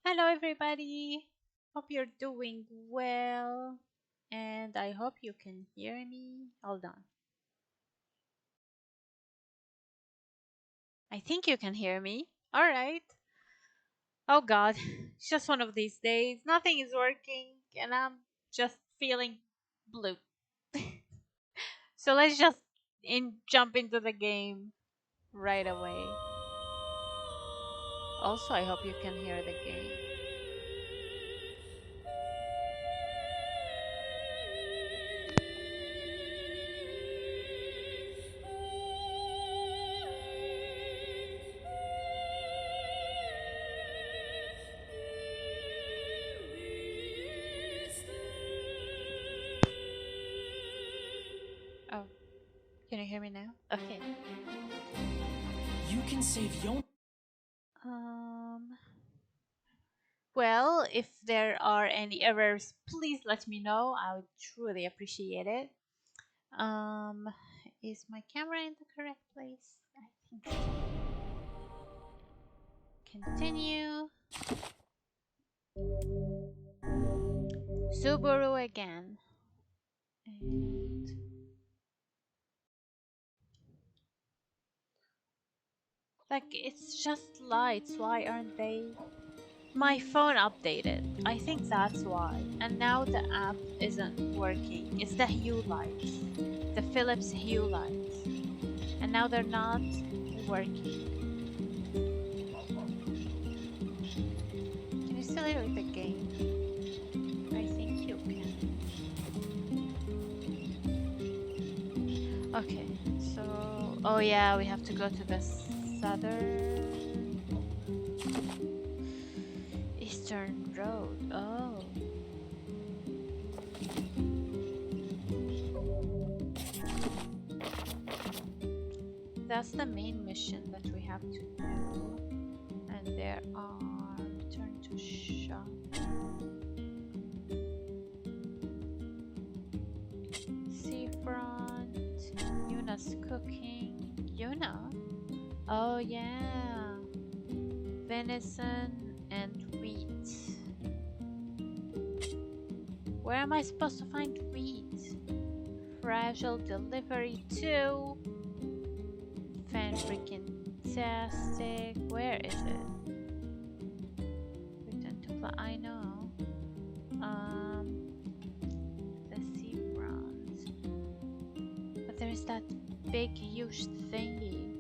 Hello, everybody. Hope you're doing well. And I hope you can hear me. Hold on. I think you can hear me. All right. Oh, God. It's just one of these days. Nothing is working, and I'm just feeling blue. So let's just jump into the game right away. Also, I hope you can hear the game. Oh, can you hear me now? Okay. You can save your. Um. Well, if there are any errors, please let me know. I would truly appreciate it. Um, is my camera in the correct place? I think so. Continue. Subaru again. And like it's just lights. Why aren't they? My phone updated. I think that's why. And now the app isn't working. It's the hue lights. The Philips hue lights. And now they're not working. Can you still hear the game? I think you can. Okay, so... Oh yeah, we have to go to the southern... Eastern Road. Oh. That's the main mission that we have to do. And there are... Return to shop. Seafront. Yuna's cooking. Yuna? Oh yeah. Venison and wheat. Where am I supposed to find wheat? Fragile delivery too. Fan freaking tastic. Where is it? Return to I know. The seafront. But there is that big huge thingy.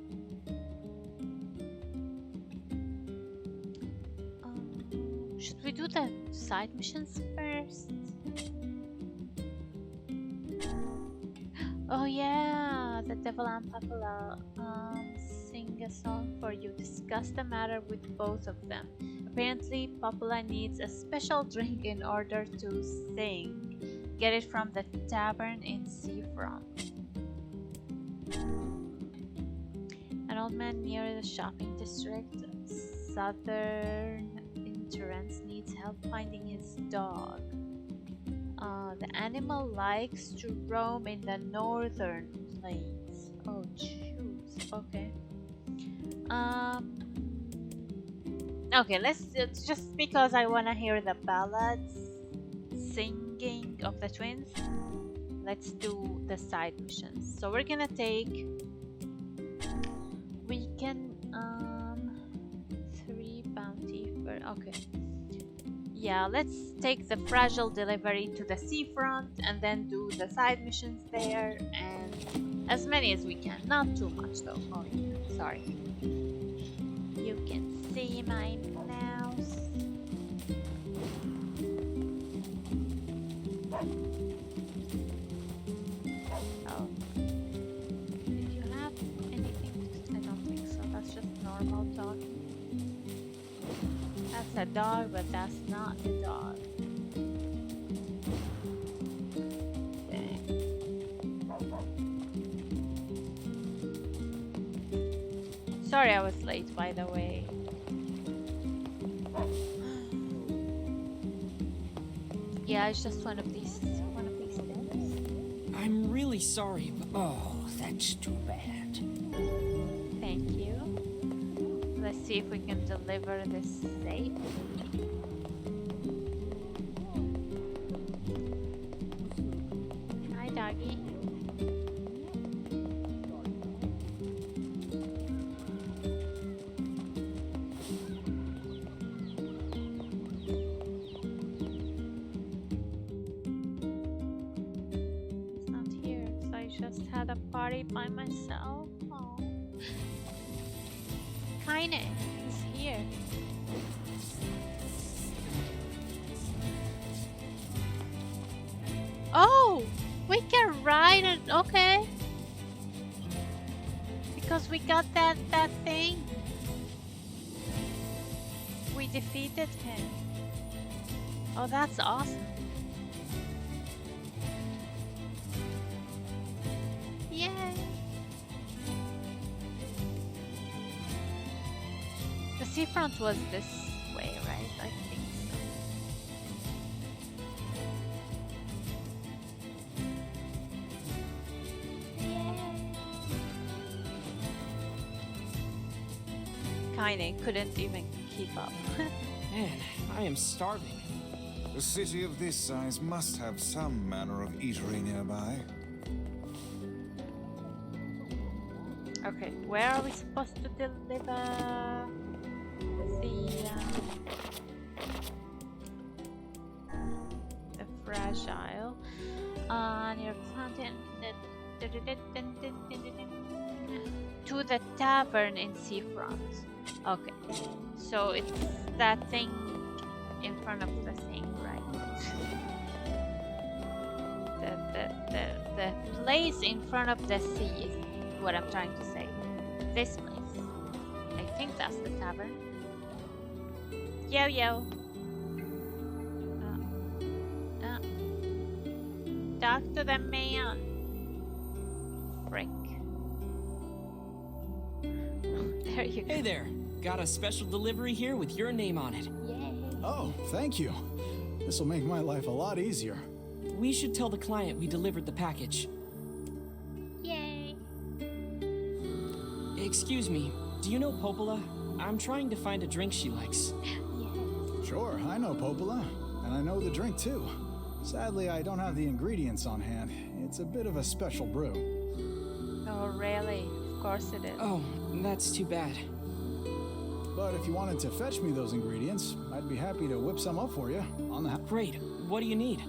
Should we do the side missions first? Oh yeah, the devil and Papala sing a song for you. Discuss the matter with both of them. Apparently, Papala needs a special drink in order to sing. Get it from the tavern in Seafront. An old man near the shopping district, southern entrance, needs help finding his dog. The animal likes to roam in the northern plains. Oh, choose. Okay. Um. Okay, it's just because I wanna hear the ballads singing of the twins. Let's do the side missions. So we're gonna take. We can 3 bounty for okay. Yeah, let's take the fragile delivery to the seafront and then do the side missions there and as many as we can. Not too much though. Oh, yeah. Sorry. You can see my mouse. Oh. Did you have anything? I don't think so. That's just normal talking. That's a dog, but that's not a dog. Dang. Sorry I was late, by the way. Yeah, it's just one of these days. I'm really sorry, but oh, that's too bad. Thank you. Let's see if we can deliver this safely. doggy. It's not here, so I just had a party by myself. Oh. Kaine is here. Oh, we can ride it. Okay, because we got that thing. We defeated him. Oh, that's awesome. Yay. The seafront was this way, right? I think so. Kaine couldn't even keep up. Man, I am starving. A city of this size must have some manner of eatery nearby. Okay, where are we supposed to deliver the fragile near fountain to the tavern in seafront. Okay, so it's that thing in front of the thing, right? The place in front of the sea is what I'm trying to say. This place. I think that's the tavern. Yo yo. Talk to the man. Frick. There you go. Hey there. Got a special delivery here with your name on it. Yay. Oh, thank you. This will make my life a lot easier. We should tell the client we delivered the package. Yay. Excuse me, do you know Popola? I'm trying to find a drink she likes. Sure, I know Popola, and I know the drink too. Sadly, I don't have the ingredients on hand. It's a bit of a special brew. Oh really? Of course it is. Oh, that's too bad. But if you wanted to fetch me those ingredients, I'd be happy to whip some up for you on the Great. What do you need?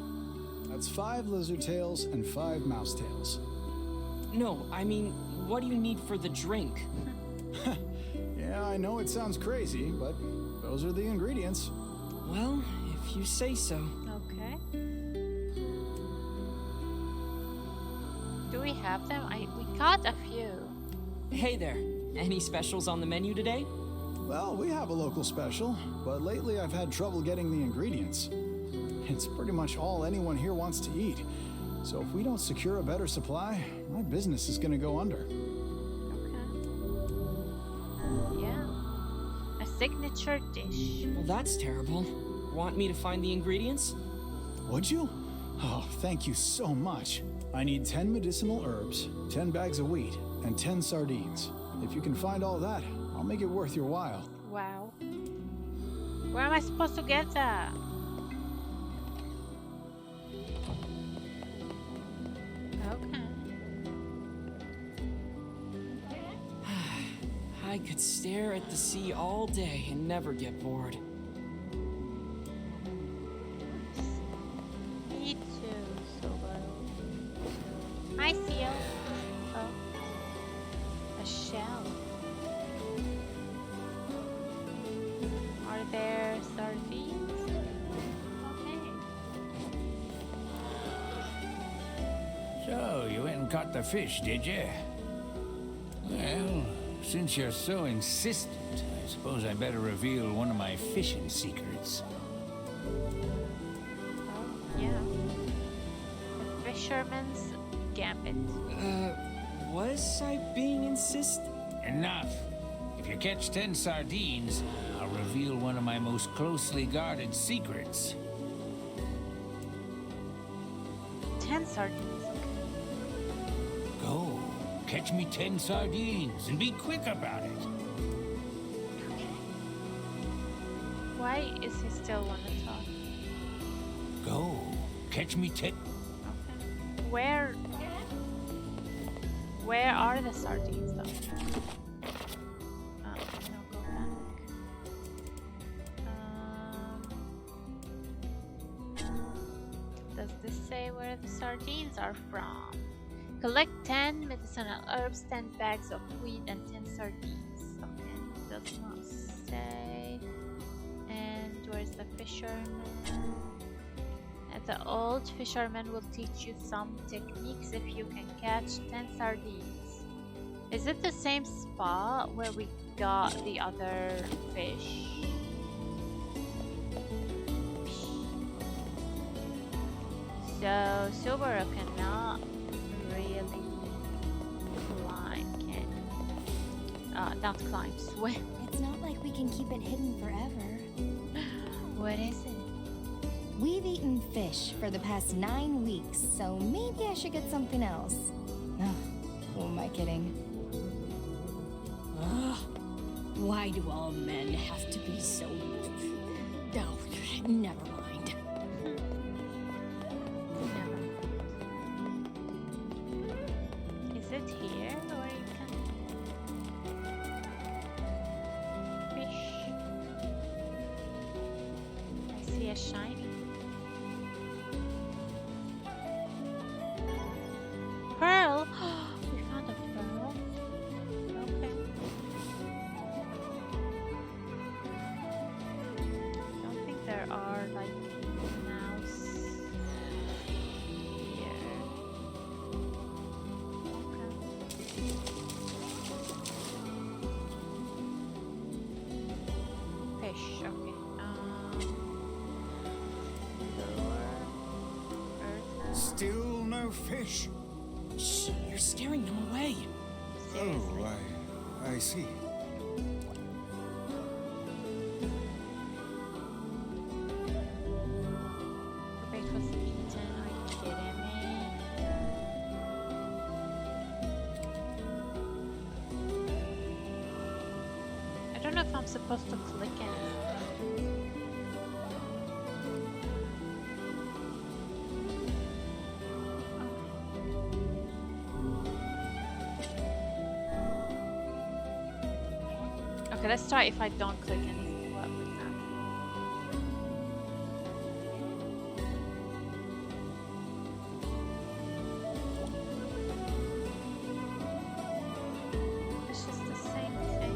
That's 5 lizard tails and 5 mouse tails. No, I mean, what do you need for the drink? Yeah, I know it sounds crazy, but those are the ingredients. Well, if you say so. Okay. Do we have them? We caught a few. Hey there. Any specials on the menu today? Well, we have a local special, but lately I've had trouble getting the ingredients. It's pretty much all anyone here wants to eat. So if we don't secure a better supply, my business is gonna go under. Okay. Yeah. A signature dish. Well, that's terrible. Want me to find the ingredients? Would you? Oh, thank you so much. I need 10 medicinal herbs, 10 bags of wheat, and 10 sardines. If you can find all that, I'll make it worth your while. Wow. Where am I supposed to get that? Okay. I could stare at the sea all day and never get bored. Me too, Subaru. Hi, Seal. Oh. A shell. Are there sardines? Okay. So, you went and caught the fish, did you? Well, since you're so insistent, I suppose I better reveal one of my fishing secrets. Oh, yeah. The fisherman's gambit. Was I being insistent? Enough. If you catch 10 sardines, I'll reveal one of my most closely guarded secrets. 10 sardines. Go. Catch me 10 sardines and be quick about it. Okay. Why is he still want to talk? Go. Catch me 10. Okay. Where Where are the sardines though? No, go back. Does this say where the sardines are from? Collect 10 medicinal herbs, 10 bags of wheat, and 10 sardines. Okay, does not say. And where's the fisherman? And the old fisherman will teach you some techniques if you can catch 10 sardines. Is it the same spot where we got the other fish? So Subaru cannot really climb, can he? Not climb, swim. It's not like we can keep it hidden forever. What is it? We've eaten fish for the past 9 weeks, so maybe I should get something else. Ugh, who am I kidding? Ugh. Why do all men have to be so... Oh, never mind. Is it here or you can fish? I see a shiny. Pearl! We found a pearl. Okay. I don't think there are like mouse here. Okay. Fish, okay. Lure, earth, Still no fish. Shh, you're scaring them away. seriously. Oh, I see. Bait was eaten, are you kidding me? I don't know if I'm supposed to click anything. Okay, let's try if I don't click anything. What would happen? It's just the same thing.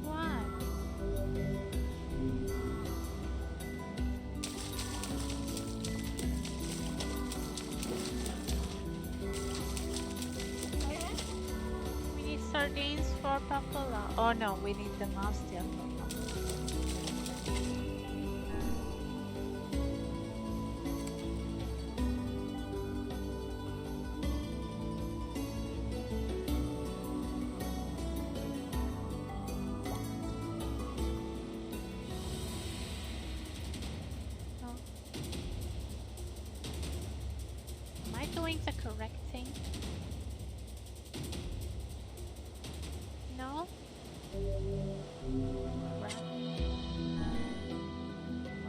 Why? We need sardines for Papola. Oh no, we need the mouse tail for Papola. No. Am I doing the correct thing? No? Crap.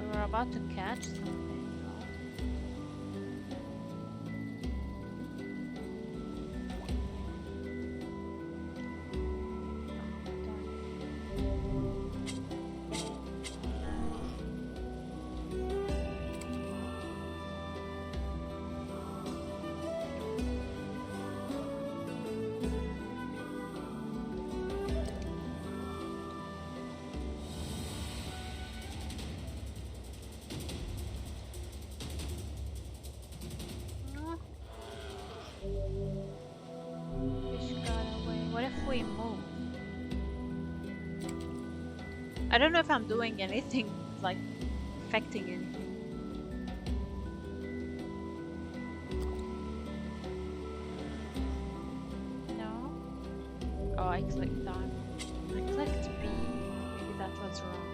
We were about to catch something. No? No. Fish got away. What if we move? I don't know if I'm doing anything, like, affecting anything. No? Oh, I clicked that. I clicked B. Maybe that was wrong.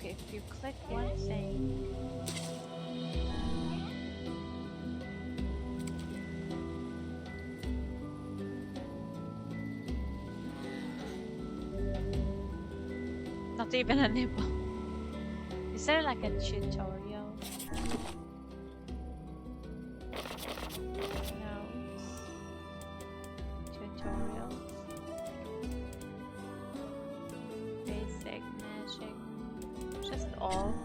Okay, if you click one thing. Not even a nibble. Is there like a tutorial? No. Tutorials. Basic magic. Just all.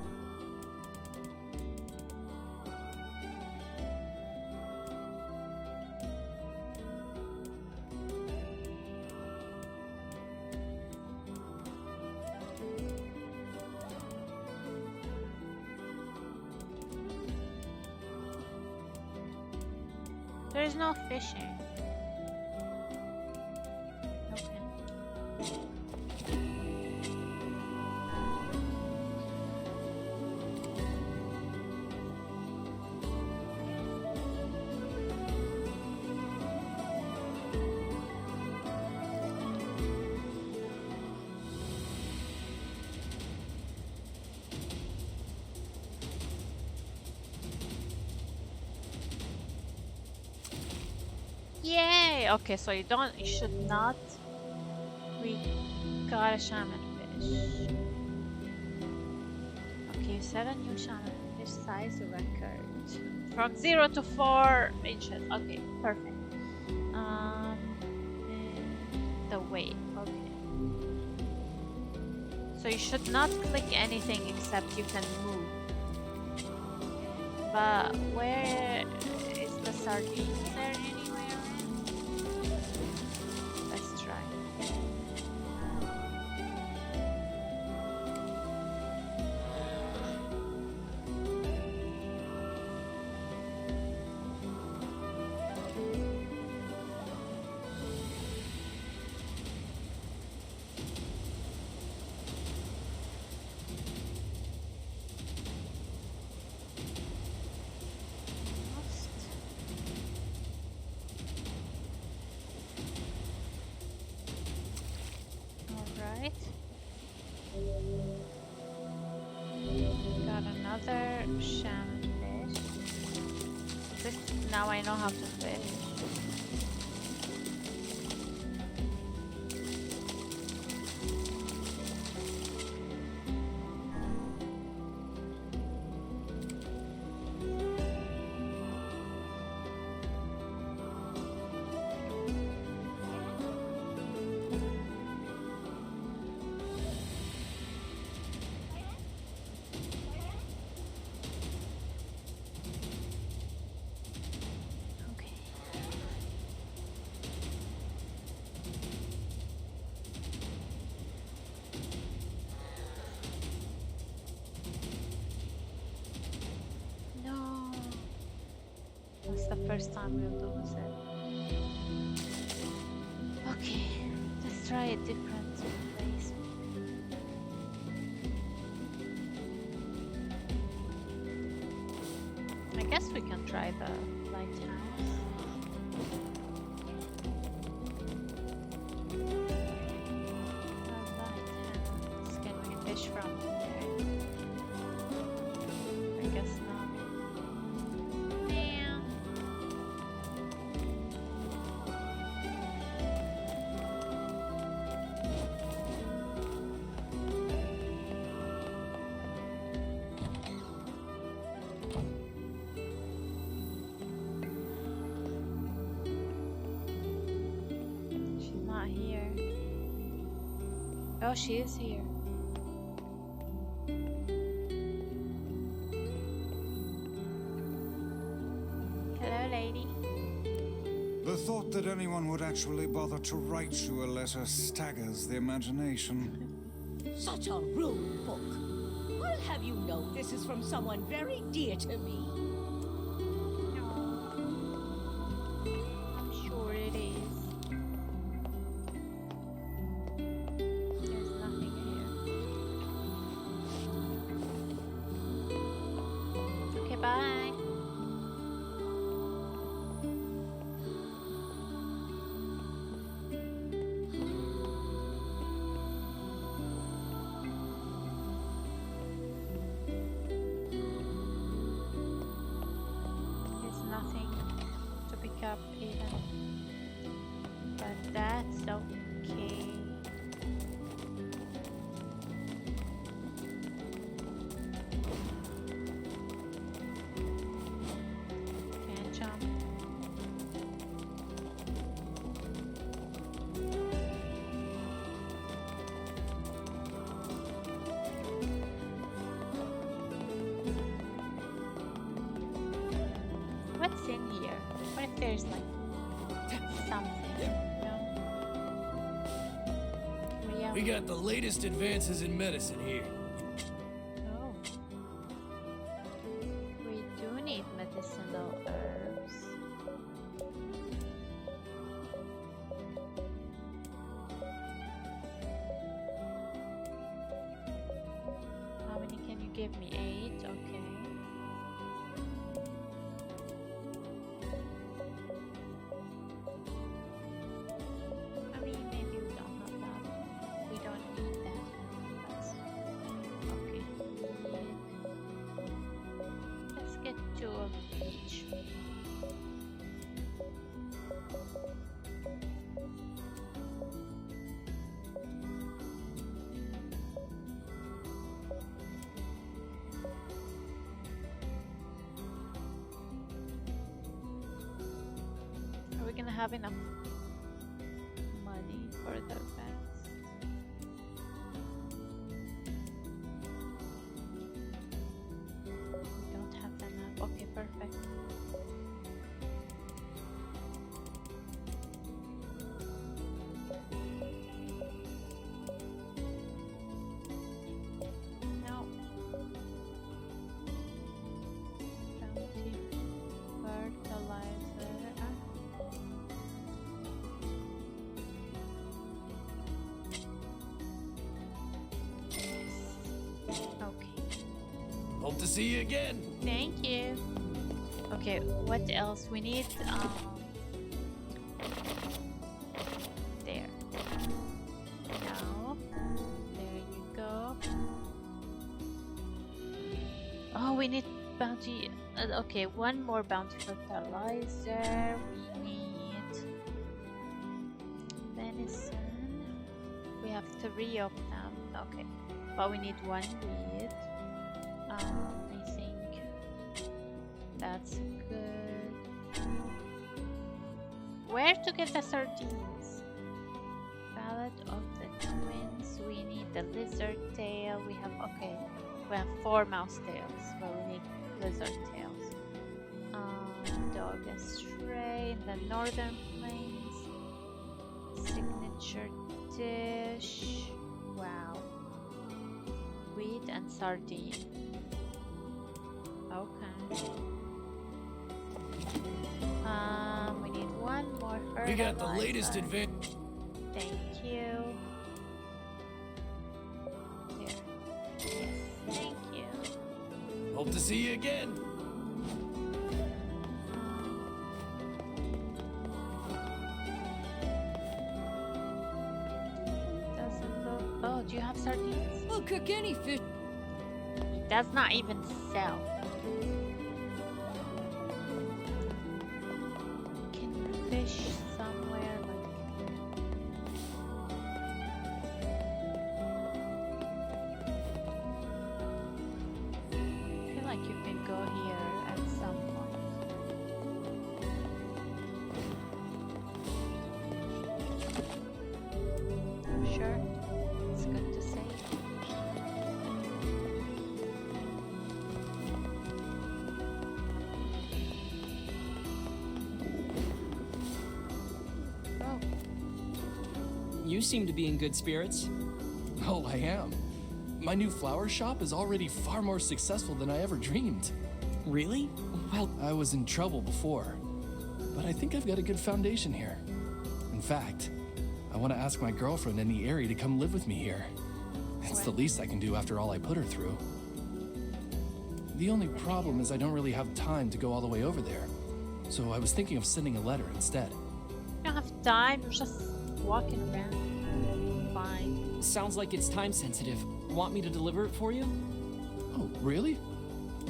There's no fishing. Okay. Yay! Okay, so you should not. We got a shaman fish. Okay, you set a new shaman fish size record. From 0 to 4 inches. Okay, perfect. And the weight, okay. So you should not click anything except you can move. But where is the sardine? Is there anywhere around? Let's try. Alright. Got another shaman fish. Now I know how to fish. That's the first time we'll lose it. Okay, let's try a different place. I guess we can try the lighthouse. Lighthouse. Can we fish from there? I guess not. Oh, she is here. Hello, lady. The thought that anyone would actually bother to write you a letter staggers the imagination. Such a rude book. I'll have you know this is from someone very dear to me. I'm sure it is. There's nothing here. Okay, bye. That's okay. Can't jump. What's in here? What if there's like something? No? Yeah. We got the latest advances in medicine here. Oh. We do need medicinal herbs. How many can you give me? 8? Okay. I mean, maybe we don't have that. We don't need that. That's okay. Let's get 2 of each. Are we gonna have enough money for the rest? We don't have enough. Okay, perfect. No. Bounty. Fertilizer. Okay. Hope to see you again. Thank you. Okay, what else? We need there. Now. There you go. Oh, we need bounty. Okay, one more bounty fertilizer. We need venison. We have 3 of them. Okay, but we need 1 wheat. I think that's good. Where to get the sardines? Ballad of the Twins. We need the lizard tail. We have we have 4 mouse tails, but we need lizard tails. Dog astray in the northern plains. Signature dish. Wow. Wheat and sardine. Okay. We need 1 more fertilizer. We got the latest advance. Thank you. Here. Yes, thank you. Hope to see you again. Doesn't look. Oh, do you have sardines? I'll cook any fish. It does not even sell. Can you fish somewhere I feel like you can go here at some point. Sure, it's good to say. Oh, You seem to be in good spirits. Oh, I am. My new flower shop is already far more successful than I ever dreamed. Really? Well, I was in trouble before, but I think I've got a good foundation here. In fact, I want to ask my girlfriend in the area to come live with me here. It's the least I can do after all I put her through. The only problem is I don't really have time to go all the way over there, so I was thinking of sending a letter instead. you don't have time. You're just walking around. Fine. sounds like it's time sensitive. Want me to deliver it for you? Oh, really?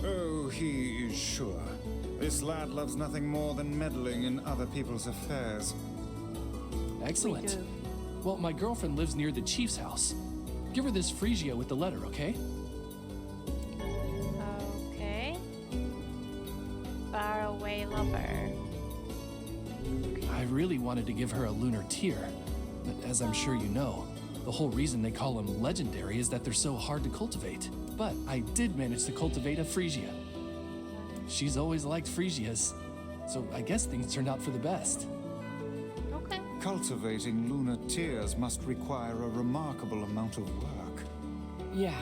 Oh, he is sure. This lad loves nothing more than meddling in other people's affairs. Excellent. do. Well, my girlfriend lives near the chief's house. Give her this Frisia with the letter, okay? Okay. Faraway lover. I really wanted to give her a lunar tear, but as I'm sure you know, the whole reason they call them legendary is that they're so hard to cultivate. But I did manage to cultivate a Frisia. She's always liked Frisias, so I guess things turned out for the best. Okay. Cultivating lunar tears must require a remarkable amount of work. Yeah,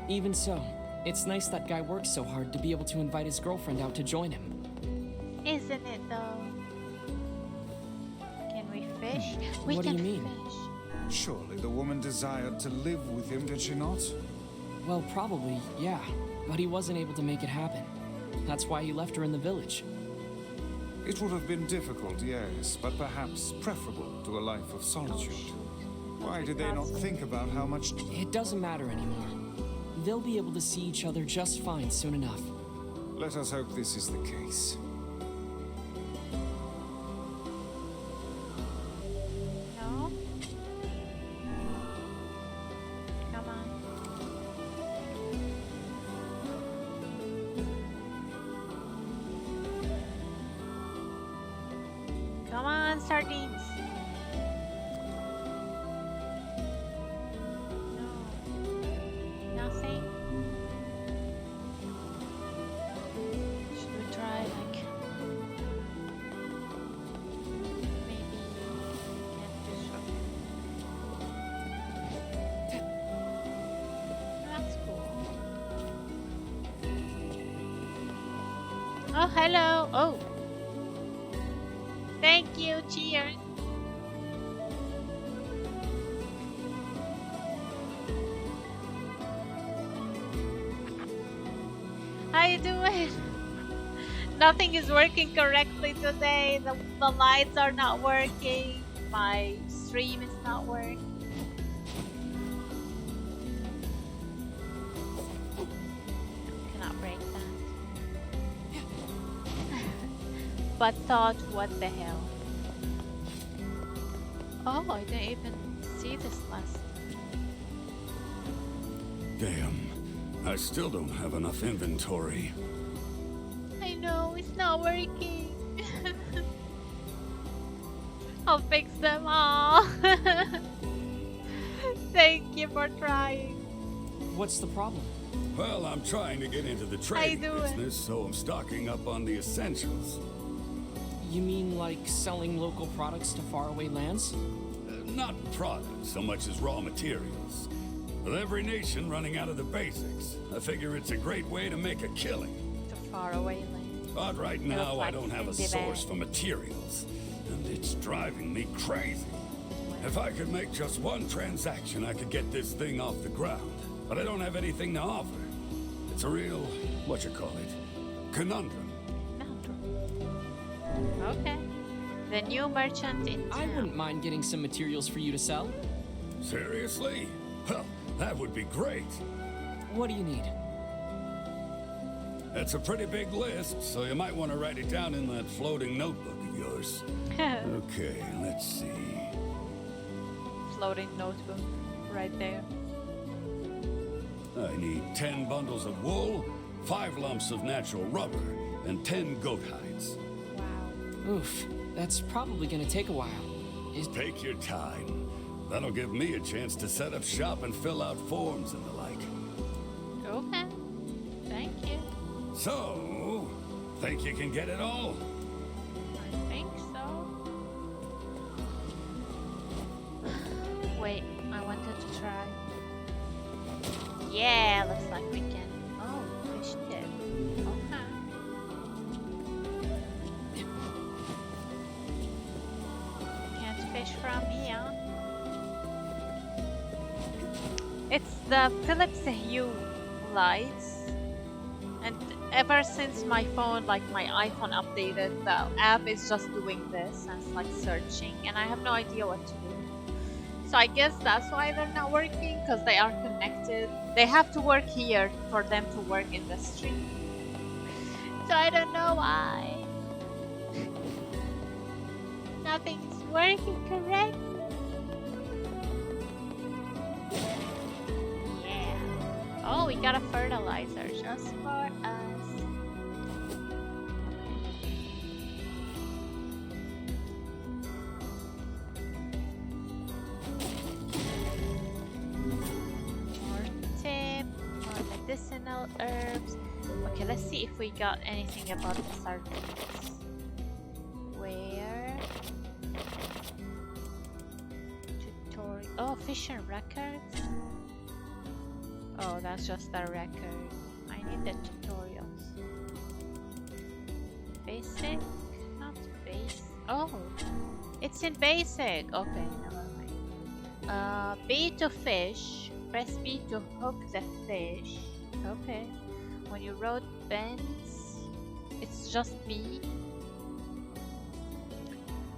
even so. It's nice that guy works so hard to be able to invite his girlfriend out to join him. Isn't it though? Can we fish? We What do can you mean? fish. Surely the woman desired to live with him, did she not? Well, probably, yeah. But he wasn't able to make it happen. That's why he left her in the village. It would have been difficult, yes, but perhaps preferable to a life of solitude. Why did they not think about how much... It doesn't matter anymore. They'll be able to see each other just fine soon enough. Let us hope this is the case. No? Come on. Come on, sardines. No. Nothing. Should we try like maybe catfish? Okay. That's cool. Oh, hello. Oh. Thank you. Cheers. How you doing? Nothing is working correctly today. The lights are not working. My stream is not working. Cannot break that. But thought, what the hell? Oh, I didn't even see this last. Damn. I still don't have enough inventory. I know, it's not working. I'll fix them all. Thank you for trying. What's the problem? Well, I'm trying to get into the trading doing? business, so I'm stocking up on the essentials. You mean like selling local products to faraway lands? Not products so much as raw materials. With every nation running out of the basics, I figure it's a great way to make a killing. To faraway land. But right now, I like don't have a Cindy source Bear. for materials, and it's driving me crazy. If I could make just one transaction, I could get this thing off the ground. But I don't have anything to offer. It's a real, conundrum. Okay. The new merchant in I town. wouldn't mind getting some materials for you to sell. Seriously? Well, that would be great. What do you need? It's a pretty big list, so you might want to write it down in that floating notebook of yours. Okay, let's see. Floating notebook right there. I need 10 bundles of wool, 5 lumps of natural rubber, and 10 goat hides. Wow. Oof, that's probably gonna take a while. Take your time. That'll give me a chance to set up shop and fill out forms and the like. Okay. Thank you. So, think you can get it all? I think so. Wait, I wanted to try. Yeah, looks like we can. Oh, fish dip. Okay. Can't fish from here. It's the Philips Hue lights. And ever since my phone, like my iPhone updated, the app is just doing this and it's like searching and I have no idea what to do. So I guess that's why they're not working, because they are connected. They have to work here for them to work in the stream. So I don't know why. Nothing is working correctly. Oh, we got a fertilizer just for us. More tip, more medicinal herbs. Okay, let's see if we got anything about the sardines. Where? Tutorial. Oh, fishing records. Oh, that's just a record. I need the tutorials. Basic? Not basic. Oh, it's in basic. Okay, never mind. B to fish. Press B to hook the fish. Okay. When you rode bends, it's just B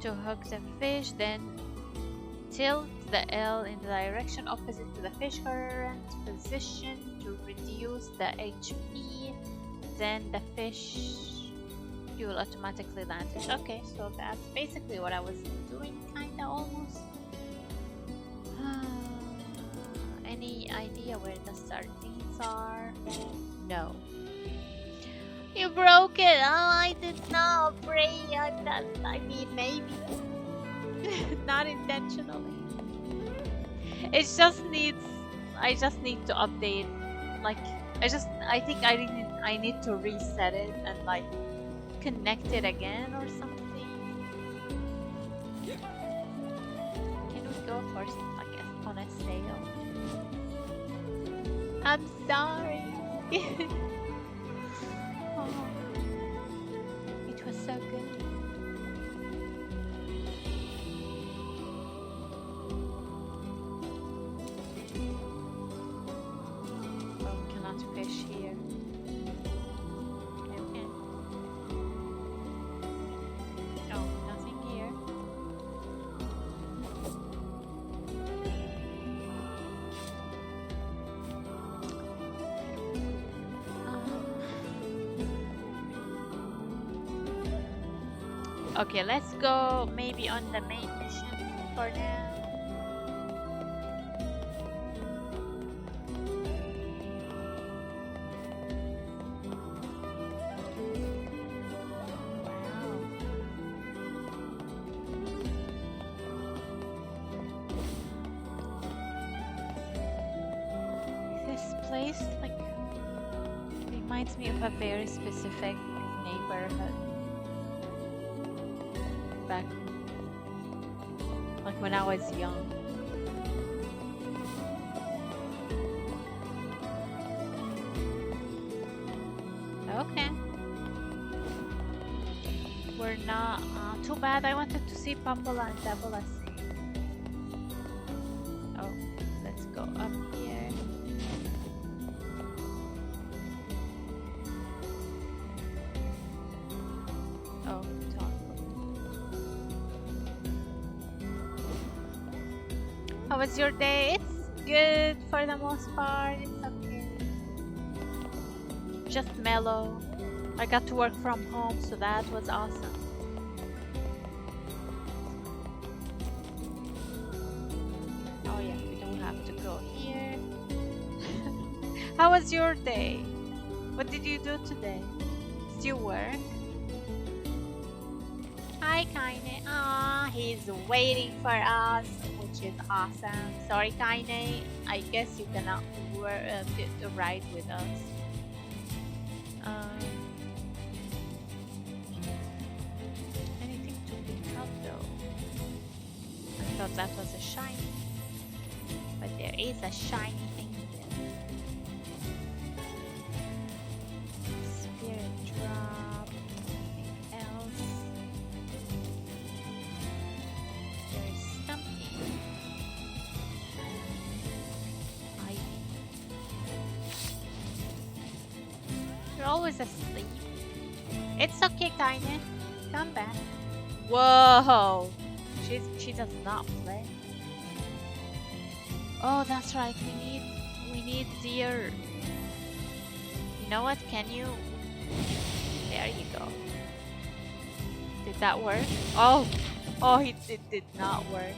to hook the fish, then tilt the L in the direction opposite to the fish current position to reduce the HP, then the fish, you will automatically land fish. Okay, so that's basically what I was doing, kinda almost. Any idea where the sardines are? No. You broke it! Oh, I did not break it. I mean, maybe. Not intentionally. It just needs. I just need to update. Like, I think I need to reset it and like connect it again or something. Can we go for like on a sale? I'm sorry. Oh, it was so good. Oh, we cannot fish here. Okay. Oh, nothing here. Okay, let's go maybe on the main mission for now. Wow. This place like reminds me of a very specific neighborhood. Back like when I was young. Okay. We're not too bad. I wanted to see Pambola and Dabola sing. Oh, let's go up here. Oh, how was your day? It's good for the most part. It's okay. Just mellow. I got to work from home, so that was awesome. Oh yeah, we don't have to go here. How was your day? What did you do today? Did you work? Hi, Kaine. Ah, he's waiting for us, which is awesome. Sorry, Kaine. I guess you cannot ride with us. Anything to pick up though? I thought that was a shiny, but there is a shiny thing here. Spirit drop. Anything else? There's something. You're always asleep. It's okay, Kaine. Come back. Whoa! She does not play. Oh, that's right. We need deer. You know what? Can you? There you go. Did that work? Oh, it did not work.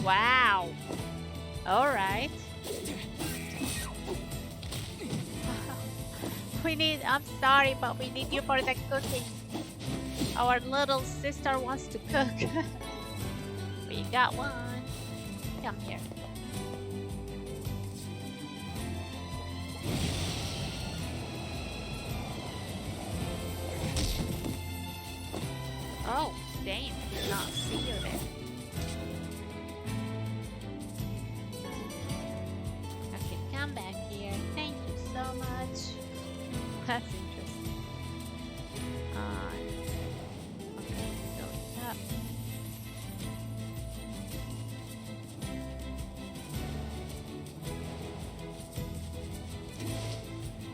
Wow. All right. We need, I'm sorry, but we need you for the cooking. Our little sister wants to cook. We got one. Come here. Oh, damn, I did not see you there. Okay, come back here. Thank you so much. That's interesting. Okay, going up.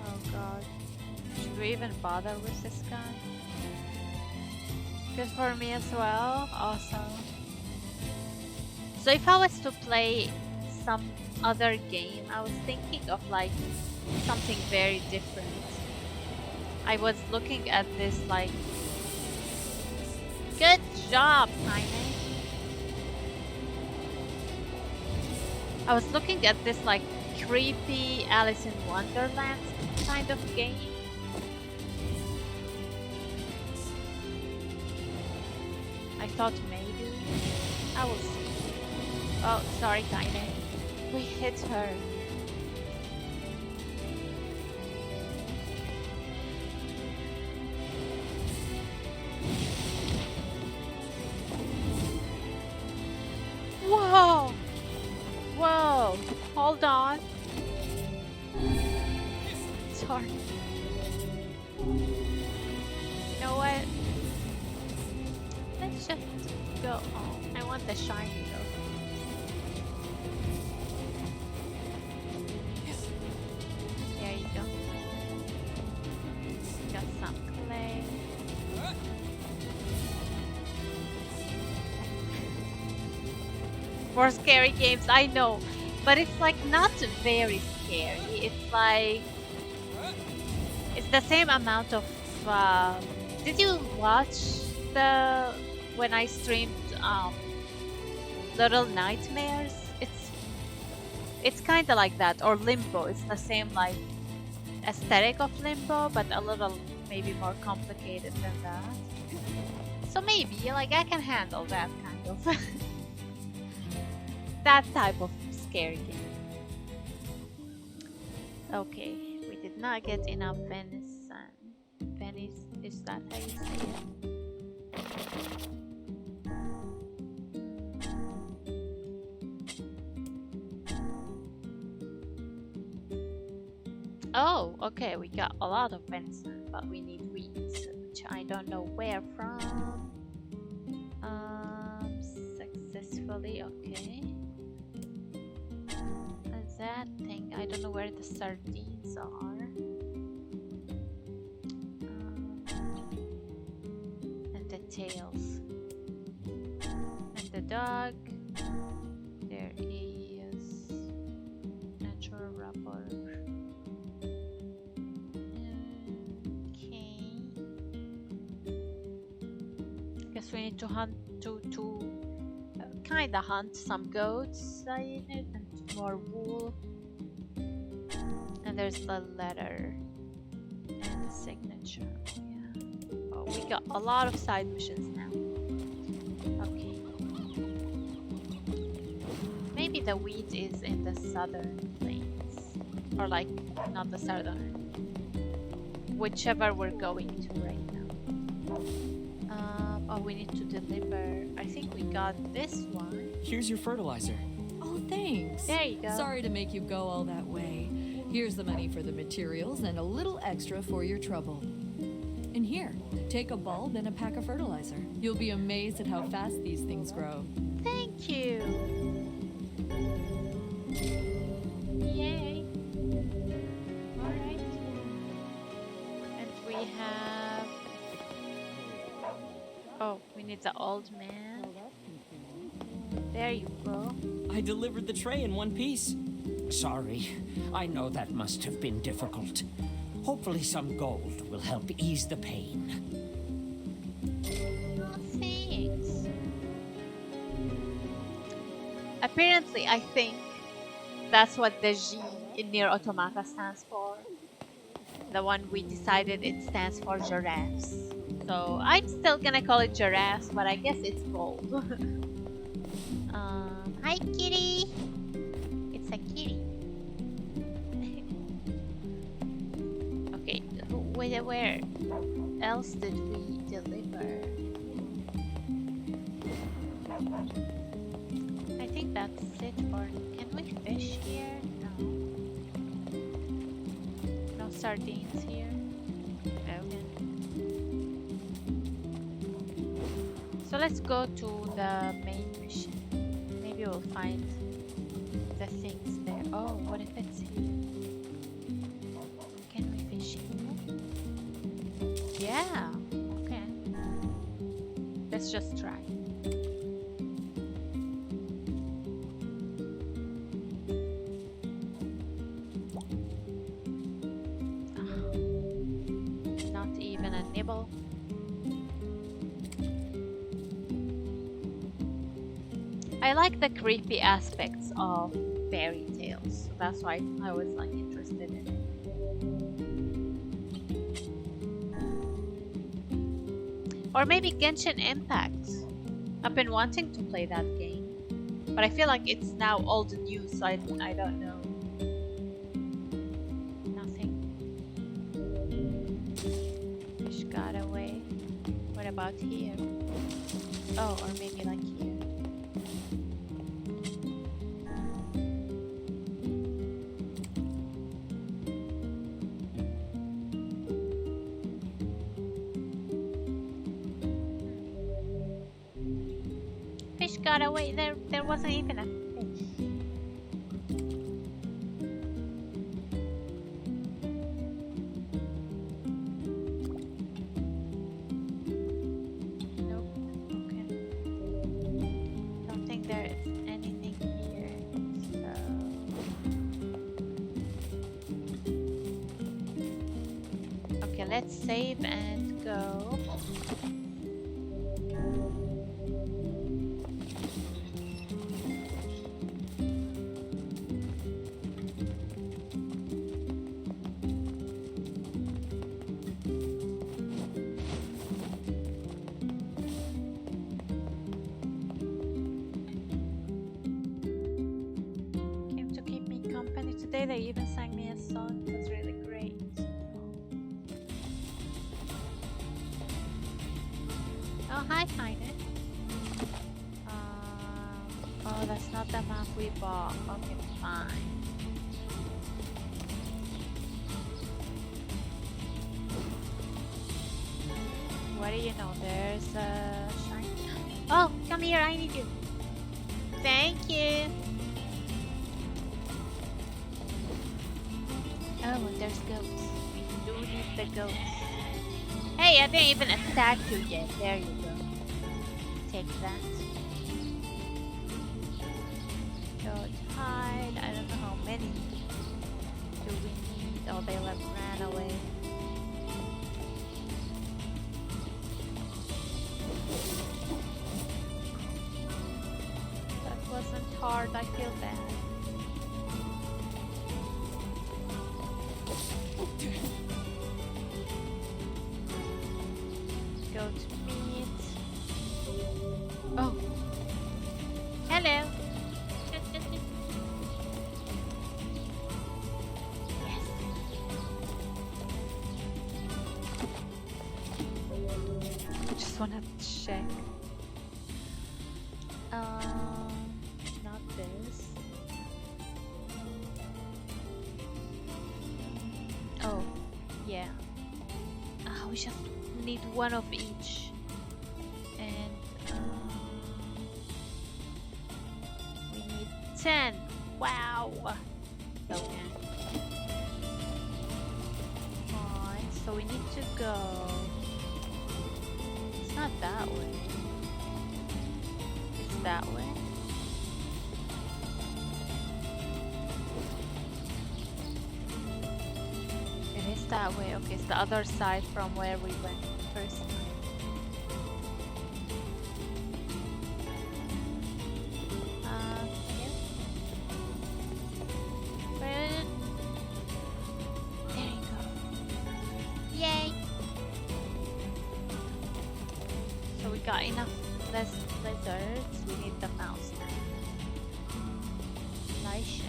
Oh god. Should we even bother with this guy? Good for me as well. Awesome. So if I was to play some other game, I was thinking of like something very different. I was looking at this like... Good job, Simon! I was looking at this like creepy Alice in Wonderland kind of game. I thought maybe I will see. Oh, sorry, Tiny. We hit her. Whoa! Whoa! Hold on. Sorry. You know what? Let's just go. Oh, I want the shiny though. There you go. Got some clay. For scary games, I know, but it's like not very scary. It's like it's the same amount of. Did you watch the when I streamed Little Nightmares? It's kind of like that, or Limbo. It's the same like aesthetic of Limbo, but a little maybe more complicated than that. So maybe like I can handle that kind of that type of scary game. Okay, we did not get enough venison. Venice, is that how you say it? Oh, okay, we got a lot of venison, but we need weeds, which I don't know where from. Successfully, okay. And that thing, I don't know where the sardines are. And the tails. And the dog. There is natural rubber. Okay. Guess we need to hunt to kind of hunt some goats in it and more wool. And there's the letter and the signature. Yeah. Oh, we got a lot of side missions now. Okay. Maybe the wheat is in the southern plains. Or like, not the southern. Whichever we're going to right now. Oh, we need to deliver. I think we got this one. Here's your fertilizer. Oh, thanks. There you go. Sorry to make you go all that way. Here's the money for the materials and a little extra for your trouble. And here, take a bulb and a pack of fertilizer. You'll be amazed at how fast these things grow. Thank you. Yay. Alright. And we have... Oh, we need the old man. There you go. I delivered the tray in one piece. Sorry, I know that must have been difficult. Hopefully some gold will help ease the pain. Oh, thanks. Apparently, I think that's what the G in Near Automata stands for. The one we decided it stands for giraffes. So I'm still gonna call it giraffes, but I guess it's gold. Hi kitty! It's a kitty. Okay, where else did we deliver? I think that's it for... Can we fish here? No. No sardines here? Okay. So let's go to the main mission. Maybe we'll find the things there. Oh, what if it's here? Can we fish here? Yeah, okay. Let's just try. Not even a nibble. I like the creepy aspects of fairy tales, so that's why I was like interested in it. Or maybe Genshin Impact. I've been wanting to play that game, but I feel like it's now old news, so I don't know. Nothing. Fish got away. What about here? Oh, or maybe like here. Fish got away. There wasn't even a fish. Nope. Okay. Don't think there is anything here. So okay, let's save and go. Today they even sang me a song. It was really great. Oh, hi, Finite. Oh, that's not the map we bought. Okay, fine. What do you know? There's a shiny. Oh, come here, I need you. Thank you. Oh, and there's goats. We do need the goats. Hey, I didn't even attack you yet. There you go. Take that. Goat hide. I don't know how many do we need. Oh, they ran away. That wasn't hard. I feel bad. Goat meat. Oh. Hello. Yes. I just want to check. Not this. Oh, yeah. We just need one of each. And we need 10. Wow. Okay. Fine. So we need to go. It's not that way. It's that way. It is that way. Okay, it's the other side from where we went first time. Yeah. got enough lizards. We need the mouse now. Lycian.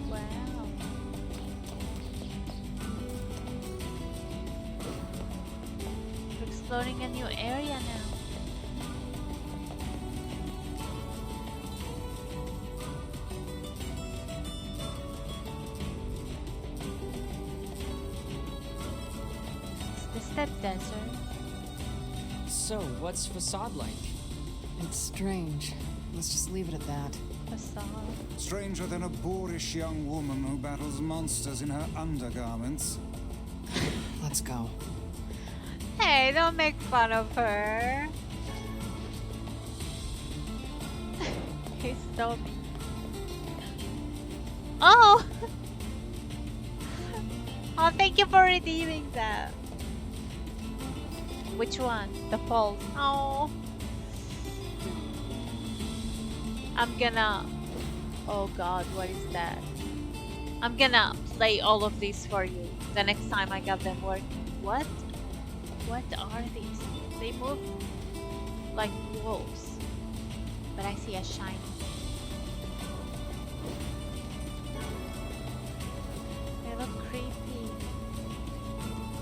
Wow. We're exploring a new area now. That desert. So, what's Facade like? It's strange. Let's just leave it at that. Facade. Stranger than a boorish young woman who battles monsters in her undergarments. Let's go. Hey, don't make fun of her. He's so mean. Oh! Oh, thank you for redeeming that. Which one? The pulse. Oh. I'm gonna... Oh god, what is that? I'm gonna play all of these for you the next time I got them working. What? What are these? They move like wolves. But I see a shiny. They look creepy.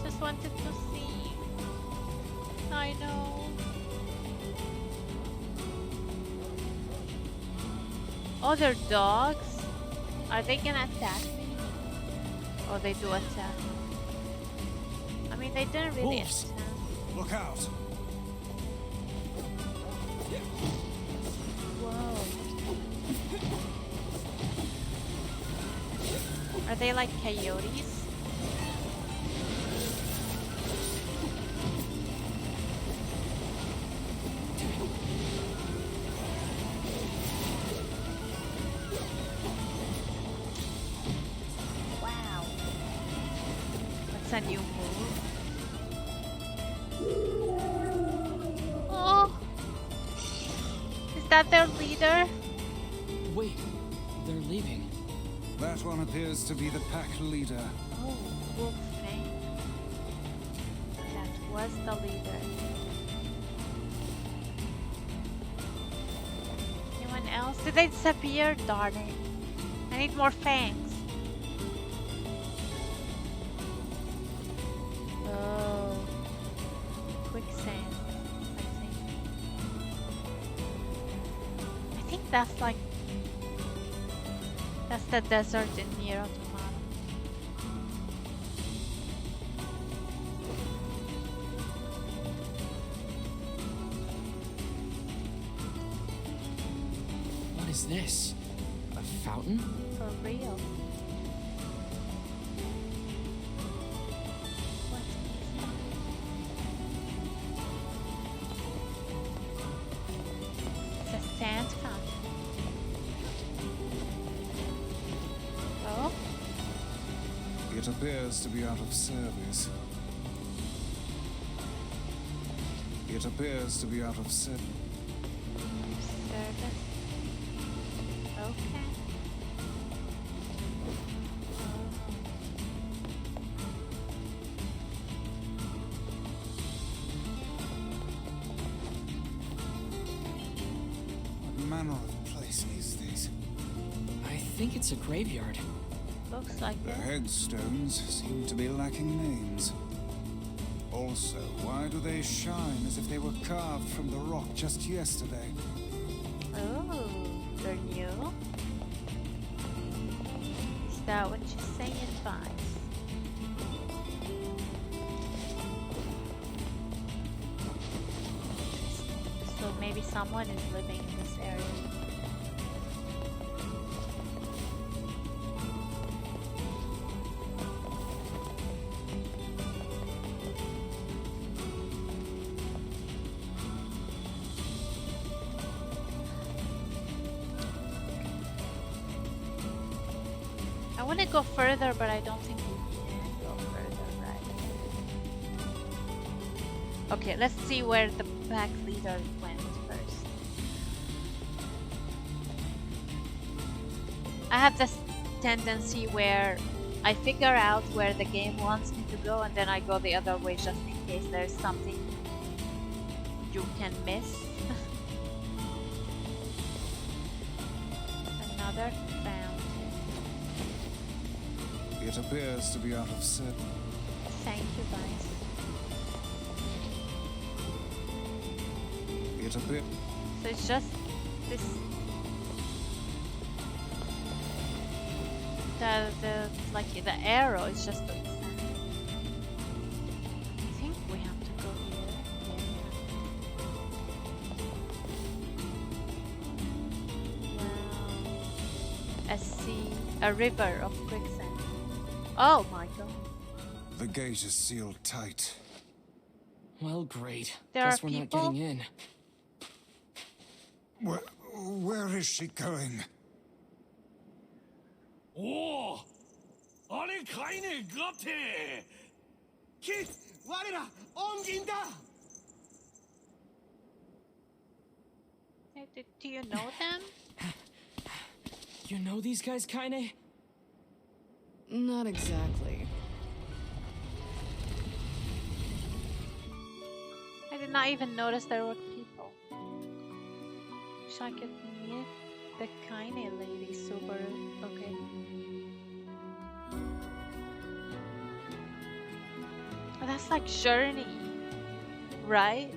Just wanted to see. I know. Oh, they're dogs? Are they gonna attack me? Oh, they do attack. I mean, they didn't really Wolves. attack. Look out! Whoa. Are they like coyotes? Wow. What's a new move? Oh! Is that their leader? Wait, they're leaving. That one appears to be the pack leader. Oh, Wolfang. That was the leader. Anyone else? Did they disappear? Darn it. I need more fangs. Oh. Quicksand. I think that's like... That's the desert in NieR Automata. What is this? A fountain? For real. What is that? It's a sand fountain. Oh? It appears to be out of service. It appears to be out of service. Service. Okay. What manner of place is this? I think it's a graveyard. Looks like The it. headstones seem to be lacking names. Also, why do they shine as if they were carved from the rock just yesterday? Oh, they're new. Is that what you say in Vice? So maybe someone is living in this area. I want to go further, but I don't think we can go further, right? Okay, let's see where the pack leader went first. I have this tendency where I figure out where the game wants me to go and then I go the other way just in case there's something you can miss. Another fountain. It appears to be out of set. Thank you guys. It appears. So it's just this. The arrow is just the sand. I think we have to go here. Wow. A river of quicksand. Oh my god. The gate is sealed tight. Well, great. There Guess are we're not people? getting in. Where is she going? 오! 아니 가인의 같아! 킷! 와리라! 옮긴다! Do you know them? You know these guys, Kaine? Not exactly. I did not even notice there were people. Wish I could meet the Kaine lady. Super okay. Oh, that's like Journey, right?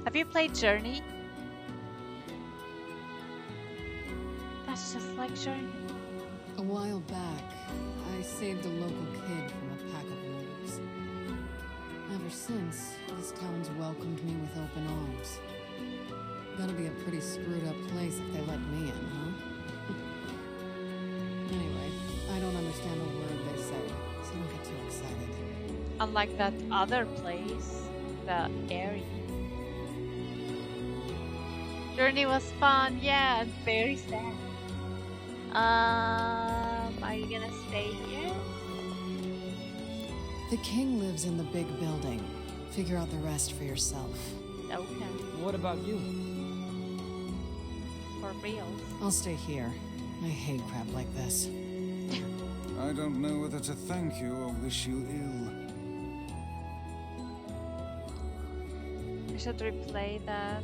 Have you played Journey? That's just like Journey. A while back, I saved a local kid from a pack of wolves. Ever since, this town's welcomed me with open arms. Gotta be a pretty screwed up place if they let me in, huh? Anyway, I don't understand a word they say, so don't get too excited. Unlike that other place, the area. Journey was fun, yeah, and very sad. Are you gonna stay here? The king lives in the big building. Figure out the rest for yourself. Okay. What about you? For real. I'll stay here. I hate crap like this. I don't know whether to thank you or wish you ill. We should replay that.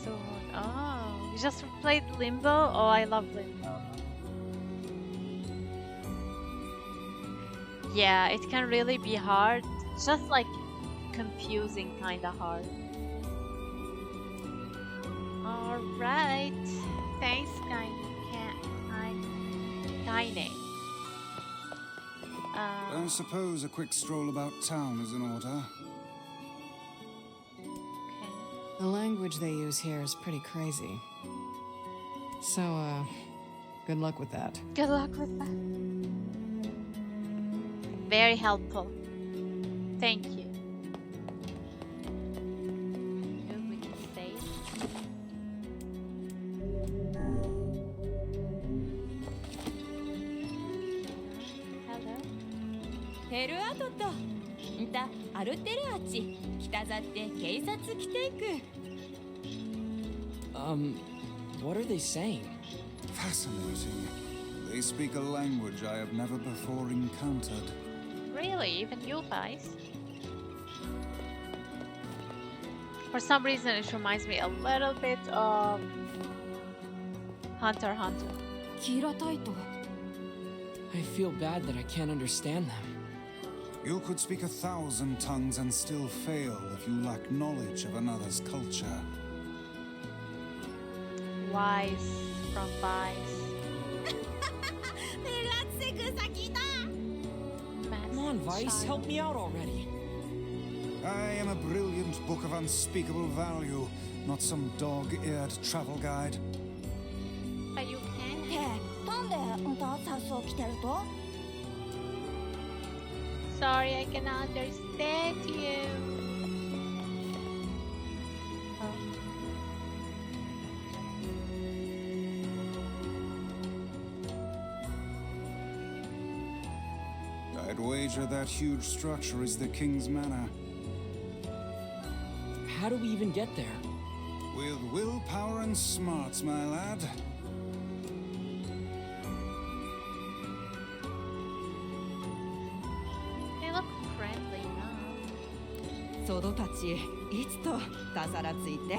So, oh, we just replayed Limbo. Oh, I love Limbo. Yeah, it can really be hard. It's just like confusing, kind of hard. All right, thanks, Kaine. I suppose a quick stroll about town is in order. The language they use here is pretty crazy. So, good luck with that. Good luck with that. Very helpful. Thank you. Good, we can save. Hello. ヘルアトとんたアルテルアチ北ざって警察来ていく What are they saying? Fascinating. They speak a language I have never before encountered. Really? Even you guys? For some reason, it reminds me a little bit of Hunter x Hunter. キーラタイト I feel bad that I can't understand them. You could speak 1,000 tongues and still fail if you lack knowledge of another's culture. Wise from Vice. Come on, Vice, help me out already. I am a brilliant book of unspeakable value, not some dog-eared travel guide. But you can. なんであんたさっそう来てると Sorry, I cannot understand you. I'd wager that huge structure is the king's manor. How do we even get there? With willpower and smarts, my lad. トたち、いつとたざらついて。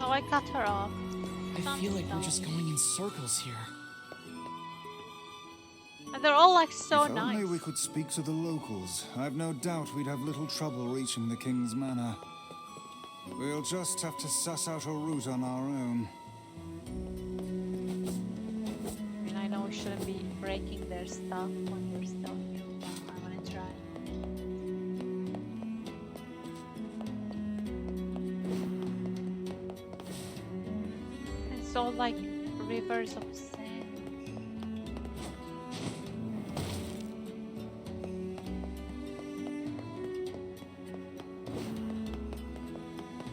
Oh, I cut her off. I feel like we're just going in circles here. And they're all like so If nice. only we could speak to the locals. I've no doubt we'd have little trouble reaching the king's manor. We'll just have to suss out a route on our own. I mean, I know we shouldn't be breaking their stuff when we're still here, but I wanna try. It's all like rivers of sand.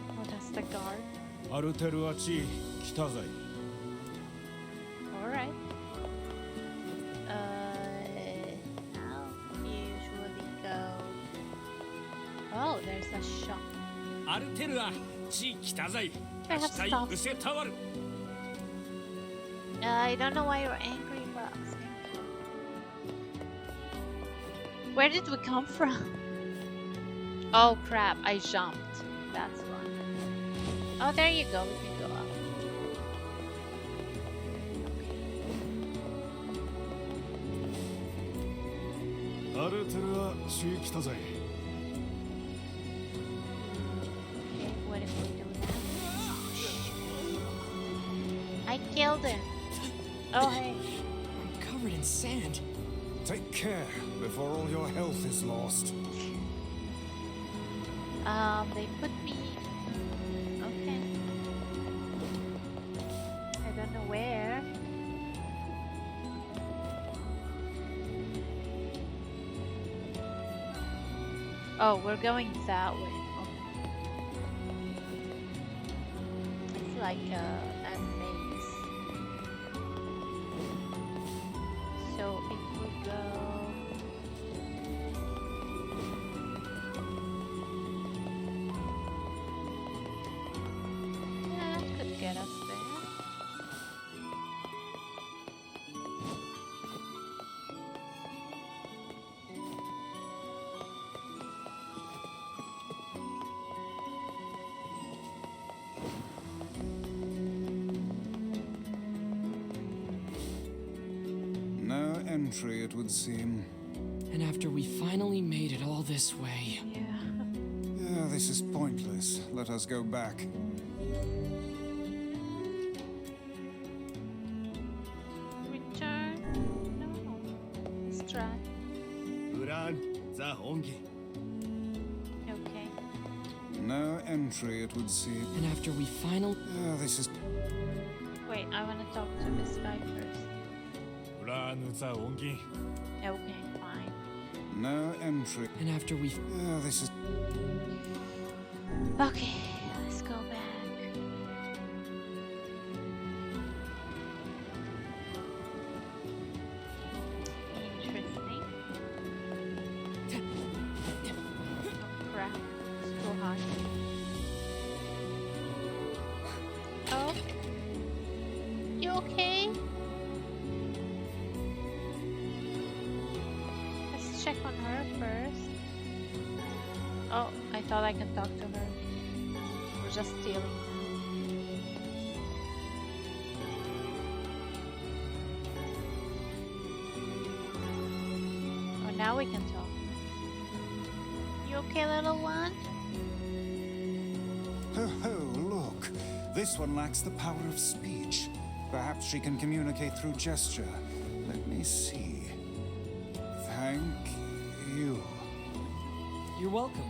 Oh, that's the guard. アルテルアチ来たぜ。Alright. How do you usually go? Oh, there's a shop. アルテルアチ来たぜ。 I have 明日 stuff. うせたわる。 I don't know why you're angry, but where did we come from? Oh crap, I jumped. That's why. Oh, there you go. We can go up. Okay, what if we do that? I killed him. Oh, hey. I'm covered in sand. Take care before all your health is lost. They put me. Okay. I don't know where. Oh, we're going that way. Okay. It's like a maze. So if we go. Yeah, that could get us there. No entry, it would seem. And after we finally made it all this way. Yeah, this is pointless. Let us go back. Return? No. Let's try. ウランザ本気。 Okay. No entry, it would seem. And after we finally. Yeah, this is. Wait, I want to talk to this guy first. ウランザ本気。 Okay, fine. No entry. And after we. Yeah, this is. Okay, let's go back. Interesting. Oh crap, it's too hot. Oh, you okay? Let's check on her first. Oh, I thought I could talk to her. We're just stealing. Oh, now we can talk. You okay, little one? Ho ho, look. This one lacks the power of speech. Perhaps she can communicate through gesture. Let me see. Thank you. You're welcome.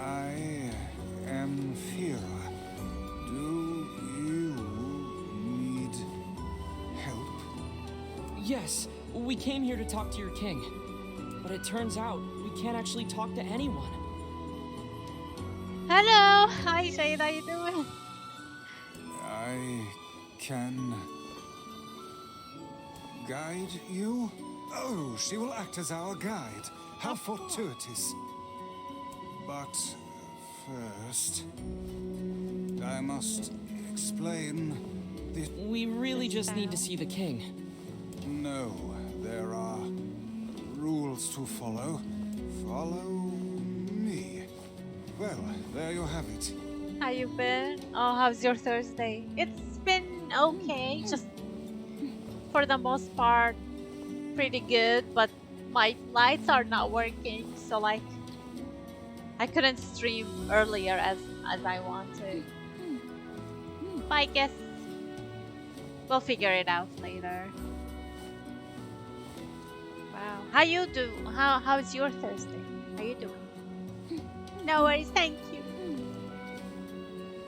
I am Fira. Do you need help? Yes, we came here to talk to your king. But it turns out we can't actually talk to anyone. Hello! Hi, Shade, how you doing? I can guide you? Oh, she will act as our guide. How fortuitous. But first, I must explain the... We really just need to see the king. No, there are rules to follow. Follow Well, there you have it. How you been? Oh, how's your Thursday? It's been okay, just for the most part pretty good, but my lights are not working, so like I couldn't stream earlier as I wanted. But I guess we'll figure it out later. Wow. How you do? How's your Thursday? How you doing? No worries, thank you.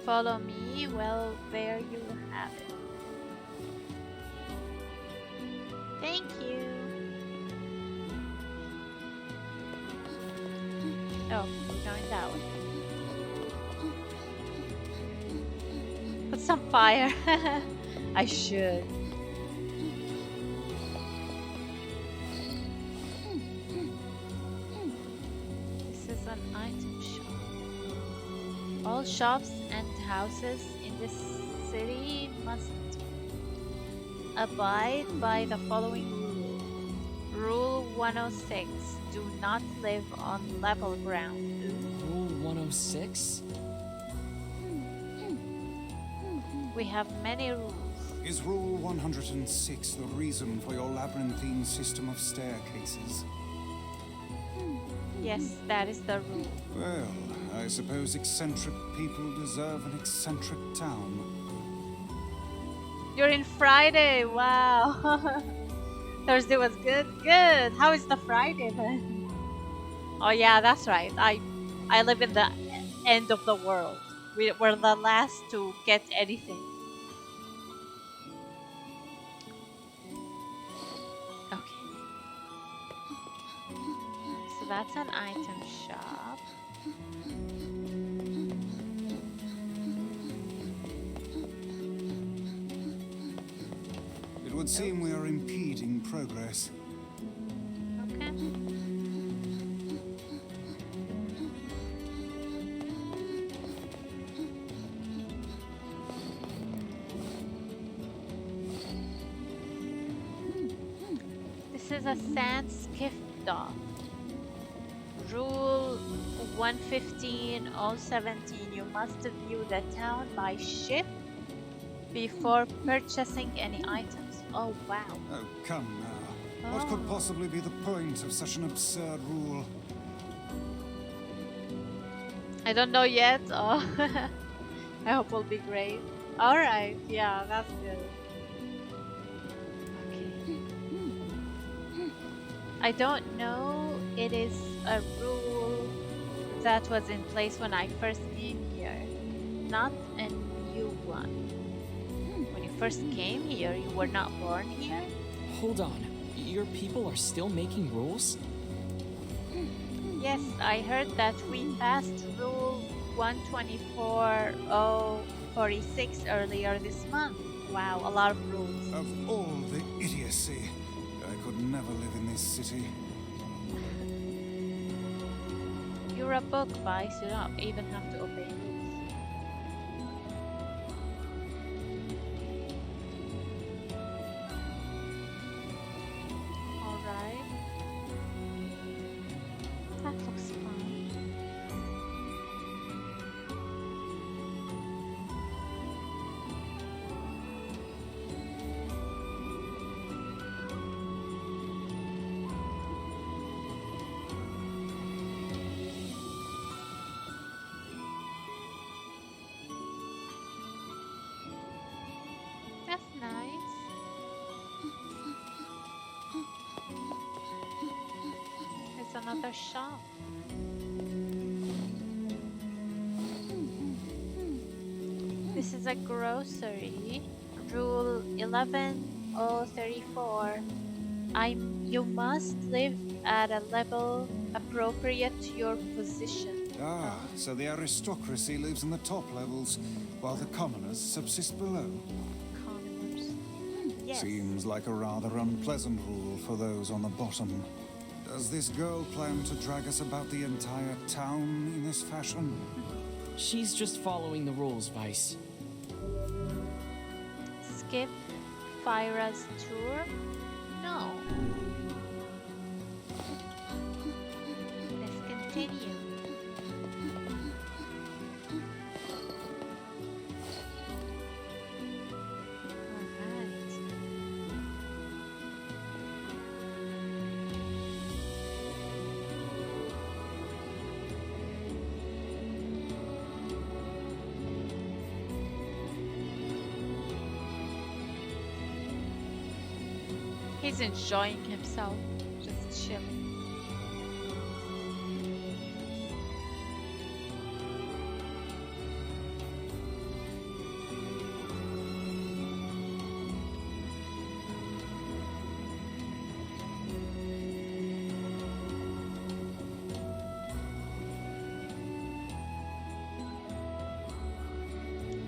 Follow me. Well, there you have it. Thank you. Oh, we're going that way. Put some fire. I should. This is an item shop. All shops and houses in this city must abide by the following rule. Rule 106. Do not live on level ground. Rule 106? We have many rules. Is Rule 106 the reason for your labyrinthine system of staircases? Yes, that is the rule. Well, I suppose eccentric people deserve an eccentric town. You're in Friday. Wow. Thursday was good. Good. How is the Friday then? Oh yeah, that's right. I live in the end of the world. We're the last to get anything. Okay. So that's an item shop. It would seem we are impeding progress. Okay. This is a sand skiff dock. Rule 115.017. You must view the town by ship before purchasing any items. Oh wow. Oh, come now. What could possibly be the point of such an absurd rule? I don't know yet. Oh, I hope it'll be great. Alright, yeah, that's good. Okay. I don't know. It is a rule that was in place when I first came here. Not a new one. When you first came here, you were not born here? Hold on. Your people are still making rules? Yes, I heard that we passed Rule 124.046 earlier this month. Wow, a lot of rules. Of all the idiocy, I could never live in this city. You're a book, Vice. You don't even have to obey rules. Alright. That looks fun. That's nice. There's another shop. This is a grocery. Rule 11.034. You must live at a level appropriate to your position. Ah, so the aristocracy lives in the top levels, while the commoners subsist below. Commoners. Yes. Seems like a rather unpleasant rule for those on the bottom. Does this girl plan to drag us about the entire town in this fashion? She's just following the rules, Vice. Skip Fyra's tour? No. Let's continue. He's enjoying himself, just chilling.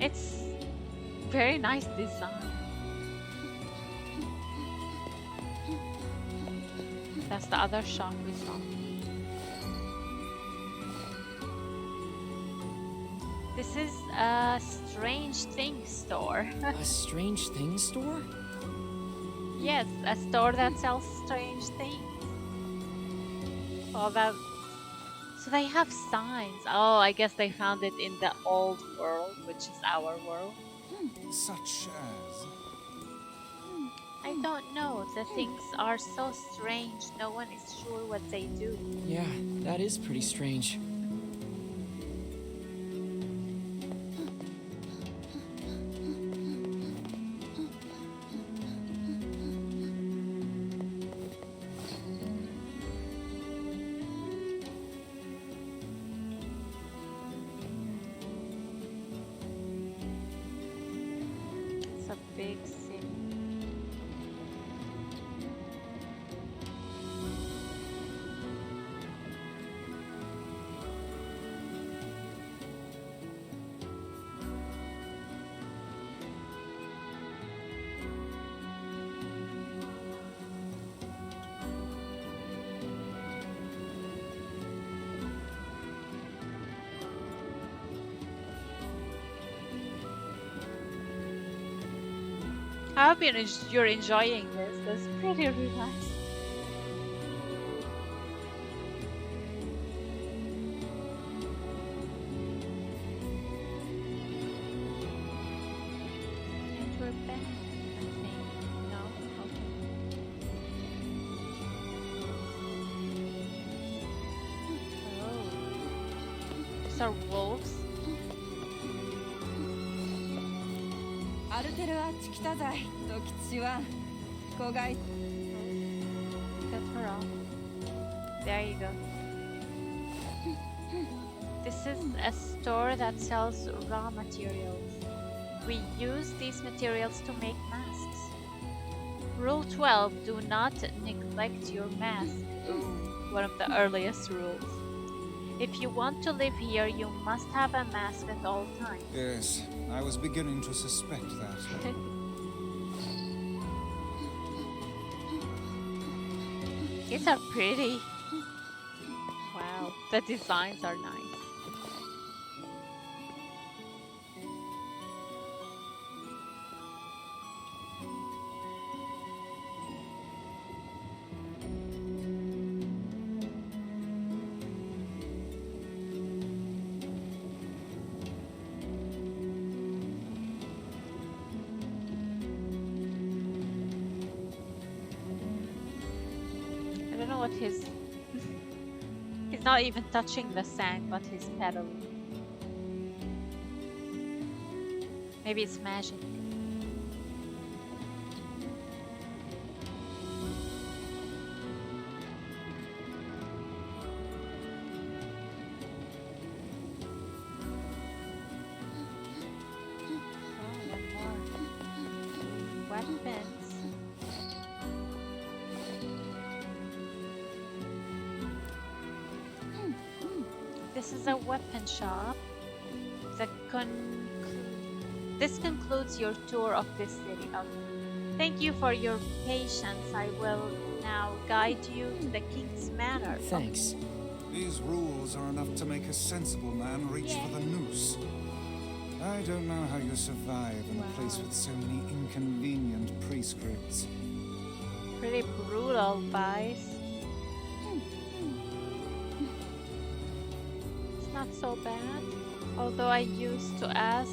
It's very nice design. That's the other shop we saw. This is a strange things store. A strange things store? Yes, a store that sells strange things. Well, that. So they have signs. Oh, I guess they found it in the old world, which is our world. Such as? I don't know. The things are so strange. No one is sure what they do. Yeah, that is pretty strange. It's a big city. I hope you're enjoying this. That's pretty relaxing. And we're back, I think. No? Okay. Oh. These are wolves? アルテルアーチ来たざい、ドキチは子がい。That's for all. There you go. This is a store that sells raw materials. We use these materials to make masks. Rule 12, do not neglect your mask. Ooh, one of the earliest rules. If you want to live here, you must have a mask at all times. Yes, I was beginning to suspect that. These are pretty. Wow, the designs are nice. I don't know what his... He's not even touching the sand, but he's pedaling. Maybe it's magic. Oh, and more weapons. This is a weapon shop. This concludes your tour of this city. Okay. Thank you for your patience. I will now guide you to the king's manor. Thanks. These rules are enough to make a sensible man reach for the noose. I don't know how you survive in a place with so many inconvenient prescripts. Pretty brutal, guys. It's not so bad. Although I used to ask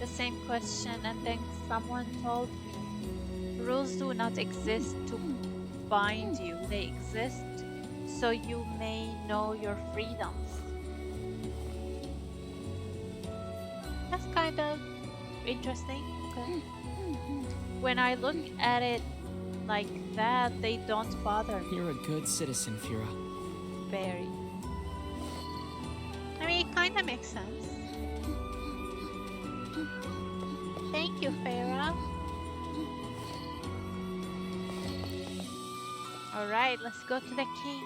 the same question and then someone told me rules do not exist to bind you. They exist so you may know your freedoms. That's kind of interesting. Okay. When I look at it like that, they don't bother me. You're a good citizen, Fira. Very. I mean, it kind of makes sense. Thank you, Farah. Alright, let's go to the king.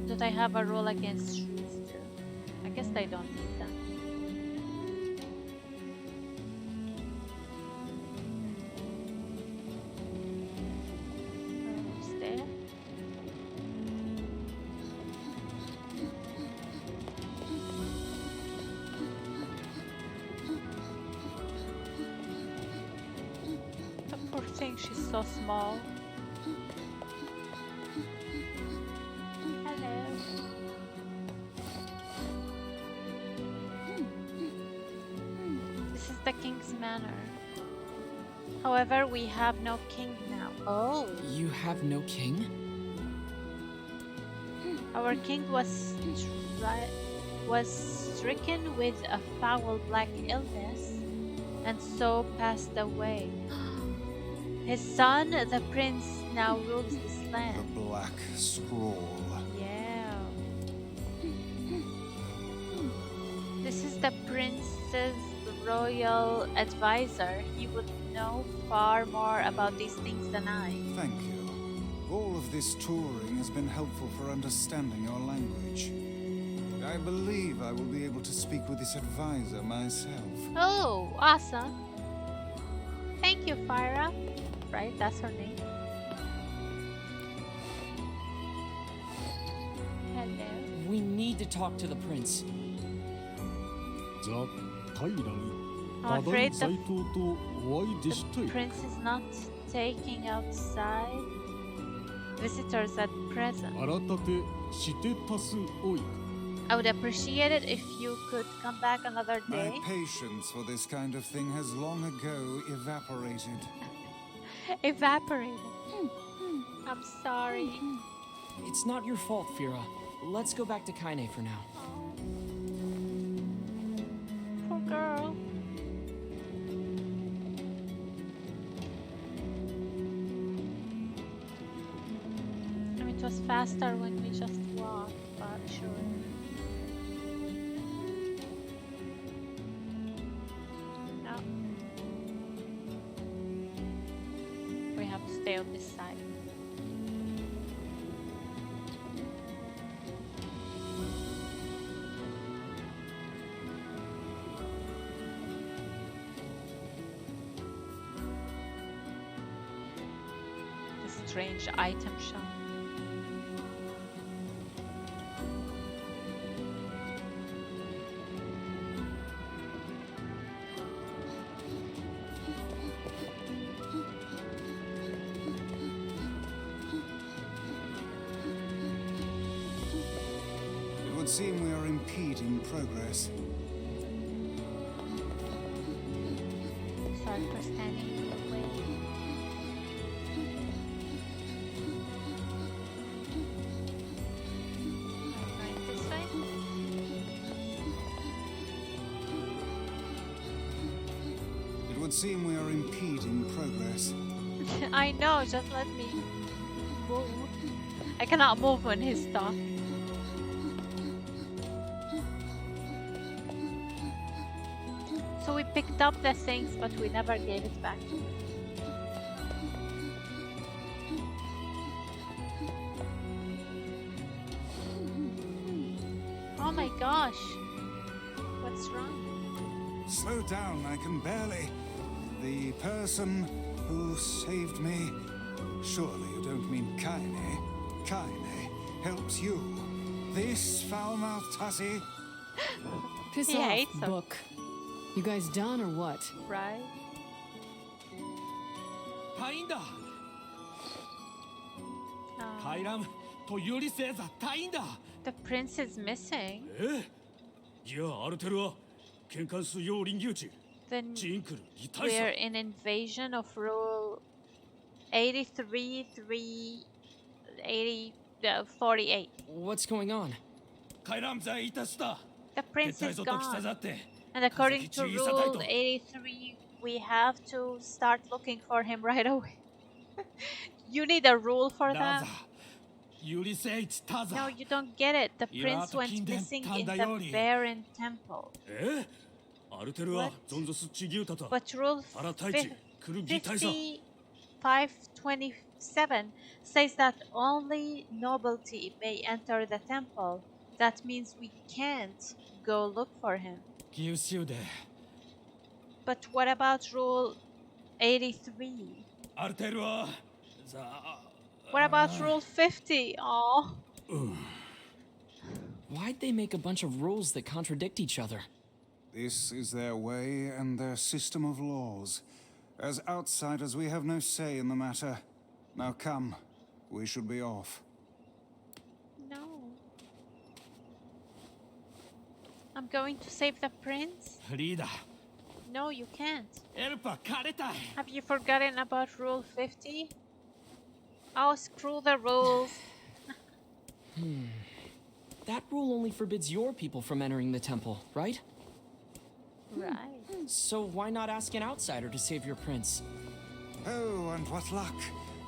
Do they have a rule against shrews too? I guess they don't need that. Almost there. The poor thing, she's so small. The king's manor. However, we have no king now. Oh. You have no king? Our king was stricken with a foul black illness and so passed away. His son, the prince, now rules this land. The Black Scroll. Yeah. This is the prince's royal advisor. He would know far more about these things than I. Thank you. All of this touring has been helpful for understanding your language. I believe I will be able to speak with this advisor myself. Oh, awesome. Thank you, Fyra. Right, that's her name. Hello. We need to talk to the prince. I'm afraid the prince is not taking outside visitors at present. I would appreciate it if you could come back another day. My patience for this kind of thing has long ago evaporated. Evaporated. I'm sorry. It's not your fault, Fira. Let's go back to Kaine for now. Poor girl. I mean, it was faster when we just walked, but sure. No. We have to stay on this side. Strange item shop. It would seem we are impeding progress. Sorry for standing in the way. It would seem we are impeding progress. I know, just let me move. I cannot move when he's talking. So we picked up the things, but we never gave it back to him. Oh my gosh. What's wrong? Slow down, I can barely. The person who saved me. Surely you don't mean Kaine. Kaine helps you. This foul-mouthed hussy. Piss He off, hates him. book. You guys done or what? Right? Tainda. Oh. Kairam, to yuri says a tainda. The prince is missing. Then we're in invasion of rule 83, 48. What's going on? The prince is gone. And according to rule 83, we have to start looking for him right away. You need a rule for that? No, you don't get it. The prince went missing in the Baron Temple. What? But rule 5527 says that only nobility may enter the temple. That means we can't go look for him. But what about rule 83? What about rule 50? Oh. Why'd they make a bunch of rules that contradict each other? This is their way and their system of laws. As outsiders, we have no say in the matter. Now come, we should be off. No. I'm going to save the prince? No, you can't. Have you forgotten about rule 50? Oh, screw the rules. That rule only forbids your people from entering the temple, right? Right. So why not ask an outsider to save your prince? Oh, and what luck.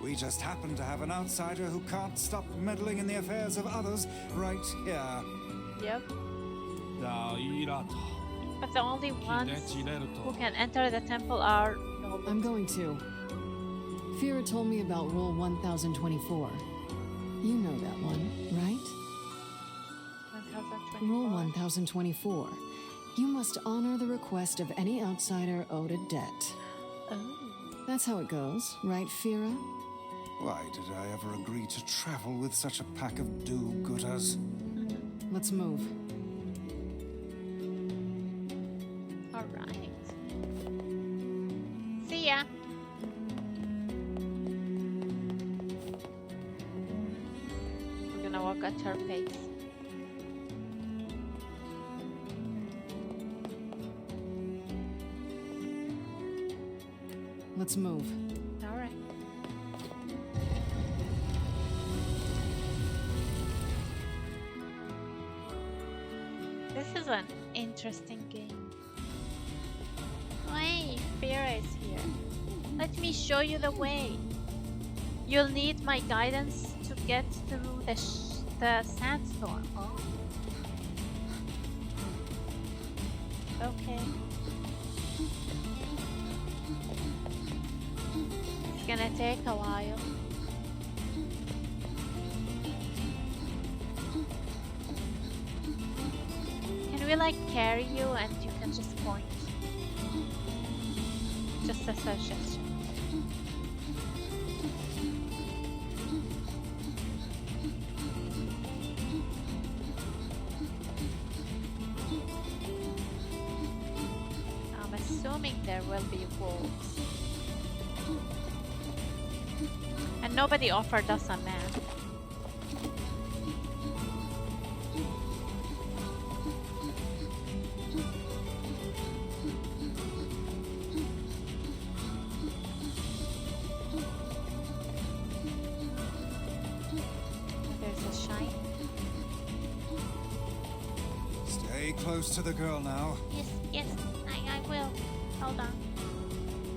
We just happen to have an outsider who can't stop meddling in the affairs of others right here. Yep. But the only ones who can enter the temple are nobles. I'm going to. Fira told me about Rule 1024. You know that one, right? 1024. Rule 1024. You must honor the request of any outsider owed a debt. Oh. That's how it goes, right, Fira? Why did I ever agree to travel with such a pack of do-gooders? Let's move. All right. See ya. We're gonna walk at her pace. Let's move. All right. This is an interesting game. Hey, Fira is here. Let me show you the way. You'll need my guidance to get through the sandstorm. Oh. Okay. It's gonna take a while. Can we like carry you and you can just point? Just a suggestion. I'm assuming there will be wolves. And nobody offered us a map. There's a shine. Stay close to the girl now. Yes, I will. Hold on.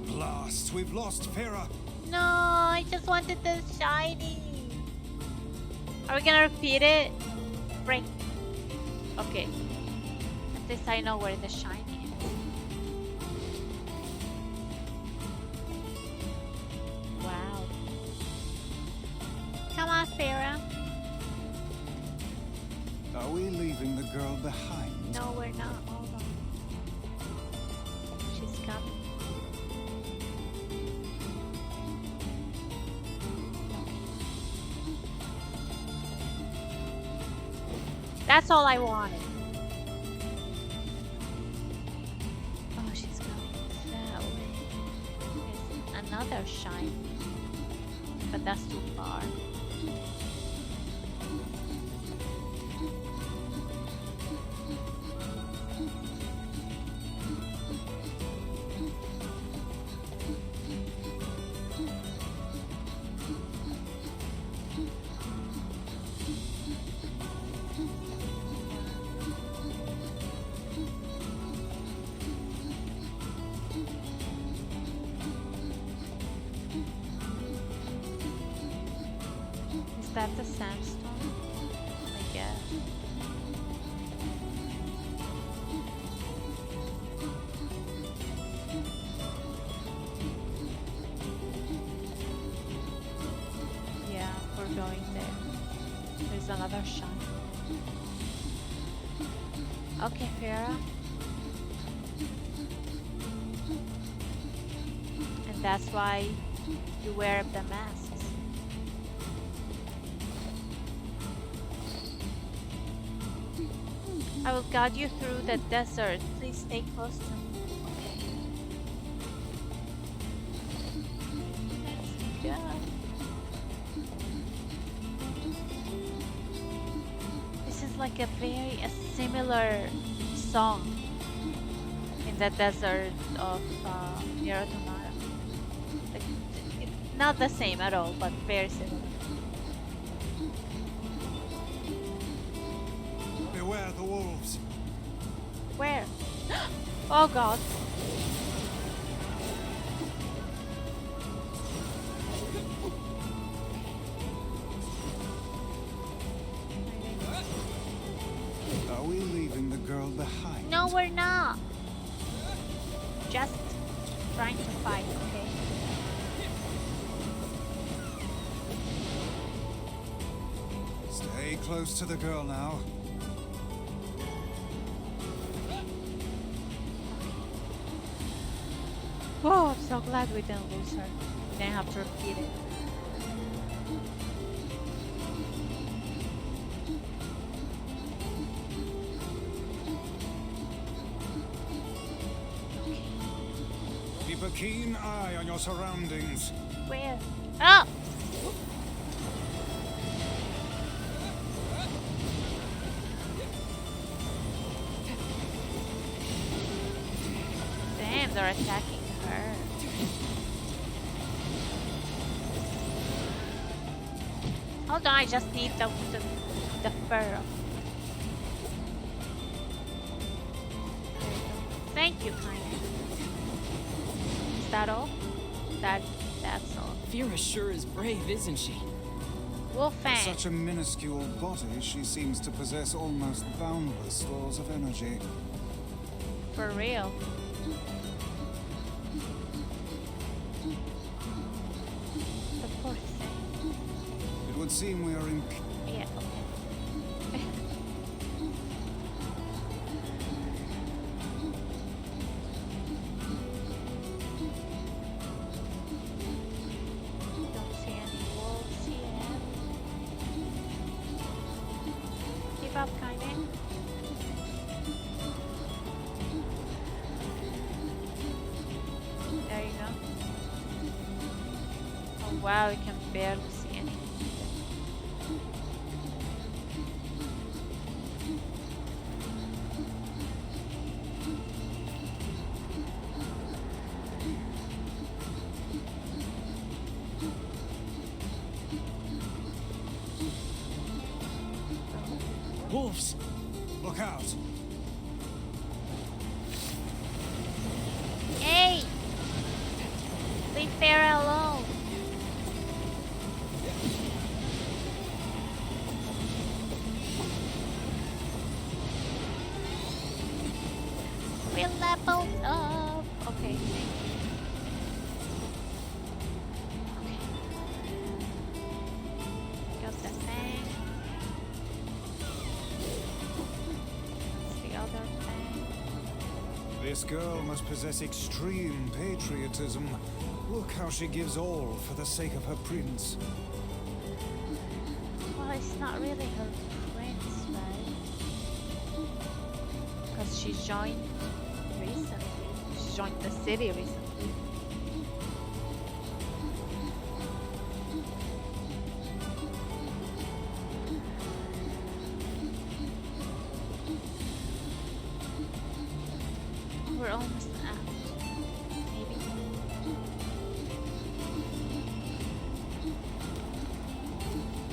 Blast, we've lost Fira. No, I just wanted the shiny. Are we gonna repeat it? Break. Okay. At least I know where the shiny is. Wow. Come on, Fira. Are we leaving the girl behind? No, we're not. Hold on. She's coming. That's all I wanted. Oh, she's going that way. There's another shiny. But that's too far. that the sandstone? I guess. Yeah, we're going there. There's another shrine. Okay, Farah. And that's why you wear the masks. I will guide you through the desert. Please stay close to me. Okay. Let's go. This is like a very similar song in the desert of NieR Automata. Like, it's not the same at all, but very similar. Beware the wolves. Where? Oh god. Are we leaving the girl behind? No, we're not. Just trying to fight, okay? Stay close to the girl now. Whoa, I'm so glad we didn't lose her. We didn't have to repeat it. Keep a keen eye on your surroundings. Where? Oh! Damn, they're attacking her. Hold on, I just need the fur. Thank you, kind. Is that all? That's all. Vera sure is brave, isn't she? Wolfang. Such a minuscule body, she seems to possess almost boundless stores of energy. For real. The poor thing. It would seem we are in... Yeah, okay. Don't see any wolves yet. Keep up, Kaine. There you go. Oh wow, we can barely see anything. Wolves! Look out! Hey! Leave Farah alone. We leveled up. Okay. Okay. Goes the thing. That's the other thing. This girl must possess extreme patriotism. Look how she gives all for the sake of her prince. Well, it's not really her prince, right? Because she joined recently. She joined the city recently. We're almost out. Maybe.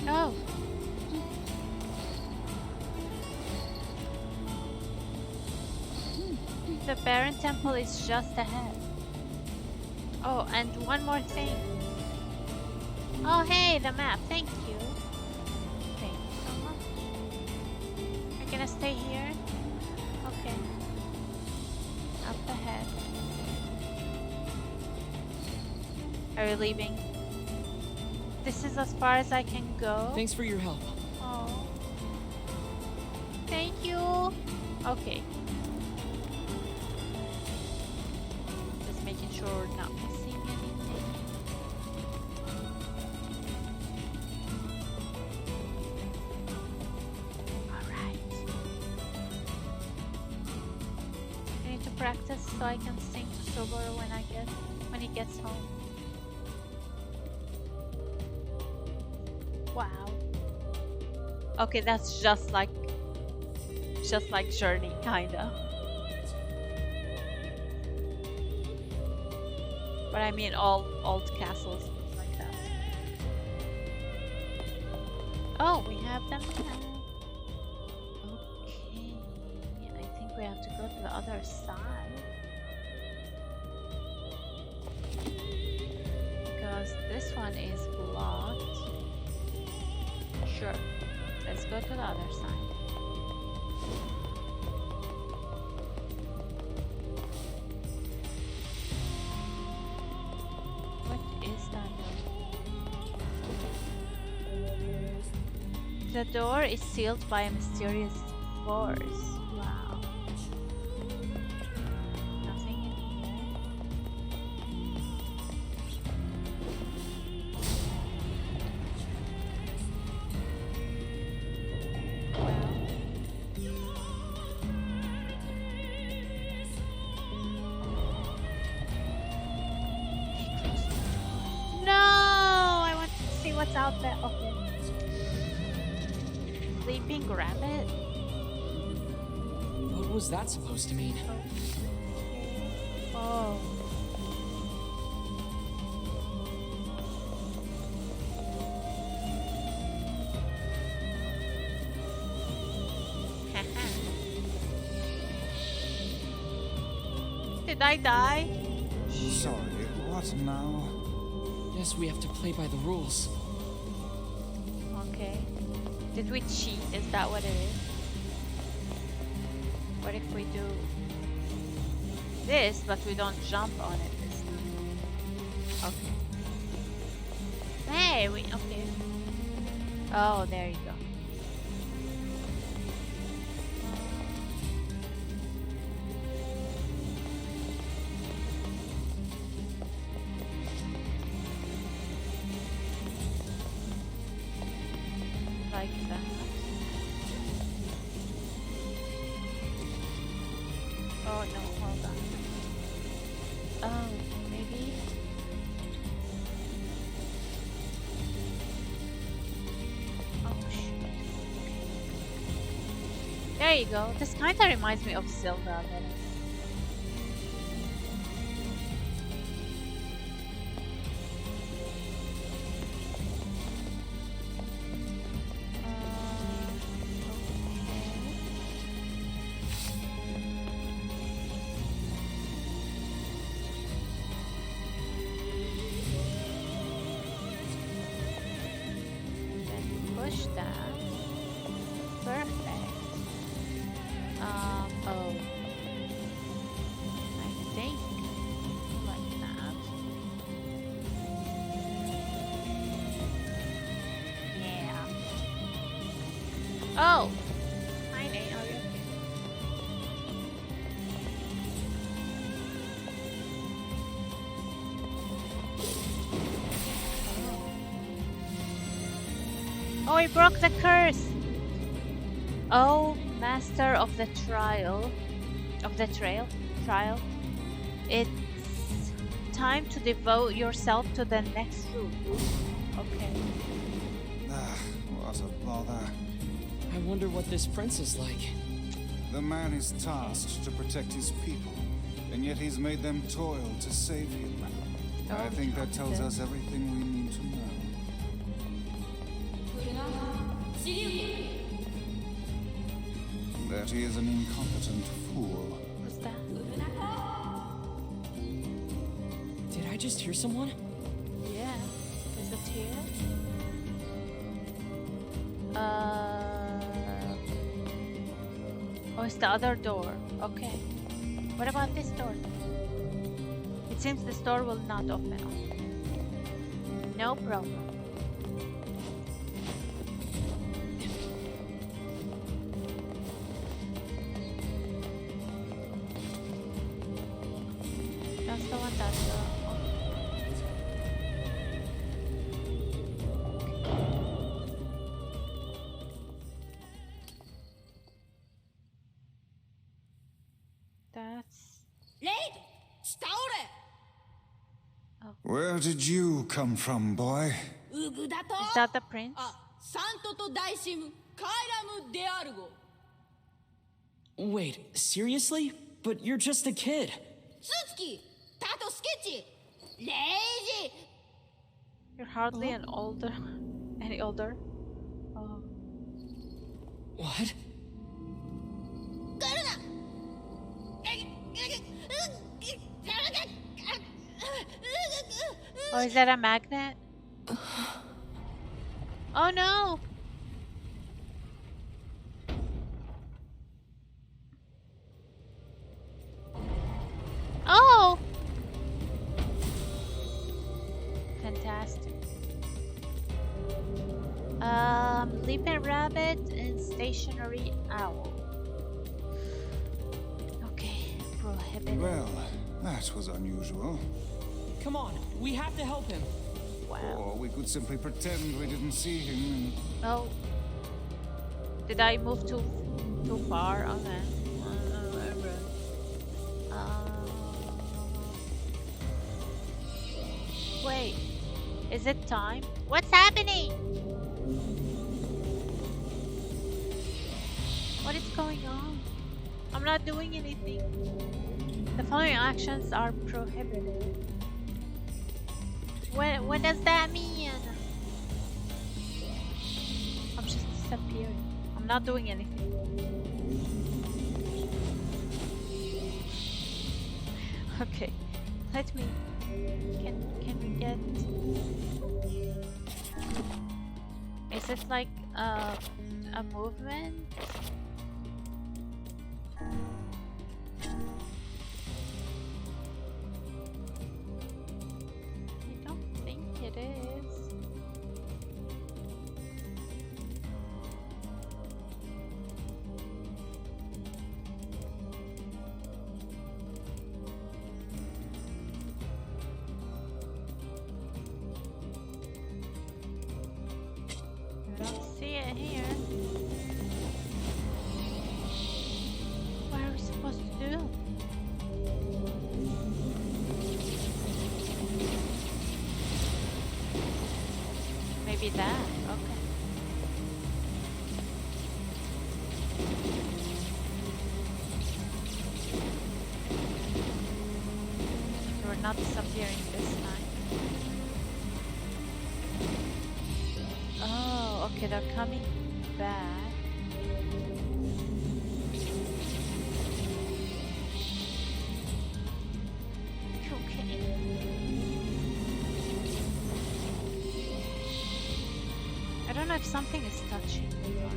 Oh. The Baron Temple is just ahead. Oh, and one more thing. Oh, hey, the map. Thank you. stay here? Okay. Up ahead. Are you leaving? This is as far as I can go. Thanks for your help. Oh. Thank you. Okay. Just making sure we're not missing anything. Alright. I need to practice so I can sing to Soboro when he gets home. Wow. Okay, that's just like Journey, kinda. But I mean all old castles like that. Oh, we have them now. Okay. I think we have to go to the other side. Because this one is blocked. Sure. Let's go to the other side. What is that door? The door is sealed by a mysterious force. Wow. Nothing in here. What's out there? Okay. Sleeping rabbit? What was that supposed to mean? Oh. Did I die? Sorry, what now? Guess we have to play by the rules. Okay. Did we cheat? Is that what it is? What if we do this, but we don't jump on it this time? Okay. Hey, okay. Oh, there you go. Like that. Oh no, hold on. Oh, maybe. Oh shoot. There you go. This kinda reminds me of Zelda. Push that. Perfect. Oh. I think like that. Yeah. Oh! Hi, Nate. Are you okay? Oh, he broke the curse! Oh, master of the trial. It's time to devote yourself to the next route. Okay. What a bother. I wonder what this prince is like. The man is tasked to protect his people, and yet he's made them toil to save him. I think that tells us everything we need to know. That he is an incompetent fool. What's that? Did I just hear someone? Yeah. Is it here? Oh, it's the other door. Okay. What about this door? It seems this door will not open. No problem. That's the one that's That's... Where did you come from, boy? Is that the prince? Wait, seriously? But you're just a kid. You're hardly any older. Oh. What? Oh, is that a magnet? Oh no! Oh! Fantastic. Leaping rabbit and stationary owl. Okay, prohibited. Well, that was unusual. Come on, we have to help him. Wow. Or we could simply pretend we didn't see him. Oh. Did I move too far? Okay. Wait. Is it time? What's happening? What is going on? I'm not doing anything. The following actions are prohibited. What does that mean? I'm just disappearing. I'm not doing anything. Okay, let me. Can we get? Is it like a movement? It is. I don't see it here. What are we supposed to do? Maybe that. Okay. We're not disappearing this time. Oh, okay, they're coming back. Okay. I don't know if something is touching me or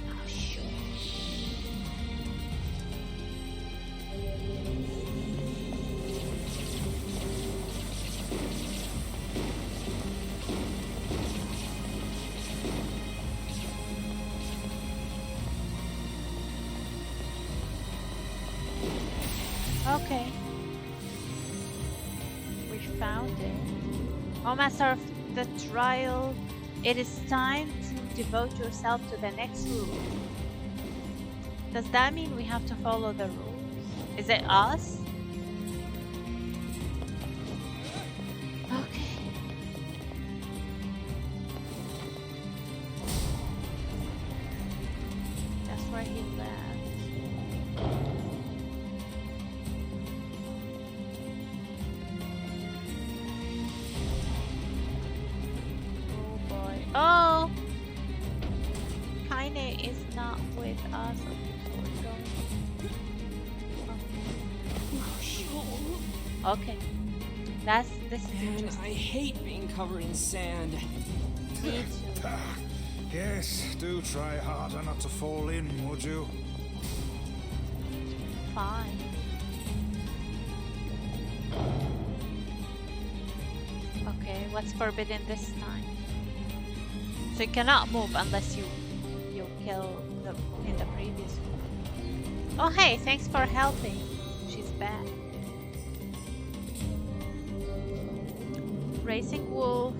oh, sure. Okay. We found it. Oh, Master of the Trial, it is time to devote yourself to the next rule. Does that mean we have to follow the rules? Is it us? Okay. That's where he left. Oh! Kaine is not with us. Okay, so we're going. Okay. This is Man, interesting. I hate being covered in sand. Me too. Yes, do try harder not to fall in, would you? Fine. Okay, what's forbidden this time? So you cannot move unless you kill the in the previous one. Oh hey, thanks for helping. She's back. Racing wolf,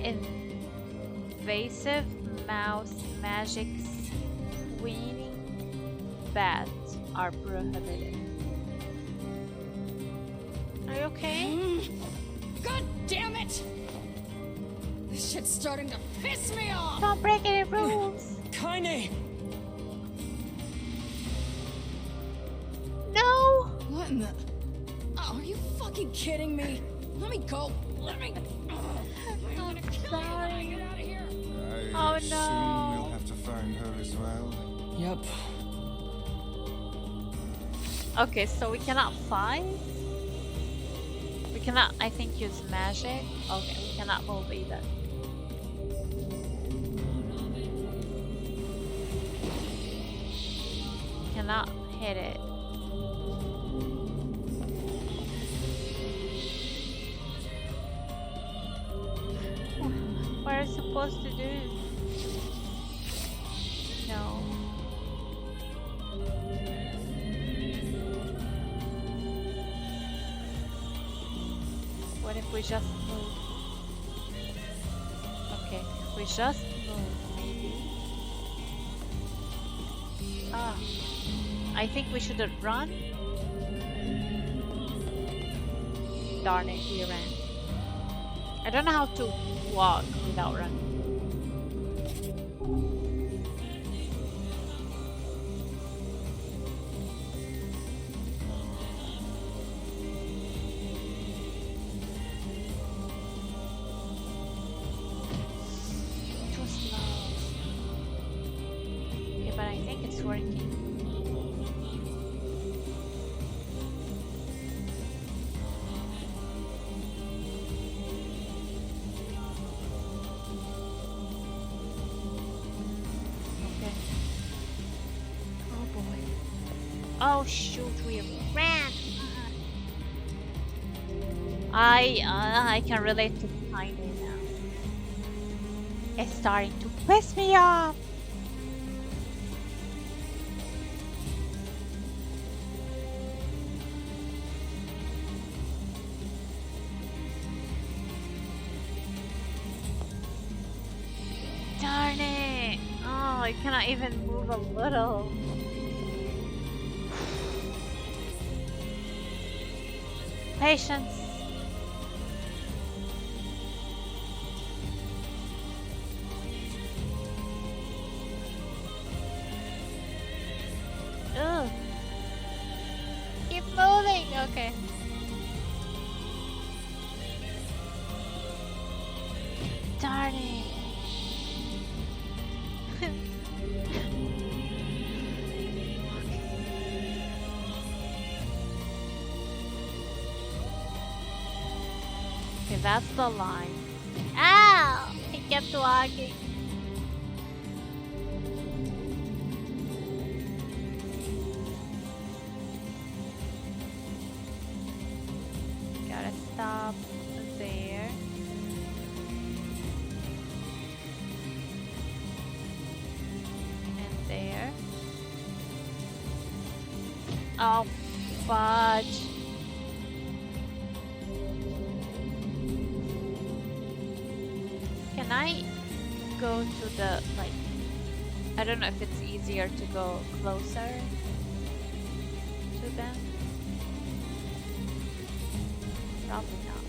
invasive mouse, magic, swinging bats are prohibited. Are you okay? God damn it! This shit's starting to piss me off! Don't break any rules! Kaine! No! What in the... Oh, are you fucking kidding me? Let me go! Let me... I'm gonna kill you when I get out of here! Oh, I assume no. we'll have to find her as well. Yep. Okay, so we cannot fight? We cannot, I think, use magic. Okay, we cannot move either. Cannot hit it. What are you supposed to do? No. What if we just move? Okay, if we just move, maybe. Ah, I think we should run. Darn it, we ran. I don't know how to walk without running. Too slow. Okay, but I think it's working. Okay. Oh boy. Oh shoot, we ran. I can relate to Kaine now. It's starting to piss me off. Darn it! Oh, I cannot even move a little. Patience. Ugh. Keep moving. Okay. Darn it. Okay, that's the line. Ow! He kept walking. Gotta stop there. And there. Oh, fudge. Can I go to the, like, I don't know if it's easier to go closer to them? Probably not.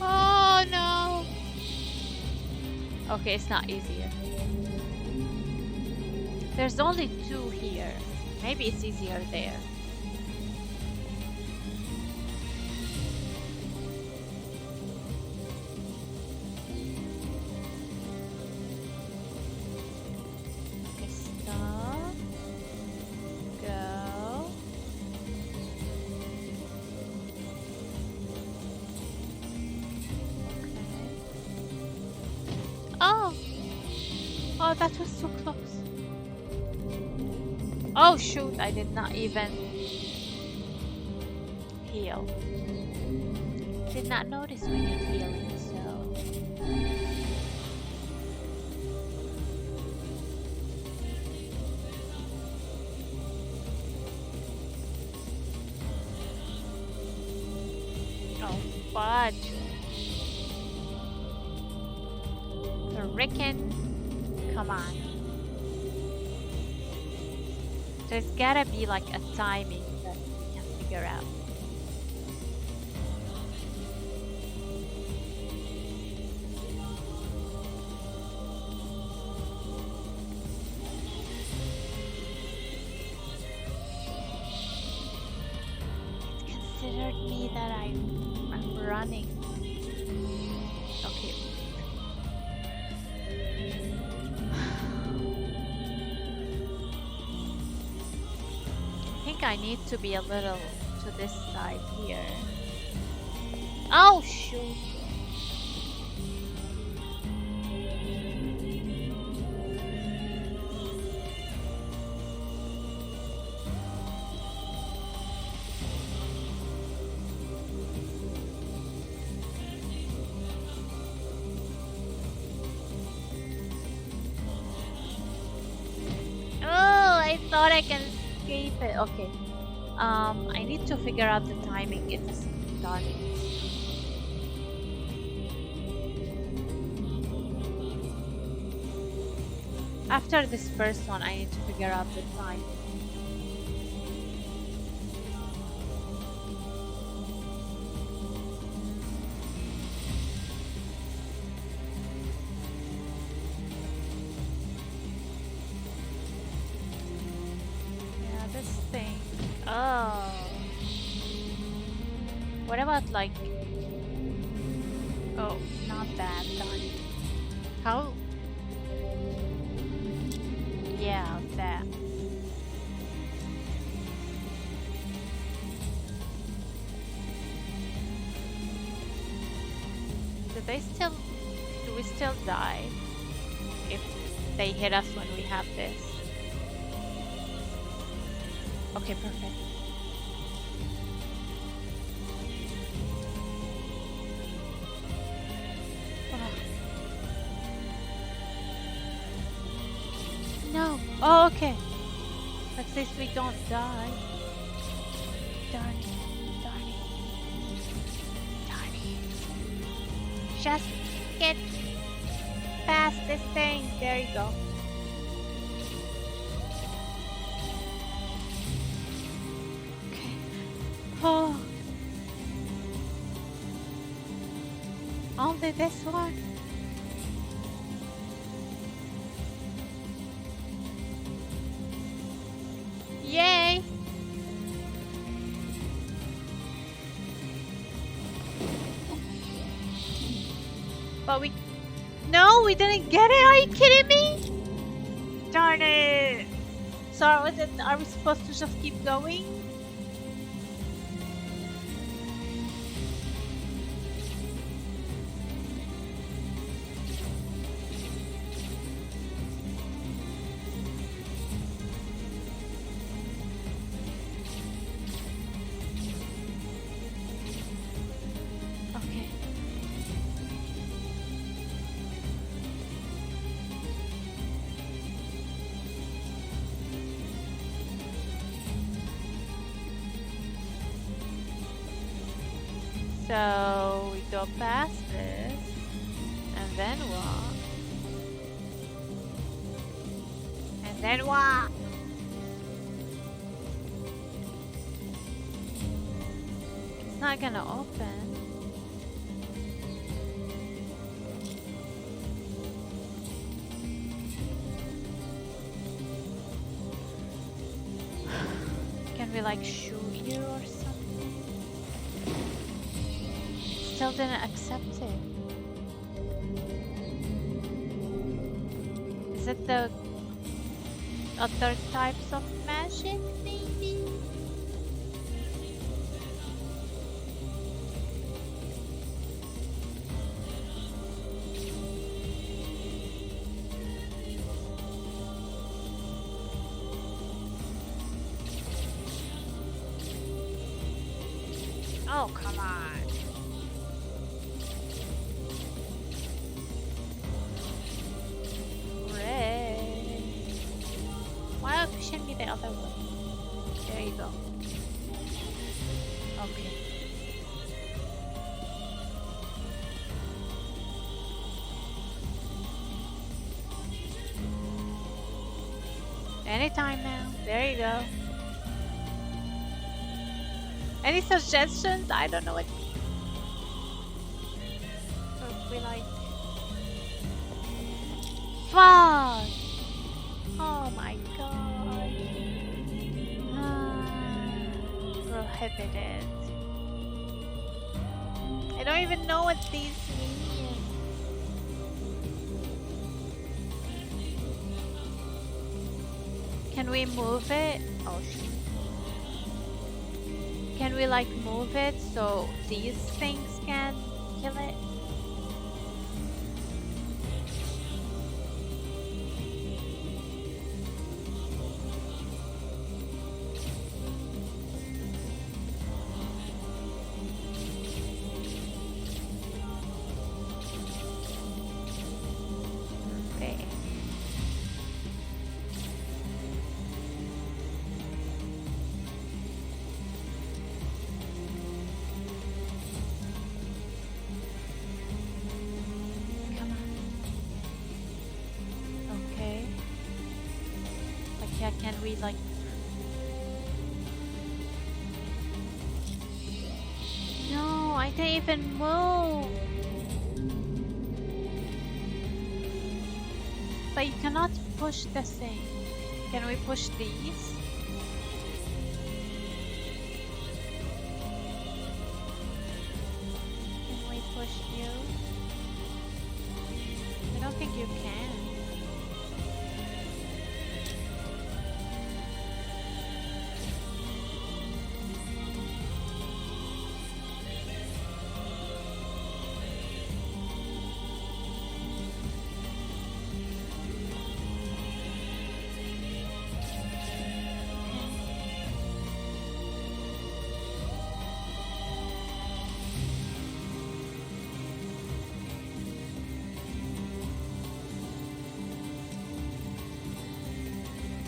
Oh no! Okay, it's not easier. There's only two here. Maybe it's easier there. Oh, that was so close. Oh shoot, I did not even heal. Did not notice we need healing, so... Oh, fudge. Frickin'. Come on. There's gotta be like a timing that we can figure out. It considered me that I'm running. Okay. I think I need to be a little to this side here. Oh shoot! Oh, I thought I can escape it. Okay. I need to figure out the timing. It's done. After this first one, I need to figure out the time. Yeah, this thing. Oh. What about like... Oh, not that. Done. How? Yeah, that. Do we still die if they hit us when we have this? Okay, perfect. No. Oh, okay. At least we don't die. Darn it. Darn it. Darn it. Just get past this thing. There you go. Okay. Oh. Only this one. Yay! But no, we didn't get it. Are you kidding me? Darn it! So are we supposed to just keep going? Okay. So we go past this, and then what? And then what? It's not gonna open. Can we like shoot you or something? Still didn't accept it. Is it the other types of magic, maybe? Oh, come on. Red. Why are you pushing me the other way? There you go. Okay. Anytime now. There you go. Any suggestions? I don't know what. Or we like. Fuck! Oh my god. Prohibited. I don't even know what these mean. Can we move it? Oh shit. Can we like move it so these things can kill it? Okay. Come on. Okay. Like, yeah, can we like? No, I didn't even move. But you cannot push the thing. Can we push these? Can we push you? I don't think you can.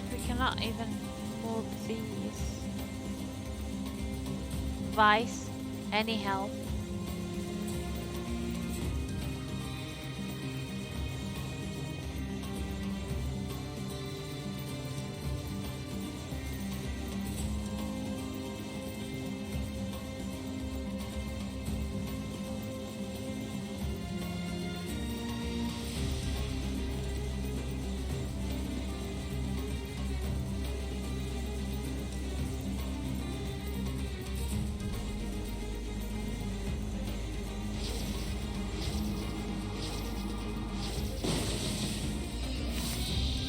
We cannot even move these. Vice, any help?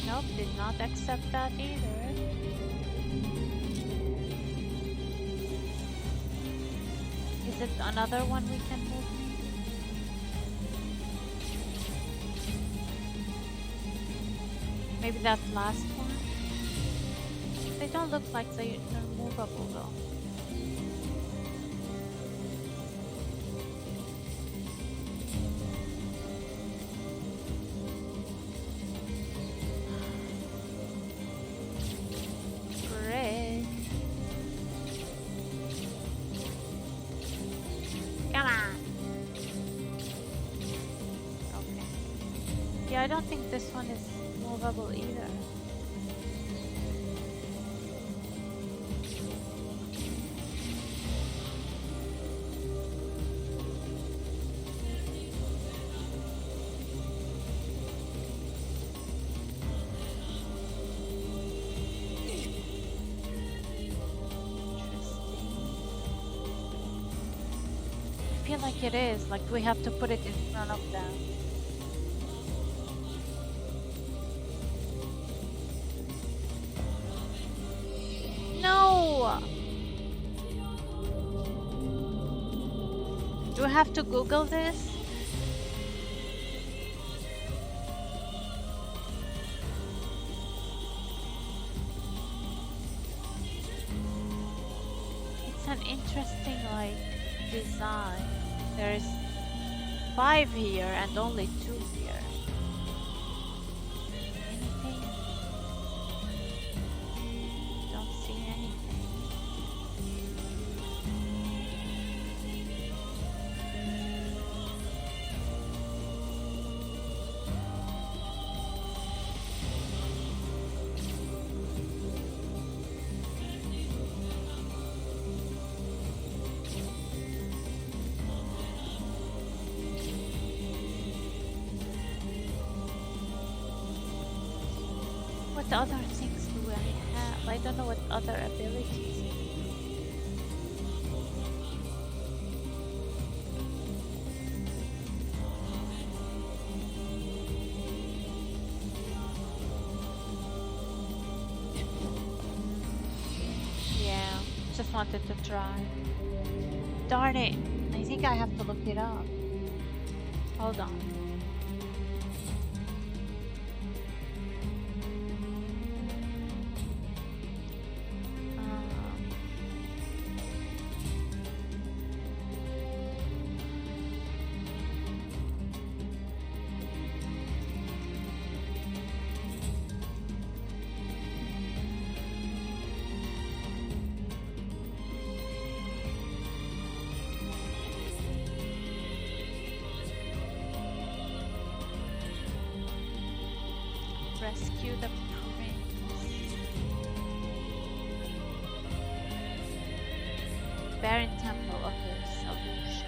Nope, did not accept that either. Is it another one we can move? Maybe that last one? They don't look like they're movable though. Great. Come on. Okay. Yeah, I don't think this one is movable either. I feel like it is. Like we have to put it in front of them. No! Do I have to Google this? It's an interesting, like, design. There's 5 here and only 2 here. Anything? Don't see anything. What other things do I have? I don't know what other abilities. Yeah, just wanted to try. Darn it! I think I have to look it up. Hold on. Rescue the prince. Barren Temple. Okay, solutions.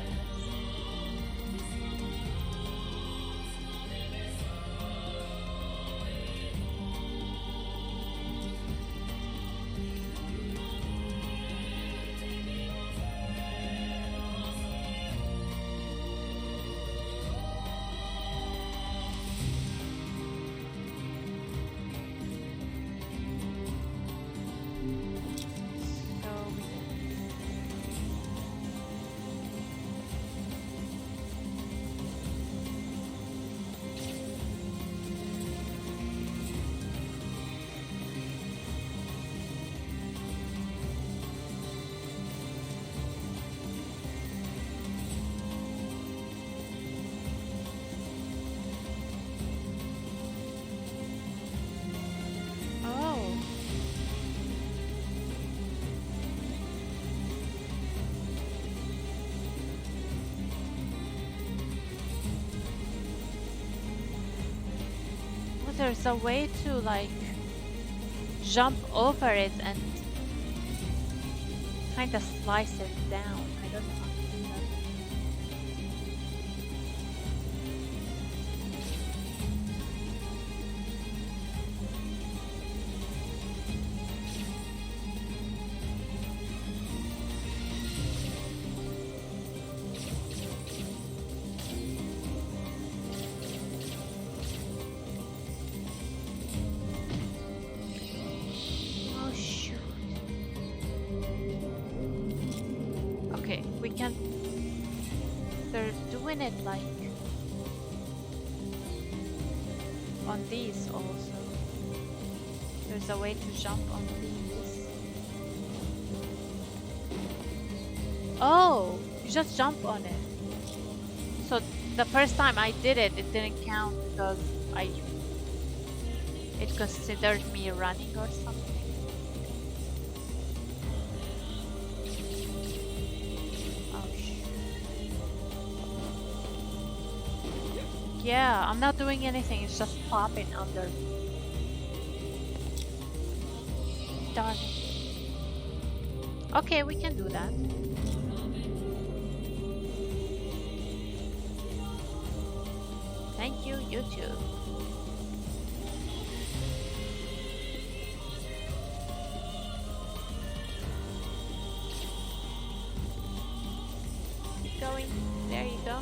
There's a way to like jump over it and kind of slice it down. I don't know how to do that. It like on these also. There's a way to jump on these. Oh, you just jump on it. So the first time I did it, it didn't count because it considered me running or something. Yeah, I'm not doing anything, it's just popping under. Darn it. Okay, we can do that. Thank you, YouTube. Keep going. There you go.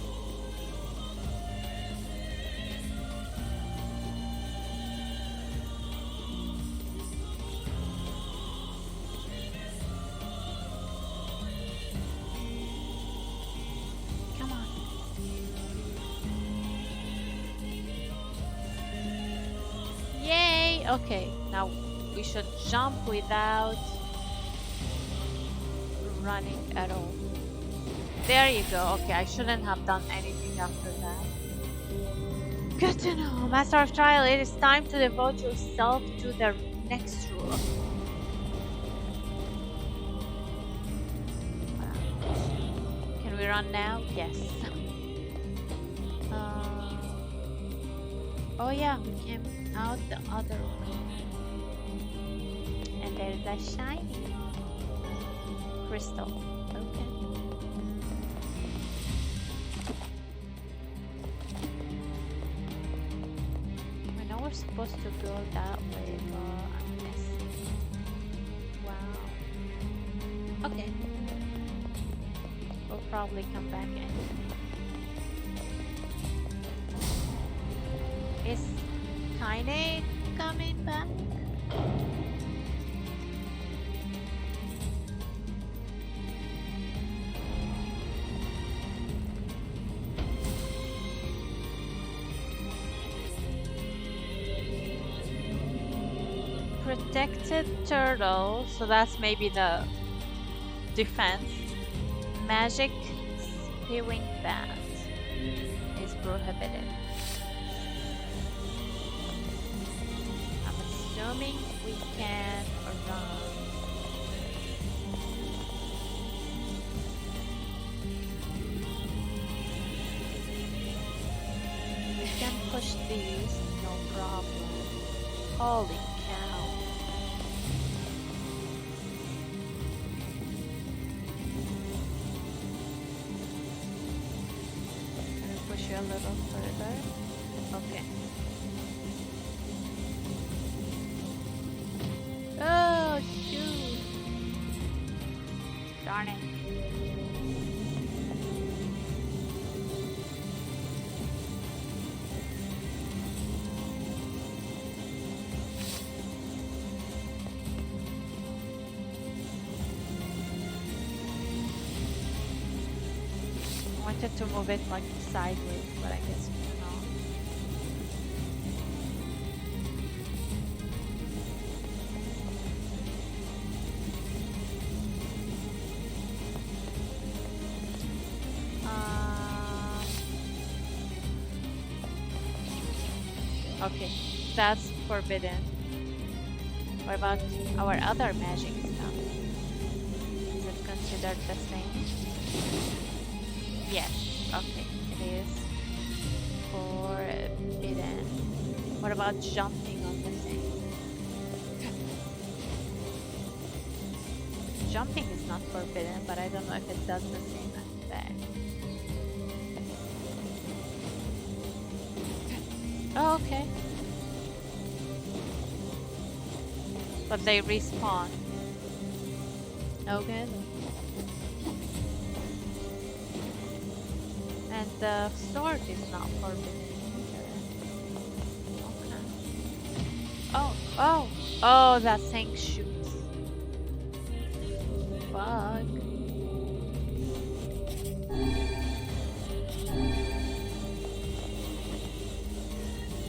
Okay, now we should jump without running at all. There you go. Okay, I shouldn't have done anything after that. Good to know. Master of Trial, it is time to devote yourself to the next rule. Can we run now? Yes. Oh yeah, we came out the other way. And there's a shiny crystal. Okay. I know we're supposed to go that way, but I'm missing. Wow. Okay. We'll probably come back anyway. Is Kaine coming back? Protected turtle, so that's maybe the defense. Magic spewing bat is prohibited. I'm assuming we can run. We can push these, no problem. Holy cow. Can we push you a little further? Okay. Oh, shoot. Darn it. I wanted to move it like sideways, but I guess you cannot. Okay, that's forbidden. What about our other magic stuff? Is it considered the same? Yes, okay, it is forbidden. What about jumping on the thing? Jumping is not forbidden, but I don't know if it does the same effect. Oh, okay. But they respawn. Okay. And the sword is not forbidden either. Okay. Oh, that thing shoots. Fuck.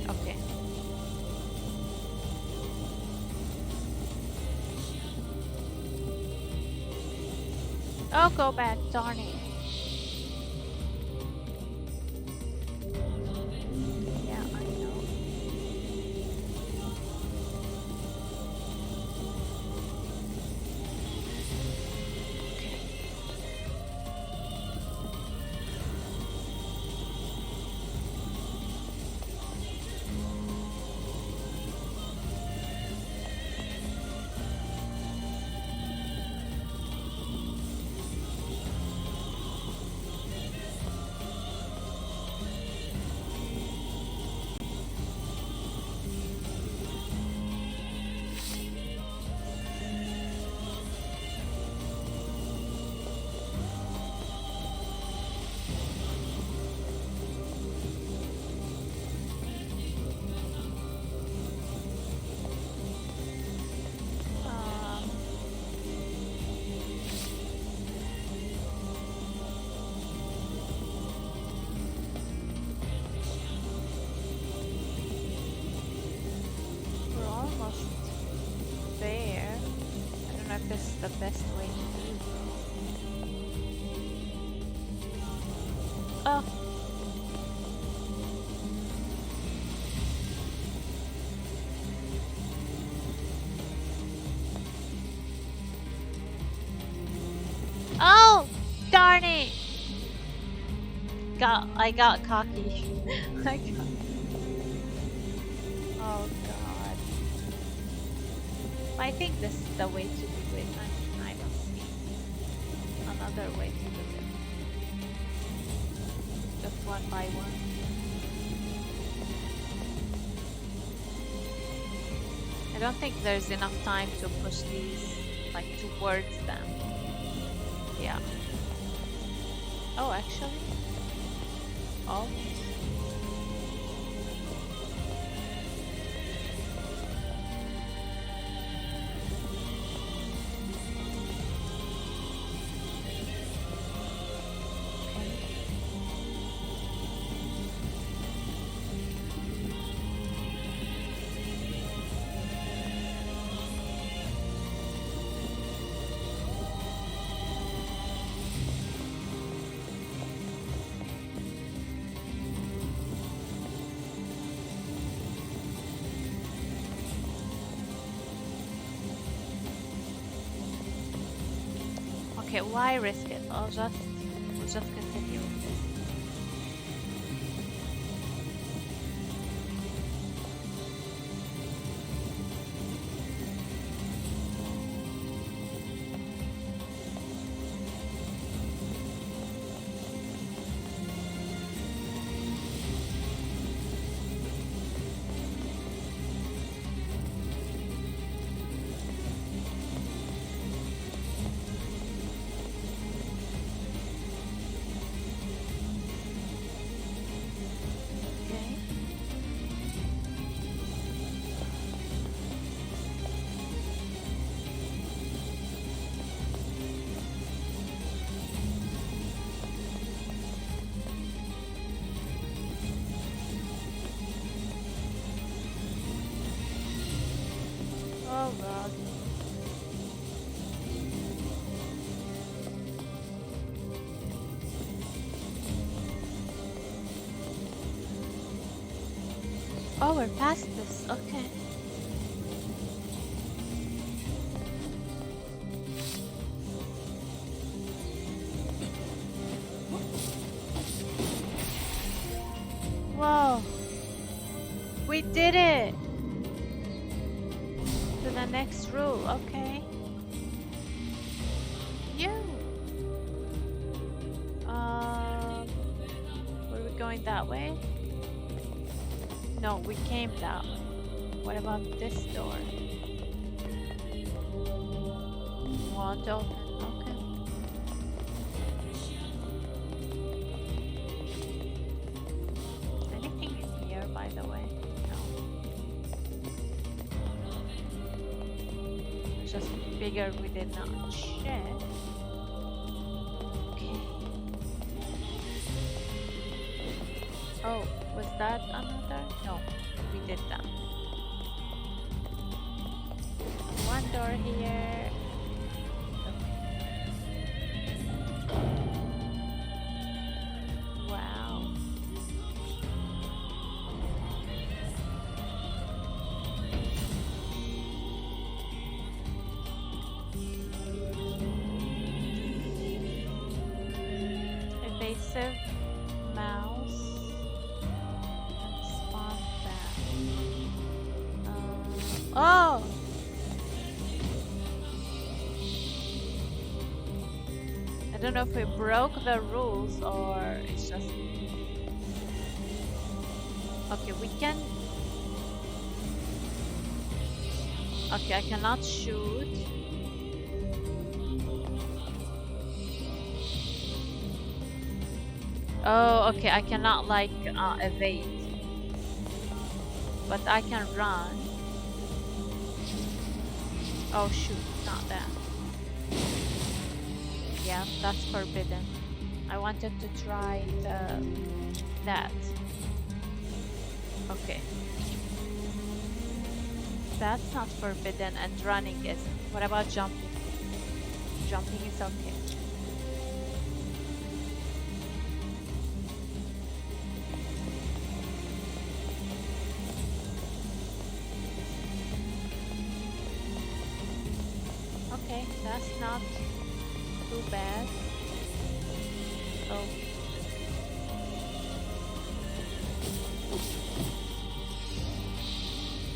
Okay. Oh, go back, darn it. Yeah, I know. Oh. Oh, darn it! I got cocky. I got. Oh god. I think this is the way to do it. I don't see another way to do it. Just one by one. I don't think there's enough time to push these like towards them. Yeah. Oh, actually. Oh. Okay, why risk it? We'll just continue with this. Oh god. Oh, we're past this. Okay. Whoa. We did it. To the next rule. Okay. Yeah. Were we going that way? No, we came that way. What about this door? Won't open. Okay. Anything in here, by the way? No. I just figured we did not check. Okay. Oh, was that another? No, we did that. One door here. Wow. Evasive mouse. Spawn back. Oh! I don't know if we broke the rules or it's just... Okay, we can... Okay, I cannot shoot. Oh, okay, I cannot like evade. But I can run. Oh shoot, not that. Yeah, that's forbidden. I wanted to try that. Okay. That's not forbidden and running isn't. What about jumping? Jumping is okay. Okay, that's not too bad. Oh.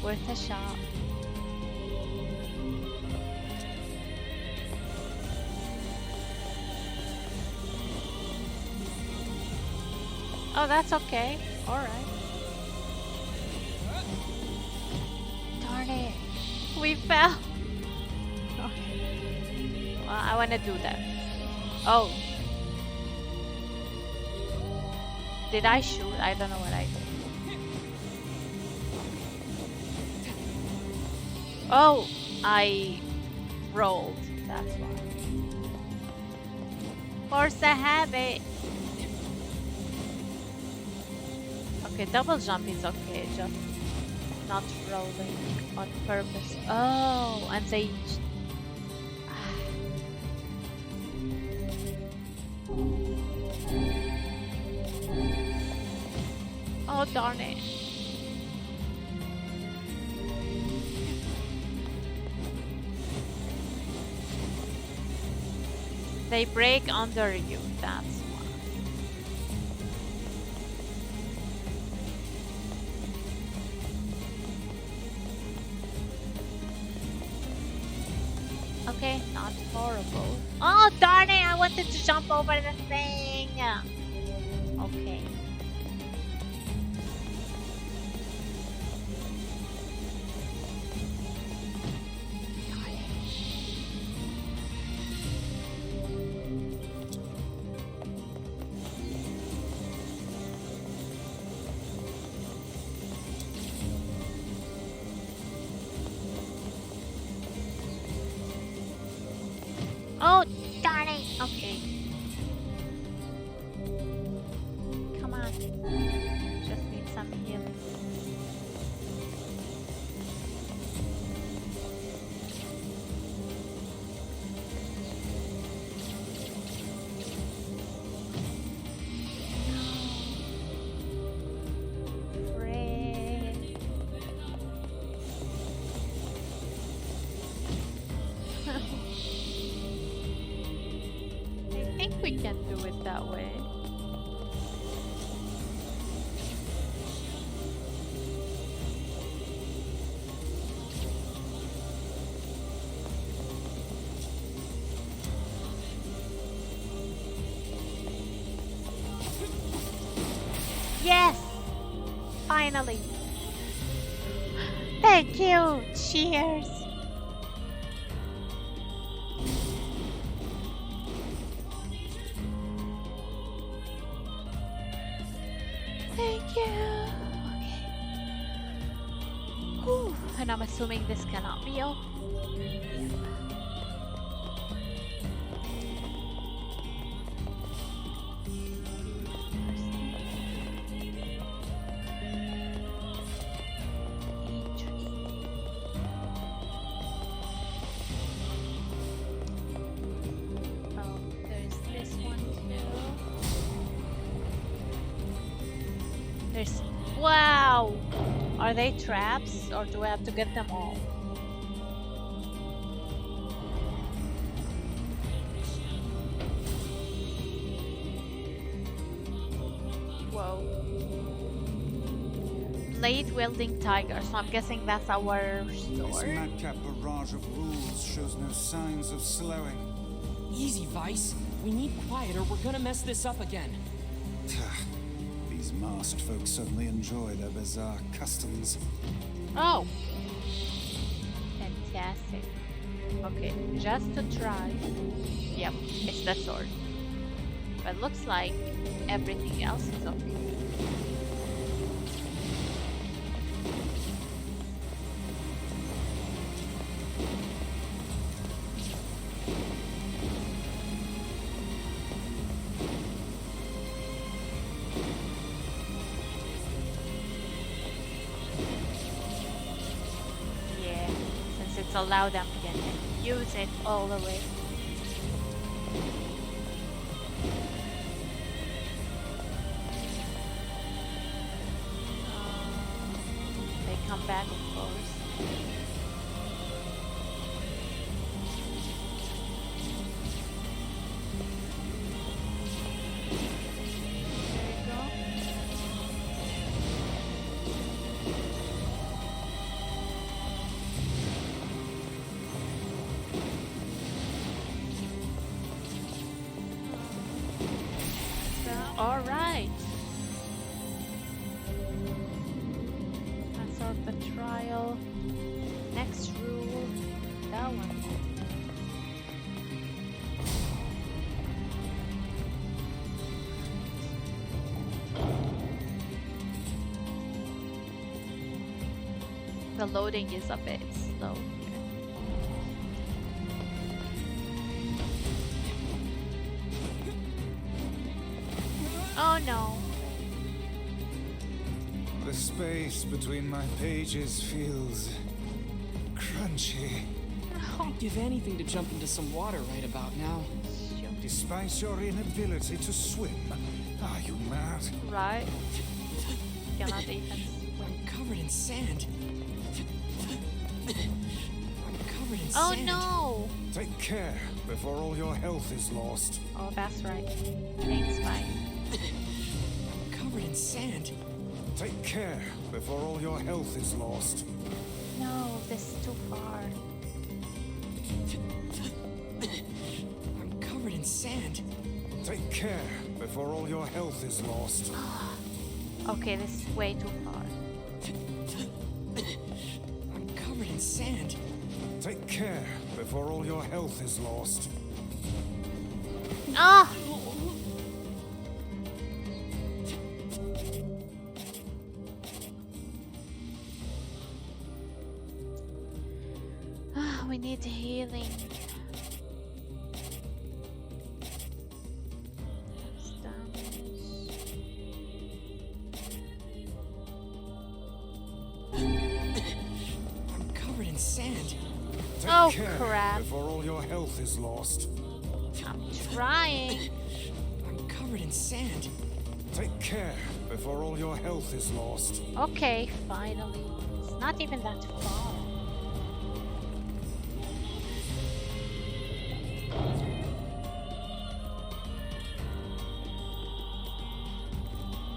Worth a shot. Oh, that's okay. Alright. Darn it. We fell. Okay. Well, I want to do that. Oh. Did I shoot? I don't know what I did. Oh, I rolled. That's why. Force a habit. Okay, double jump is okay, just not rolling on purpose. Oh, and they. Oh, darn it. They break under you, that's why. Okay, not horrible. Oh, darn it! I wanted to jump over the thing! Okay. Oh, darn it! Okay. Come on. Just need some healing. I think we can do it that way. Yes! Finally! Thank you! Cheers! Thank you! Okay. Whew. And I'm assuming this cannot be all. Oh, there's this one too. There's... Wow! Are they traps or do I have to get them all? Whoa. Blade wielding tiger, so I'm guessing that's our This sword. madcap barrage of rules shows no signs of slowing. Easy, Vice. We need quiet or we're gonna mess this up again. These masked folk certainly enjoy their bizarre customs. Oh! Fantastic. Okay, just to try. Yep, it's the sword. But looks like everything else is okay. Yeah, since it's allowed, I'm gonna use it all the way. They come back, of course. All right. That's our the trial. Next rule. That one. The loading is a bit slow here. Oh no. The space between my pages feels crunchy. I'd give anything to jump into some water right about now. Despite your inability to swim, are you mad? Right. Cannot even I'm covered in sand. I'm covered in Oh sand. no! Take care before all your health is lost. Oh, that's right. Thanks, bye. I'm covered in sand. Take care before all your health is lost. No, this is too far. I'm covered in sand. Take care before all your health is lost. Okay, this is way too far. I'm covered in sand. Take care before all your health is lost. Ah! We need healing. I'm covered in sand. Take Oh, care crap. before all your health is lost. I'm trying. I'm covered in sand. Take care before all your health is lost. Okay, finally. It's not even that far.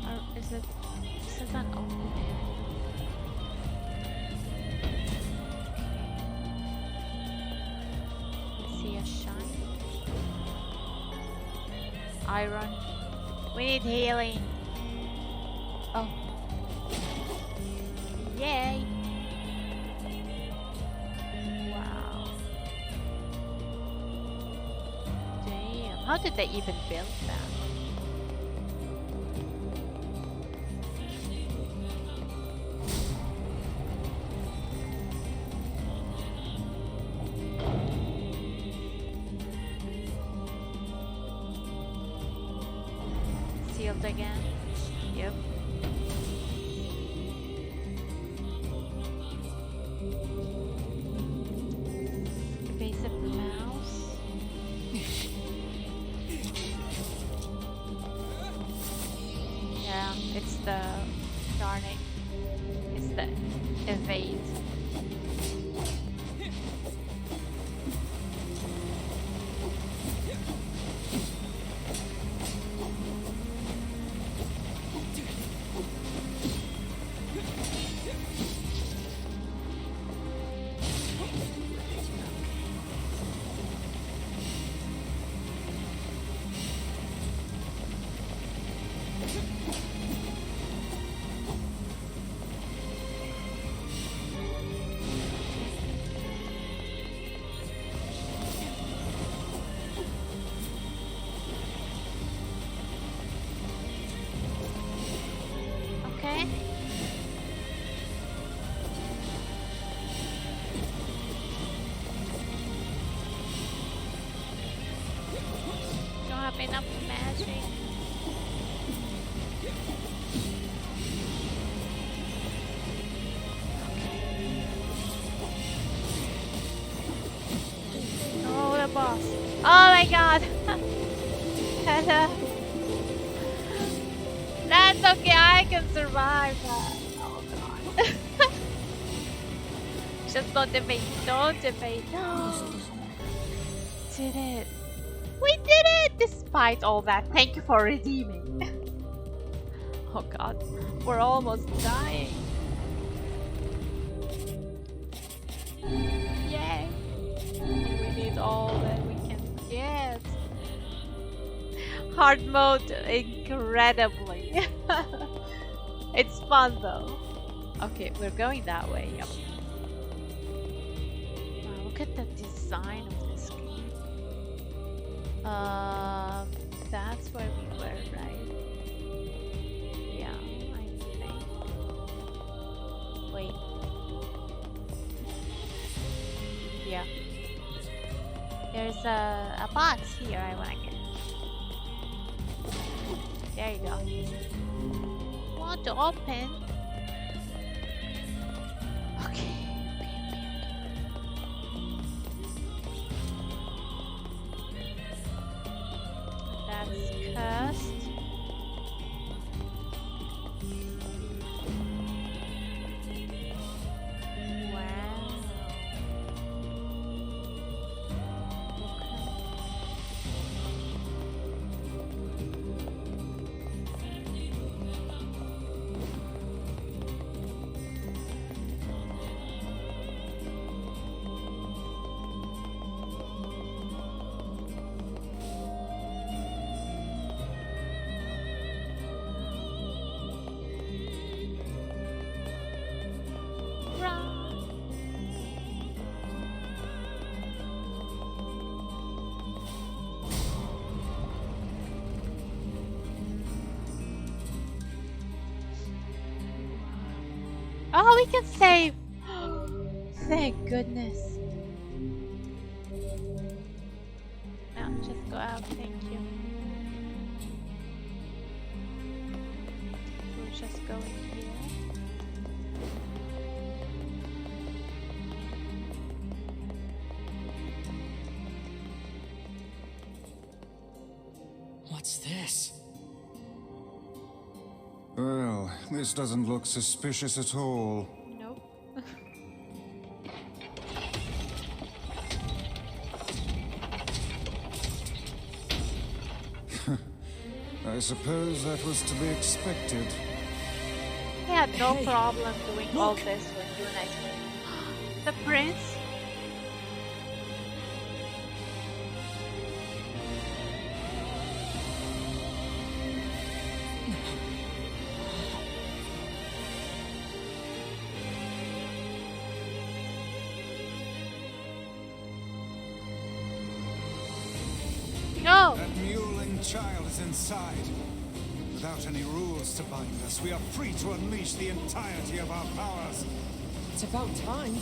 Or is it? This is an open area. See a shine. Iron. We need healing. Oh. Yay. Wow. Damn. How did they even build that? Sealed again. Yep. Base of the mouse. Yeah, it's the darn it. It's the evade. Okay. Don't have enough magic. Oh, the boss. Oh my god. Hello. That's okay, I can survive that. Oh god. Just don't debate, don't debate. No. Did it. We did it! Despite all that, thank you for redeeming. Oh god, we're almost dying. Yay! We need all that we can get. Hard mode incredibly. It's fun though. Okay, we're going that way. Yep. Wow, look at the design of this game. That's where we were, right? Yeah, I think. Wait. Yeah. There's a box here I wanna get. There you go. Want to open? Okay. That's cursed. Wow. Oh, we can save! Thank goodness. No, just go out, thank you. We're just going here. What's this? Well, this doesn't look suspicious at all. Nope. I suppose that was to be expected. He had no Hey, problem doing all look. this with you and I. The prince? No! That mewling child is inside. Without any rules to bind us, we are free to unleash the entirety of our powers. It's about time.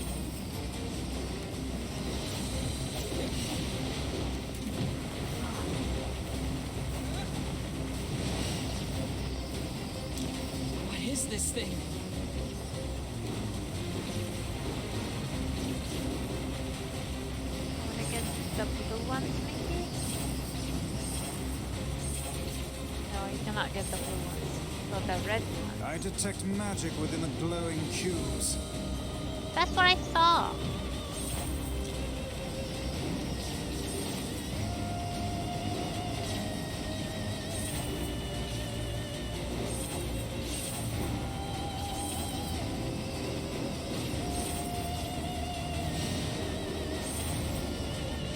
What is this thing? I wanna get the blue ones, maybe? No, you cannot get the blue ones. So the red one. I detect magic within the glowing cubes. That's what I saw.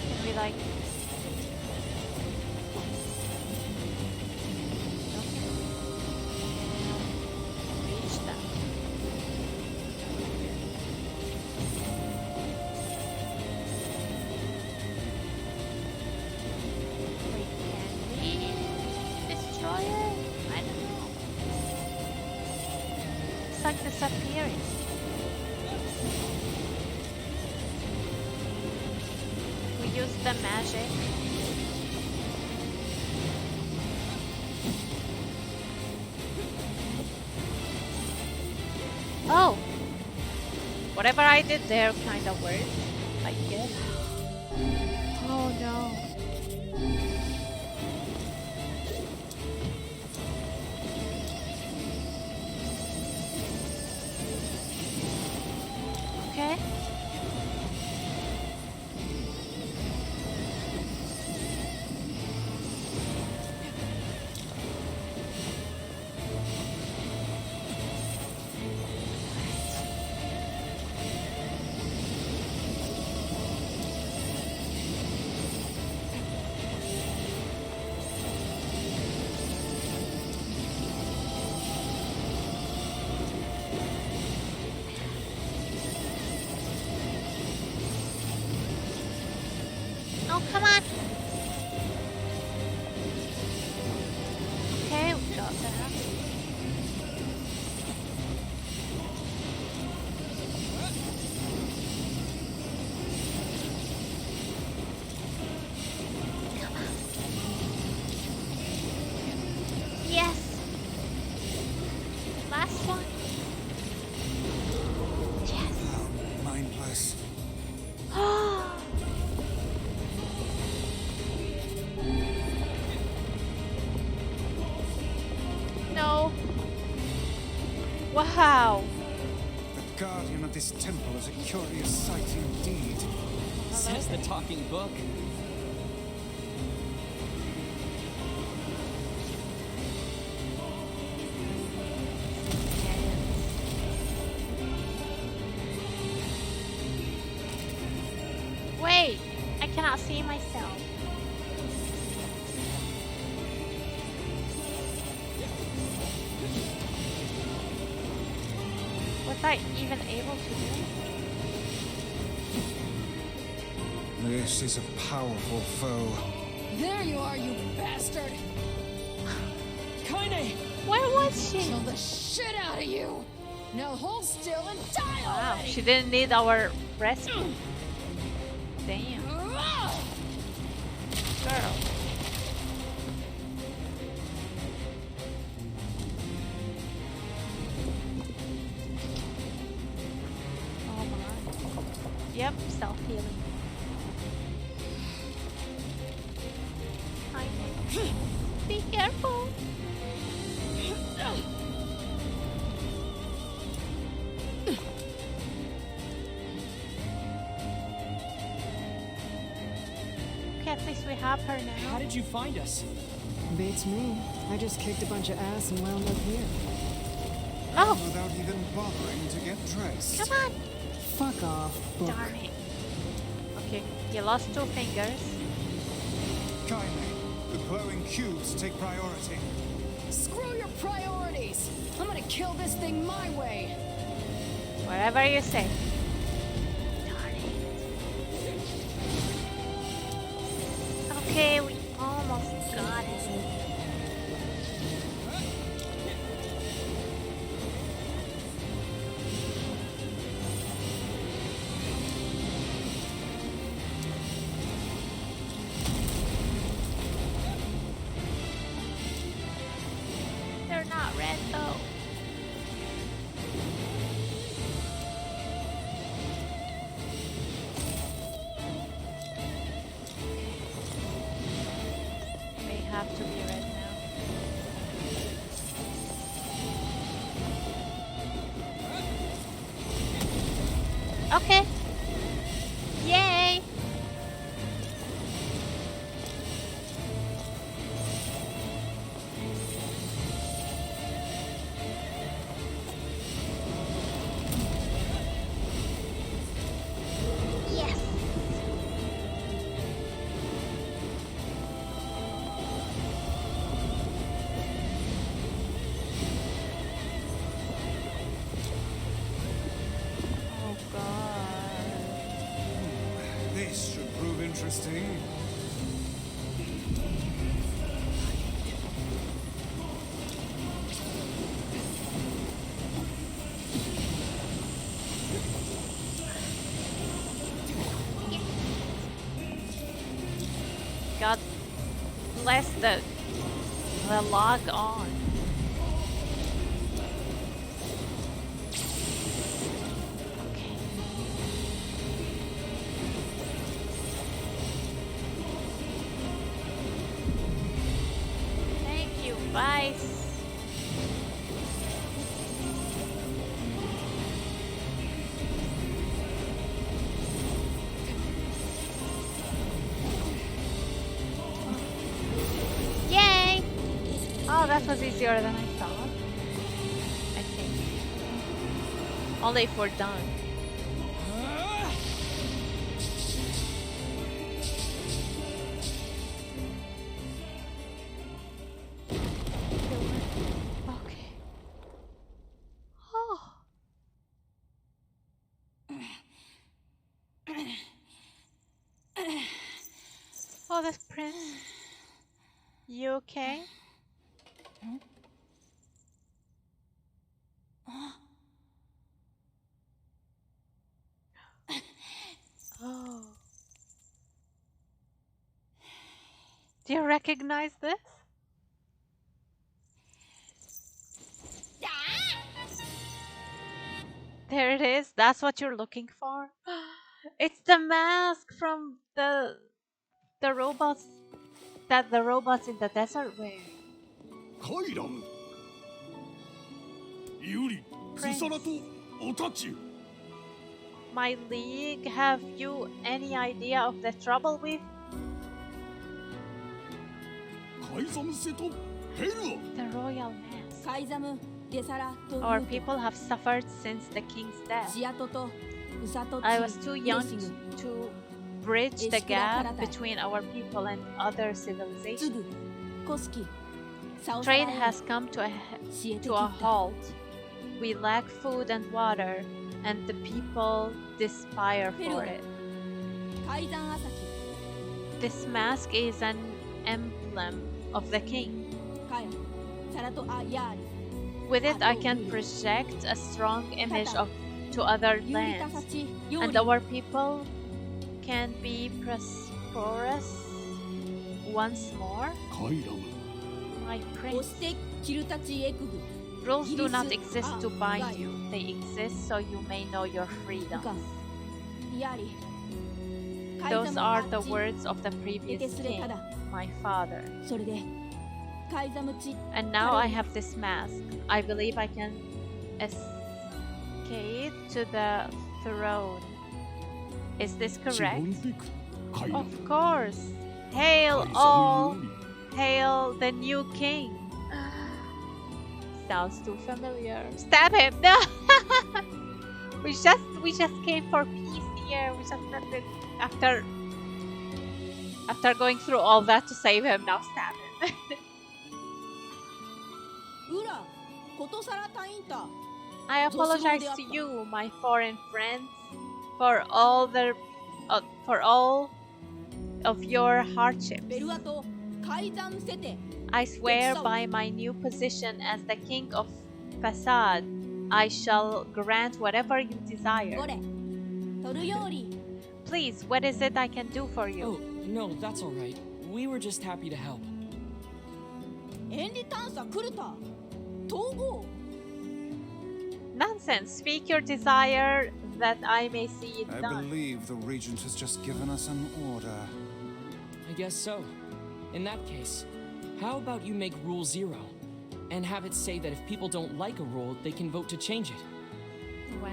Can we like... reach them? Wait, can we destroy it? I don't know. It's like disappearing. We use the magic. Oh! Whatever I did there kind of worked, I guess. Oh no. Okay. Come on. Okay, we got that. Come on. Yes. Last one. Yes. Oh, mindless. No. Wow. The guardian of this temple is a curious sight indeed. Says the talking book. Wait, I cannot see myself. Was I even able to do it? This is a powerful foe. There you are, you bastard! Kaine! Where was she? Kill the shit out of you! Now hold still and die Wow, already! she didn't need our rescue. Damn. Girl. Oh my. Yep, self-healing. Be careful. Okay, at least we have her now. How did you find us? Beats me. I just kicked a bunch of ass and wound up here. Oh! Without even bothering to get dressed. Come on! Fuck off, book. Darn it. Okay, you lost 2 fingers. Kindly, the glowing cubes take priority. Screw your priorities! I'm gonna kill this thing my way! Whatever you say. Darn it. Okay, we almost got it. They're not red though. They have to be red now. Okay. Yay! Yes! Oh god. This should prove interesting. God bless the log on. Okay. Thank you, Vice. Yay! Oh, that was easier than I thought. I think. Only if we're done. Okay. Oh. Oh, this prince. You okay? Oh. Do you recognize this? There it is. That's what you're looking for. It's the mask from the robots that the robots in the desert wear. カイラムユリ、ズサラとオタチュ My league, have you any idea of the trouble with カイザムセとヘルア the royal mask? カイザム、デサラと Our people have suffered since the king's death. シアトとウサトチ I was too レ young シグ to bridge the gap between our people and other civilizations. ツグ、コスキ、サオサ Trade ラ has come to シエテ to a キッタ halt. We lack food and water, and the people despair for it. カイザンアサ This mask is an emblem of the king. キ、カヤ、サラとアヤーリ With it, I can project a strong image of to other ユーリタ lands, サチ、ヨー and リ our people can be prosperous once more. カイラム My そ prince. してキルタチエクグ Rules do not exist to bind you. They exist so you may know your freedom. ヤーリ Those are the words of the エテ previous スレ king, タダ my father. それでカイザムチ And now I have this mask. I believe I can escape to the throne. Is this 自 correct? 分でカイラム Of course. Hail カイザム all. ユリ Hail the new king. Sounds too familiar. Stab him! No! we just came for peace here. We just left it after going through all that to save him. Now stab him. ウラコトサラタインタ I apologize to you, my foreign friends, for all of your hardships. ベルアトカイザンセテ I swear by my new position as the king of Facade, I shall grant whatever you desire. ゴレトルヨーリ Please, what is it I can do for Oh, you? no, that's all right. We were just happy to help. エンリタンサクルタ統合 Nonsense. Speak your desire that I may see it I done. believe the Regent has just given us an order. I guess so. In that case, how about you make Rule 0? And have it say that if people don't like a rule, they can vote to change it. Wow.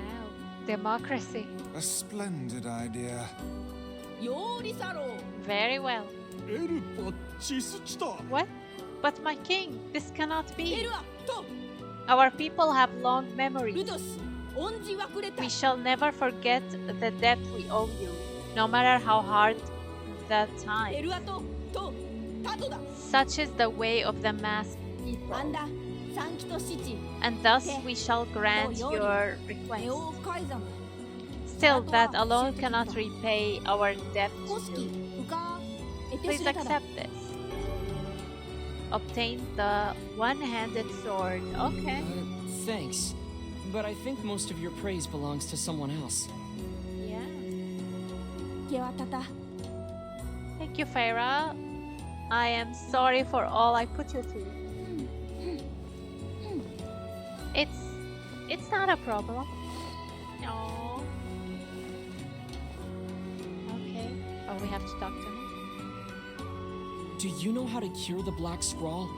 Democracy. A splendid idea. ヨーリサロ Very well. エルパチスチタ What? But my king, this cannot エ be. ルアト Our people have long ル memories. ドスオンジワクレタ We shall never forget the debt we owe you, no matter how hard the エ time. ルアトとタトだ Such is the way of the masked アン people. ダサンキトシチ And thus we shall grant your ネ request. オカイザム Still, that alone cannot repay our debt コ to スキ you. ウカエテ Please スレタダ accept this. Obtain the one-handed sword. Okay. Thanks. But I think most of your praise belongs to someone else. Yeah. ゲワタタ Thank you, Farah. I am sorry for all I put you through. It's not a problem. No. Okay. Oh, we have to talk to him. Do you know how to cure the Black Scrawl?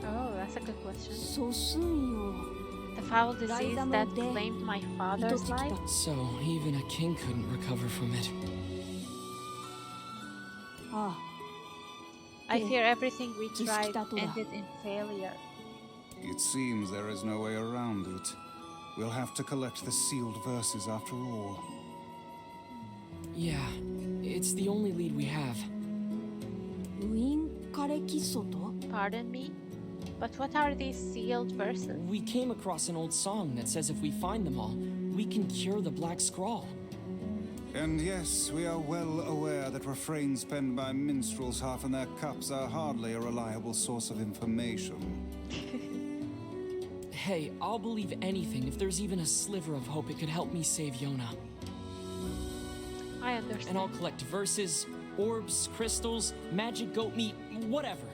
Oh, that's a good question. ソスンよ The foul disease that claimed my father's life? So, even a king couldn't recover from it. あ I fear everything we Just tried that one. ended in failure. It seems there is no way around it. We'll have to collect the sealed verses after all. Yeah, it's the only lead we have. ウィンカレキソト Pardon me? But what are these sealed verses? We came across an old song that says if we find them all, we can cure the Black Scrawl. And yes, we are well aware that refrains penned by minstrels half in their cups are hardly a reliable source of information. Hey, I'll believe anything if there's even a sliver of hope it could help me save Yona. I understand. And I'll collect verses, orbs, crystals, magic goat meat, whatever.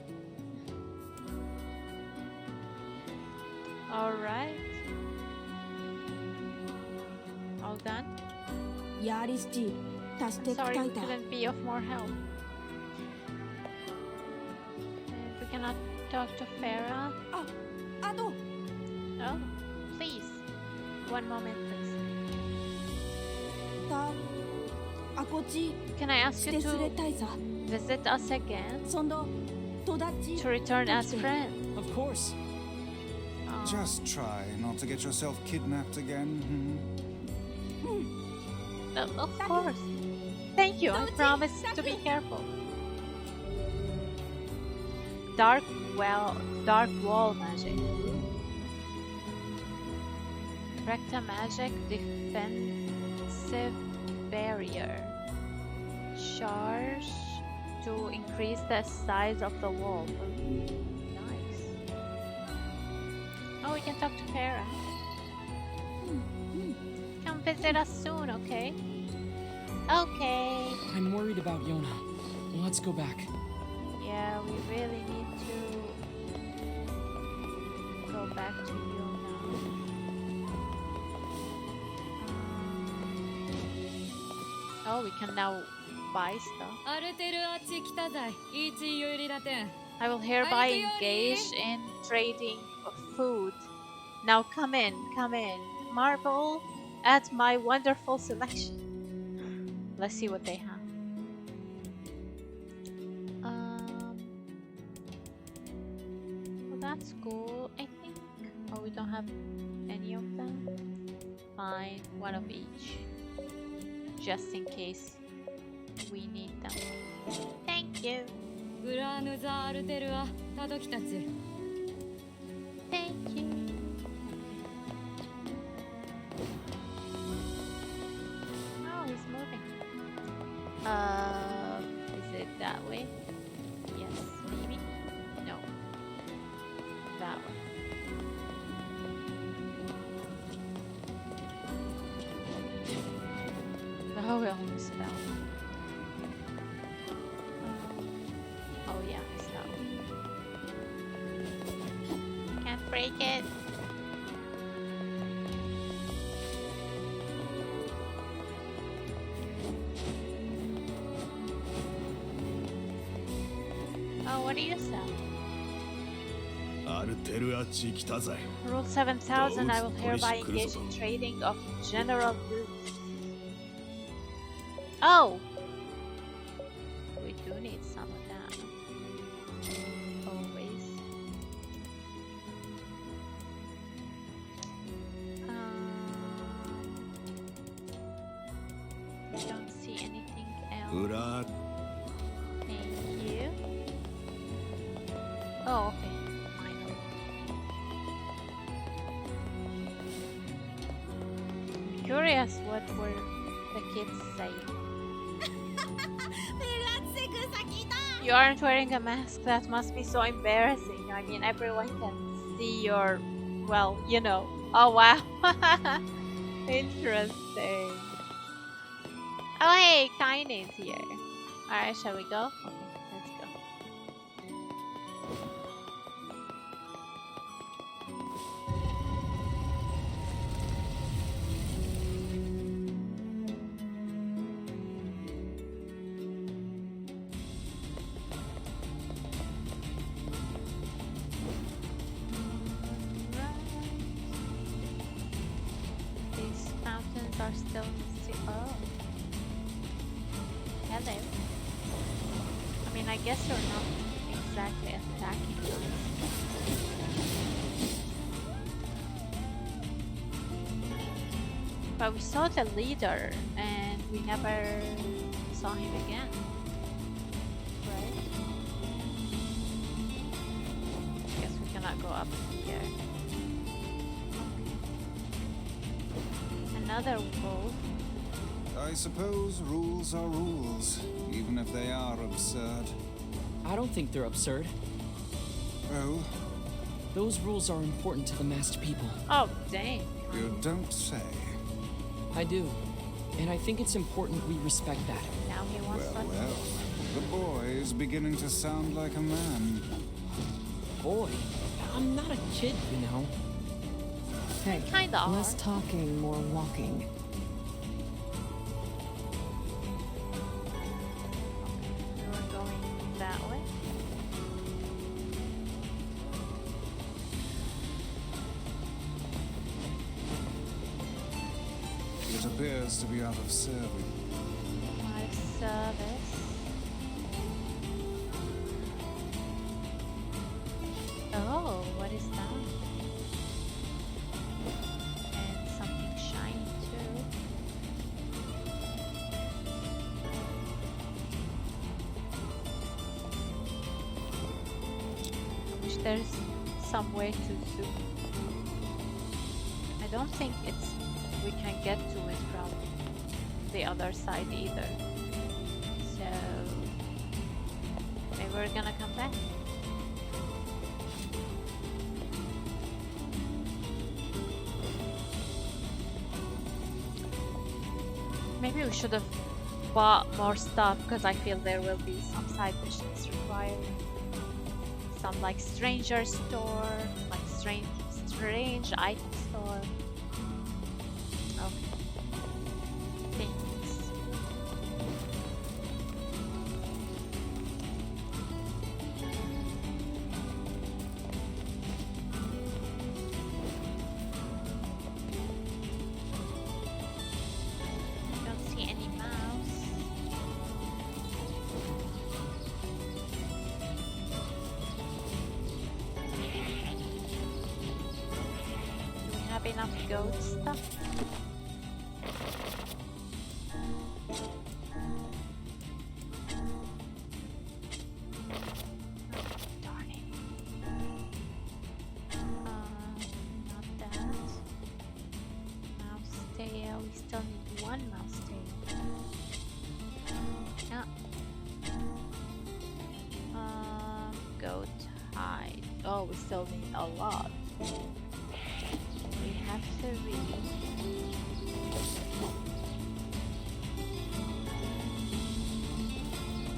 Alright. All done? I'm sorry we couldn't be of more help. And we cannot talk to Farah. Oh, please. One moment, please. Can I ask you to visit us again? To return as friends? Of course. Just try not to get yourself kidnapped again. Of course. Thank you. I promise to be careful. Dark wall magic. Recta magic defensive barrier. Charge to increase the size of the wall. Nice. Oh, we can talk to Farah. Come visit us soon, okay? Okay. I'm worried about Yona. Let's go back. Yeah, we really need to go back to Yona. Oh, we can now buy stuff. I will hereby engage in trading of food. Now come in. Marvel at my wonderful selection. Let's see what they have. Well, that's cool. I think. Oh, we don't have any of them. Fine, one of each, just in case we need them. Thank you. Thank you. Oh, he's moving. Is it that way? Yes, maybe? No. That way. Oh, we almost fell. Oh yeah, it's that way. Can't break it. Oh, what do you sell? Rule 7000, I will hereby engage in trading of general goods. Oh! We do need some of that. Always. I don't see anything else. Thank you. Oh, okay. Finally. I'm curious what were the kids saying. You aren't wearing a mask. That must be so embarrassing. I mean, everyone can see your, well, you know. Oh, wow. Interesting. Oh, hey, Kaine's here. Alright, shall we go? Okay, let's go. These fountains are still oh. Hello. I mean, I guess you're not exactly attacking us. But we saw the leader and we never saw him again. Right? I guess we cannot go up here. Okay. Another wolf. I suppose rules are rules, even if they are absurd. I don't think they're absurd. Oh? Those rules are important to the masked people. Oh, dang. You don't say. I do. And I think it's important we respect that. Now he wants Well, the boy is beginning to sound like a man. Boy? I'm not a kid, you know. Hey, Kinda are. less talking, more walking. We're going that way. It appears to be out of service. Life service. Oh, what is that? And something shiny too. I wish there's some way to zoom. I don't think we can get to it from the other side either. So maybe we're gonna come back. Maybe we should have bought more stuff because I feel there will be some side missions required. Some like stranger store, like strange item store. Okay. Things. Don't see any mouse. Do we have enough goat stuff? Darn it. Not that. Mouse tail. We still need one mouse tail. Yeah. Goat hide. Oh, we still need a lot. We have 3.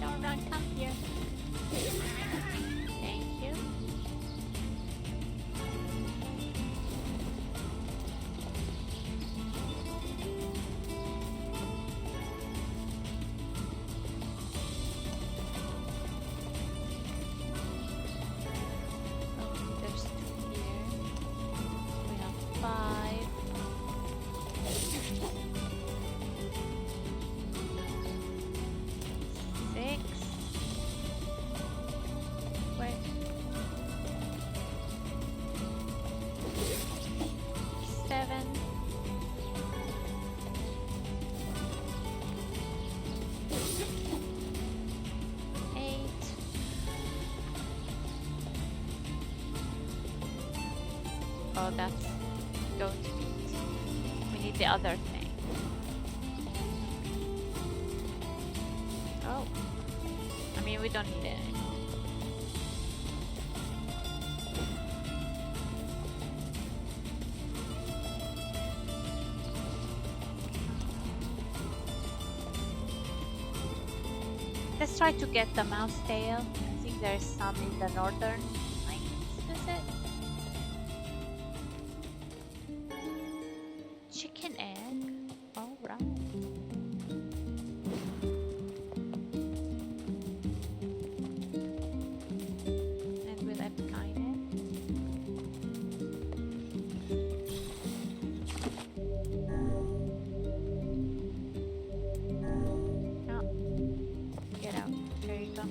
Don't run, come here. Thank you. Oh, there's 2 here. We have 5. 6. Wait. 7. 8. Oh, that's going to be. We need the other thing. Oh. I mean, we don't need it anymore. Let's try to get the mouse tail. I think there's some in the northern lanes, is it? Chicken egg? Alright. And we left Kaine. Oh. Get out. There you go.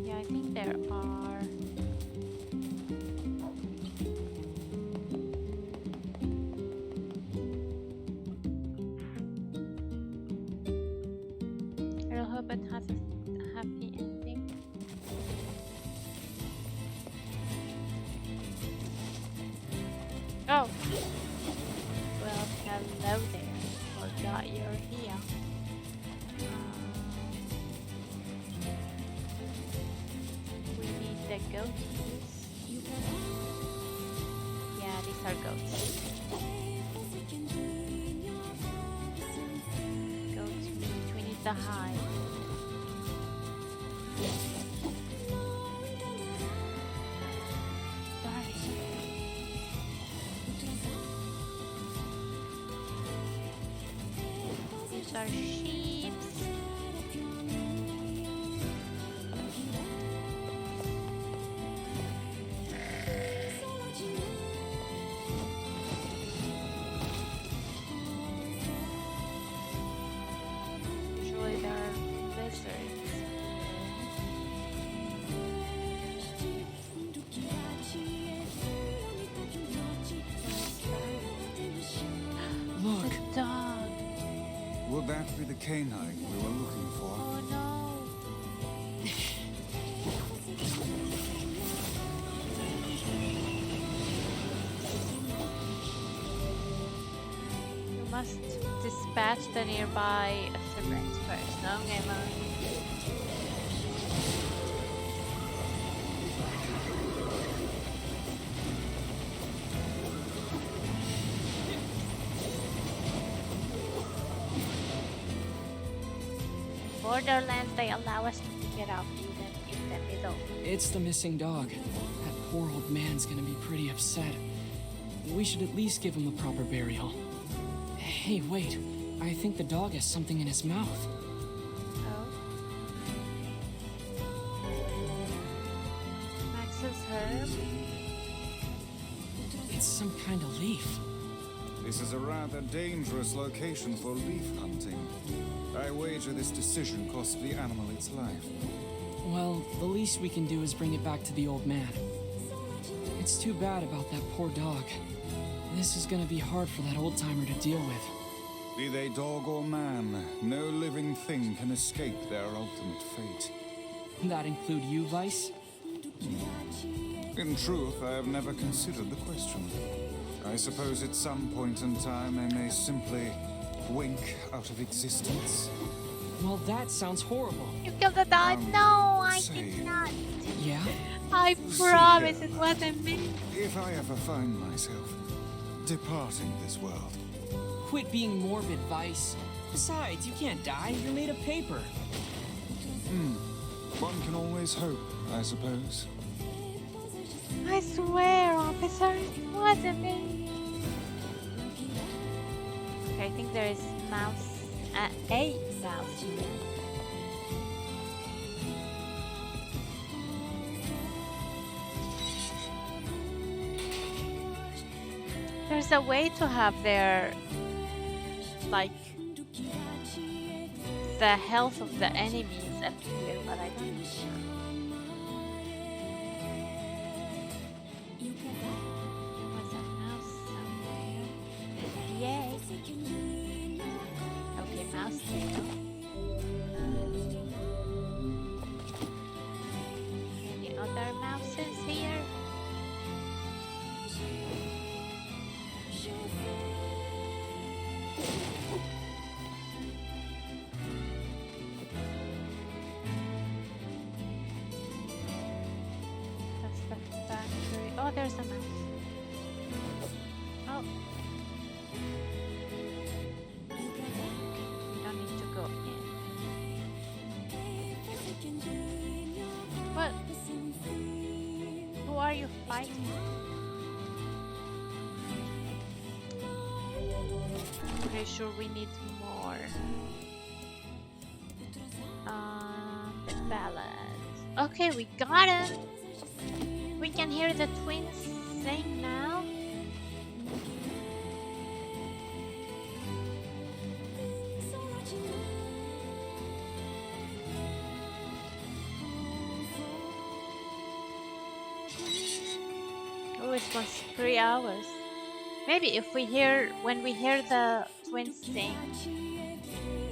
Yeah, I think there are. I hope it has a happy ending. forgot you're here. We need the goats. Yeah, these are goats. Goat meat. We need the hide. These are sheep. Usually there are lizards. Look. The dog. Would that be the canine we were looking for? Oh no. You must dispatch the nearby threat first. Okay, Borderlands, they allow us to get out even in the middle. It's the missing dog. That poor old man's gonna be pretty upset. We should at least give him a proper burial. Hey, wait. I think the dog has something in his mouth. Oh. Max's herb. It's some kind of leaf. This is a rather dangerous location for leaf hunting. I wager this decision cost the animal its life. Well, the least we can do is bring it back to the old man. It's too bad about that poor dog. This is gonna be hard for that old-timer to deal with. Be they dog or man, no living thing can escape their ultimate fate. That include you, Vice? In truth, I have never considered the question. I suppose at some point in time they may simply wink out of existence. Well, that sounds horrible. You killed the dog? No, I did not. Yeah? I promise it wasn't me. If I ever find myself departing this world. Quit being morbid, Vice. Besides, you can't die. You're made of paper. One can always hope, I suppose. I swear, officer, it wasn't me. Okay, I think there is mouse. A mouse here. There's a way to have their, like, the health of the enemies appear, but I don't know. Was a mouse somewhere? Yay! Okay, mouse tail. Any other mouses here? That's the factory. Oh, there's a mouse. Oh. We don't need to go in. What? Who are you fighting? I'm pretty sure we need more. The ballad. Okay, we got him. We can hear the twins sing now. Oh, it was 3 hours. Maybe if we hear, when we hear the twins sing,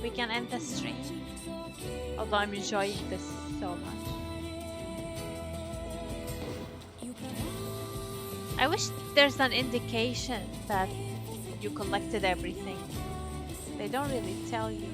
we can end the stream. Although I'm enjoying this so much. I wish there's an indication that you collected everything. They don't really tell you.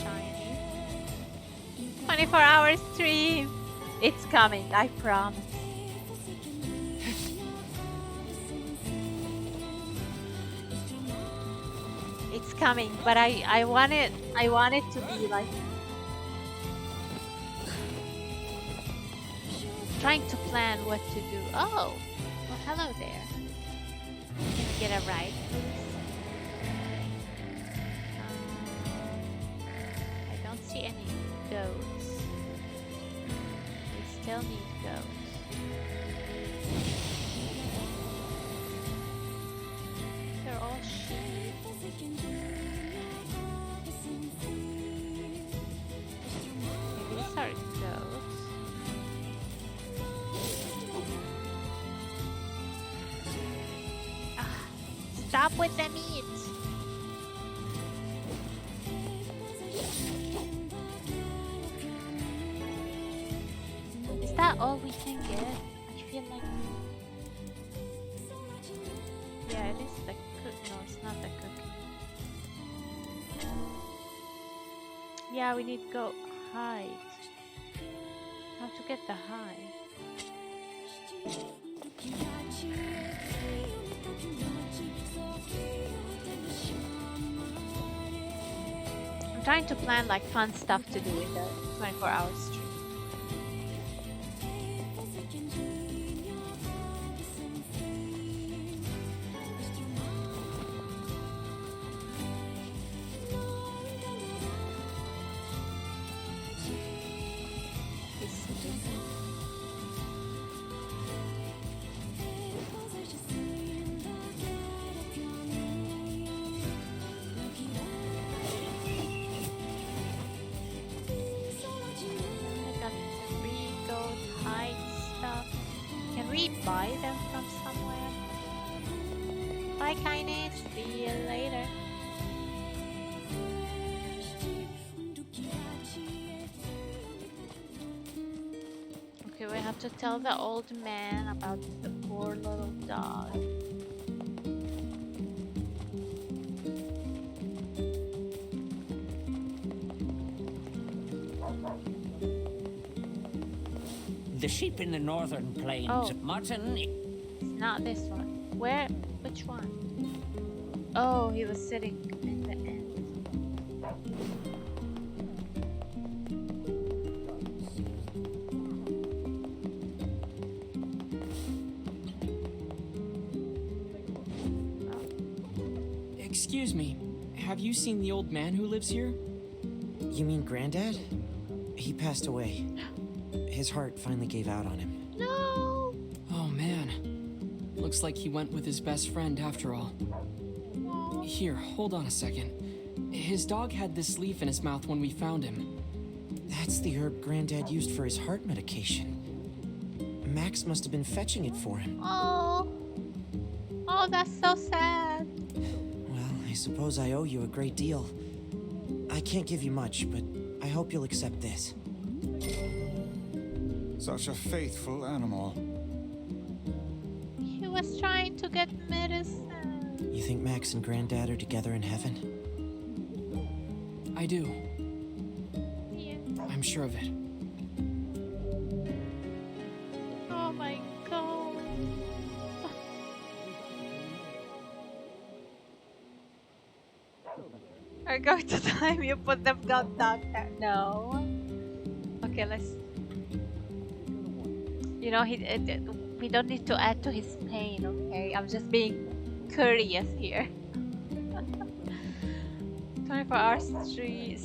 Shiny. 24-hour stream. It's coming, I promise. It's coming, but I want it to be like trying to plan what to do. Oh, well, hello there. Can you get a ride, please? I don't see any goats. We still need goats. They're all sheep. Maybe these are goats. Stop with the meat! Is that all we can get? I feel like... Yeah, it is the cook. No, it's not the cooking. Yeah, we need goat hide. How to get the hide? I'm trying to plan like fun stuff to do in the 24-hour stream. Buy them from somewhere. Bye, Kindness. See you later. Okay, we have to tell the old man about the poor little dog. The sheep in the northern plains. Oh. Martin. It's not this one. Where? Which one? Oh, he was sitting in the end. Excuse me, have you seen the old man who lives here? You mean Granddad? He passed away. His heart finally gave out on him. No! Oh man. Looks like he went with his best friend after all. Here, hold on a second. His dog had this leaf in his mouth when we found him. That's the herb Granddad used for his heart medication. Max must have been fetching it for him. Oh! Oh, that's so sad. Well, I suppose I owe you a great deal. I can't give you much, but I hope you'll accept this. Such a faithful animal. He was trying to get medicine. You think Max and Granddad are together in heaven? I do. Yeah. I'm sure of it. Oh my god. Are going to time you put them gun down there? No. Okay, let's. You know, we don't need to add to his pain, okay? I'm just being curious here. 24 hours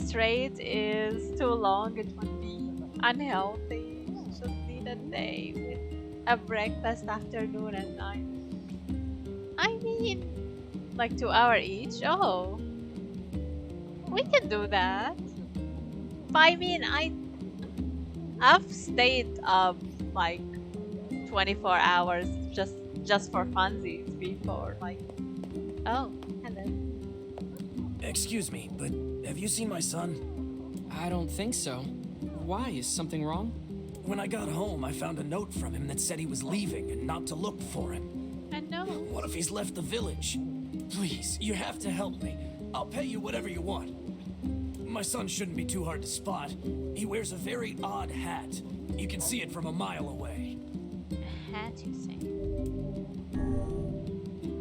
straight is too long. It would be unhealthy. Just need a day with a breakfast, afternoon, and night. I mean, like 2 hours each. Oh, we can do that. But I mean, I've stayed up like 24 hours just for funsies before. Like, oh, hello. Excuse me, but have you seen my son? I don't think so. Why? Is something wrong? When I got home, I found a note from him that said he was leaving and not to look for him. I know. What if he's left the village? Please, you have to help me. I'll pay you whatever you want. My son shouldn't be too hard to spot. He wears a very odd hat. You can see it from a mile away. A hat, you say?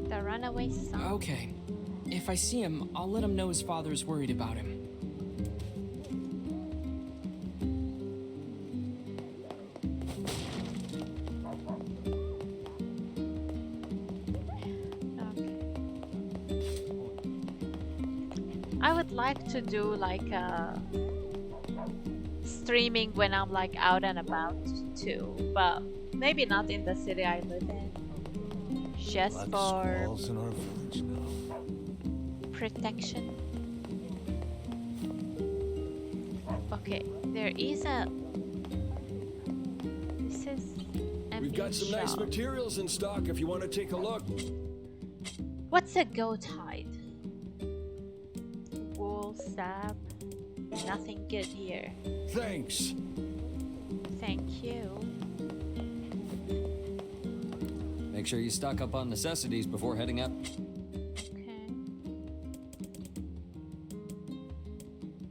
The runaway son. Okay. If I see him, I'll let him know his father's worried about him. I would like to do like streaming when I'm like out and about too, but maybe not in the city I live in. Just for in our village now. protection. Okay, there is a. This is. We've got some nice materials in stock if you want to take a look. What's a goat hide? Wool, sap. Nothing good here. Thanks. Thank you. Make sure you stock up on necessities before heading out. Okay.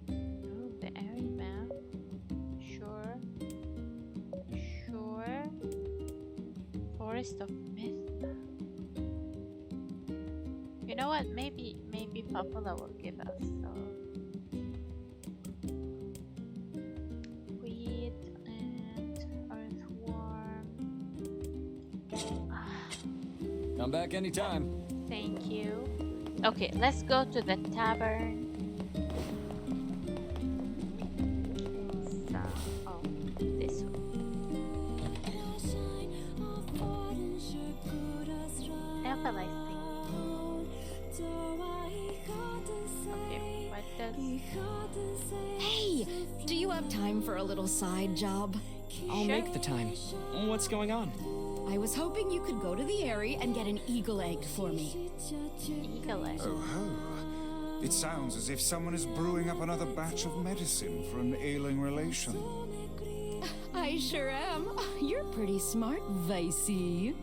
Oh, the area map. Sure. Sure. Forest of Myth. You know what? Maybe Papula will give us. So. Wheat and earthworm. Come back anytime. Thank you. Okay, let's go to the tavern. So, oh, this one. I feel like singing. Okay, what does... Hey, do you have time for a little side job? I'll make the time. What's going on? I was hoping you could go to the area and get an eagle egg for me. Eagle egg? Oh ho. It sounds as if someone is brewing up another batch of medicine for an ailing relation. I sure am. You're pretty smart, Vicey.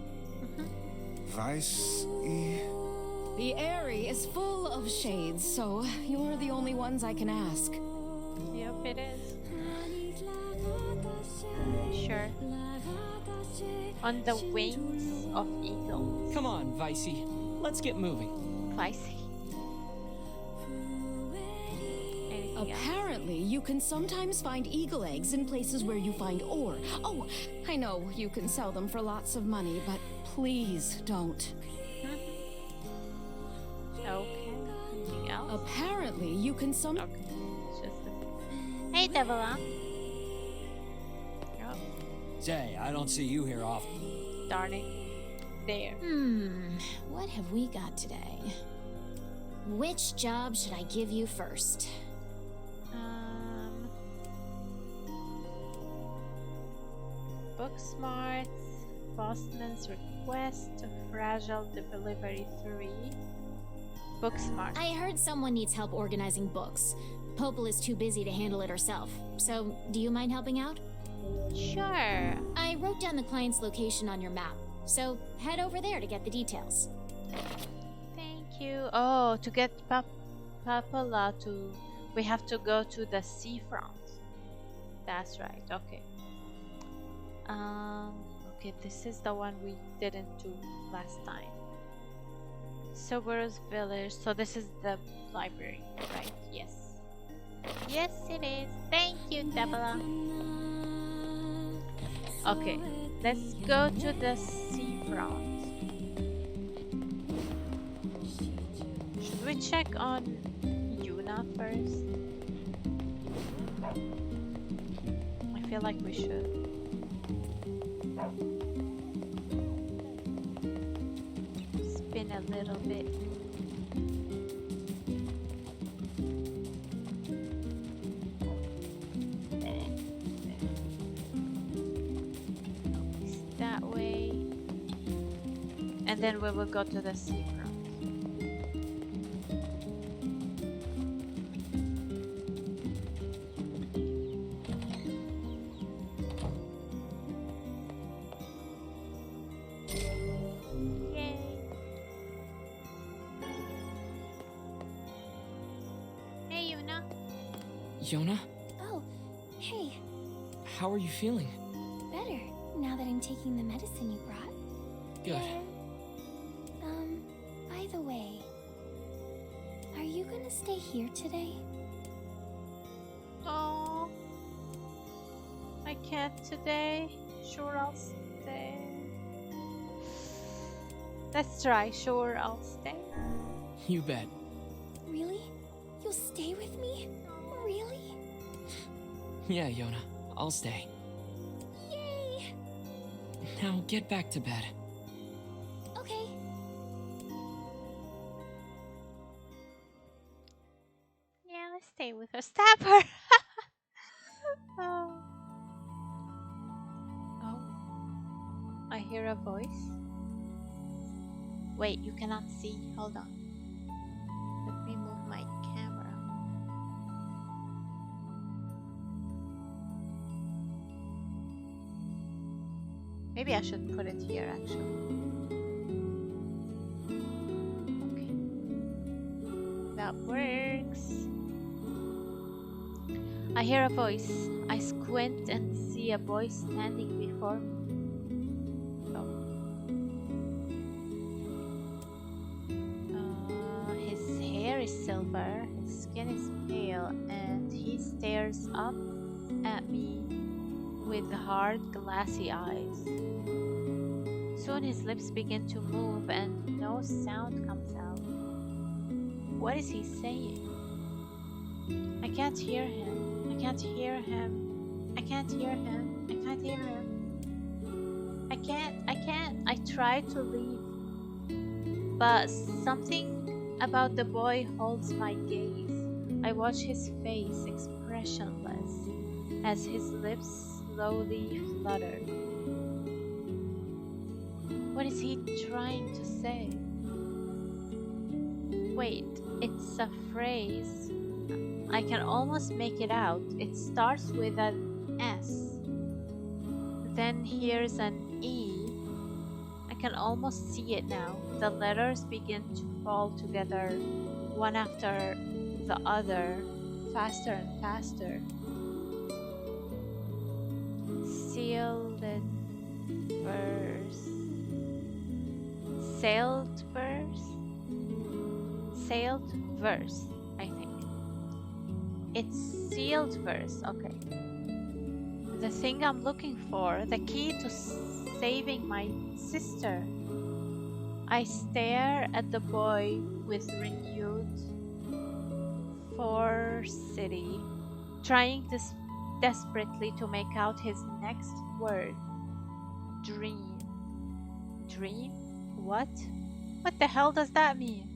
Vicey? The area is full of shades, so you're the only ones I can ask. Yep, it is. Sure. On the wings of eagles. Come on, Vicey. Let's get moving. Vicey. Apparently, you can sometimes find eagle eggs in places where you find ore. Oh, I know you can sell them for lots of money, but please don't. Okay. Anything else? Apparently, you can Hey, Devila. Oh, Say, I don't see you here often. darn it. There. What have we got today? Which job should I give you first? Book Smarts, Postman's Request, Fragile Delivery 3. Book Smart. I heard someone needs help organizing books. Popel is too busy to handle it herself. So, do you mind helping out? Sure. I wrote down the client's location on your map. So, head over there to get the details. Thank you. Oh, to get Papala to... We have to go to the seafront. That's right. Okay. Okay, this is the one we didn't do last time. Soberos Village. So this is the library, right? Yes. Yes, it is. Thank you, Devila. Okay, let's go to the seafront. Should we check on Yuna Yuna first? I feel like we should. Spin a little bit. That way. And then we will go to the seafront. Yona? Oh, hey. How are you feeling? Better, now that I'm taking the medicine you brought. Good. By the way, are you gonna stay here today? Oh, I can't today. Sure, I'll stay. Let's try. Sure, I'll stay. You bet. Really? You'll stay with me? Really? Yeah, Yona. I'll stay. Yay! Now get back to bed. Okay. Yeah, let's stay with her. Stab her! Oh. Oh. I hear a voice. Wait, you cannot see. Hold on. Let me move my camera. Maybe I should put it here actually. Okay. That works. I hear a voice. I squint and see a boy standing before me. His hair is silver, his skin is pale, and he stares up at me with hard, glassy eyes. Soon his lips begin to move and no sound comes out. What is he saying? I can't hear him. I can't hear him. I can't hear him. I can't hear him. I can't. I try to leave. But something about the boy holds my gaze. I watch his face expressionless as his lips slowly flutter. What is he trying to say? Wait, it's a phrase. I can almost make it out. It starts with an S. Then here's an E. I can almost see it now. The letters begin to fall together, one after the other, faster and faster. Sealed verse. Sailed verse? Sailed verse, I think. It's sealed verse, okay. The thing I'm looking for, the key to saving my sister. I stare at the boy with renewed forcity, trying desperately to make out his next word. Dream. Dream? What? What the hell does that mean?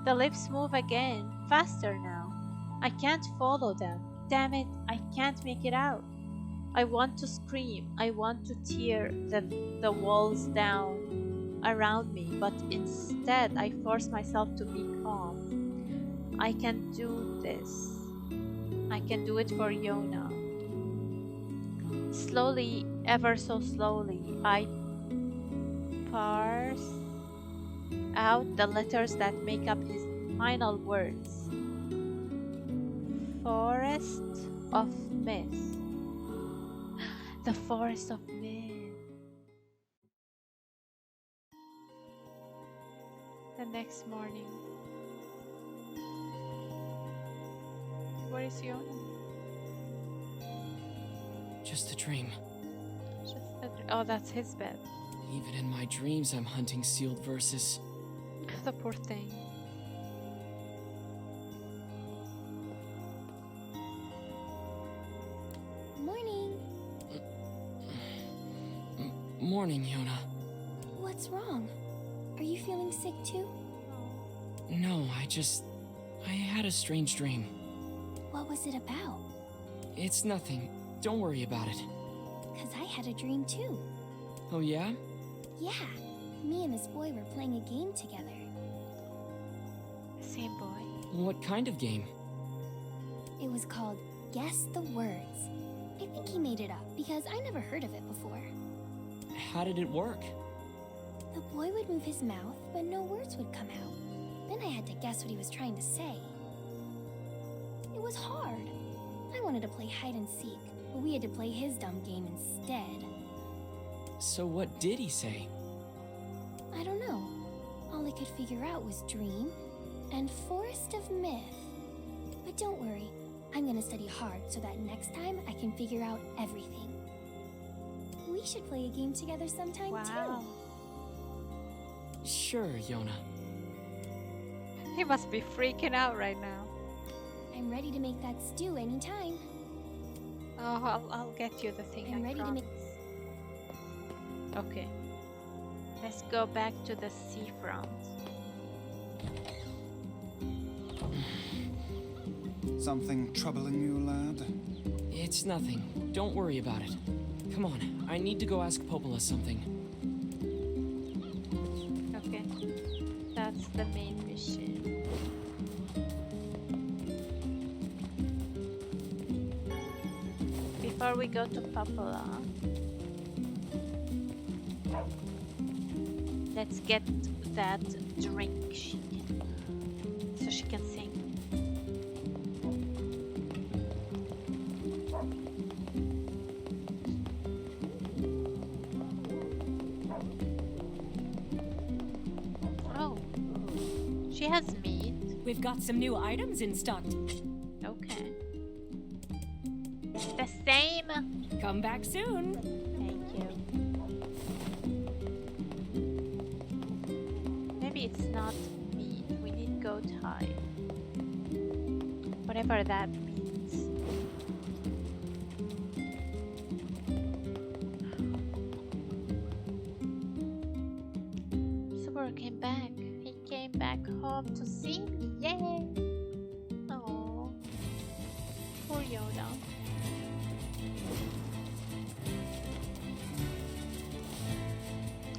The lips move again, faster now. I can't follow them. Damn it, I can't make it out. I want to scream. I want to tear the walls down around me, but instead I force myself to be calm. I can do this. I can do it for Yona. Slowly, ever so slowly, I parse out the letters that make up his final words. Forest of Myth. The Forest of Myth. The next morning. Where is Yona? Just a dream. Oh, that's his bed. Even in my dreams, I'm hunting sealed verses. The poor thing. Morning, Yona. What's wrong? Are you feeling sick too? No, I had a strange dream. What was it about? It's nothing. Don't worry about it. 'Cause I had a dream too. Oh, yeah? Yeah. Me and this boy were playing a game together. Same boy. What kind of game? It was called Guess the Words. I think he made it up because I never heard of it before. How did it work? The boy would move his mouth, but no words would come out. Then I had to guess what he was trying to say. It was hard. I wanted to play hide and seek, but we had to play his dumb game instead. So what did he say? I don't know. All I could figure out was dream and forest of myth. But don't worry, I'm gonna study hard so that next time I can figure out everything. We should play a game together sometime too. Sure, Yona. He must be freaking out right now. I'm ready to make that stew anytime. Oh, I'll get you the thing. I'm ready to make. Okay. Let's go back to the seafront. Something troubling you, lad? It's nothing. Don't worry about it. Come on, I need to go ask Popola something. Okay. That's the main mission. Before we go to Popola, let's get that drink so she can sing. Oh, she has meat. We've got some new items in stock. Okay. The same. Come back soon. Thank you. Maybe it's not meat. We need goat hide. Whatever that means. Super came back. He came back home to see me. Yay! Oh, poor Yoda.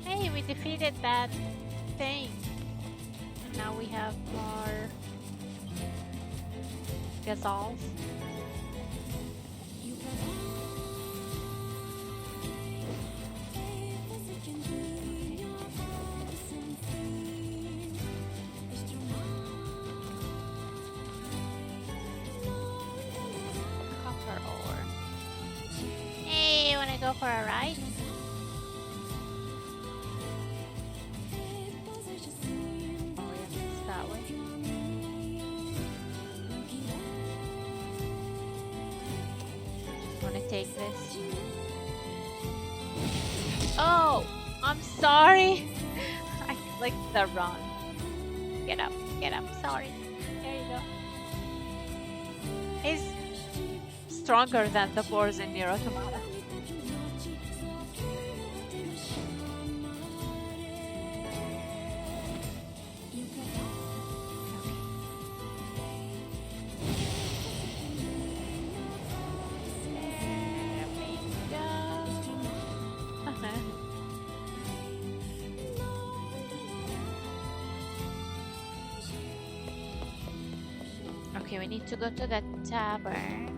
Hey, we defeated that thing. And now we have more gazelles. Copper ore. Hey, you wanna go for a ride? That way. Wanna take this? Oh, I'm sorry. I clicked the run. Get up, sorry. There you go. He's stronger than the boars in NieR Automata. Okay, we need to go to the tavern.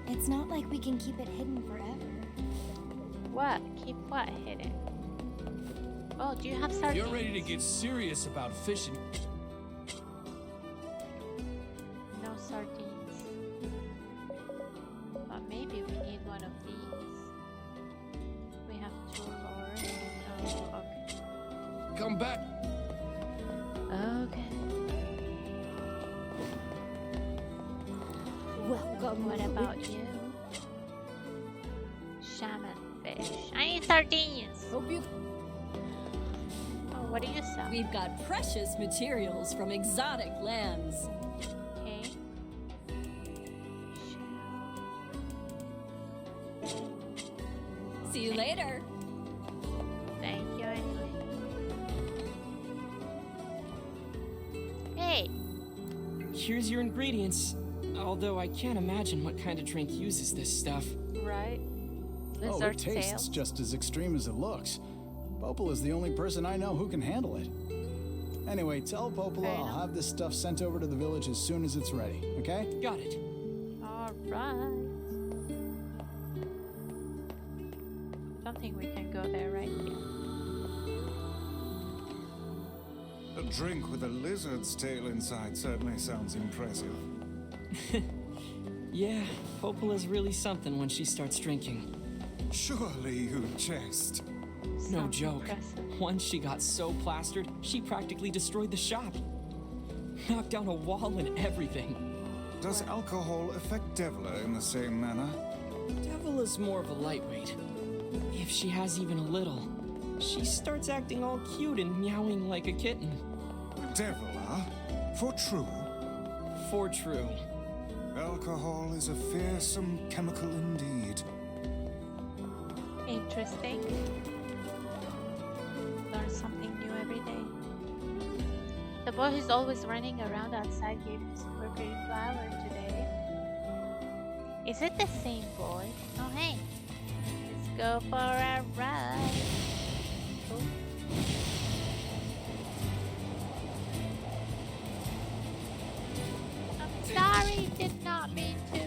It's not like we can keep it hidden forever. What? Keep what hidden? Oh, do you have If sardines? you're ready to get serious about fishing, No sardines. But maybe we need one of these. We have 2 ores. Oh, okay. come back. Okay. Welcome. What about you? Salmon fish. I need sardines. Hope you. Oh, what do you sell? We've got precious materials from exotic lands. Okay. See you later. Thank you anyway. Hey. Here's your ingredients. Although I can't imagine what kind of drink uses this stuff. Right. Oh, Lizard it tastes tail. just as extreme as it looks. Popol is the only person I know who can handle it. Anyway, tell Popola I'll have this stuff sent over to the village as soon as it's ready, okay? Got it. Alright. Don't think we can go there right yet. A drink with a lizard's tail inside certainly sounds impressive. Yeah, Popola's really something when she starts drinking. Surely you jest. No joke. Once she got so plastered, she practically destroyed the shop. Knocked down a wall and everything. Does alcohol affect Devla in the same manner? Devla's more of a lightweight. If she has even a little, she starts acting all cute and meowing like a kitten. Devla? For true? For true. Alcohol is a fearsome chemical indeed. Interesting. Learn something new every day. The boy who's always running around outside gave him super pretty flower today. Is it the same boy? Oh hey. Let's go for a ride. Oh. I'm sorry, did not mean to.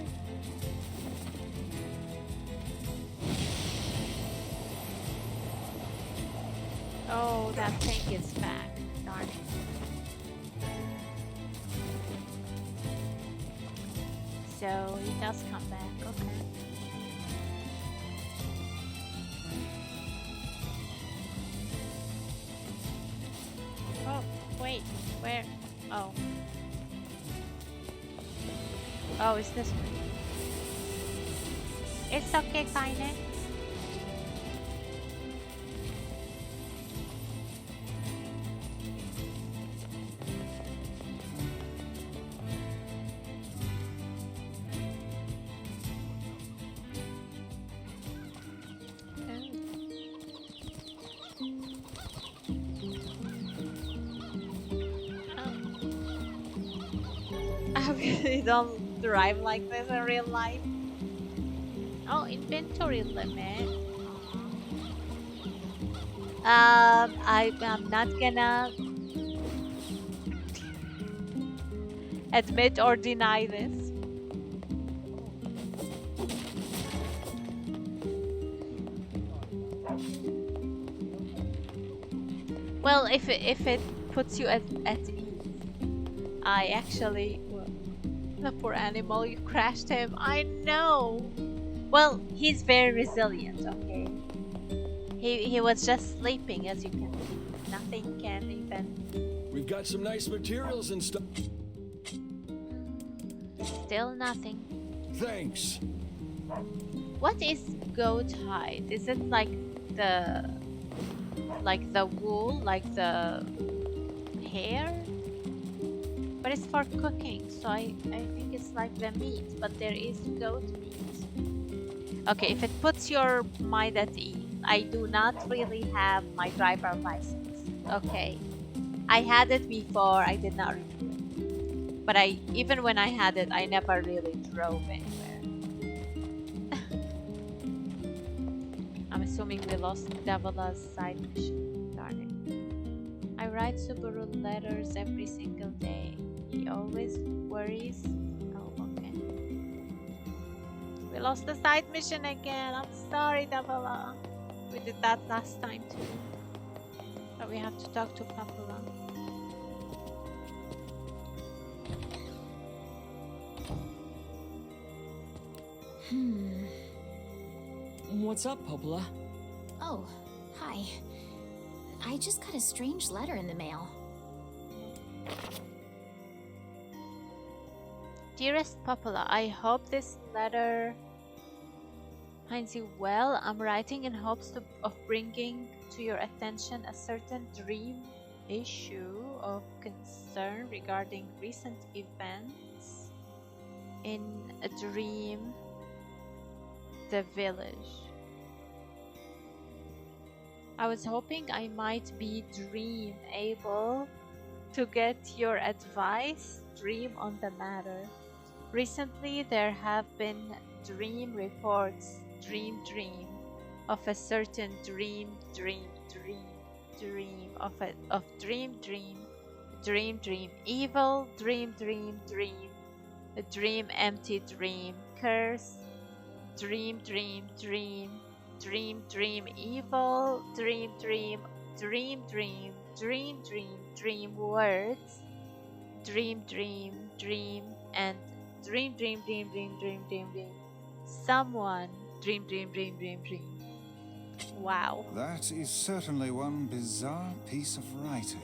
Oh, that thing is back. Darn it. So he does come back, okay. Oh, wait, where? Oh. Oh, is this one? It's okay, Kaine. I really don't drive like this in real life. Oh, inventory limit. I'm not gonna admit or deny this. Well, if it puts you at ease, I actually. The poor animal, you crashed him. I know. Well, he's very resilient, okay? He was just sleeping, as you can see. Nothing can even... We've got some nice materials and stuff. Still nothing. Thanks. What is goat hide? Is it like the wool, like the hair? But it's for cooking, so I think it's like the meat, but there is goat meat. Okay, if it puts your mind at ease, I do not really have my driver license. Okay, I had it before, I did not renew it. But even when I had it, I never really drove anywhere. I'm assuming we lost Devola's side mission. Darn it. I write Subaru letters every single day. He always worries. Oh, okay. We lost the side mission again. I'm sorry, Devola. We did that last time too. But we have to talk to Papula. What's up, Popola? Oh, hi. I just got a strange letter in the mail. Dearest Papula, I hope this letter finds you well. I'm writing in hopes of bringing to your attention a certain dream issue of concern regarding recent events in a dream, the village. I was hoping I might be Dream able to get your advice, Dream, on the matter. Recently, there have been dream reports, dream, of a certain dream, of dream, evil, dream, a dream, empty dream, curse, dream, evil, dream, words, dream, and dream. Someone, dream. Wow. That is certainly one bizarre piece of writing.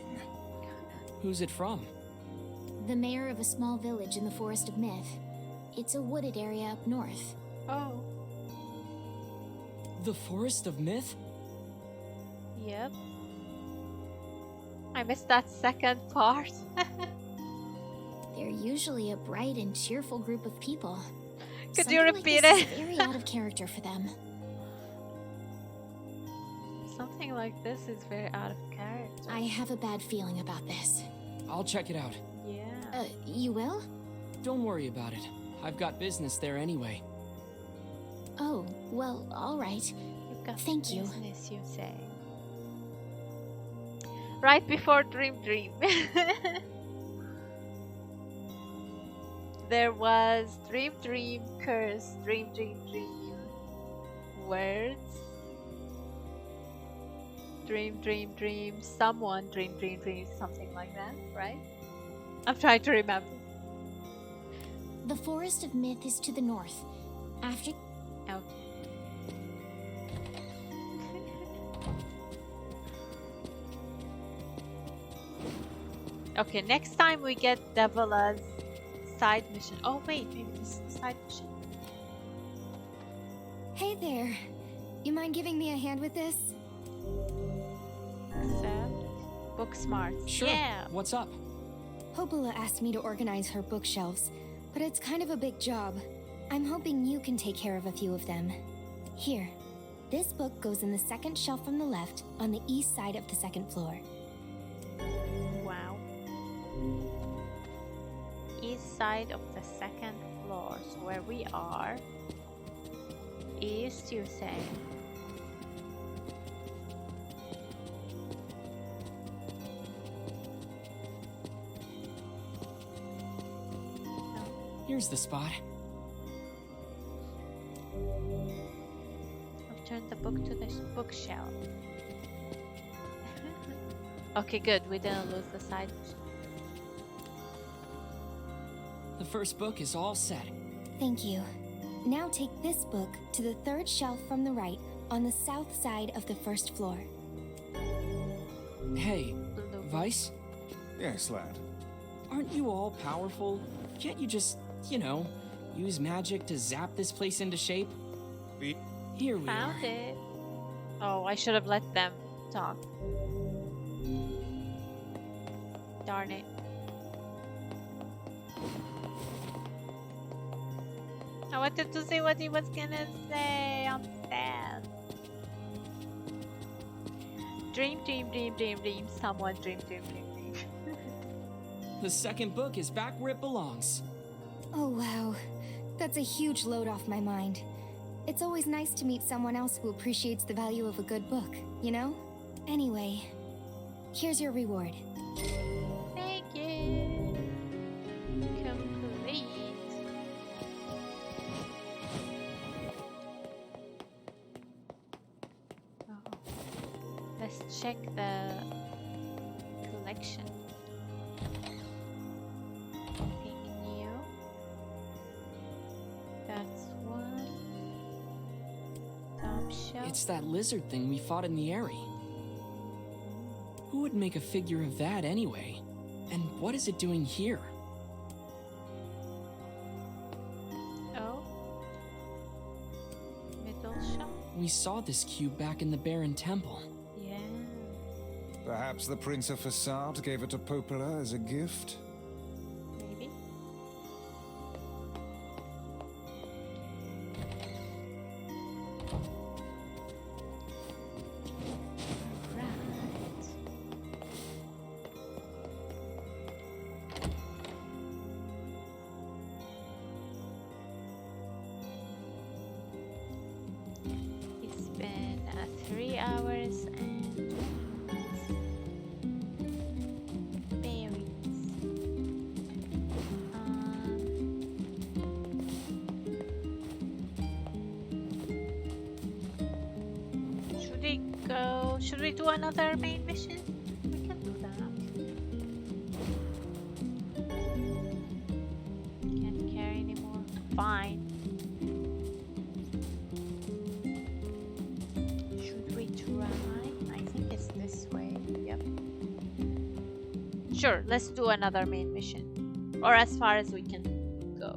Who's it from? The mayor of a small village in the Forest of Myth. It's a wooded area up north. Oh. The Forest of Myth? Yep. I missed that second part. They're usually a bright and cheerful group of people. Could you Something repeat like this it? is very out of character for them. Something like this is very out of character. I have a bad feeling about this. I'll check it out. Yeah. You will? Don't worry about it. I've got business there anyway. Oh, well, all right. You've got Thank you. business, you say. Right before dream. There was dream, curse, dream, words, dream, someone, dream, something like that, right? I'm trying to remember. The Forest of Myth is to the north. After... Okay. Okay, next time we get Devila's side mission. Oh wait, maybe this is the side mission. Hey there. You mind giving me a hand with this? Accept. Book smart. Sure. Yeah. What's up? Hopola asked me to organize her bookshelves, but it's kind of a big job. I'm hoping you can take care of a few of them. Here. This book goes in the second shelf from the left on the east side of the second floor. Wow. East side of the second floor. So where we are. East, you say? Here's the spot. Return the book to the bookshelf. Okay, good. We didn't lose the side. The first book is all set. Thank you. Now take this book to the third shelf from the right on the south side of the first floor. Hey, Vice? Yes, lad. Aren't you all powerful? Can't you just, use magic to zap this place into shape? Here we are. Found it. Oh, I should have let them talk. Darn it. I wanted to see what he was gonna say. I'm sad. Dream. Someone dream. The second book is back where it belongs. Oh wow. That's a huge load off my mind. It's always nice to meet someone else who appreciates the value of a good book, you know? Anyway, here's your reward. Thank you. Complete. Oh. Let's check the collection. Pink new. That's one. Top shelf. It's that lizard thing we fought in the Eyrie. Who would make a figure of that anyway? And what is it doing here? Oh. Middle shelf. We saw this cube back in the Baron Temple. Yeah. Perhaps the Prince of Facade gave it to Popola as a gift? Maybe. this and berries. Should we go? Should we do another main mission? We can do that. Can't carry anymore. Fine. Should we try? I think it's this way. Yep. Sure, let's do another main mission. Or as far as we can go.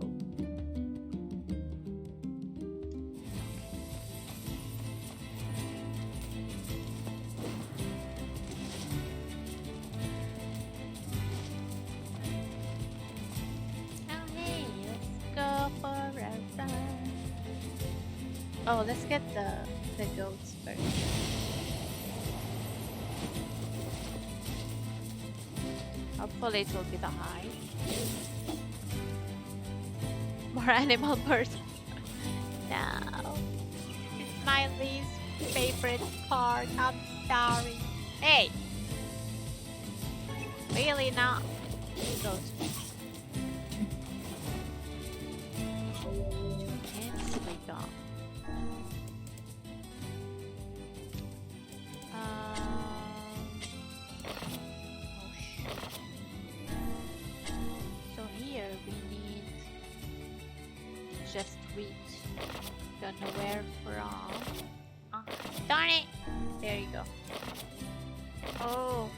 Okay, let's go for a ride. Oh, let's get the goats first. Hopefully it will be the high. More animal birds. No. It's my least favorite part. I'm sorry. Hey! Really not. Goats. Can't sleep on. So here we need just wheat. Don't know where from. Oh, darn it! There you go. Oh.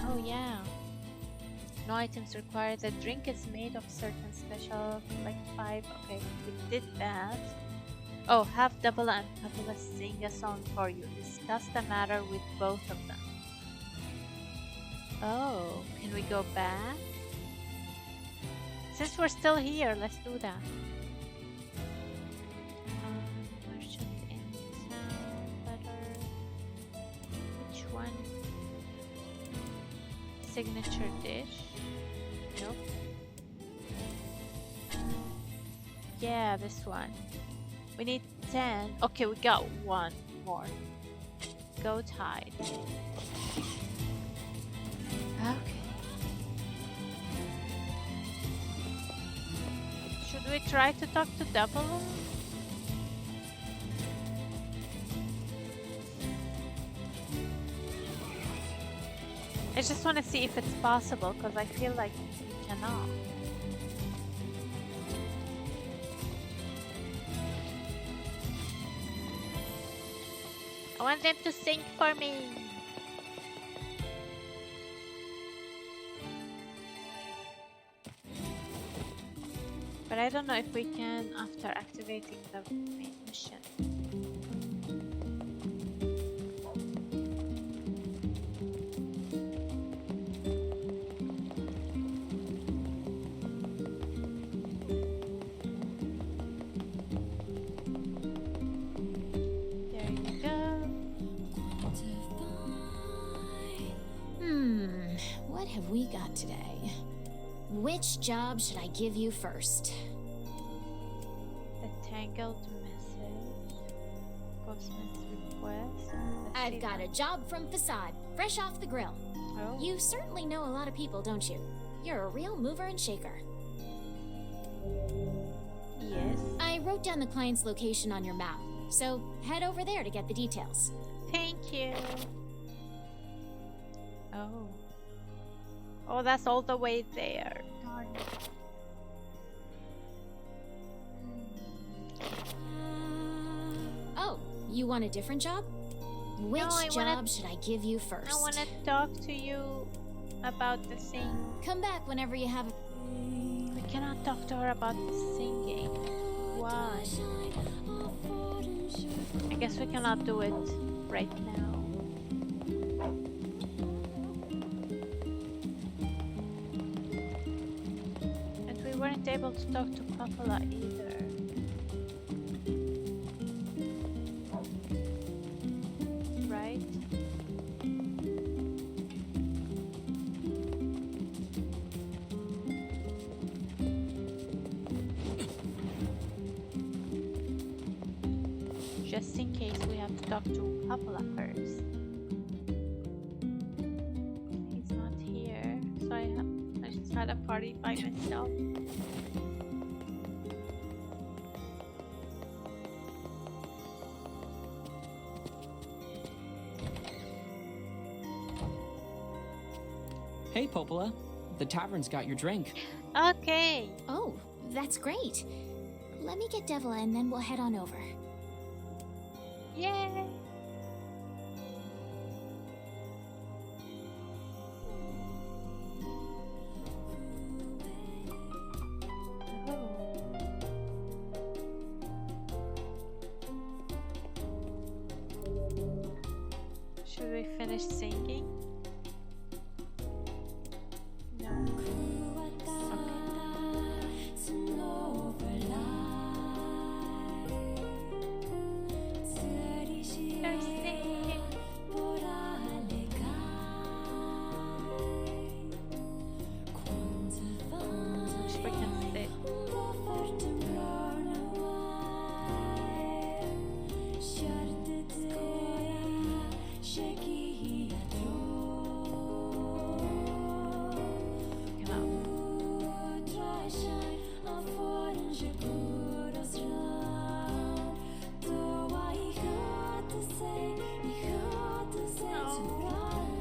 Oh yeah. No items required. The drink is made of certain special, like 5. Okay, we did that. Oh, have Double and Pabula sing a song for you. Discuss the matter with both of them. Oh, can we go back? Since we're still here, let's do that. Merchant in town, butter. Which one? Signature dish. Nope. Yeah, this one. We need 10. Okay, we got one more. Goat hide. Okay. Should we try to talk to Double? I just want to see if it's possible, because I feel like we cannot. I want them to sing for me. But I don't know if we can after activating the main mission. What have we got today? Which job should I give you first? The tangled message. Postman's request. I've got a job from Facade, fresh off the grill. Oh. You certainly know a lot of people, don't you? You're a real mover and shaker. Yes. I wrote down the client's location on your map, so head over there to get the details. Thank you. Oh. Oh, that's all the way there. Darn it. Oh, you want a different job? Which job should I give you first? I want to talk to you about the thing. Come back whenever you have a... We cannot talk to her about the singing. Why? I guess we cannot do it right now. And we weren't able to talk to Papala either. Right? just in case we have to talk to Papala first. He's not here, so I just had a party by myself. Hey, Popola. The tavern's got your drink. Okay. Oh, that's great. Let me get Devila and then we'll head on over. Yay! Should we finish singing? No.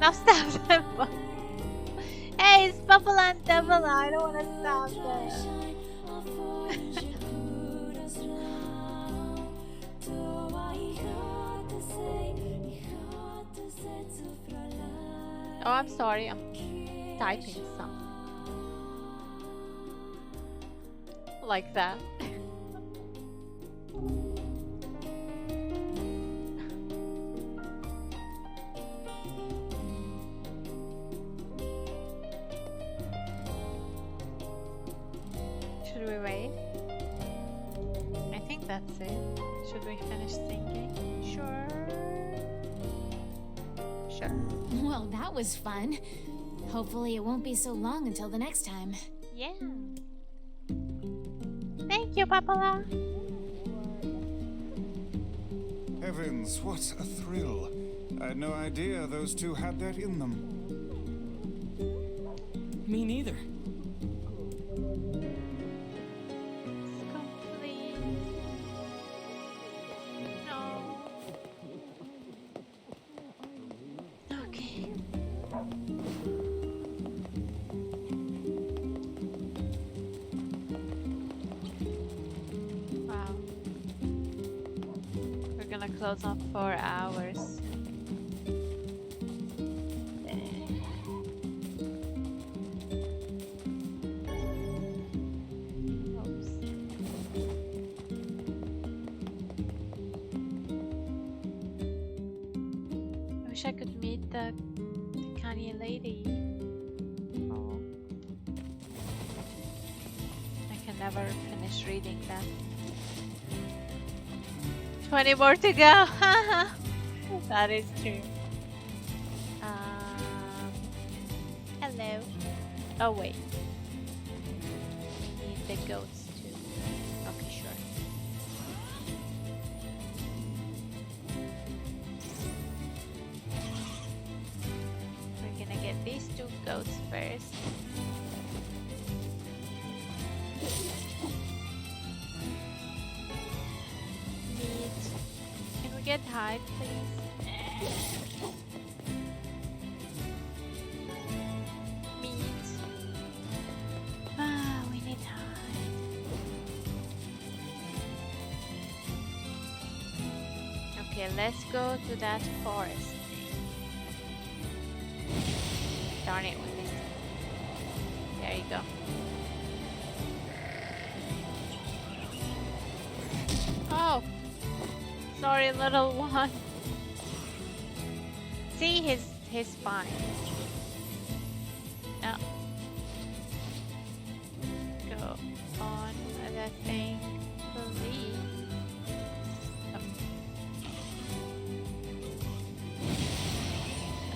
Now stop them. Hey, it's Papala and Devila. I don't want to stop them. Oh, I'm sorry. I'm typing something. Like that. Should we wait? I think that's it. Should we finish singing? Sure. Sure. Well, that was fun. Hopefully it won't be so long until the next time. Yeah. Thank you, Papala. Heavens, what a thrill. I had no idea those two had that in them. Me neither. Close on 4 hours. Oops. I wish I could meet the Kanye lady. Oh. I can never finish reading that. 20 more to go. That is true. Hello. Oh wait. We need the goats too. Okay, sure. We're gonna get these 2 goats first. Get high, please. Meat. Ah, we need hide. Okay, let's go to that forest. Darn it, we missed it. There you go. Oh! Sorry, little one. See his spine. No. Go on with that thing, please.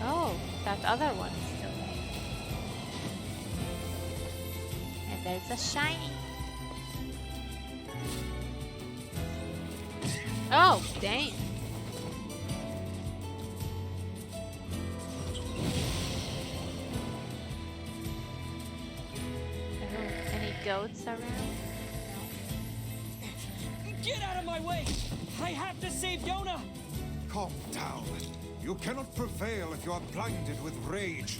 Oh, that other one is still there. And there's a shiny. Oh, dang. Any goats around? Get out of my way! I have to save Yona! Calm down. You cannot prevail if you are blinded with rage.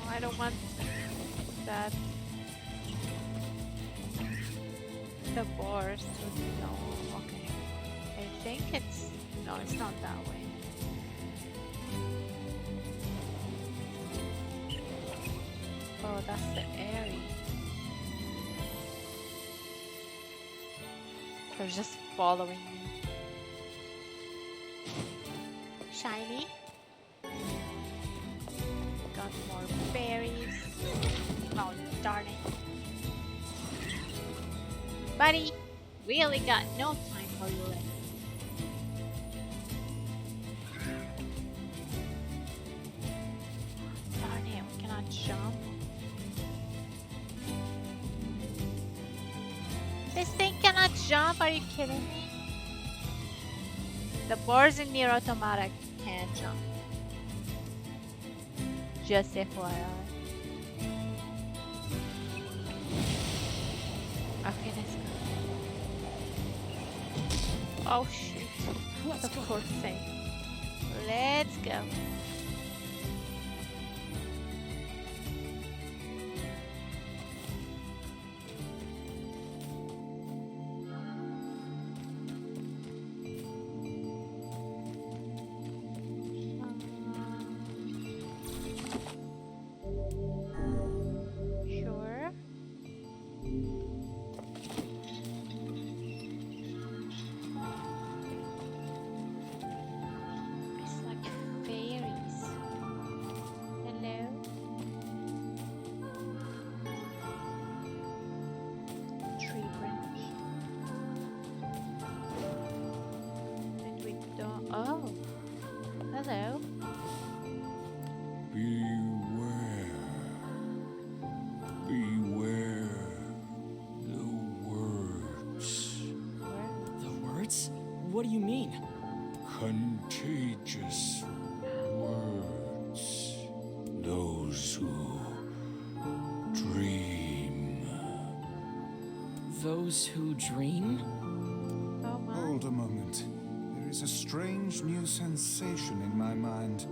Oh, I don't want that. The boars would know. Okay. I think it's... No, it's not that way. Oh, that's the area. They're just following me. Shiny. Got more berries. Oh, darn it. Buddy, really got no time for you left. Darn it, we cannot jump. This thing cannot jump, are you kidding me? The boars in NieR Automata can't jump. Just FYI. Okay, let's go. Oh shoot. What the poor thing. Let's go. Sure. It's like fairies. Hello? Tree branch. And we don't. Oh! Hello. Beware. Beware the words. The words? What do you mean? Contagious words. Those who dream. Those who dream? Oh my. Hold a moment. There is a strange new sensation in my mind.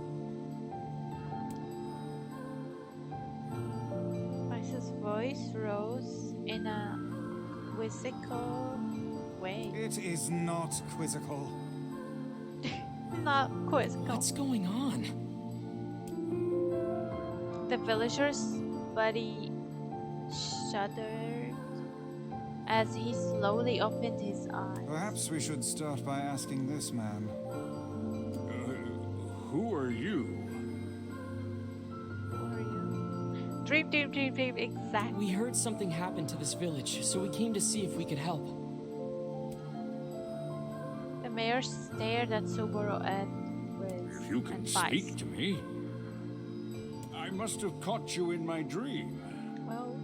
Vice's voice rose in a quizzical way. It is not quizzical. Not quizzical. What's going on? The villager's body shuddered as he slowly opened his eyes. Perhaps we should start by asking this man. Who are you? Dream, dream, dream, dream, exactly. We heard something happened to this village, so we came to see if we could help. The mayor stared at Subaru and Wiz If you can and Vice. speak to me. I must have caught you in my dream. Well,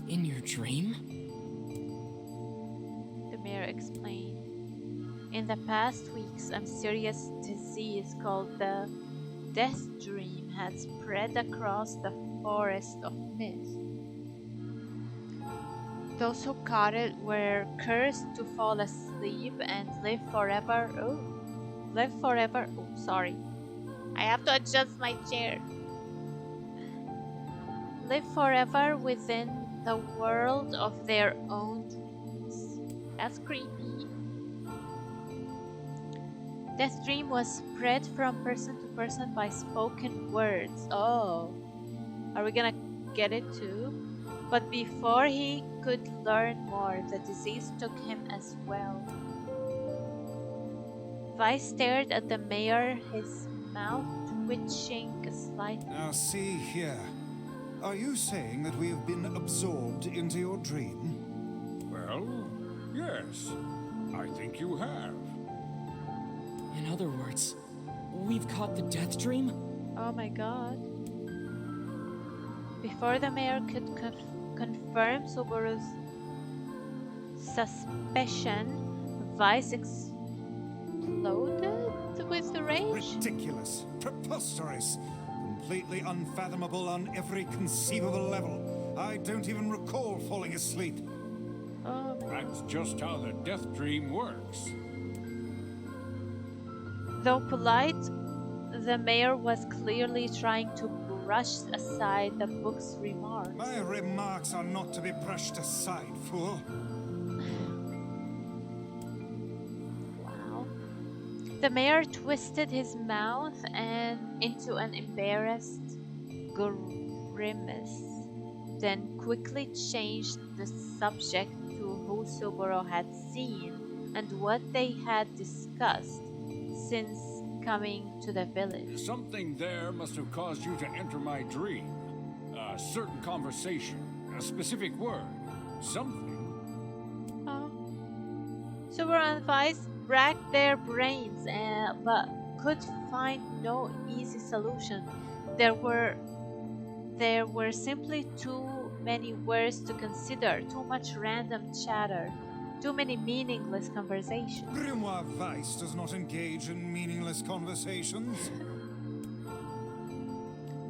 In your dream? the mayor explained. In the past weeks, a mysterious disease called the Death Dream had spread across the forest of myth. Those who caught it were cursed to fall asleep and live forever. Oh, live forever. Oh, sorry. I have to adjust my chair. Live forever within the world of their own dreams. That's creepy. Death Dream was spread from person to person by spoken words. Oh. Are we gonna get it too? But before he could learn more, the disease took him as well. Vice stared at the mayor, his mouth twitching slightly. Now see here. Are you saying that we have been absorbed into your dream? Well, yes. I think you have. In other words, we've caught the death dream? Oh my god. Before the mayor could confirm Subaru's suspicion, Vice exploded with rage. Ridiculous, preposterous, completely unfathomable on every conceivable level. I don't even recall falling asleep. That's just how the death dream works. Though polite, the mayor was clearly trying to brush aside the book's remarks. My remarks are not to be brushed aside, fool. Wow. The mayor twisted his mouth and into an embarrassed grimace, then quickly changed the subject to who Subaru had seen and what they had discussed since coming to the village. Something there must have caused you to enter my dream. A certain conversation, a specific word, something. Subaru and Vice racked their brains, but could find no easy solution. There were simply too many words to consider, too much random chatter, too many meaningless conversations. Grimoire Vice does not engage in meaningless conversations.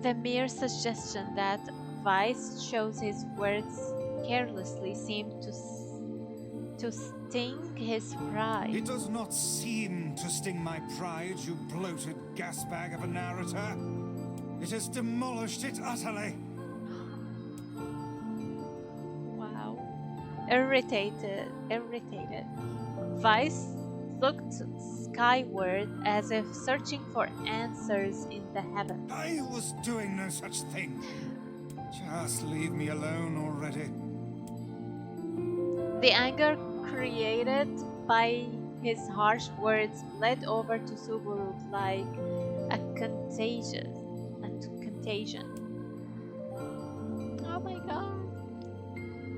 The mere suggestion that Vice chose his words carelessly seemed to sting his pride. It does not seem to sting my pride, you bloated gasbag of a narrator. It has demolished it utterly. Wow. Irritated. Vice looked skyward as if searching for answers in the heavens. I was doing no such thing. Just leave me alone already. The anger created by his harsh words bled over to Subaru like a contagion. Oh my god.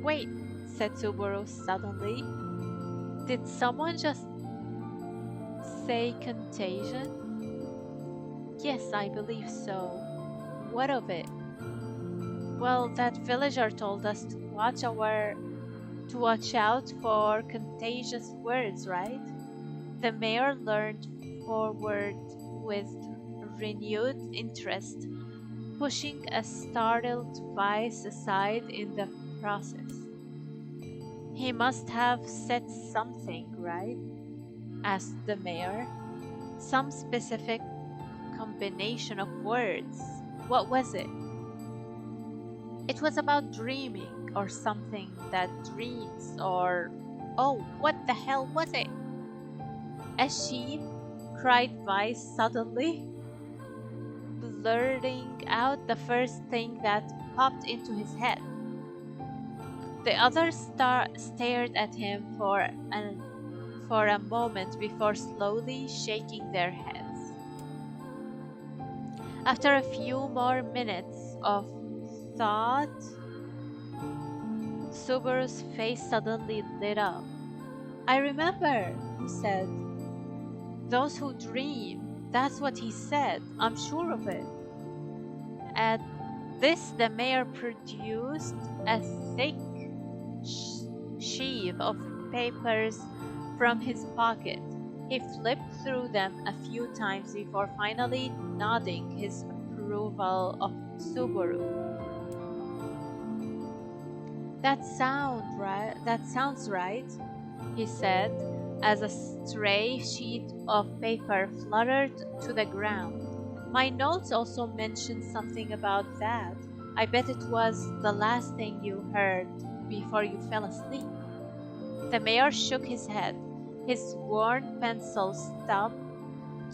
Wait, said Subaru suddenly. Did someone just say contagion? Yes, I believe so. What of it? Well, that villager told us to watch out for contagious words, right? The mayor leaned forward with renewed interest, pushing a startled Vice aside in the process. He must have said something, right? Asked the mayor. Some specific combination of words. What was it? It was about dreaming or something that dreams or... Oh, what the hell was it? A sheep, cried Vice suddenly, blurting out the first thing that popped into his head. The others stared at him for a moment before slowly shaking their heads. After a few more minutes of thought, Subaru's face suddenly lit up. I remember, he said. Those who dream, that's what he said. I'm sure of it. At this, the mayor produced a thick sheaf of papers from his pocket. He flipped through them a few times before finally nodding his approval of Subaru. That sounds right, he said, as a stray sheet of paper fluttered to the ground. My notes also mentioned something about that. I bet it was the last thing you heard before you fell asleep. The mayor shook his head, his worn pencil stopped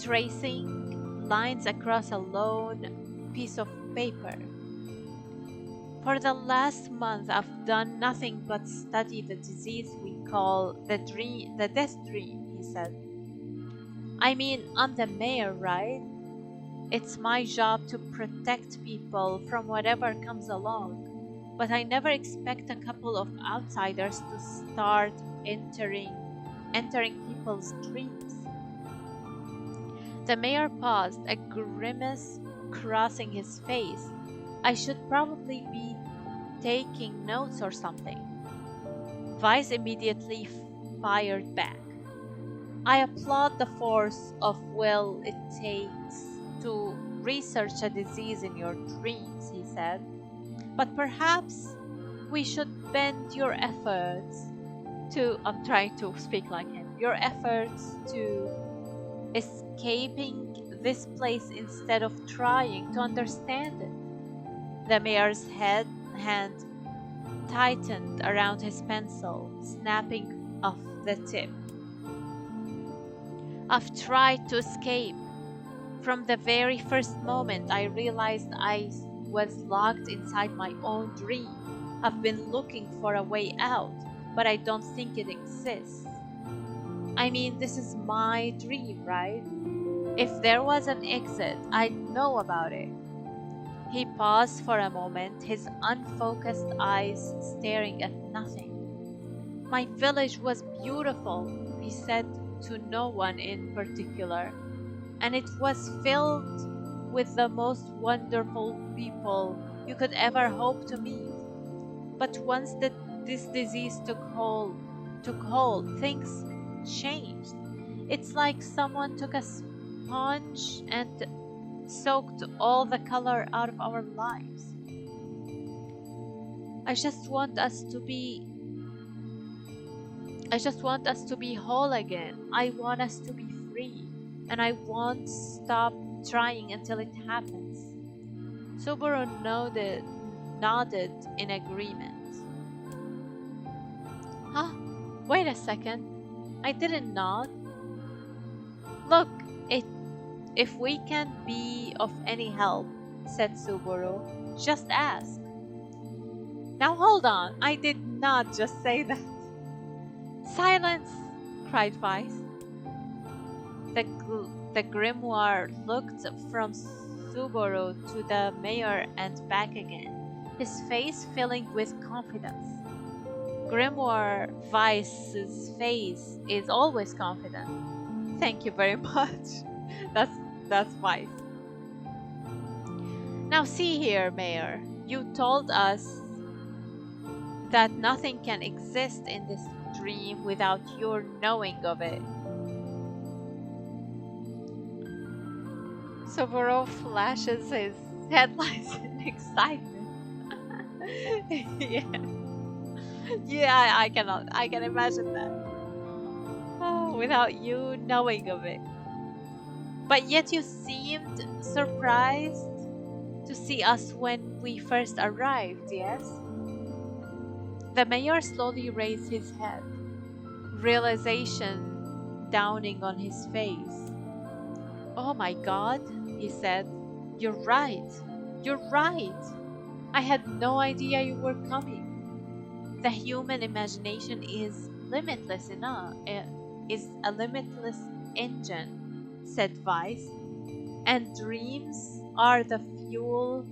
tracing lines across a lone piece of paper. For the last month, I've done nothing but study the disease we call the death dream, he said. I mean, I'm the mayor, right? It's my job to protect people from whatever comes along. But I never expect a couple of outsiders to start entering people's dreams. The mayor paused, a grimace crossing his face. I should probably be taking notes or something. Vice immediately fired back. I applaud the force of will it takes to research a disease in your dreams, he said. But perhaps we should bend your efforts to, I'm trying to speak like him, your efforts to escaping this place instead of trying to understand it. The mayor's hand tightened around his pencil, snapping off the tip. I've tried to escape. From the very first moment I realized I was locked inside my own dream. I've been looking for a way out, but I don't think it exists. I mean, this is my dream, right? If there was an exit, I'd know about it. He paused for a moment, his unfocused eyes staring at nothing. My village was beautiful, he said to no one in particular, and it was filled with the most wonderful people you could ever hope to meet. But once this disease took hold, things changed. It's like someone took a sponge and soaked all the color out of our lives. I just want us to be whole again. I want us to be free, and I won't stop trying until it happens. Subaru nodded in agreement. Huh? Wait a second. I didn't nod. Look, if we can be of any help, said Subaru, just ask. Now hold on, I did not just say that. Silence! Cried Vice. The grimoire looked from Subaru to the mayor and back again, his face filling with confidence. Grimoire Vice's face is always confident. Thank you very much. That's Vice. Now see here, Mayor. You told us that nothing can exist in this dream without your knowing of it. Subaru flashes his headlights in excitement. Yeah, I can imagine that. Oh, without you knowing of it. But yet you seemed surprised to see us when we first arrived, yes? The mayor slowly raised his head, realization dawning on his face. Oh my God, he said. You're right. You're right. I had no idea you were coming. The human imagination is limitless enough. Is a limitless engine, said Vice. And dreams are the fuel.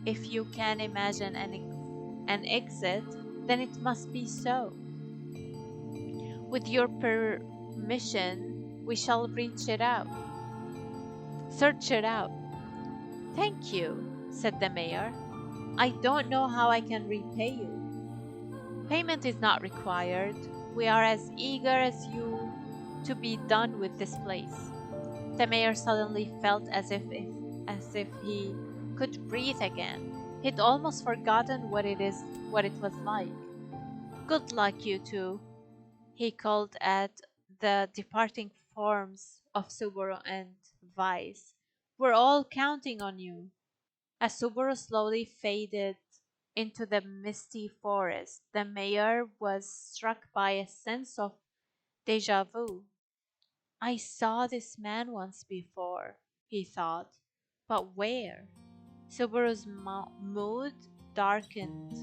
If you can imagine an exit, then it must be so. With your permission, we shall search it out. Thank you, said the mayor. I don't know how I can repay you. Payment is not required. We are as eager as you to be done with this place. The mayor suddenly felt as if he could breathe again. He'd almost forgotten what it was like. Good luck, you two, he called at the departing forms of Subaru and Vice. We're all counting on you. As Subaru slowly faded into the misty forest, the mayor was struck by a sense of deja vu. I saw this man once before, he thought. But where? Subaru's mood darkened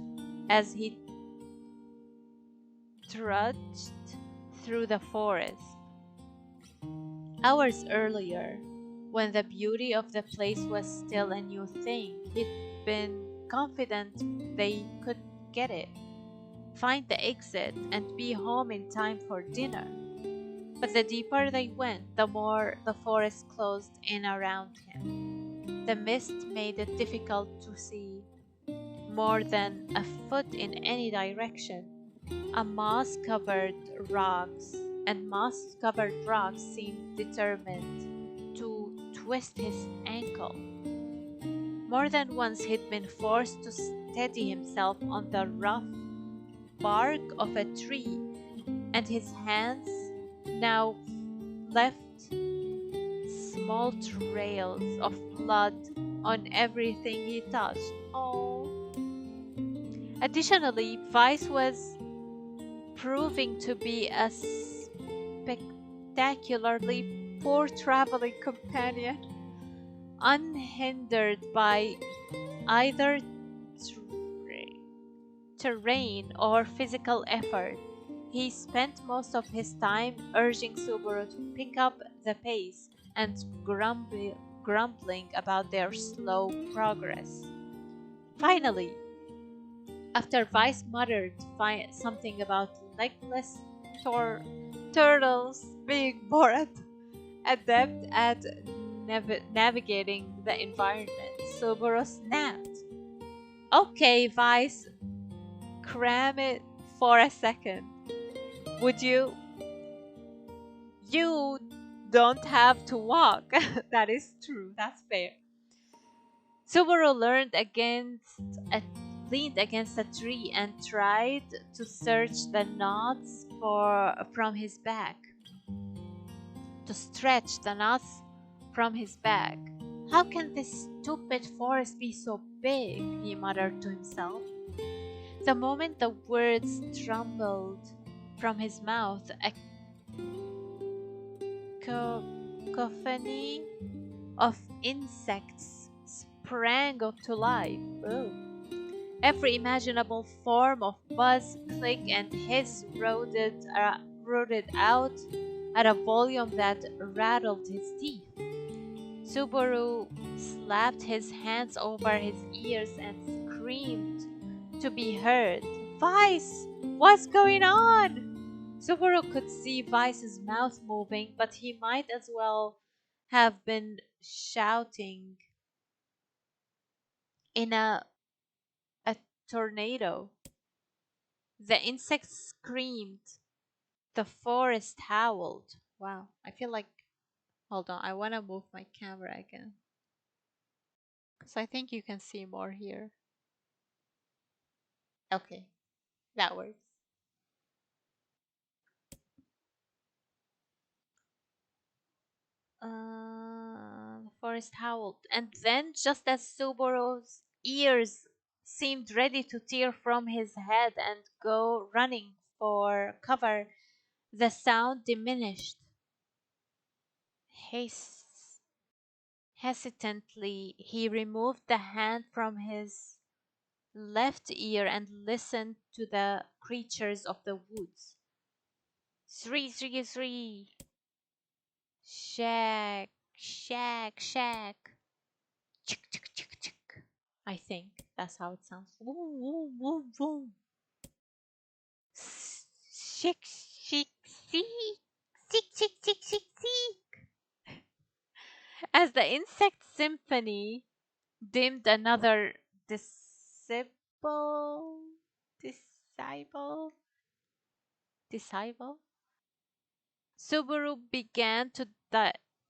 as he trudged through the forest. Hours earlier, when the beauty of the place was still a new thing, he'd been confident they could get it, find the exit, and be home in time for dinner. But the deeper they went, the more the forest closed in around him. The mist made it difficult to see more than a foot in any direction. A moss-covered rocks seemed determined to twist his ankle. More than once he'd been forced to steady himself on the rough bark of a tree, and his hands now left small trails of blood on everything he touched. Oh. Additionally, Vice was proving to be a spectacularly poor traveling companion, unhindered by either terrain or physical effort. He spent most of his time urging Subaru to pick up the pace and grumbling about their slow progress. Finally, after Vice muttered something about legless turtles being more adept at navigating the environment, Subaru snapped. Okay, Vice, cram it for a second. Would you? You don't have to walk. That is true. That's fair. Subaru leaned against a tree and tried to search the knots from his back. To stretch the knots from his back. How can this stupid forest be so big? He muttered to himself. The moment the words trembled from his mouth, a cacophony of insects sprang to life. Oh. Every imaginable form of buzz, click, and hiss rooted out at a volume that rattled his teeth. Subaru slapped his hands over his ears and screamed to be heard. Vice! What's going on? Subaru could see Vice's mouth moving, but he might as well have been shouting in a tornado. The insects screamed. The forest howled. Wow, I feel like... Hold on, I want to move my camera again. Because I think you can see more here. Okay, that works. The forest howled. And then, just as Subaru's ears seemed ready to tear from his head and go running for cover, the sound diminished. Hesitantly, he removed the hand from his left ear and listened to the creatures of the woods. Three, three, three. Shack, shack, shack. Chick, chick, chick, chick. I think that's how it sounds. Woo, woo, woo, woo. Chick, chick, seek. Seek, seek, seek, seek, seek. As the insect symphony dimmed another disciple, Subaru began to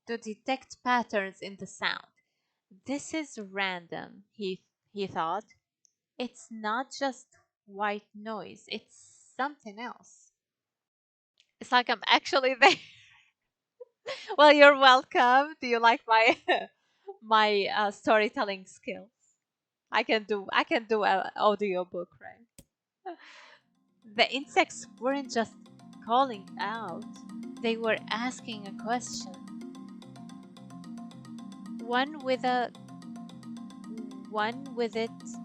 detect patterns in the sound. This is random, he thought. It's not just white noise, it's something else. It's like I'm actually there. Well, you're welcome. Do you like my my storytelling skills? I can do an audiobook, right? The insects weren't just calling out, they were asking a question. One with it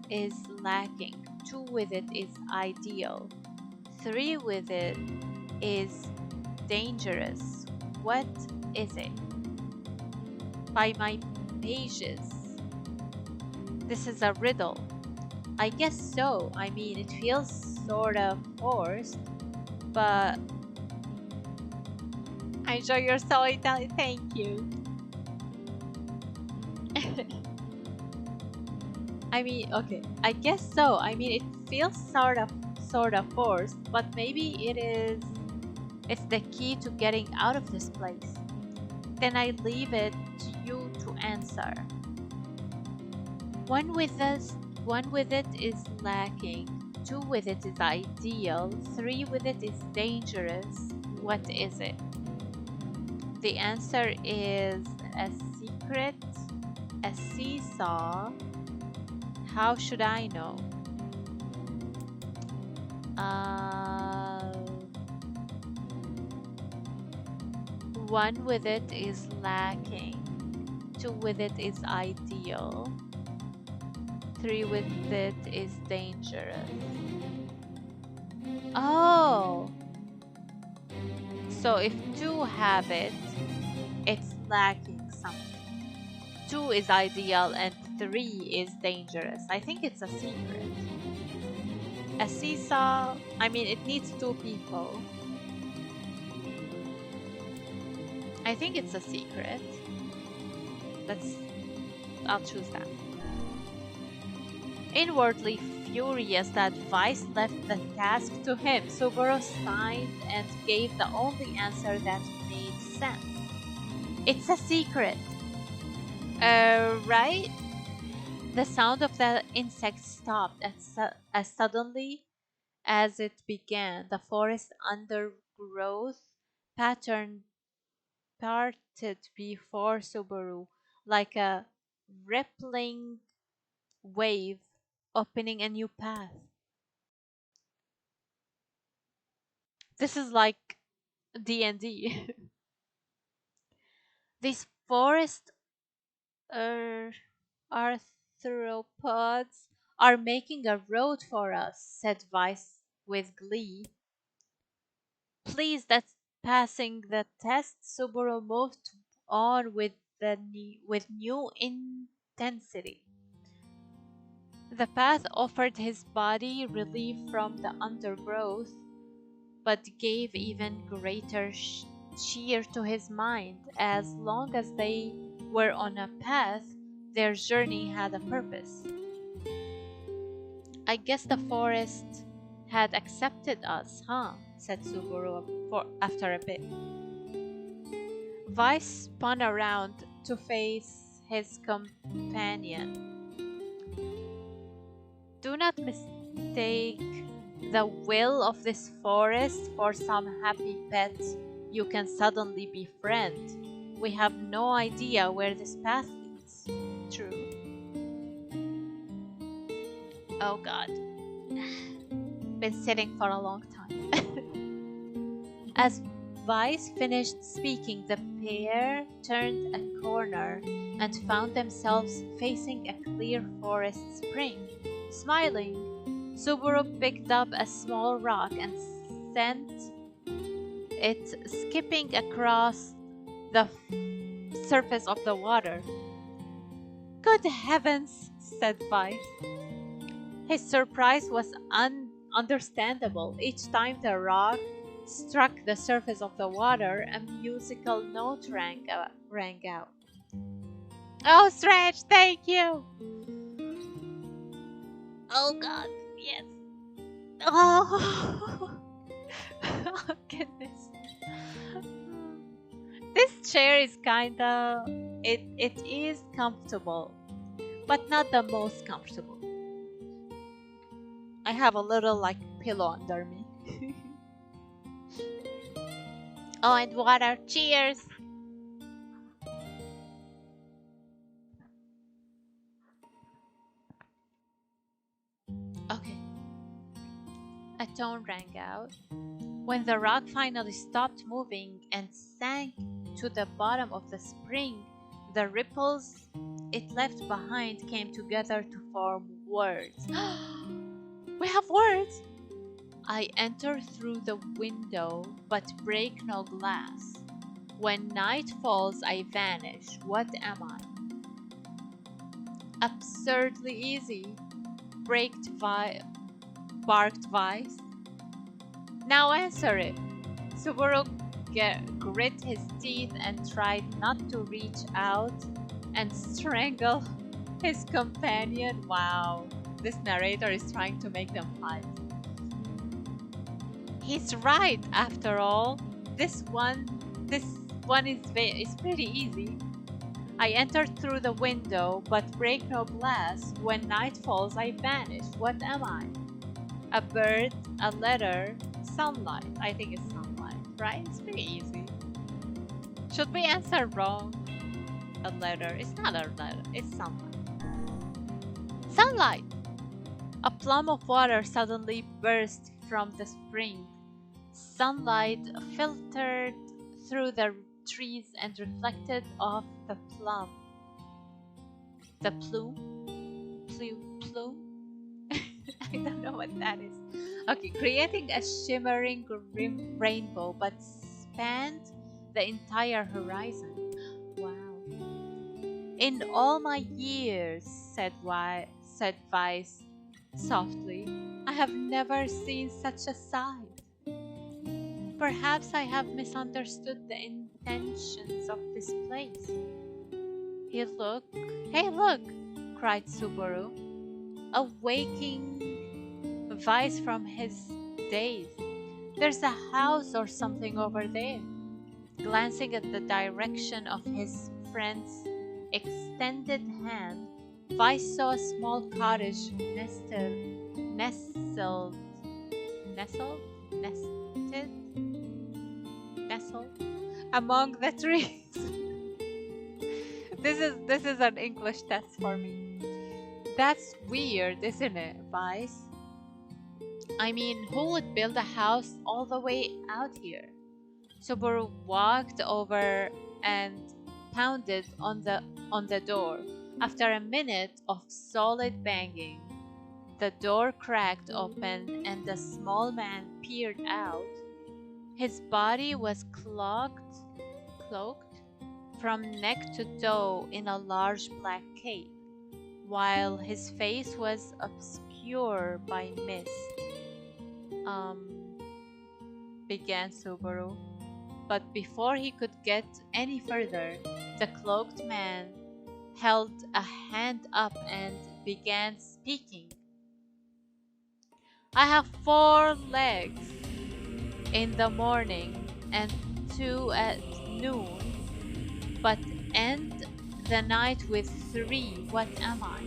is lacking, two with it is ideal, three with it is dangerous. What is it? By my pages. This is a riddle. I guess so. I mean, it feels sort of forced, but I enjoy your storytelling. Thank you. I mean, okay, I guess so. I mean, it feels sort of forced, but maybe it's the key to getting out of this place. Then I leave it to you to answer. One with it is lacking. Two with it is ideal. Three with it is dangerous. What is it? The answer is a secret, a seesaw. How should I know? One with it is lacking. Two with it is ideal. Three with it is dangerous. Oh! So if two have it, it's lacking something. Two is ideal and three is dangerous. I think it's a secret. A seesaw, I mean, it needs two people. I think it's a secret. I'll choose that. Inwardly furious that Vice left the task to him, Subaru signed and gave the only answer that made sense. It's a secret. Right? The sound of the insect stopped as suddenly as it began. The forest undergrowth pattern parted before Subaru like a rippling wave opening a new path. This is like D&D. These forest arthropods are making a road for us, said Vice with glee. Pleased that passing the test, Subaru moved on with new intensity. The path offered his body relief from the undergrowth, but gave even greater cheer to his mind. As long as they were on a path, their journey had a purpose. I guess the forest had accepted us, huh? Said Subaru after a bit. Vice spun around to face his companion. Do not mistake the will of this forest for some happy pet you can suddenly befriend. We have no idea where this path leads. True. Oh god. Been sitting for a long time. As Vice finished speaking, the pair turned a corner and found themselves facing a clear forest spring. Smiling, Subaru picked up a small rock and sent it skipping across the surface of the water. Good heavens, said Vice. His surprise was understandable. Each time the rock struck the surface of the water, a musical note rang out. Oh, Stretch, thank you! Oh god, yes. Oh, oh goodness. This chair is kinda... It is comfortable, but not the most comfortable. I have a little like pillow under me. Oh, and water. Cheers! Okay. A tone rang out. When the rock finally stopped moving and sank to the bottom of the spring, the ripples it left behind came together to form words. We have words! I enter through the window, but break no glass. When night falls, I vanish. What am I? Absurdly easy, barked Vice. Now answer it. Subaru grit his teeth and tried not to reach out and strangle His companion, wow. This narrator is trying to make them fight. He's right, after all. This one is pretty easy. I entered through the window, but break no glass. When night falls, I vanish. What am I? A bird, a letter, sunlight. I think it's sunlight, right? It's pretty easy. Should we answer wrong? A letter. It's not a letter. It's sunlight. Sunlight! A plum of water suddenly burst from the spring. Sunlight filtered through the trees and reflected off the plum. The plume? Plume? I don't know what that is. Okay, creating a shimmering rainbow but spanned the entire horizon. Wow. In all my years, said Vice softly, I have never seen such a sight. Perhaps I have misunderstood the intentions of this place. Hey look, cried Subaru, awaking Vice from his daze. There's a house or something over there. Glancing at the direction of his friend's extended hand, Vice saw a small cottage nested among the trees. This is an English test for me. That's weird, isn't it, Vice? I mean, who would build a house all the way out here? Subaru walked over and pounded on the door. After a minute of solid banging, the door cracked open and the small man peered out. His body was cloaked from neck to toe in a large black cape, while his face was obscured by mist. Began Subaru. But before he could get any further, the cloaked man held a hand up and began speaking. I have 4 legs in the morning and 2 at noon, but end the night with 3. What am I?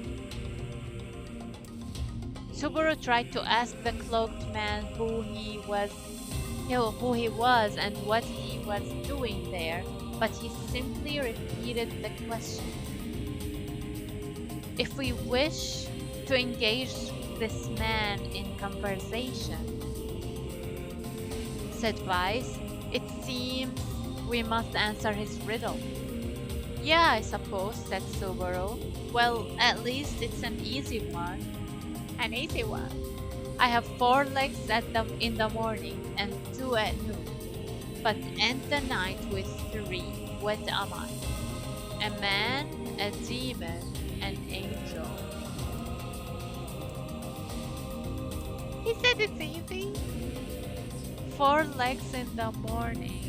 Subaru tried to ask the cloaked man who he was and what he was doing there, but he simply repeated the question. If we wish to engage this man in conversation, said Vice, it seems we must answer his riddle. Yeah, I suppose, said Subaru. Well, at least it's an easy one. An easy one. I have 4 legs in the morning and 2 at noon, but end the night with 3. What am I? A man, a demon, an angel. He said it's easy. 4 legs in the morning.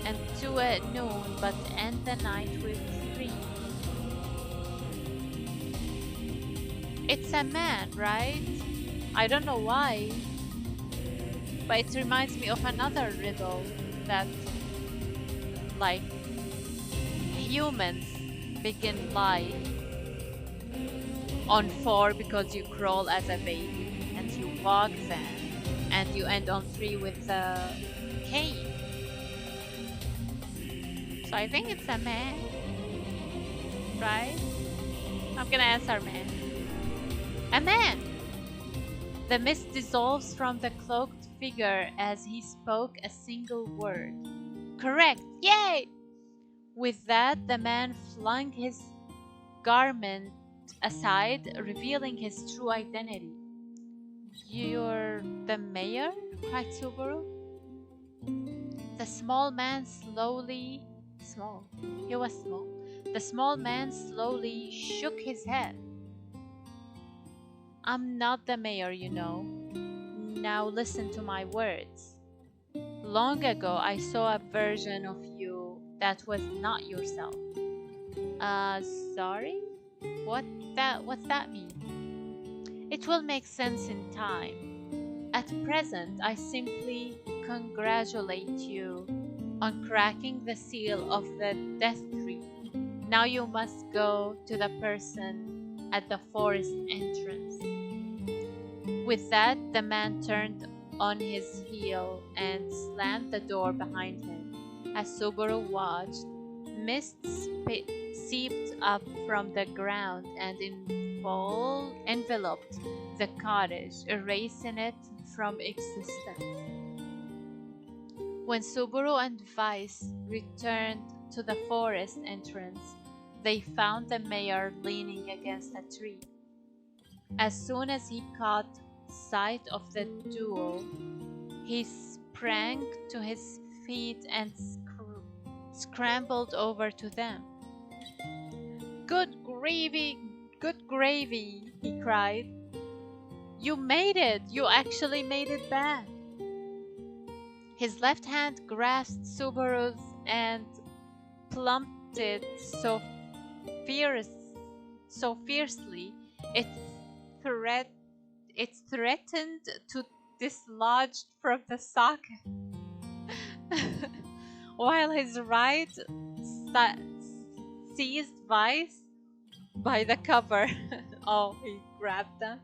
And 2 at noon, but end the night with 3. It's a man, right? I don't know why, but it reminds me of another riddle that, like, humans begin life on 4 because you crawl as a baby and you walk then, and you end on 3 with the cane. So I think it's a man, right? I'm gonna answer man. A man! The mist dissolves from the cloaked figure as he spoke a single word. Correct! Yay! With that, the man flung his garment aside, revealing his true identity. You're the mayor? Cried Subaru. The small man He was small. The small man slowly shook his head. I'm not the mayor, you know. Now listen to my words. Long ago, I saw a version of you that was not yourself. Sorry? What's that mean? It will make sense in time. At present, I simply congratulate you on cracking the seal of the death tree. Now you must go to the person at the forest entrance. With that, the man turned on his heel and slammed the door behind him. As Subaru watched, mist seeped up from the ground and enveloped the cottage, erasing it from existence. When Subaru and Vice returned to the forest entrance, they found the mayor leaning against a tree. As soon as he caught sight of the duo, he sprang to his feet and scrambled over to them. Good gravy, he cried. You made it! You actually made it back! His left hand grasped Subaru's and plumped it so fiercely it threatened to dislodge from the socket. While his right seized Vice by the cover. Oh, he grabbed them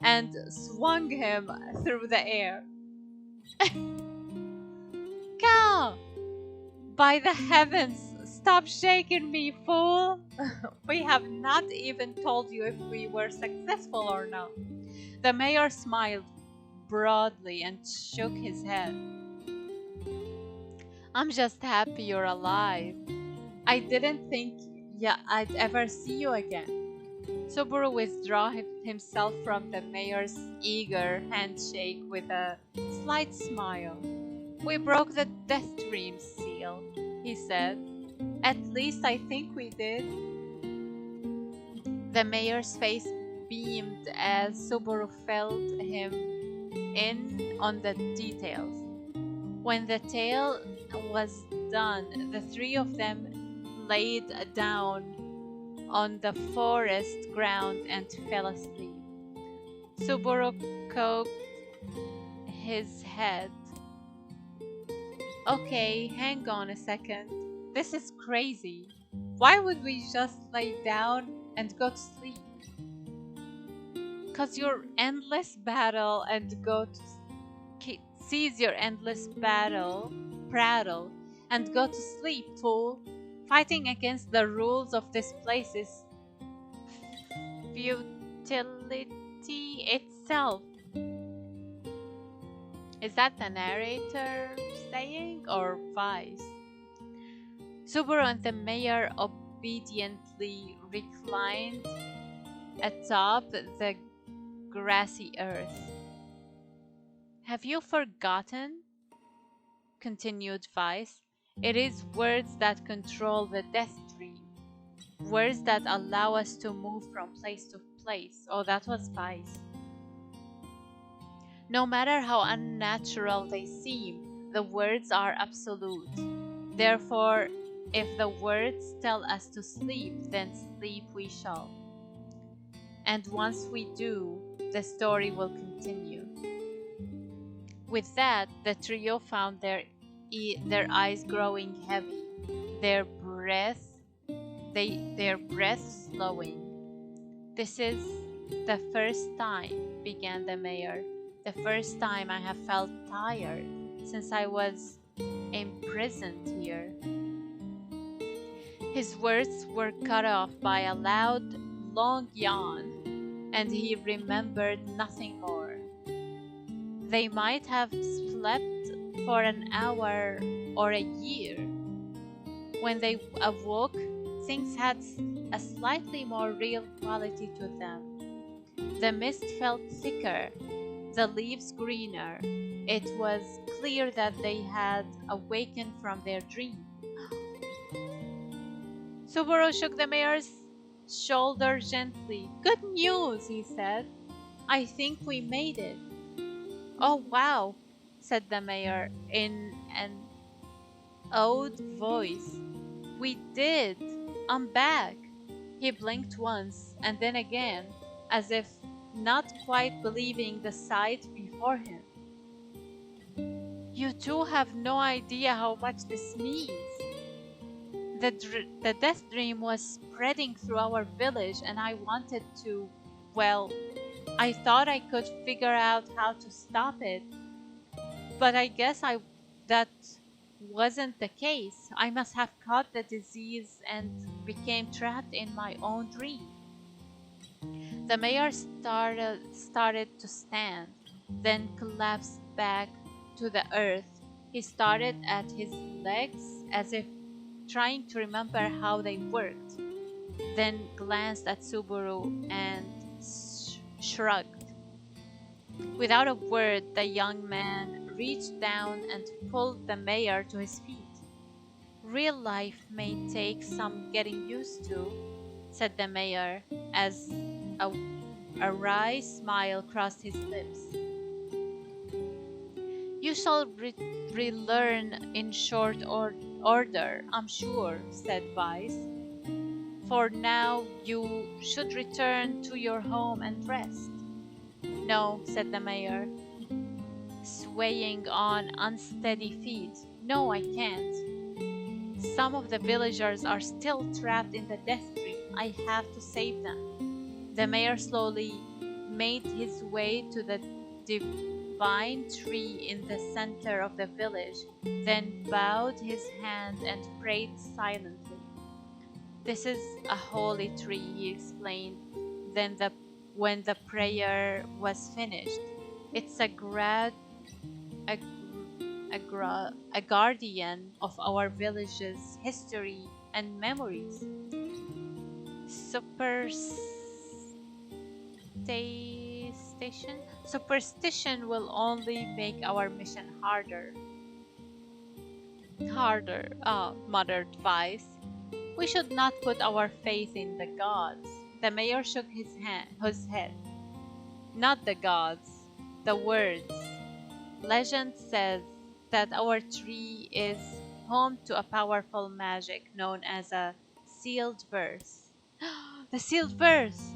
and swung him through the air. Cow! By the heavens, stop shaking me, fool! We have not even told you if we were successful or not. The mayor smiled broadly and shook his head. I'm just happy you're alive. I didn't think I'd ever see you again. Subaru withdrew himself from the mayor's eager handshake with a slight smile. We broke the death dream seal, he said. At least I think we did. The mayor's face beamed as Subaru filled him in on the details. When the tale was done, the three of them laid down on the forest ground and fell asleep. Subaru cocked his head. Okay, hang on a second. This is crazy. Why would we just lay down and go to sleep? 'Cause your endless battle and go to seize your endless prattle and go to sleep, fool. Fighting against the rules of this place is futility itself. Is that the narrator saying or Vice? Subaru and the mayor obediently reclined atop the grassy earth. Have you forgotten? Continued Vice. It is words that control the death dream. Words that allow us to move from place to place. Oh, that was Vice. No matter how unnatural they seem, the words are absolute. Therefore, if the words tell us to sleep, then sleep we shall. And once we do, the story will continue. With that, the trio found their eyes growing heavy, their breath slowing. This is the first time, began the mayor, the first time I have felt tired since I was imprisoned here. His words were cut off by a loud, long yawn, and he remembered nothing more. They might have slept for an hour or a year. When they awoke, things had a slightly more real quality to them. The mist felt thicker, the leaves greener. It was clear that they had awakened from their dream. Subaru shook the mayor's shoulder gently. Good news, he said. I think we made it. Oh, wow, said the mayor in an awed voice. We did! I'm back! He blinked once and then again, as if not quite believing the sight before him. You two have no idea how much this means. The death dream was spreading through our village, and I wanted to, well, I thought I could figure out how to stop it. But I guess that wasn't the case. I must have caught the disease and became trapped in my own dream. The mayor started to stand, then collapsed back to the earth. He started at his legs as if trying to remember how they worked, then glanced at Subaru and shrugged. Without a word, the young man reached down and pulled the mayor to his feet. Real life may take some getting used to, said the mayor as a wry smile crossed his lips. You shall relearn in short order, I'm sure, said Vice. For now, you should return to your home and rest. No, said the mayor, swaying on unsteady feet. No, I can't. Some of the villagers are still trapped in the death dream. I have to save them. The mayor slowly made his way to the divine tree in the center of the village, then bowed his hand and prayed silently. This is a holy tree, he explained. Then when the prayer was finished, it's a guardian of our village's history and memories. Superstition will only make our mission harder. Muttered Vice. We should not put our faith in the gods. The mayor shook his head. Not the gods, the words. Legend says that our tree is home to a powerful magic known as a sealed verse. The sealed verse!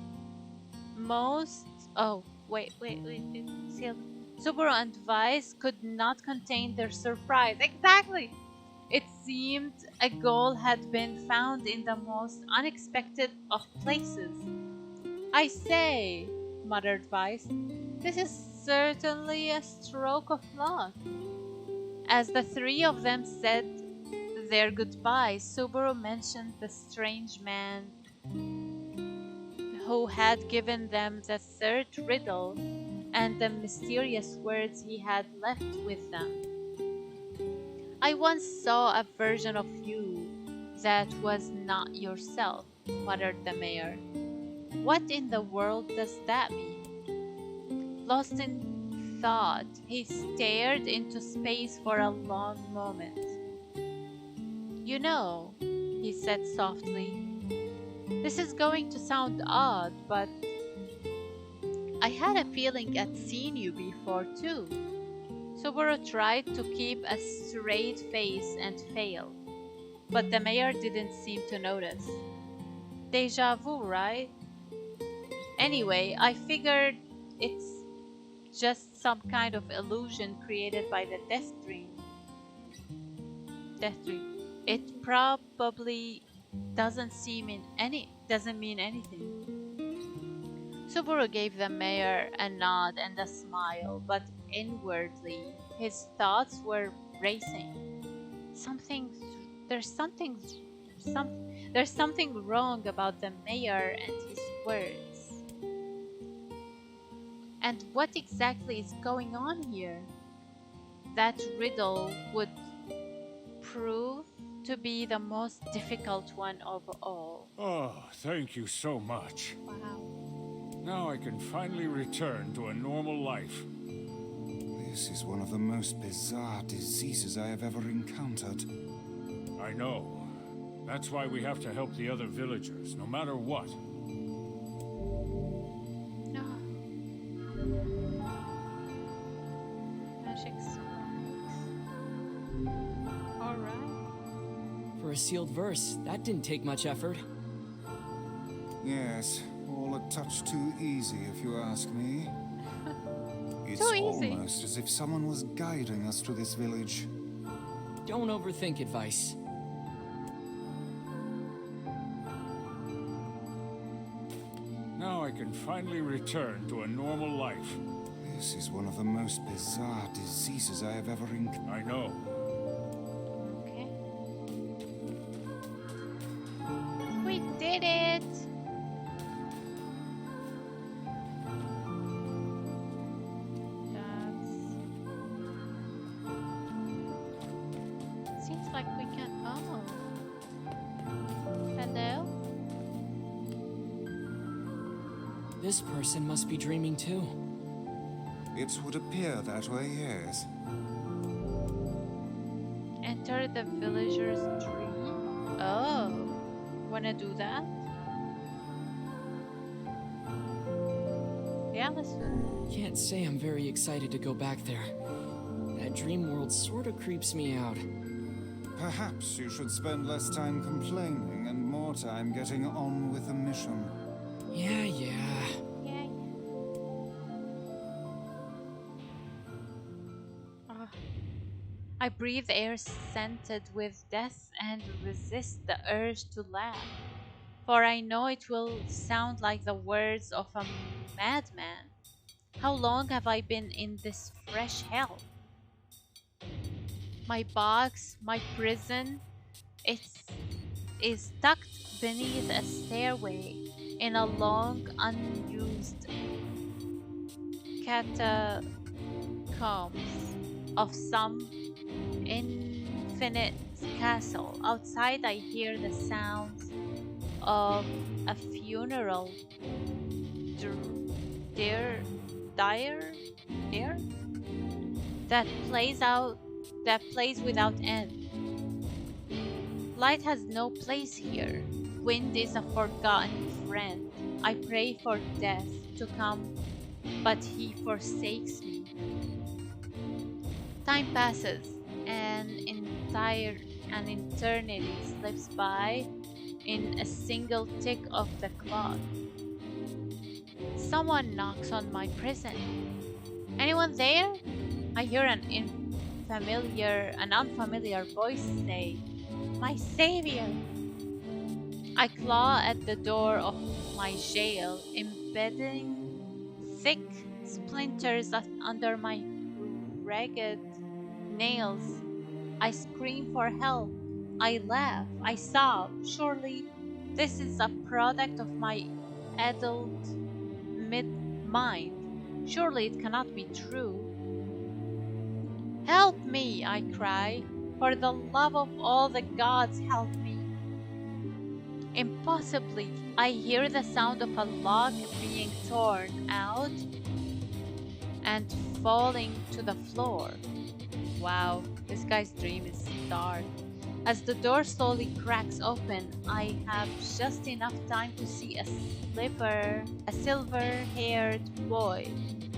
Sealed. Subaru and Vice could not contain their surprise. Exactly! It seemed a goal had been found in the most unexpected of places. I say, muttered Vice, this is certainly a stroke of luck. As the three of them said their goodbyes, Subaru mentioned the strange man who had given them the third riddle and the mysterious words he had left with them. I once saw a version of you that was not yourself, muttered the mayor. What in the world does that mean? Lost in thought, he stared into space for a long moment. You know, he said softly, this is going to sound odd, but I had a feeling I'd seen you before too. Subaru tried to keep a straight face and failed, but the mayor didn't seem to notice. Deja vu, right? Anyway, I figured it's just some kind of illusion created by the death dream. It probably doesn't mean anything. Subaru gave the mayor a nod and a smile, but inwardly his thoughts were racing. There's something wrong about the mayor and his words. And what exactly is going on here? That riddle would prove to be the most difficult one of all. Oh, thank you so much. Wow. Now I can finally return to a normal life. This is one of the most bizarre diseases I have ever encountered. I know. That's why we have to help the other villagers, no matter what. No. Magic sparks. Alright. for a sealed verse. That didn't take much effort. Yes, all a touch too easy, if you ask me. It's Too easy. almost as if someone was guiding us to this village. Don't overthink advice. Now I can finally return to a normal life. This is one of the most bizarre diseases I have ever encountered. I know. Okay. We did it! Seems like we can. Oh. Hello? This person must be dreaming too. It would appear that way, yes. Enter the villager's dream. Oh. Wanna do that? Yeah, let's do that. Can't say I'm very excited to go back there. That dream world sort of creeps me out. Perhaps you should spend less time complaining and more time getting on with the mission. Yeah. Yeah. I breathe air scented with death and resist the urge to laugh, for I know it will sound like the words of a madman. How long have I been in this fresh hell? My box, my prison, is tucked beneath a stairway in a long unused catacombs of some infinite castle. Outside I hear the sounds of a funeral dire that plays without end. Light has no place here. Wind is a forgotten friend. I pray for death to come, but he forsakes me. Time passes, and an eternity slips by in a single tick of the clock. Someone knocks on my prison. Anyone there? I hear an unfamiliar voice say, "My savior!" I claw at the door of my jail, embedding thick splinters under my ragged nails. I scream for help. I laugh. I sob. Surely this is a product of my adult mind. Surely it cannot be true. Help me, I cry. For the love of all the gods, help me. Impossibly, I hear the sound of a log being torn out and falling to the floor. Wow, this guy's dream is dark. As the door slowly cracks open, I have just enough time to see a silver-haired boy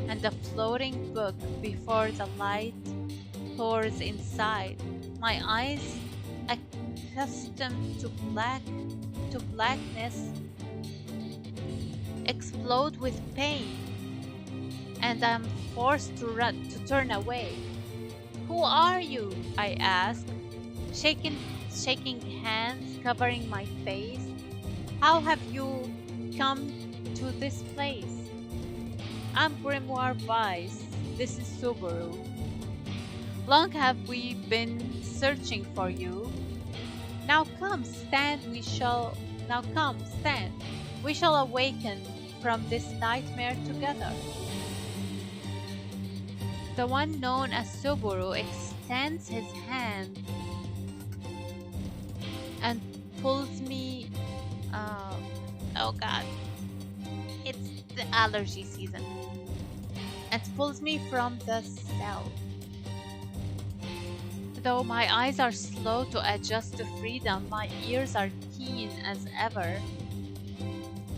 and a floating book before the light pours inside. My eyes, accustomed to blackness, explode with pain, and I'm forced to turn away. Who are you? I ask, shaking hands covering my face. How have you come to this place? I'm Grimoire Vice. This is Subaru. Long have we been searching for you. Now come, stand. We shall awaken from this nightmare together. The one known as Subaru extends his hand and pulls me. Oh god, it's the allergy season. And pulls me from the cell. Though my eyes are slow to adjust to freedom, my ears are keen as ever,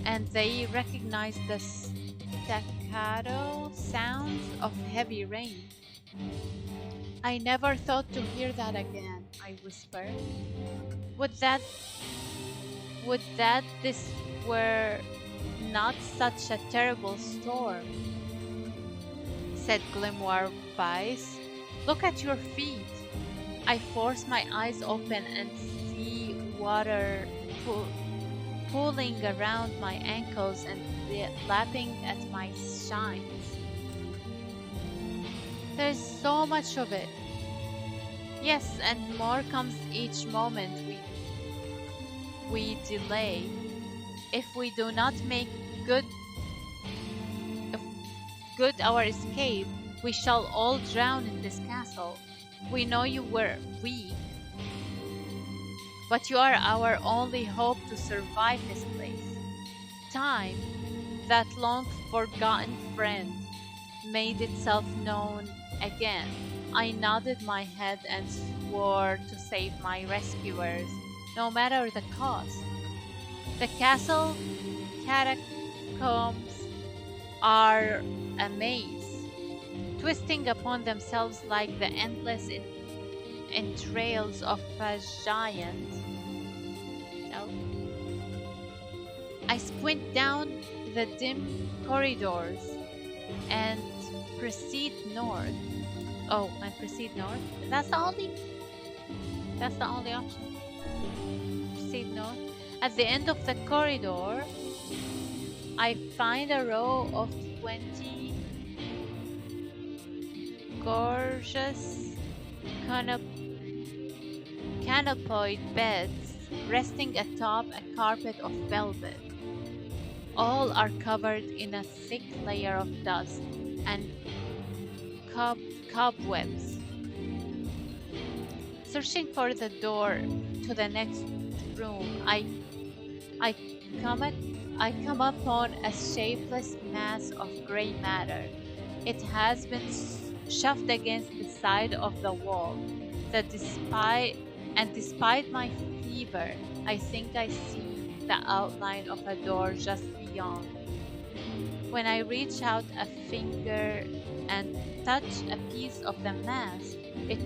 and they recognize the staccato sounds of heavy rain. I never thought to hear that again, I whisper. Would that this were not such a terrible storm, said Grimoire Vice. Look at your feet. I force my eyes open and see water pooling around my ankles and lapping at my shines. There's so much of it. Yes, and more comes each moment we delay. If we do not make good our escape, we shall all drown in this castle. We know you were weak, but you are our only hope to survive this place. Time, that long forgotten friend, made itself known again. I nodded my head and swore to save my rescuers, no matter the cost. The castle catacombs are a maze, twisting upon themselves like the endless entrails of a giant. No. I squint down the dim corridors and proceed north. Oh, and proceed north? That's the only option. Proceed north. At the end of the corridor, I find a row of 20 gorgeous canopied beds resting atop a carpet of velvet. All are covered in a thick layer of dust and cobwebs. Searching for the door to the next room, I come upon a shapeless mass of gray matter. It has been shoved against the side of the wall. Despite my fever, I think I see the outline of a door just beyond. When I reach out a finger and touch a piece of the mass, it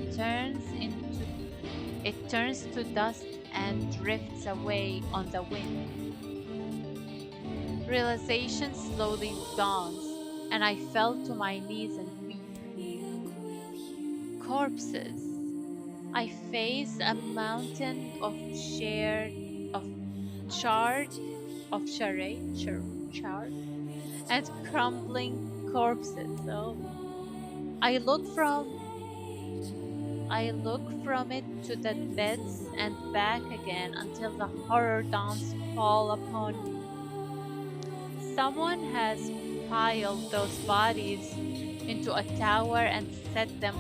turns to dust and drifts away on the wind. Realization slowly dawns, and I fell to my knees and weep. Corpses. I face a mountain of charred and crumbling corpses. So I look from it to the beds and back again until the horror dawns fall upon me. Someone has piled those bodies into a tower and set them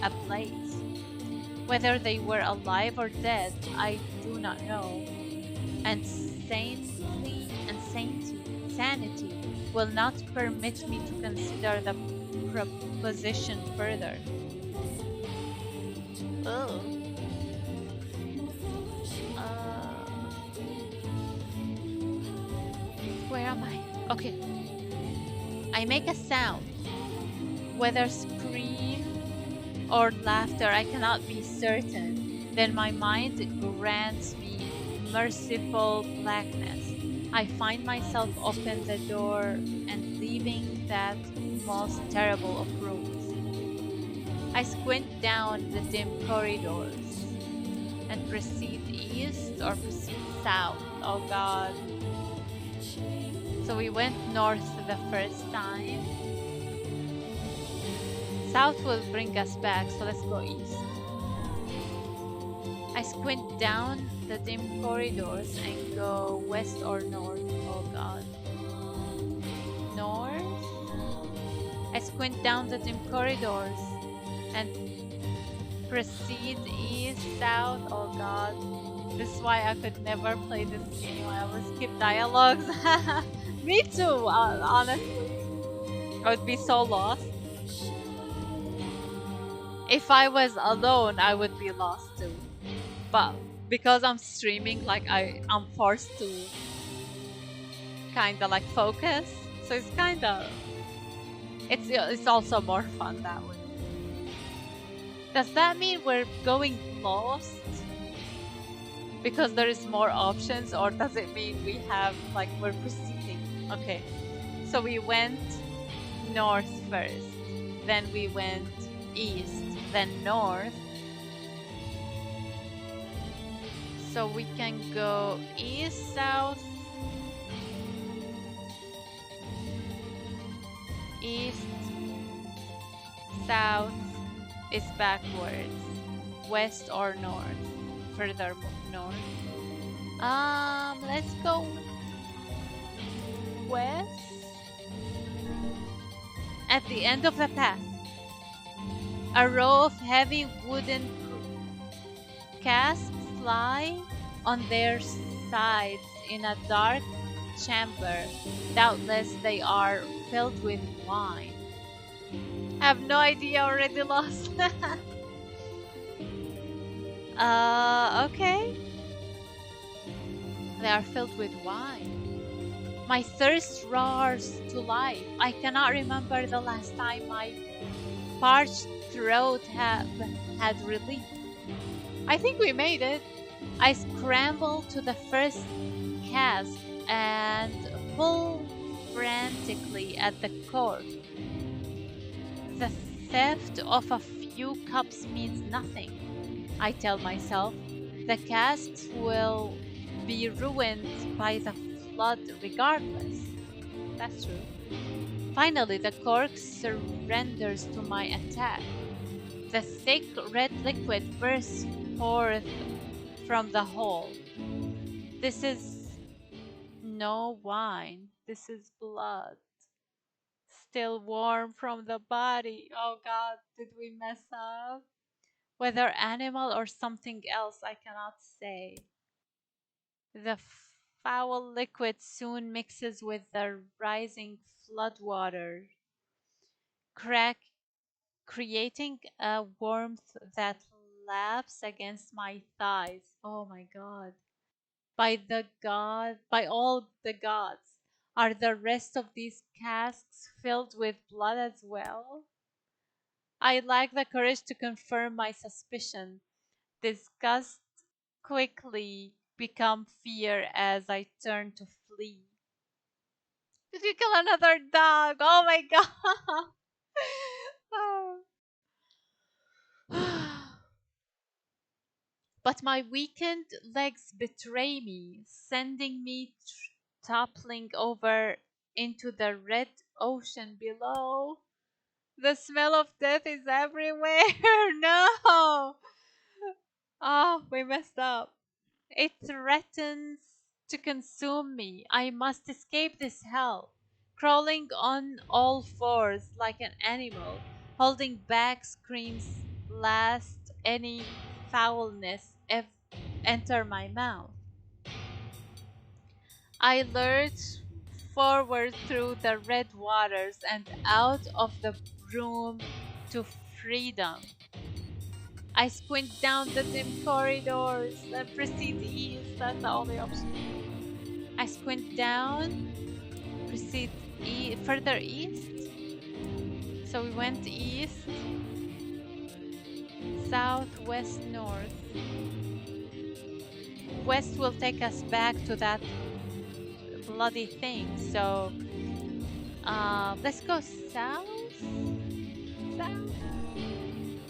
ablaze. Whether they were alive or dead, I do not know. And sanity will not permit me to consider the proposition further. Oh. Where am I? Okay. I make a sound. Whether scream or laughter, I cannot be certain. Then my mind grants me merciful blackness. I find myself open the door and leaving that most terrible of rooms. I squint down the dim corridors and proceed east or proceed south. Oh God. So we went north the first time. South will bring us back, so let's go east. I squint down the dim corridors and go west or north. Oh God. North? I squint down the dim corridors and proceed east, south. Oh God. This is why I could never play this game. I always skip dialogues. Me too, honestly. I would be so lost. If I was alone, I would be lost too. But because I'm streaming, like I'm forced to kinda like focus. So it's kinda it's also more fun that way. Does that mean we're going lost? Because there is more options, or does it mean we have, like, we're proceeding? Okay, so we went north first, then we went east, then north. So we can go east, south, east, south is backwards, west or north, further north. Let's go west. At the end of the path, a row of heavy wooden casks lie on their sides in a dark chamber. Doubtless they are filled with wine. I have no idea, already lost. Okay. They are filled with wine. My thirst roars to life. I cannot remember the last time my parched throat had relief. I think we made it. I scramble to the first cask and pull frantically at the cork. The theft of a few cups means nothing, I tell myself. The casks will be ruined by the flood regardless. That's true. Finally, the cork surrenders to my attack. The thick red liquid bursts forth from the hole. This is no wine. This is blood. Still warm from the body. Oh God, did we mess up? Whether animal or something else, I cannot say. The foul liquid soon mixes with the rising floodwater, creating a warmth that laps against my thighs. Oh my God. By all the gods, are the rest of these casks filled with blood as well? I lack the courage to confirm my suspicion. Disgust quickly become fear as I turn to flee. Did you kill another dog? Oh my God. But my weakened legs betray me, sending me toppling over into the red ocean below. The smell of death is everywhere. No. Oh, we messed up. It threatens to consume me. I must escape this hell. Crawling on all fours like an animal, holding back screams lest any foulness enter my mouth. I lurch forward through the red waters and out of the room to freedom. I squint down the dim corridors and proceed east. That's the only option. I squint down, proceed further east. So we went east, south, west, north. West will take us back to that bloody thing. So let's go south. South.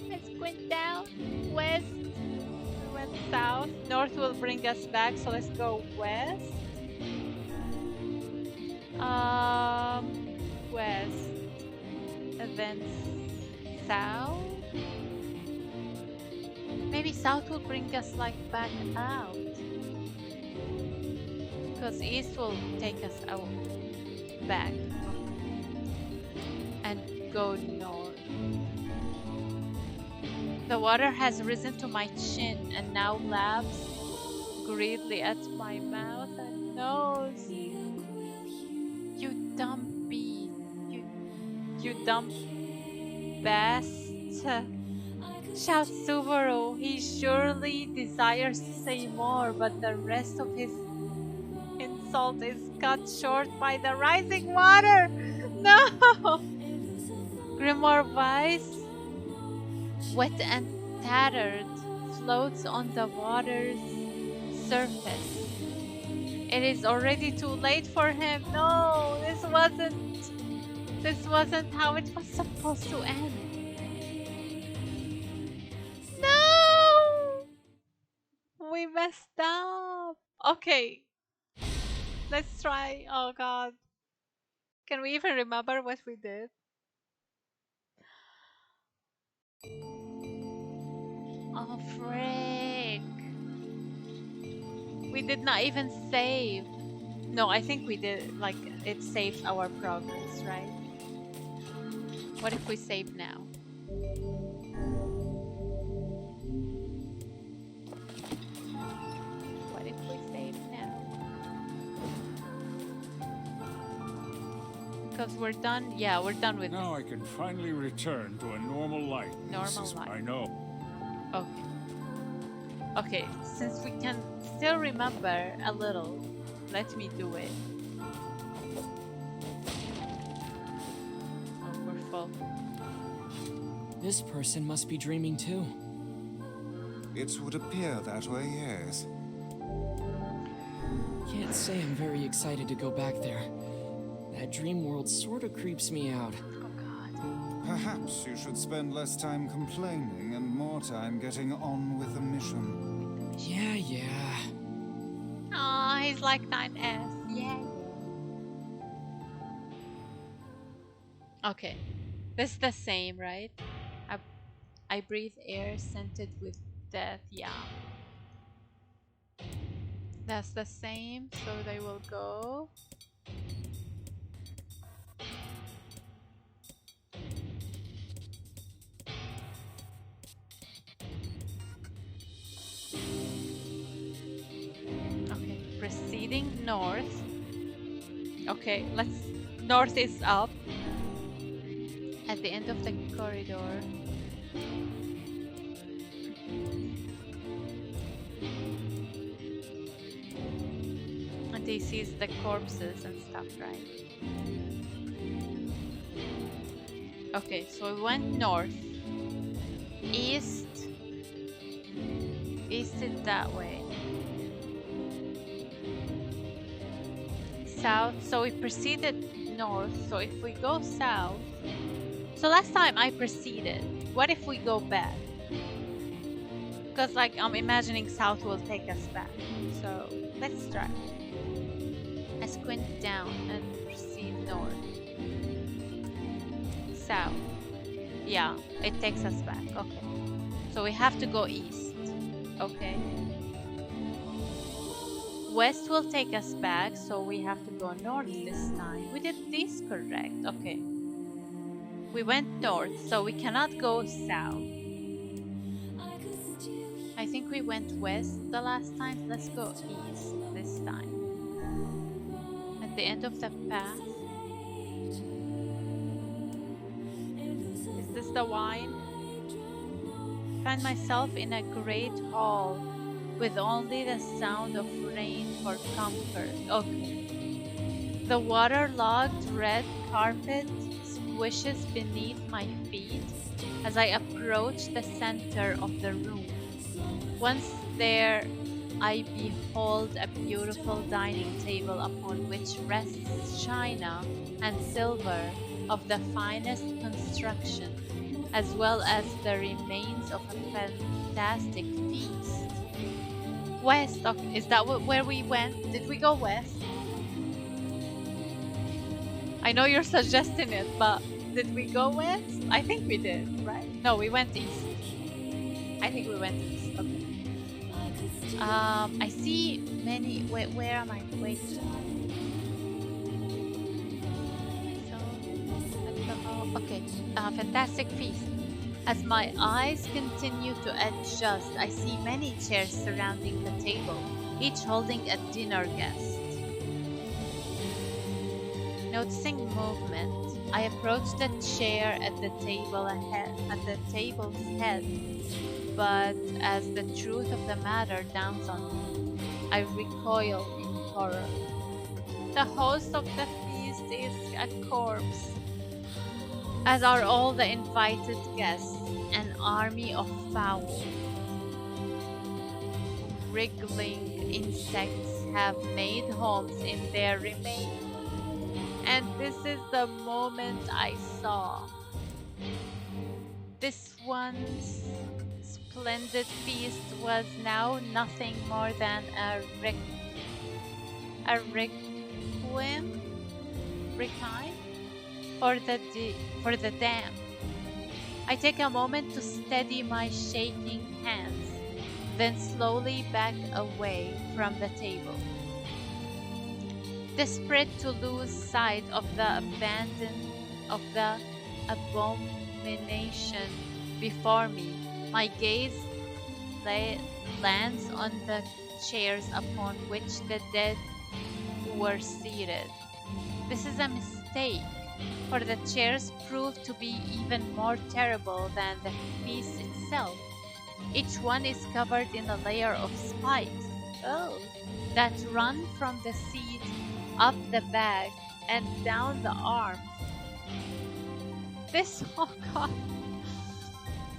Let's squint down. West. We went south. North will bring us back. So let's go west. West. And then south. Maybe south will bring us like back out. Because east will take us out back and go north. The water has risen to my chin and now laps greedily at my mouth and nose. You dumb beast. You dumb beast. Shouts Subaru. He surely desires to say more, but the rest of his insult is cut short by the rising water. No! Grimoire Weiss, wet and tattered, floats on the water's surface. It is already too late for him. No, this wasn't how it was supposed to end. No! We messed up. Okay. Let's try. Oh god. Can we even remember what we did? Oh frick. We did not even save. No, I think we did, like, it saved our progress, right? What if we save now? What if we save now? Because we're done, yeah, we're done with Now this. I can finally return to a normal life. Normal life. I know. Okay. Okay, since we can still remember a little, let me do it. Oh, we're full. This person must be dreaming too. It would appear that way, yes. Can't say I'm very excited to go back there. That dream world sort of creeps me out. Perhaps you should spend less time complaining and more time getting on with the mission. Yeah. Aw, he's like 9S. Yeah. Okay. This is the same, right? I breathe air scented with death. Yeah. That's the same, so they will go. Okay, proceeding north. Okay, north is up. At the end of the corridor. And he sees the corpses and stuff, right? Okay, so we went north. East. East is that way. South, so we proceeded north. So if we go south. So last time I proceeded. What if we go back? Because like I'm imagining south will take us back. So let's try. I squint down and proceed north. South. Yeah, it takes us back. Okay. So we have to go east. Okay. West will take us back, so we have to go north this time. We did this correct. Okay. We went north, so we cannot go south. I think we went west the last time. Let's go east this time. At the end of the path. Is this the wine? Find myself in a great hall with only the sound of rain for comfort. Okay. The waterlogged red carpet squishes beneath my feet as I approach the center of the room. Once there, I behold a beautiful dining table upon which rests china and silver of the finest construction, as well as the remains of a fantastic feast. West, okay, is that where we went? Did we go west? I know you're suggesting it, but did we go west? I think we did, right? No, we went east. I think we went east. Okay. I see many. Wait, where am I? Wait. Okay. Fantastic feast. As my eyes continue to adjust, I see many chairs surrounding the table, each holding a dinner guest. Noticing movement, I approach the chair at the table's head, but as the truth of the matter dawns on me, I recoil in horror. The host of the feast is a corpse, as are all the invited guests, an army of foul. wriggling insects have made homes in their remains. And this is the moment I saw. This once splendid feast was now nothing more than a requiem for the damned. I take a moment to steady my shaking hands, then slowly back away from the table. Desperate to lose sight of the abomination before me, my gaze lands on the chairs upon which the dead were seated. This is a mistake, for the chairs prove to be even more terrible than the feast itself. Each one is covered in a layer of spikes that run from the seat up the back and down the arms. Oh god.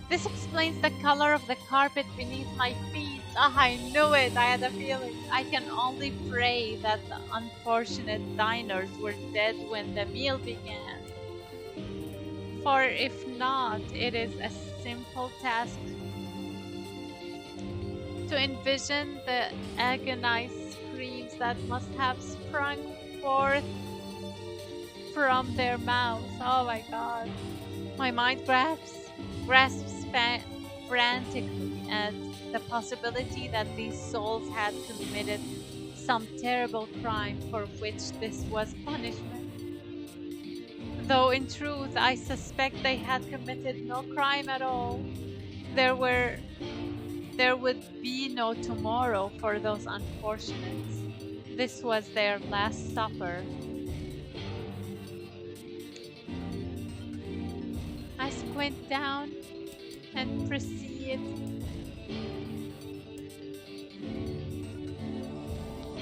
This explains the color of the carpet beneath my feet. I knew it. I had a feeling. I can only pray that the unfortunate diners were dead when the meal began. For if not, it is a simple task to envision the agonized screams that must have sprung forth from their mouths. Oh my god. My mind grasps frantically at the possibility that these souls had committed some terrible crime for which this was punishment. Though in truth, I suspect they had committed no crime at all. There would be no tomorrow for those unfortunates. This was their last supper. I squint down and proceed.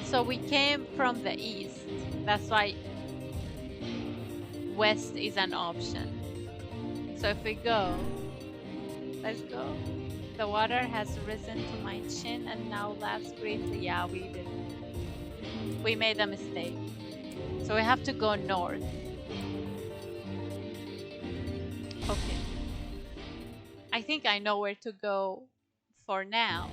So we came from the east. That's why west is an option. So if we go, let's go. The water has risen to my chin and now laps briefly. Yeah, we did. We made a mistake. So we have to go north. Okay. I think I know where to go for now.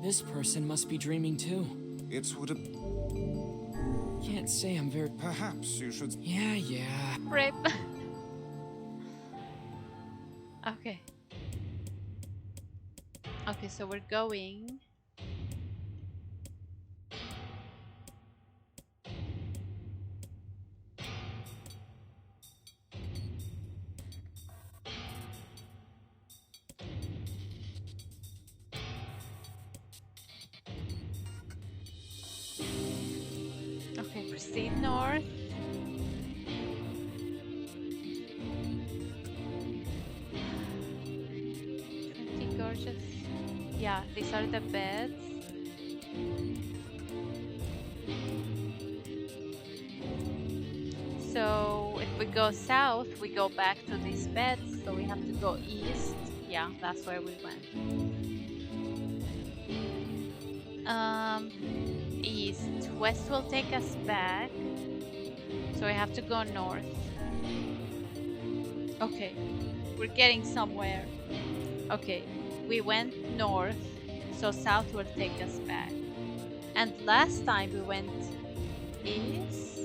This person must be dreaming too. It would have... Can't say I'm very... Perhaps you should... Yeah. Rip. Okay. Okay, so we're going... Okay, proceed north. Pretty gorgeous. Yeah, these are the beds. So if we go south, we go back to these beds. So we have to go east. Yeah, that's where we went. East. West will take us back. So we have to go north. Okay, we're getting somewhere. Okay, we went north, so south will take us back. And last time we went east.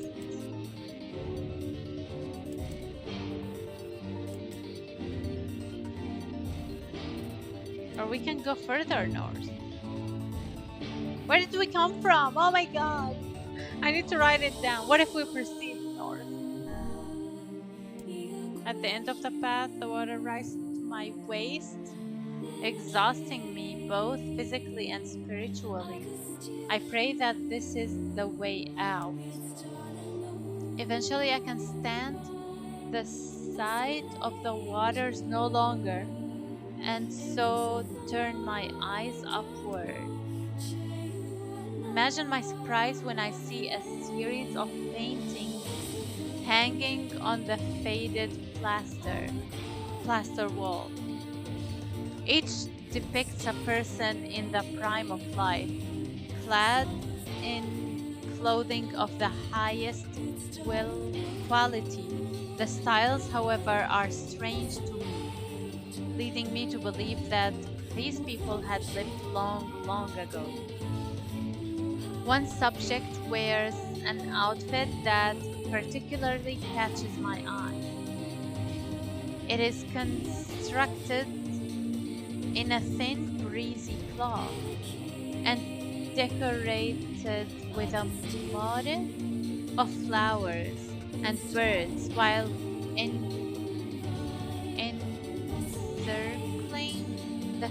Or we can go further north. Where did we come from? Oh my god. I need to write it down. What if we proceed north? At the end of the path, the water rises to my waist, exhausting me both physically and spiritually. I pray that this is the way out. Eventually I can stand the sight of the waters no longer, and so turn my eyes upward. Imagine my surprise when I see a series of paintings hanging on the faded plaster wall. Each depicts a person in the prime of life, clad in clothing of the highest quality. The styles, however, are strange to me, leading me to believe that these people had lived long, long ago. One subject wears an outfit that particularly catches my eye. It is constructed in a thin, breezy cloth and decorated with a motif of flowers and birds, while encircling the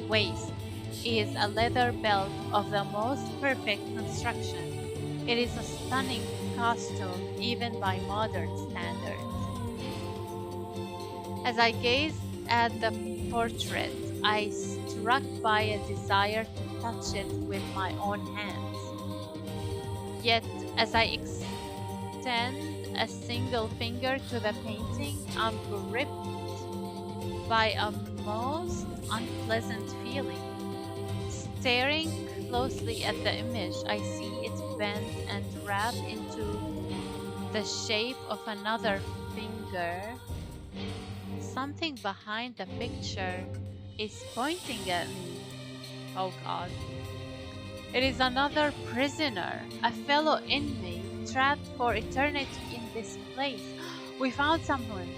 waist is a leather belt of the most perfect construction. It is a stunning costume even by modern standards. As I gazed at the portrait, I struck by a desire to touch it with my own hands. Yet, as I extend a single finger to the painting, I'm gripped by a most unpleasant feeling. Staring closely at the image, I see it bent and wrapped into the shape of another finger. Something behind the picture is pointing at me. Oh God. It is another prisoner, a fellow inmate trapped for eternity in this place. We found someone.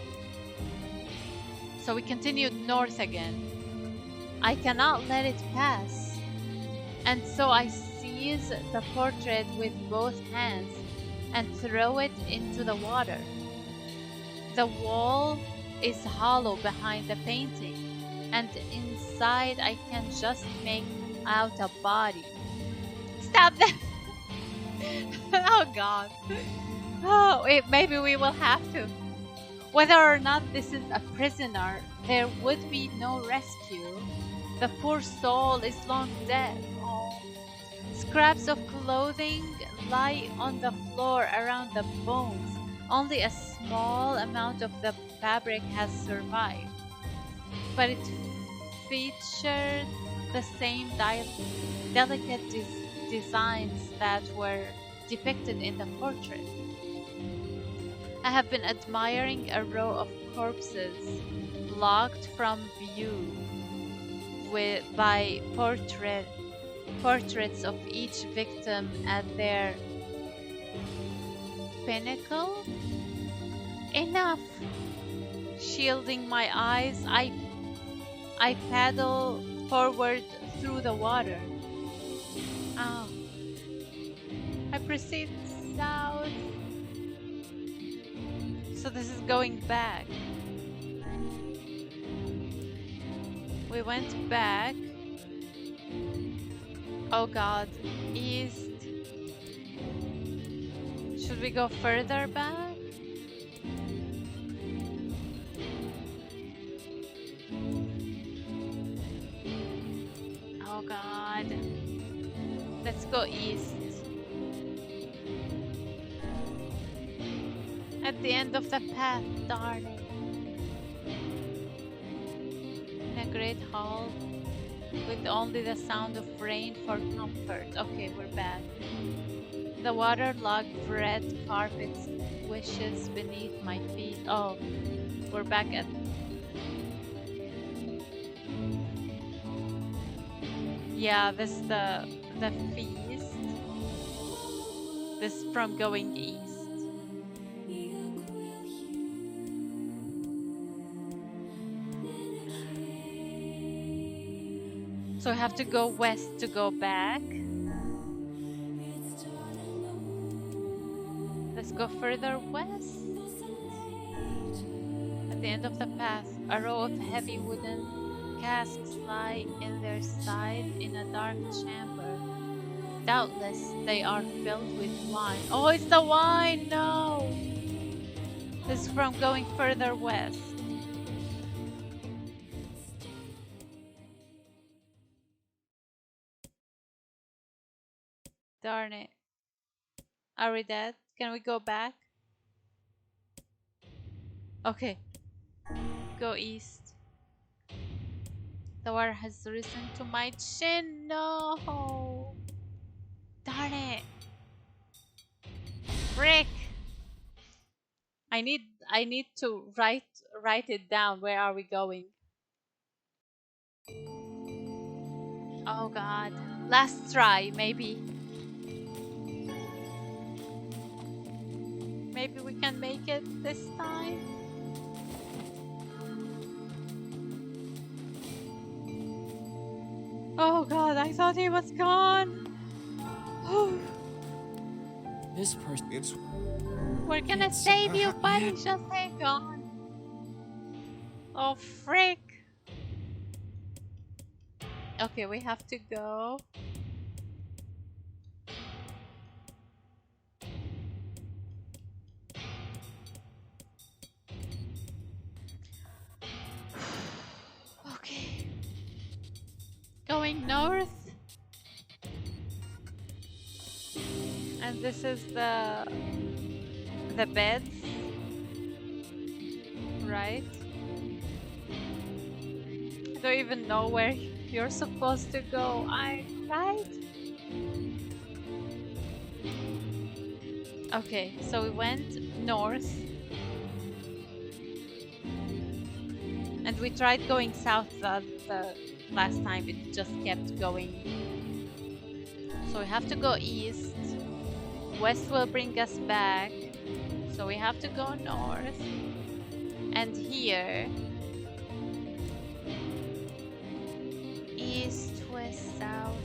So we continued north again. I cannot let it pass. And so I seize the portrait with both hands and throw it into the water. The wall is hollow behind the painting, and inside I can just make out a body. Stop that! Oh God. Oh, wait, maybe we will have to. Whether or not this is a prisoner, there would be no rescue. The poor soul is long dead. Oh. Scraps of clothing lie on the floor around the bones. Only a small amount of the fabric has survived. But it featured the same delicate designs that were depicted in the portrait. I have been admiring a row of corpses blocked from view by portraits of each victim at their pinnacle. Enough! Shielding my eyes, I paddle forward through the water. Oh. I proceed south. So this is going back. We went back. Oh God, east. Should we go further back? Oh God. Let's go east. At the end of the path, darn it. In a great hall with only the sound of rain for comfort. Okay, we're back. The waterlogged red carpet swishes beneath my feet. Oh, we're back at... Yeah, this is the feast. This is from going east. So I have to go west to go back. Let's go further west. At the end of the path, a row of heavy wooden casks lie in their side in a dark chamber. Doubtless they are filled with wine. Oh, it's the wine! No! This is from going further west. Darn it. Are we dead? Can we go back? Okay. Go east. The water has risen to my chin. No. Darn it. Frick. I need to write it down. Where are we going? Oh god. Last try, maybe. Maybe we can make it this time. Oh god, I thought he was gone. This person. We're gonna save you, but he's just gone. Oh frick. Okay, we have to go. Okay. Going north. And this is the beds. Right? I don't even know where you're supposed to go. Right? Okay, so we went north. And we tried going south the last time, it just kept going. So we have to go east. West will bring us back. So we have to go north. And here. East, west, south.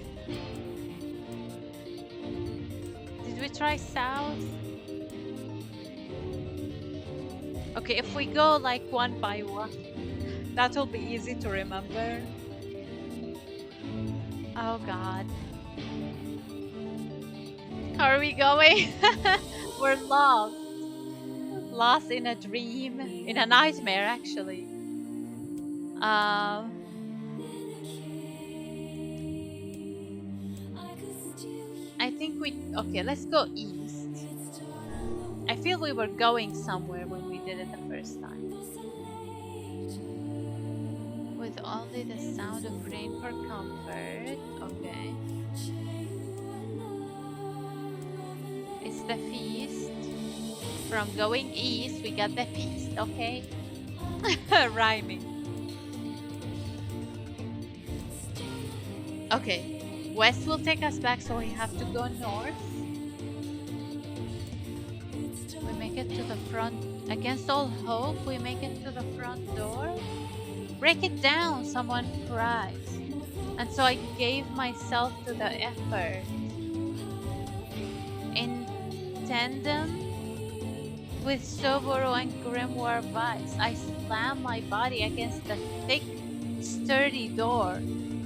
Did we try south? Okay, if we go like one by one, that will be easy to remember. Oh god. How are we going? We're lost. Lost in a dream. In a nightmare, actually. I think we... Okay, let's go east. I feel we were going somewhere when we did it the first time. With only the sound of rain for comfort. Okay. It's the feast. From going east, we got the feast, okay? Rhyming. Okay. West will take us back, so we have to go north. We make it to the front. Against all hope, we make it to the front door. Break it down, someone cries. And so I gave myself to the effort. In tandem with Soboro and Grimoire Vice, I slam my body against the thick, sturdy door.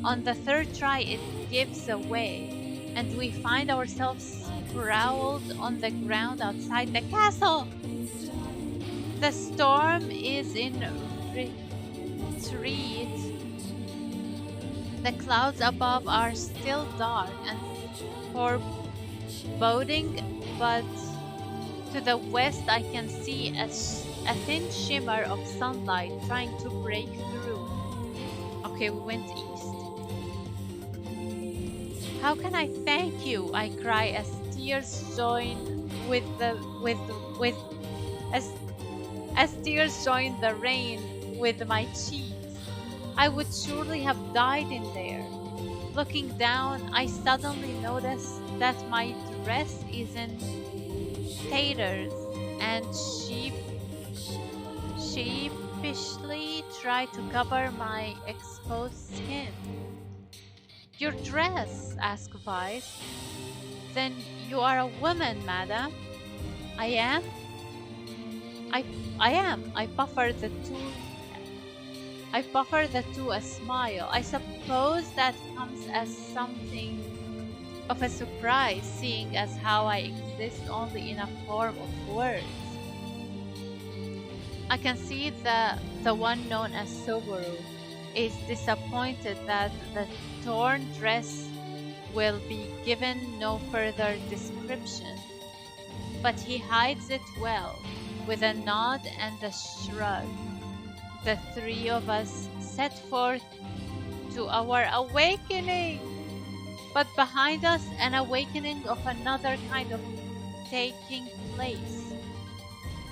On the third try, it gives away, and we find ourselves sprawled on the ground outside the castle. The storm is in retreat. The clouds above are still dark and foreboding, but to the west I can see a thin shimmer of sunlight trying to break through. Okay, we went east. How can I thank you? I cry as tears join as tears join the rain with my cheeks. I would surely have died in there. Looking down, I suddenly notice that my dress is in tatters and sheepishly try to cover my exposed skin. Your dress? Asked Vice. Then you are a woman, madam. I am? I am. I puffered the two a smile. I suppose that comes as something of a surprise, seeing as how I exist only in a form of words. I can see the one known as Soboro is disappointed that the torn dress will be given no further description, but he hides it well. With a nod and a shrug, the three of us set forth to our awakening. But behind us, an awakening of another kind of taking place.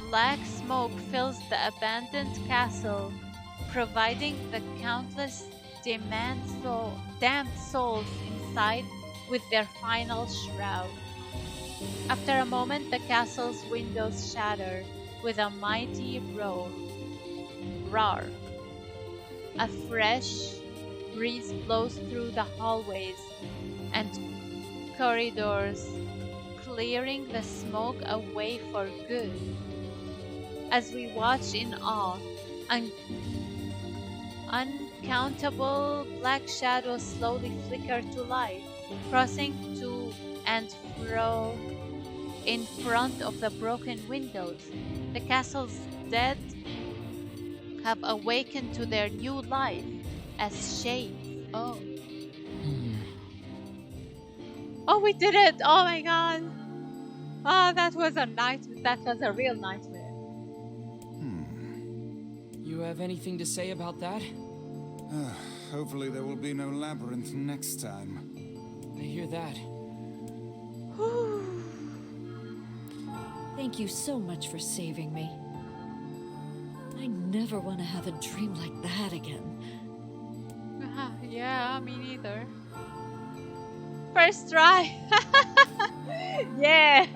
Black smoke fills the abandoned castle, providing the countless damned souls inside with their final shroud. After a moment, the castle's windows shatter with a mighty roar. A fresh breeze blows through the hallways and corridors, clearing the smoke away for good. As we watch in awe, uncountable black shadows slowly flicker to life, crossing to and fro in front of the broken windows. The castle's dead have awakened to their new life as shades. Oh. Oh, we did it! Oh my god! Oh, that was a nightmare. That was a real nightmare. You have anything to say about that? Hopefully there will be no labyrinth next time. I hear that. Thank you so much for saving me. I never want to have a dream like that again. Yeah, me neither. First try! Yeah!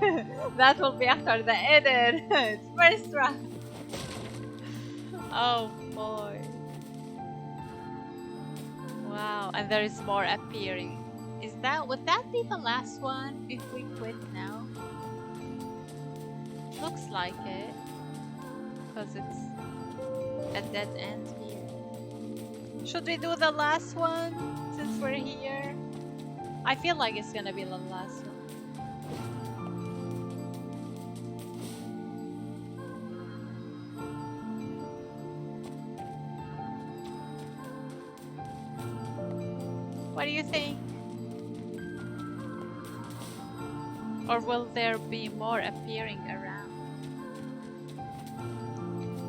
That will be after the edit. It's first try. Oh boy. Wow, and there is more appearing. Would that be the last one if we quit now? Looks like it. Because it's a dead end here. Should we do the last one since we're here? I feel like it's gonna be the last one. What do you think? Or will there be more appearing around?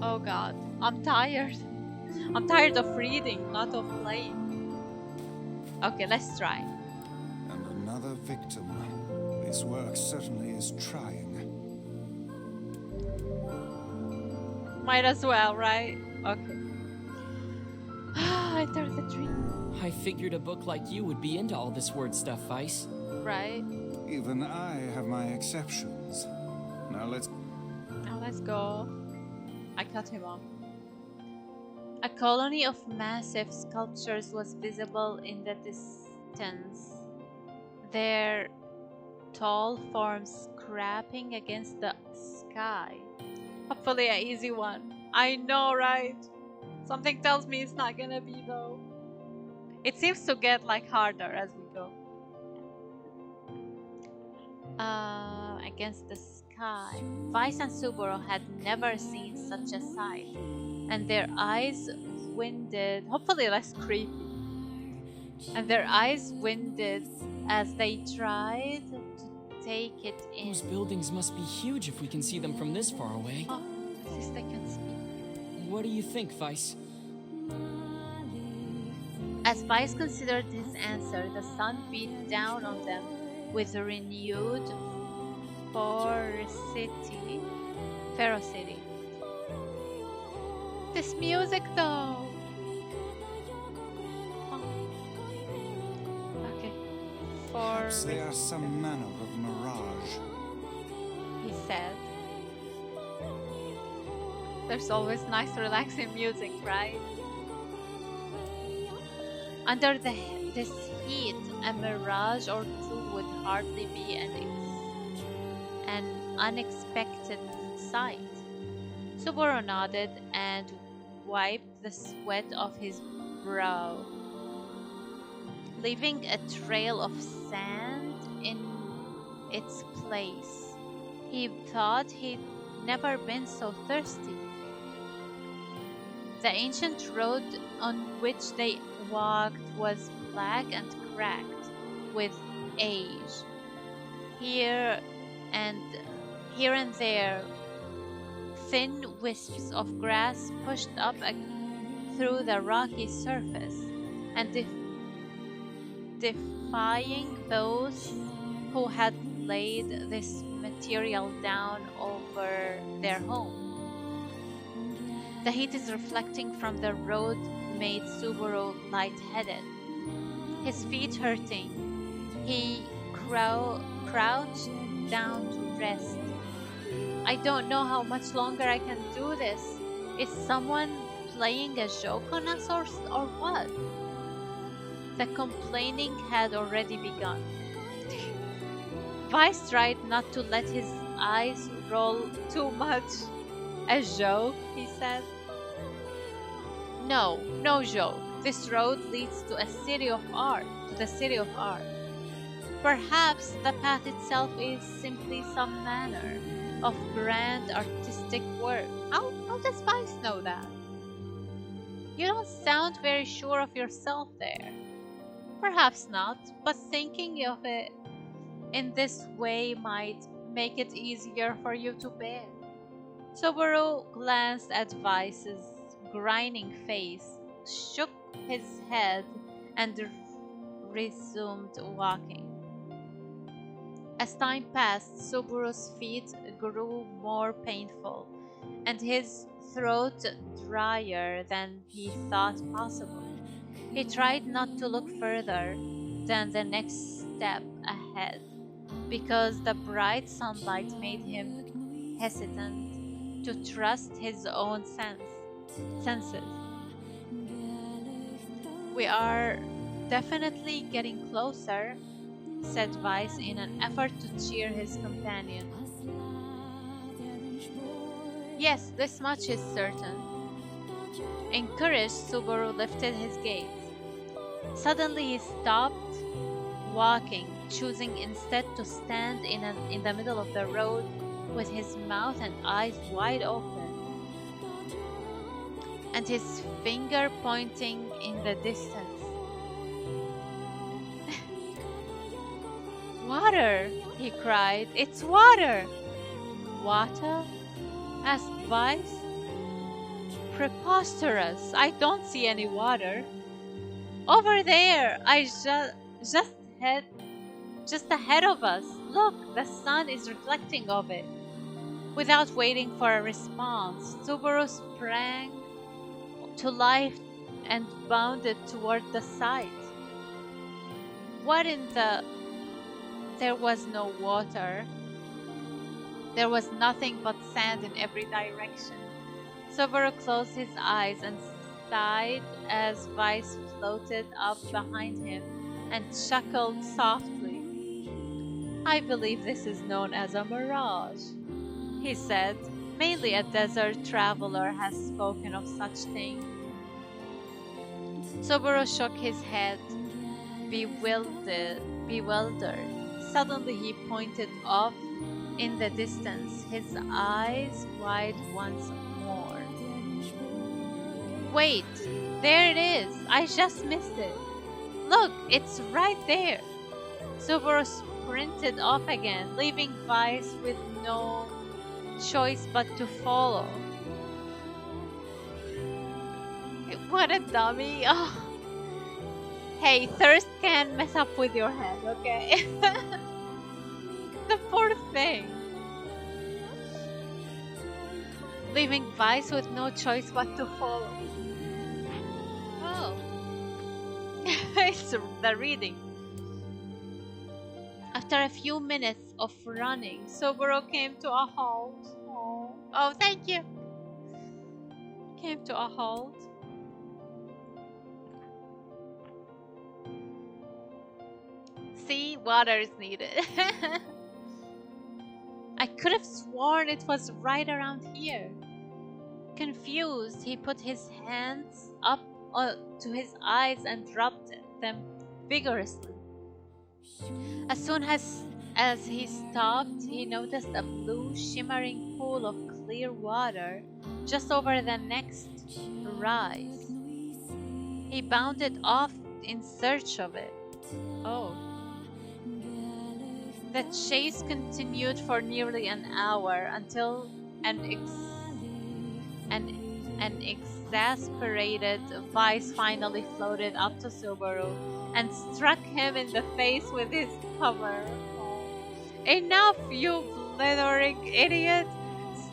Oh god, I'm tired. I'm tired of reading, not of playing. Okay, let's try. And another victim. This work certainly is trying. Might as well, right? Okay. Enter the dream. I figured a book like you would be into all this word stuff, Vice. Right? Even I have my exceptions. Now let's go. I cut him off. A colony of massive sculptures was visible in the distance, their tall forms scraping against the sky. Hopefully an easy one. I know, right? Something tells me it's not gonna be though. It seems to get like harder as we go. Against the sky. Vice and Subaru had never seen such a sight, and their eyes winded. Hopefully less creepy. And their eyes winded as they tried to take it in. Those buildings must be huge if we can see them from this far away. Oh, at least they can speak. What do you think, Vice? As Vice considered his answer, the sun beat down on them with renewed ferocity. This music though! Oh. Okay. perhaps they are some manner of mirage. He said. There's always nice relaxing music, right? Under this heat, a mirage or two would hardly be an unexpected sight. Subaru nodded and wiped the sweat off his brow, leaving a trail of sand in its place. He thought he'd never been so thirsty. The ancient road on which they walked was black and cracked, with age. Here and here and there, thin wisps of grass pushed up through the rocky surface and defying those who had laid this material down over their home. The heat is reflecting from the road made Subaru lightheaded. His feet hurting, he crouched down to rest. I don't know how much longer I can do this. Is someone playing a joke on us or what? The complaining had already begun. Vice tried not to let his eyes roll too much. A joke, he said. No, no joke. This road leads to the city of art. Perhaps the path itself is simply some manner of grand artistic work. How does Vice know that? You don't sound very sure of yourself there. Perhaps not, but thinking of it in this way might make it easier for you to bear. Subaru glanced at Vice's grinning face, shook his head, and resumed walking. As time passed, Subaru's feet grew more painful, and his throat drier than he thought possible. He tried not to look further than the next step ahead, because the bright sunlight made him hesitant to trust his own senses. We are definitely getting closer, said Vice in an effort to cheer his companion. Yes, this much is certain. Encouraged, Subaru lifted his gaze. Suddenly he stopped walking, choosing instead to stand in the middle of the road with his mouth and eyes wide open, and his finger pointing in the distance. Water! He cried. It's water! Water? Asked Vice. Preposterous! I don't see any water. Over there! Just ahead of us. Look, the sun is reflecting off it. Without waiting for a response, Subaru sprang to life and bounded toward the sight. What in the... There was no water. There was nothing but sand in every direction. Subaru closed his eyes and sighed as Vice floated up behind him and chuckled softly. I believe this is known as a mirage, he said. Mainly a desert traveler has spoken of such thing. Subaru shook his head, bewildered. Suddenly he pointed off in the distance, his eyes wide once more. Wait, there it is! I just missed it! Look, it's right there! Subaru sprinted off again, leaving Vice with no choice but to follow. What a dummy! Oh. Hey, thirst can mess up with your head, okay? The poor thing. Leaving Vice with no choice but to follow. Oh. It's the reading. After a few minutes of running, Subaru came to a halt. Oh, thank you. Came to a halt. See, water is needed. I could have sworn it was right around here. Confused, he put his hands up to his eyes and rubbed them vigorously. As soon as he stopped, he noticed a blue, shimmering pool of clear water just over the next rise. He bounded off in search of it. Oh. The chase continued for nearly an hour until an exasperated Vice finally floated up to Subaru and struck him in the face with his cover. Enough, you blithering idiot!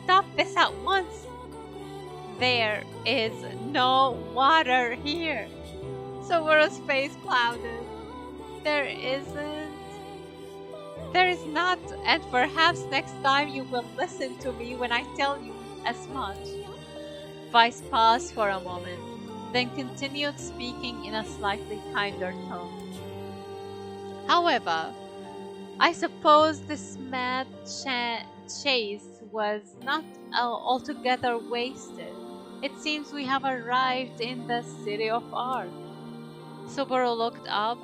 Stop this at once! There is no water here! Subaru's face clouded. There isn't. There is not, and perhaps next time you will listen to me when I tell you as much. Vice paused for a moment, then continued speaking in a slightly kinder tone. However, I suppose this mad chase was not altogether wasted. It seems we have arrived in the City of Art. Subaru looked up.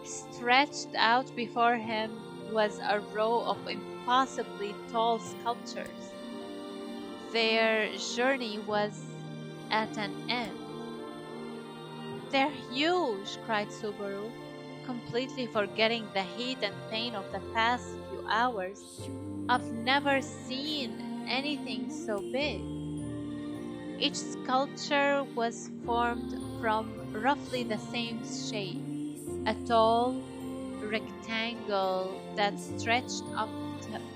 Stretched out before him was a row of impossibly tall sculptures. Their journey was at an end. "They're huge!" cried Subaru, completely forgetting the heat and pain of the past few hours. "I've never seen anything so big." Each sculpture was formed from roughly the same shape, a tall rectangle that stretched up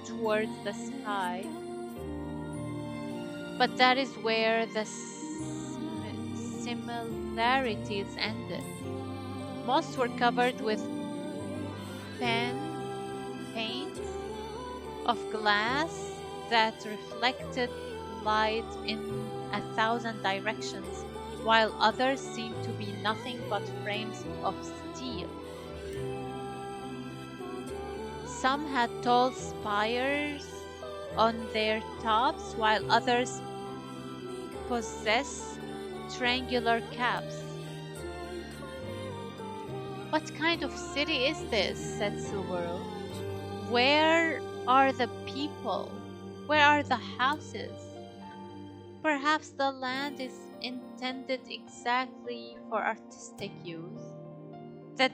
towards the sky. But that is where the similarities ended. Most were covered with paint of glass that reflected light in 1,000 directions, while others seemed to be nothing but frames of steel. Some had tall spires on their tops, while others possessed triangular caps. "What kind of city is this?" said Subaru. "Where are the people? Where are the houses? Perhaps the land is intended exactly for artistic use." The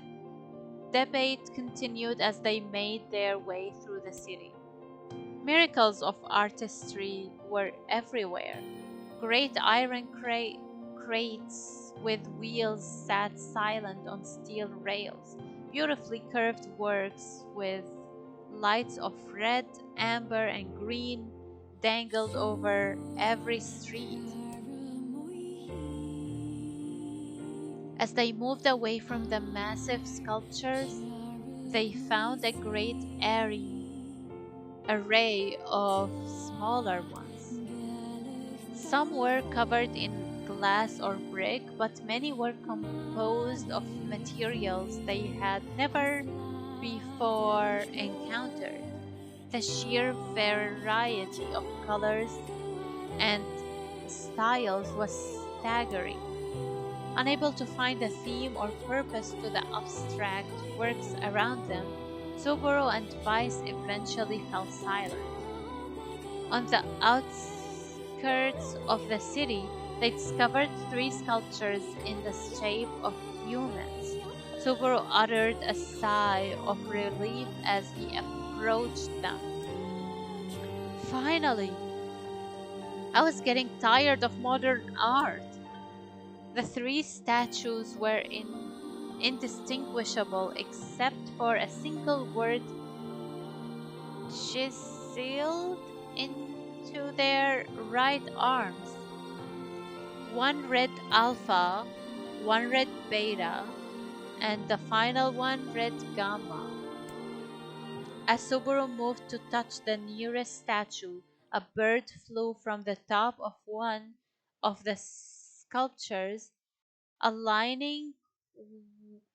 debate continued as they made their way through the city. Miracles of artistry were everywhere. Great iron crates with wheels sat silent on steel rails. Beautifully curved works with lights of red, amber, and green dangled over every street. As they moved away from the massive sculptures, they found a great array of smaller ones. Some were covered in glass or brick, but many were composed of materials they had never before encountered. The sheer variety of colors and styles was staggering. Unable to find a theme or purpose to the abstract works around them, Subaru and Vice eventually fell silent. On the outskirts of the city, they discovered 3 sculptures in the shape of humans. Subaru uttered a sigh of relief as he approached them. "Finally! I was getting tired of modern art." The 3 statues were indistinguishable except for a single word chiseled into their right arms. One read Alpha, one read Beta, and the final one read Gamma. As Subaru moved to touch the nearest statue, a bird flew from the top of one of the sculptures, aligning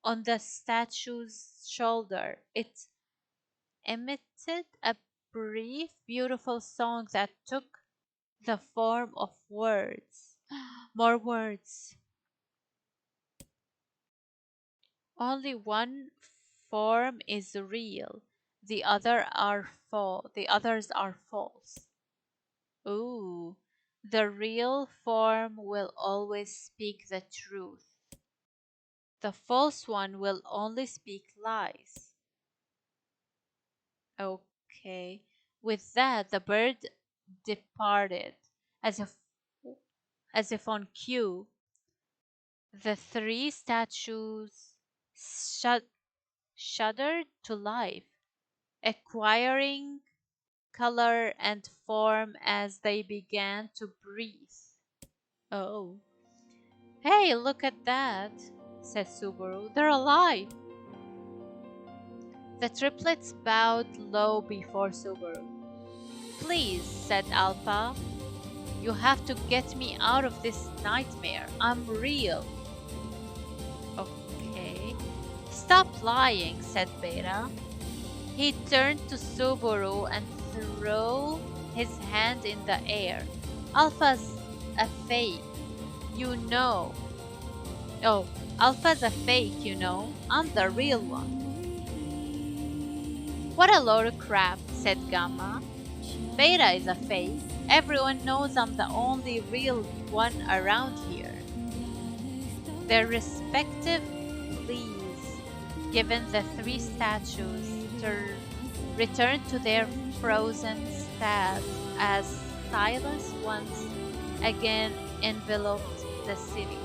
on the statue's shoulder. It emitted a brief, beautiful song that took the form of words. More words. "Only one form is real. The others are false." Ooh. "The real form will always speak the truth. The false one will only speak lies." Okay. With that, the bird departed, as if on cue. The three statues shuddered to life, acquiring color and form as they began to breathe. Oh. Hey, look at that, said Subaru. They're alive. The triplets bowed low before Subaru. Please, said Alpha, you have to get me out of this nightmare. I'm real. Okay. Stop lying, said Beta. He turned to Subaru and threw his hand in the air. Alpha's a fake, you know. Oh, Alpha's a fake, you know. I'm the real one. What a load of crap, said Gamma. Beta is a fake. Everyone knows I'm the only real one around here. Their respective pleas, given the three statues, returned to their frozen stats as silence once again enveloped the city.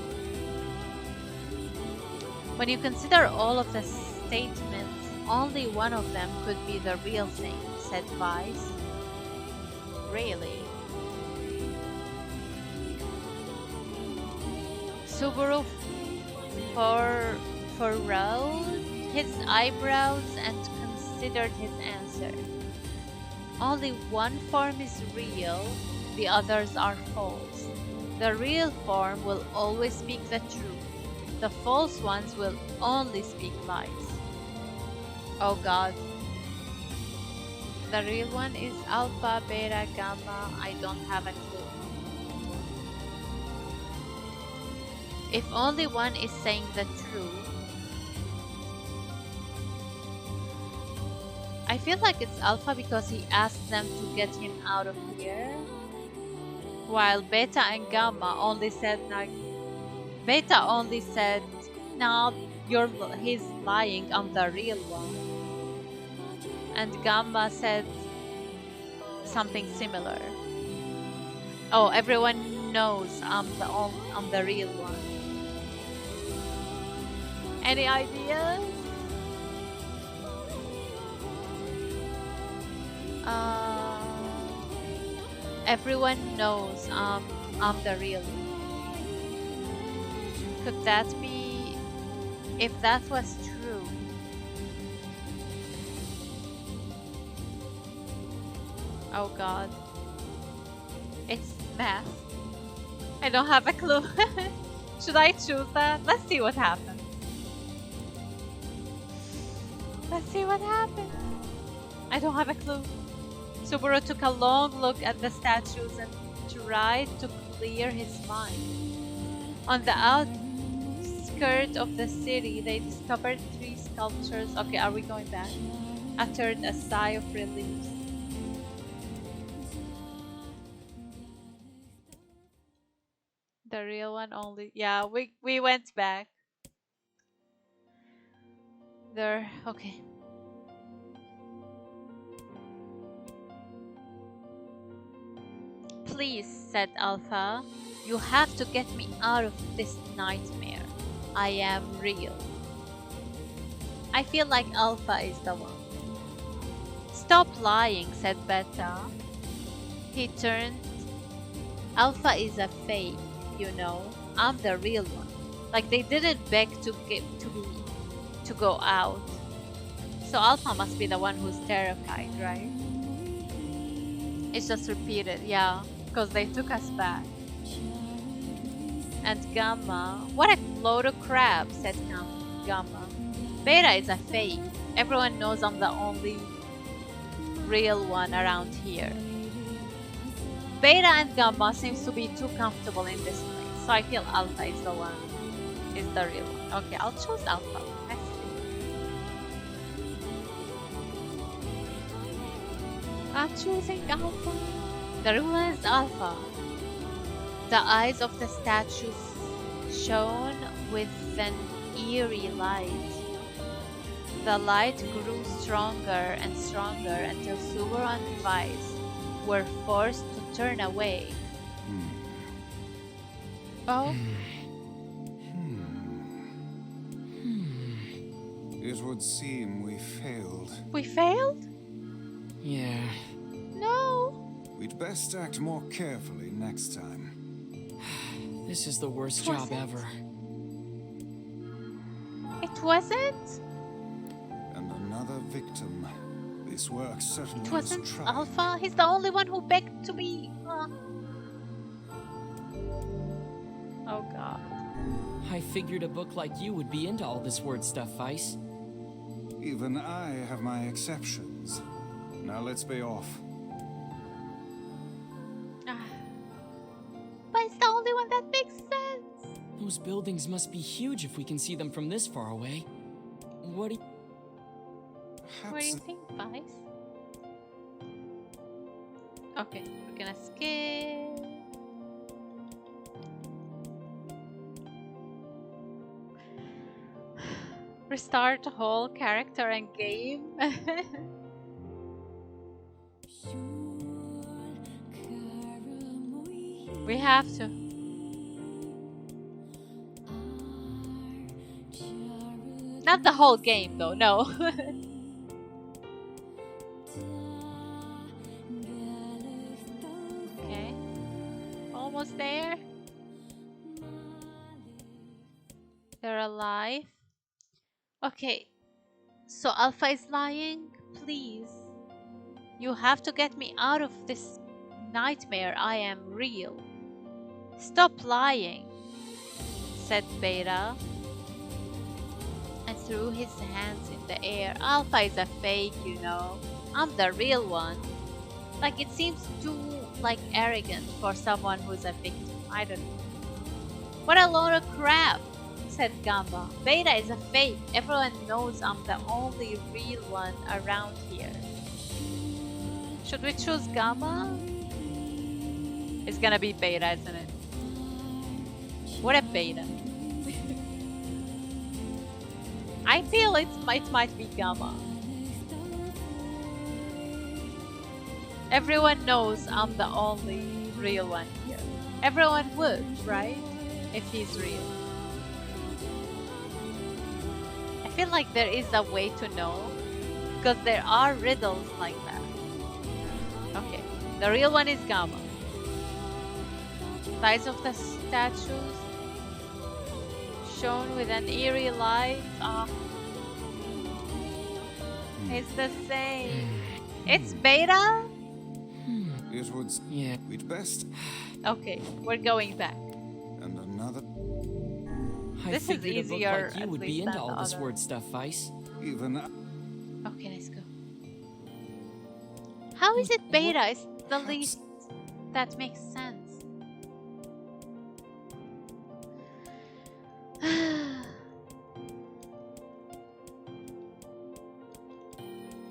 When you consider all of the statements, only one of them could be the real thing, said Vice. Really? Subaru furrowed his eyebrows and considered his answer. Only one form is real, the others are false. The real form will always speak the truth. The false ones will only speak lies. Oh God. The real one is Alpha, Beta, Gamma. I don't have a clue. If only one is saying the truth. I feel like it's Alpha because he asked them to get him out of here. While Beta and Gamma only said like Beta only said, "No, he's lying. I'm the real one." And Gamma said something similar. Oh, everyone knows I'm the real one. Any ideas? Everyone knows I'm the real one. Could that be, if that was true? Oh God. It's math. I don't have a clue. Should I choose that? Let's see what happens. Let's see what happens. I don't have a clue. Subaru took a long look at the statues and tried to clear his mind. On the outskirts of the city, they discovered three sculptures. Okay, are we going back? Uttered a sigh of relief. The real one only. Yeah, we went back. There. Okay. Please, said Alpha. You have to get me out of this nightmare. I am real. I feel like Alpha is the one. Stop lying, said Beta. He turned. Alpha is a fake, you know. I'm the real one. Like they didn't beg to go out. So Alpha must be the one who's terrified, right? It's just repeated, yeah. Because they took us back. And Gamma. What a load of crap, said Gamma. Beta is a fake. Everyone knows I'm the only real one around here. Beta and Gamma seems to be too comfortable in this place. So I feel Alpha is the one. Is the real one. Okay, I'll choose Alpha. Let's see. I'm choosing Alpha. The real one is Alpha. The eyes of the statues shone with an eerie light. The light grew stronger and stronger until Subaru and Vice were forced to turn away. Oh. It would seem we failed. We failed? Yeah. No. We'd best act more carefully next time. This is the worst job ever. It wasn't? And another victim. This work certainly It wasn't was tried. Alpha? He's the only one who begged to be. Oh god. I figured a book like you would be into all this word stuff, Vice. Even I have my exceptions. Now let's be off. But it's the only one that makes sense. Those buildings must be huge if we can see them from this far away. What do you... What do you think, Vice? Okay, we're gonna skip. Restart the whole character and game. We have to. Not the whole game though, no. Okay. Almost there. They're alive. Okay. So Alpha is lying? Please. You have to get me out of this nightmare. I am real. Stop lying, said Beta, and threw his hands in the air. Alpha is a fake, you know. I'm the real one. Like, it seems too, like, arrogant for someone who's a victim. I don't know. What a load of crap, said Gamma. Beta is a fake. Everyone knows I'm the only real one around here. Should we choose Gamma? It's gonna be Beta, isn't it? What a Beta. I feel it might be Gamma. Everyone knows I'm the only real one here. Everyone would, right? If he's real. I feel like there is a way to know, because there are riddles like that. Okay, the real one is Gamma. Size of the statues shown with an eerie light. It's the same. It's Beta? It would. Yeah. We'd best. Okay, we're going back. And another. I This is figured a book easier, like you at would be least, into than all the this other. word stuff, Vice. Even. Okay, let's go. How is it Beta? It's the least that makes sense.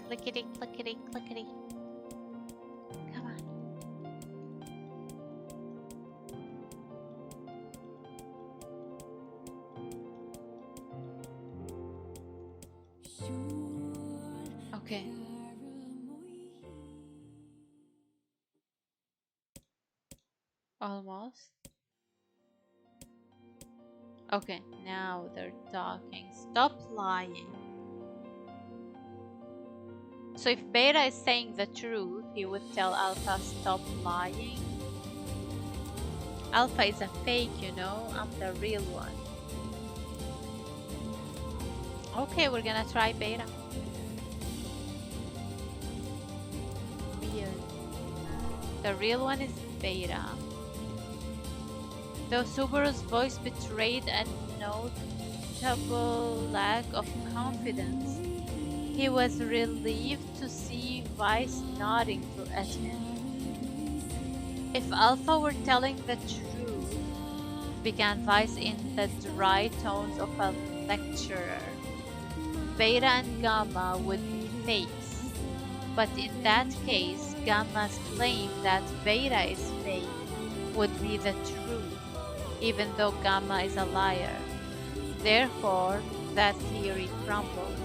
Clickety, clickety, clickety. Come on. Okay. Almost. Okay, now they're talking. Stop lying. So if Beta is saying the truth, he would tell Alpha stop lying. Alpha is a fake, you know. I'm the real one. Okay, we're gonna try Beta. Weird. The real one is Beta. Though Subaru's voice betrayed a notable lack of confidence, he was relieved to see Vice nodding at him. If Alpha were telling the truth, began Vice in the dry tones of a lecturer, Beta and Gamma would be fakes. But in that case, Gamma's claim that Beta is fake would be the truth, even though Gamma is a liar. Therefore, that theory crumbles.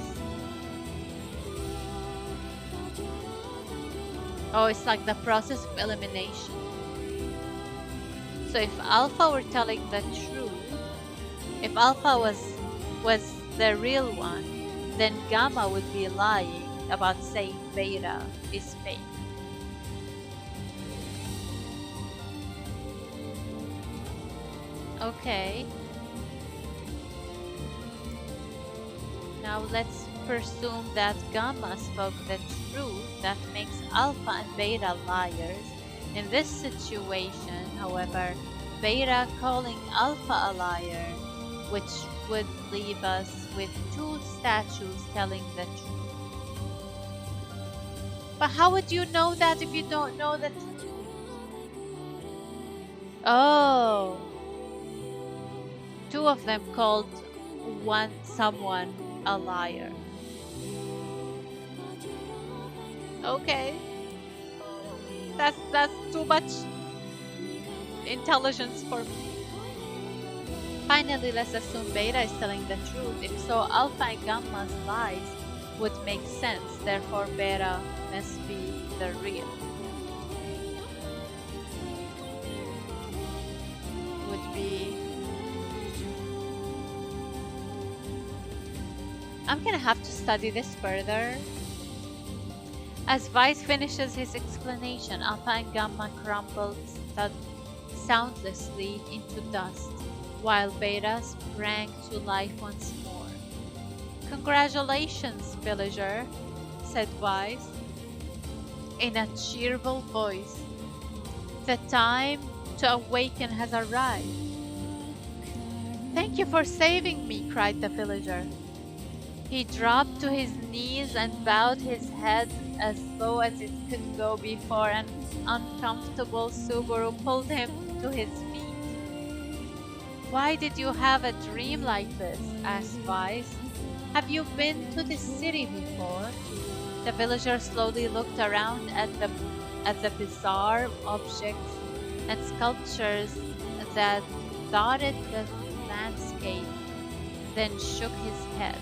Oh, it's like the process of elimination. So if Alpha were telling the truth, if Alpha was the real one, then Gamma would be lying about saying Beta is fake. Okay. Now let's presume that Gamma spoke the truth that makes Alpha and Beta liars. In this situation, however, Beta calling Alpha a liar, which would leave us with two statues telling the truth. But how would you know that if you don't know the truth? Oh. Two of them called someone a liar. Okay. That's too much intelligence for me. Finally, let's assume Beta is telling the truth. If so, Alpha and Gamma's lies would make sense. Therefore, Beta must be the real. Would be... I'm gonna have to study this further. As Vice finishes his explanation, Alpha and Gamma crumbled soundlessly into dust, while Beta sprang to life once more. "Congratulations, villager," said Vice in a cheerful voice. "The time to awaken has arrived." "Thank you for saving me," cried the villager. He dropped to his knees and bowed his head as low as it could go before an uncomfortable Subaru pulled him to his feet. "Why did you have a dream like this?" asked Vice. "Have you been to this city before?" The villager slowly looked around at the bizarre objects and sculptures that dotted the landscape, then shook his head.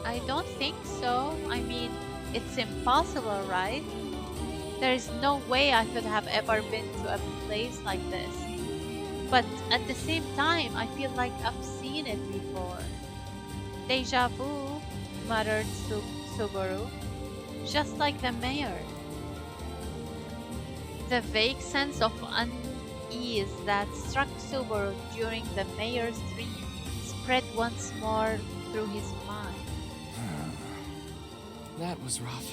I don't think so. I mean, it's impossible, right? There is no way I could have ever been to a place like this. But at the same time, I feel like I've seen it before." "Deja vu," muttered Subaru. "Just like the mayor." The vague sense of unease that struck Subaru during the mayor's dream spread once more through his mind. That was rough.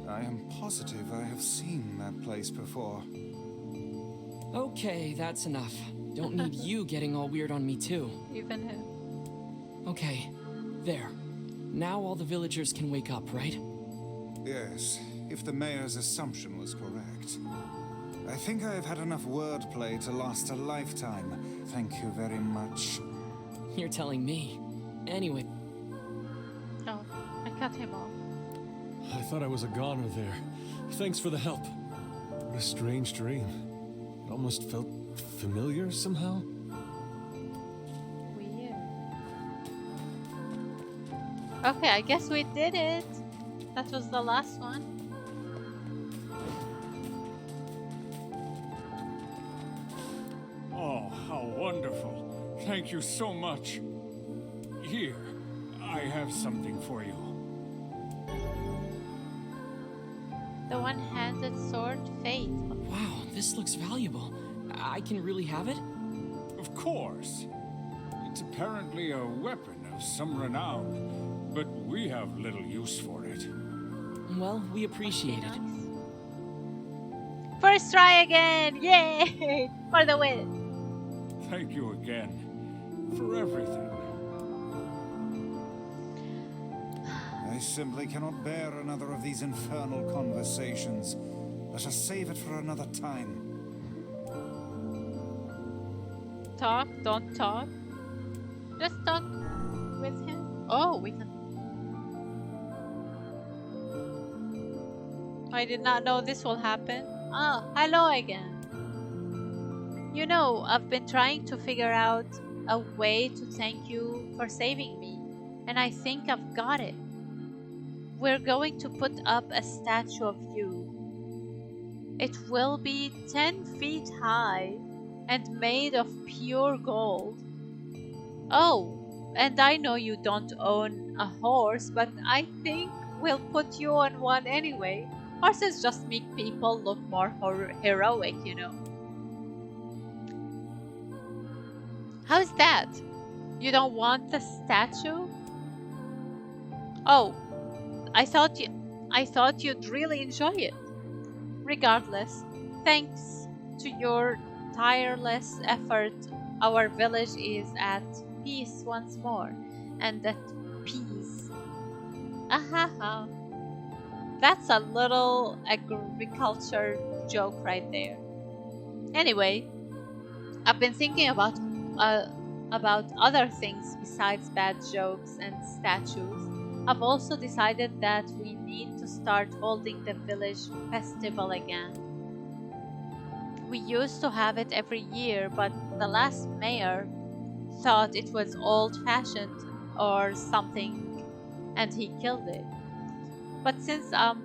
I am positive I have seen that place before. Okay, that's enough. Don't need you getting all weird on me too. Even him. Okay, there. Now all the villagers can wake up, right? Yes, if the mayor's assumption was correct. I think I have had enough wordplay to last a lifetime. Thank you very much. You're telling me. Anyway. Oh, I cut him off. I thought I was a goner there. Thanks for the help. What a strange dream. It almost felt familiar somehow. Weird. Okay, I guess we did it. That was the last one. Oh, how wonderful. Thank you so much. Here, I have something for you. The one-handed sword, Fate. Wow, this looks valuable. I can really have it? Of course. It's apparently a weapon of some renown, but we have little use for it. Well, we appreciate it. First try again! Yay! For the win! Thank you again for everything. I simply cannot bear another of these infernal conversations. Let us save it for another time. Talk, don't talk. Just talk with him. Oh, we can. I did not know this will happen. Ah, hello again. You know, I've been trying to figure out a way to thank you for saving me, and I think I've got it. we're going to put up a statue of you. It will be 10 feet high and made of pure gold. Oh, and I know you don't own a horse, but I think we'll put you on one anyway. Horses just make people look more heroic, you know. How's that? You don't want the statue? Oh, I thought you'd really enjoy it. Regardless, thanks to your tireless effort, our village is at peace once more. And at peace. Ahaha. That's a little agriculture joke right there. Anyway, I've been thinking about other things besides bad jokes and statues. I've also decided that we need to start holding the village festival again. We used to have it every year, but the last mayor thought it was old-fashioned or something, and he killed it. But since I'm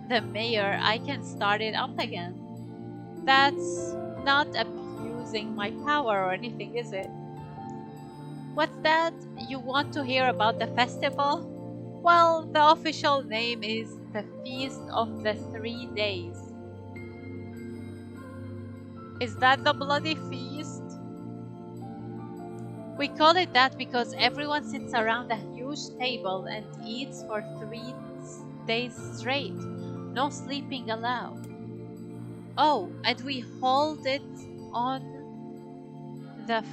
the mayor, I can start it up again. That's not abusing my power or anything, is it? What's that? You want to hear about the festival? Well, the official name is the Feast of the 3 Days. Is that the bloody feast? We call it that because everyone sits around a huge table and eats for 3 days straight. No sleeping allowed. Oh, and we hold it on the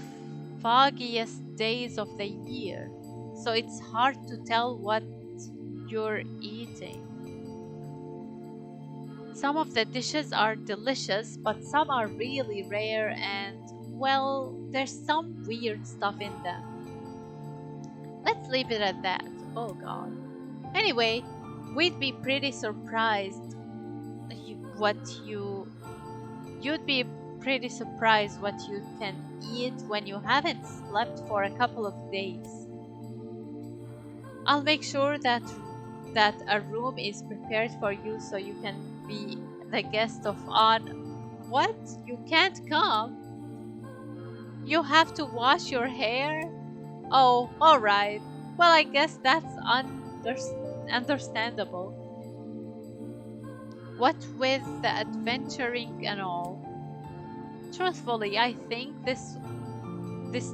foggiest days of the year, so it's hard to tell what you're eating. Some of the dishes are delicious, but some are really rare and, well, there's some weird stuff in them. Let's leave it at that. Oh god. Anyway, we'd be pretty surprised you'd be pretty surprised what you can eat when you haven't slept for a couple of days. I'll make sure that a room is prepared for you so you can be the guest of honor. What? You can't come? You have to wash your hair? Oh, alright. Well, I guess that's understandable. What with the adventuring and all. Truthfully, I think this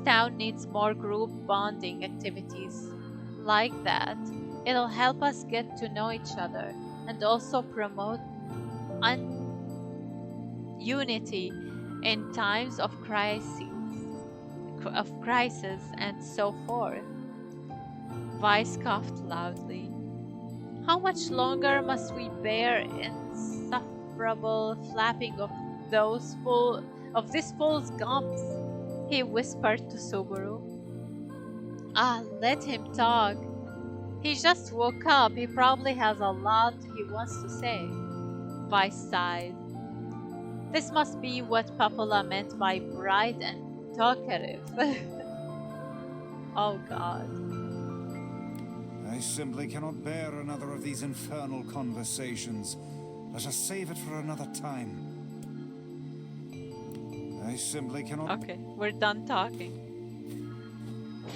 town needs more group bonding activities like that. It'll help us get to know each other and also promote unity in times of crisis and so forth. Vi coughed loudly. How much longer must we bear insufferable flapping of this fool's gums? He whispered to Subaru. Ah, let him talk. He just woke up. He probably has a lot he wants to say. Vi sighed. This must be what Papula meant by bright and talkative. Oh god. I simply cannot bear another of these infernal conversations. Let us save it for another time. I simply cannot... Okay, we're done talking.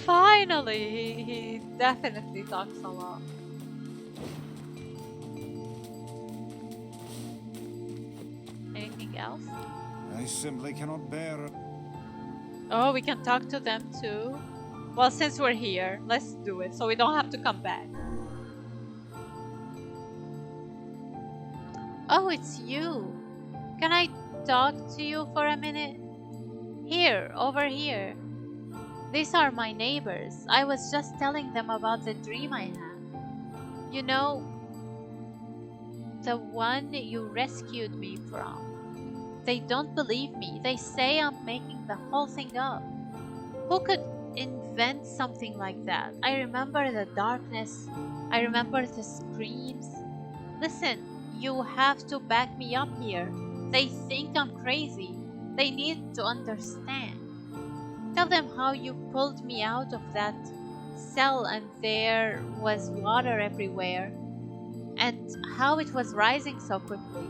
Finally! He definitely talks a lot. Anything else? I simply cannot bear... Oh, we can talk to them too? Well, since we're here, let's do it so we don't have to come back. Oh, it's you. Can I talk to you for a minute? Here, over here. These are my neighbors. I was just telling them about the dream I had. You know, the one you rescued me from. They don't believe me. They say I'm making the whole thing up. Who could invent something like that? I remember the darkness. I remember the screams. Listen, you have to back me up here. They think I'm crazy. They need to understand. Tell them how you pulled me out of that cell and there was water everywhere. and how it was rising so quickly.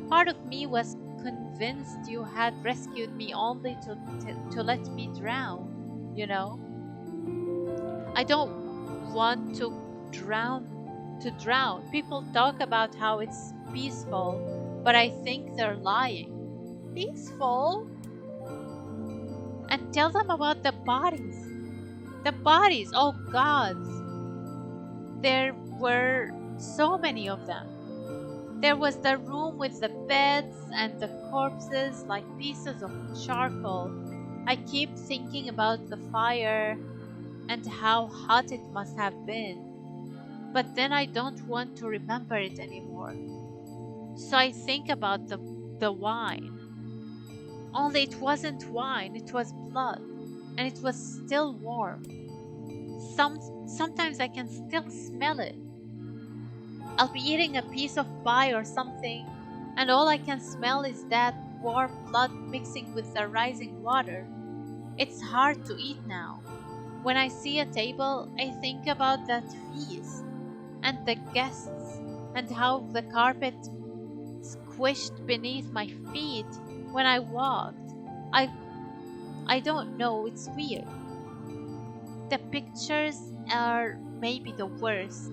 Part of me was convinced you had rescued me only to let me drown, you know? I don't want to drown. People talk about how it's peaceful, but I think they're lying. Peaceful? And tell them about the bodies. The bodies, oh gods. There were so many of them. There was the room with the beds and the corpses like pieces of charcoal. I keep thinking about the fire and how hot it must have been. But then I don't want to remember it anymore. So I think about the wine. Only it wasn't wine, it was blood. And it was still warm. Sometimes I can still smell it. I'll be eating a piece of pie or something, and all I can smell is that warm blood mixing with the rising water. It's hard to eat now. When I see a table, I think about that feast, and the guests, and how the carpet squished beneath my feet when I walked. I don't know, it's weird. The pictures are maybe the worst.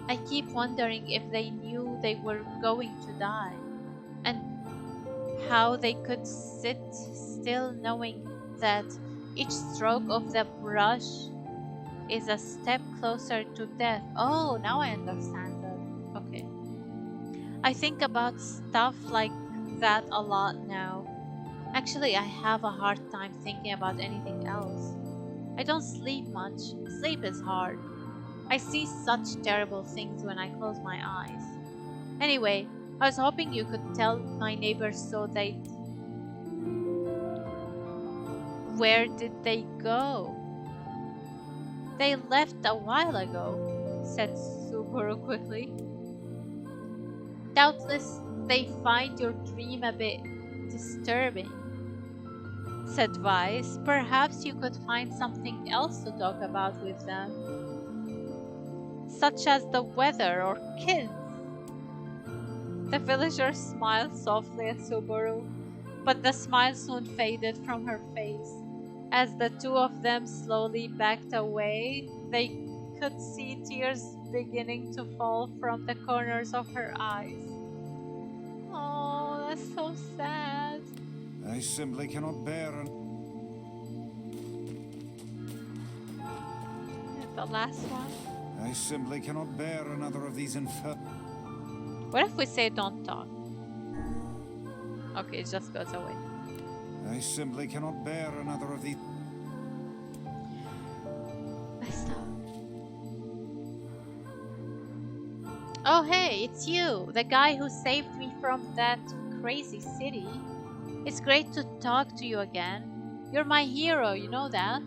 I keep wondering if they knew they were going to die, and how they could sit still knowing that each stroke of the brush is a step closer to death. Oh, now I understand that. Okay. I think about stuff like that a lot now. Actually, I have a hard time thinking about anything else. I don't sleep much. Sleep is hard. I see such terrible things when I close my eyes. Anyway, I was hoping you could tell my neighbors so they... Where did they go? They left a while ago, said Subaru quickly. Doubtless they find your dream a bit disturbing, said Vice. Perhaps you could find something else to talk about with them, such as the weather or kids. The villager smiled softly at Subaru, but the smile soon faded from her face. As the two of them slowly backed away, they could see tears beginning to fall from the corners of her eyes. Oh, that's so sad. I simply cannot bear The last one. I simply cannot bear another of these What if we say don't talk? Okay, it just goes away. I simply cannot bear another of these. Oh hey, it's you, the guy who saved me from that crazy city. It's great to talk to you again. You're my hero, you know that?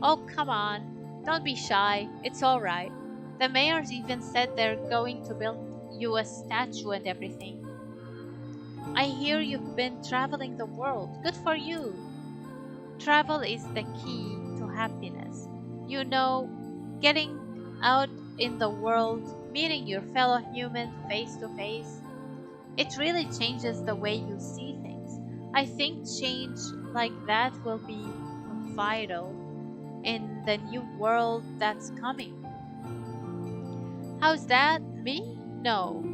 Oh, come on. Don't be shy. It's alright. The mayors even said they're going to build you a statue and everything. I hear you've been traveling the world. Good for you. Travel is the key to happiness. You know, getting out in the world, meeting your fellow human face to face, it really changes the way you see things. I think change like that will be vital in the new world that's coming. How's that? Me? No.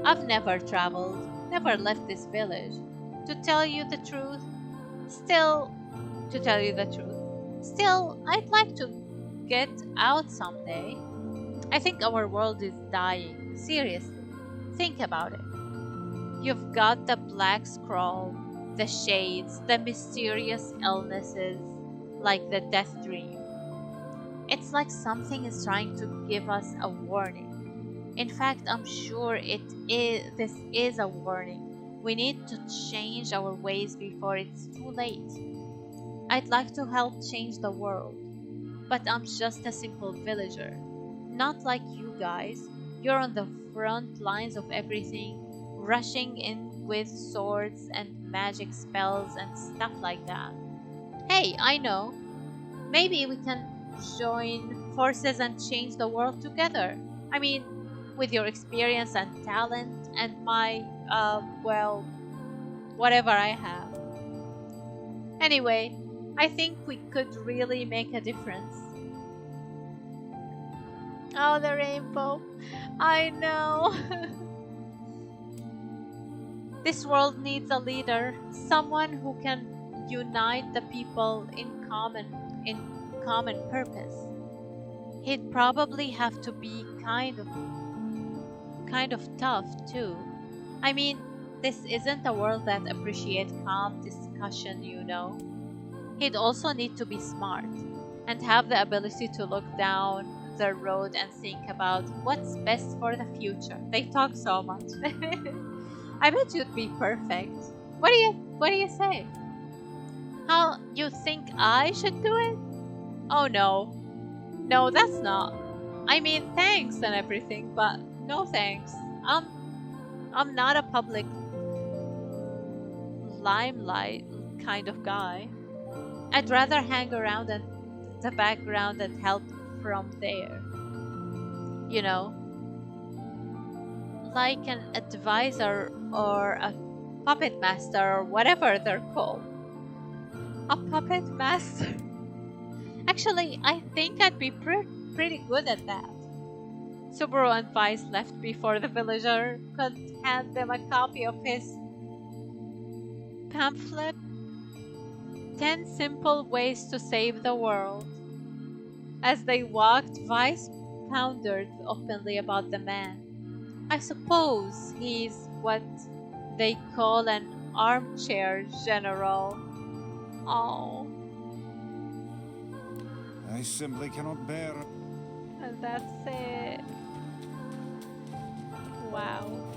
I've never traveled, never left this village. To tell you the truth, still, I'd like to get out someday. I think our world is dying. Seriously, think about it. You've got the black scroll, the shades, the mysterious illnesses, like the death dream. It's like something is trying to give us a warning. In fact, I'm sure this is a warning. We need to change our ways before it's too late. I'd like to help change the world, but I'm just a simple villager. Not like you guys. You're on the front lines of everything, rushing in with swords and magic spells and stuff like that. Hey, I know. Maybe we can join forces and change the world together. I mean, with your experience and talent and my, well, whatever I have. Anyway, I think we could really make a difference. Oh, the rainbow. I know. This world needs a leader, someone who can unite the people in common purpose. He'd probably have to be kind of tough too. I mean, this isn't a world that appreciates calm discussion, you know. He'd also need to be smart and have the ability to look down the road and think about what's best for the future. They talk so much. I bet you'd be perfect. What do you say? How you think I should do it? Oh no. No, that's not. I mean, thanks and everything, but no thanks. I'm not a public limelight kind of guy. I'd rather hang around in the background and help from there. You know, like an advisor or a puppet master or whatever they're called. A puppet master? Actually, I think I'd be pretty good at that. Subaru and Vice left before the villager could hand them a copy of his pamphlet, 10 Simple Ways to Save the World. As they walked, Vice pondered openly about the man. I suppose he's what they call an armchair general. Oh. I simply cannot bear it. And that's it. Wow.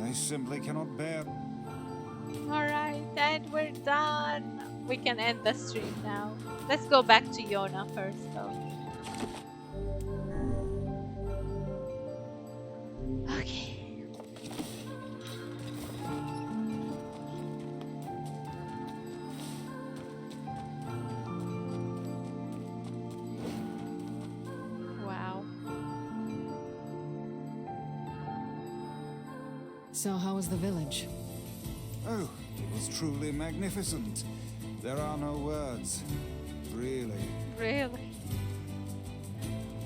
I simply cannot bear. Alright, and we're done. We can end the stream now. Let's go back to Yona first though. Okay. Wow. So how was the village? Oh, it was truly magnificent. There are no words. Really. Really?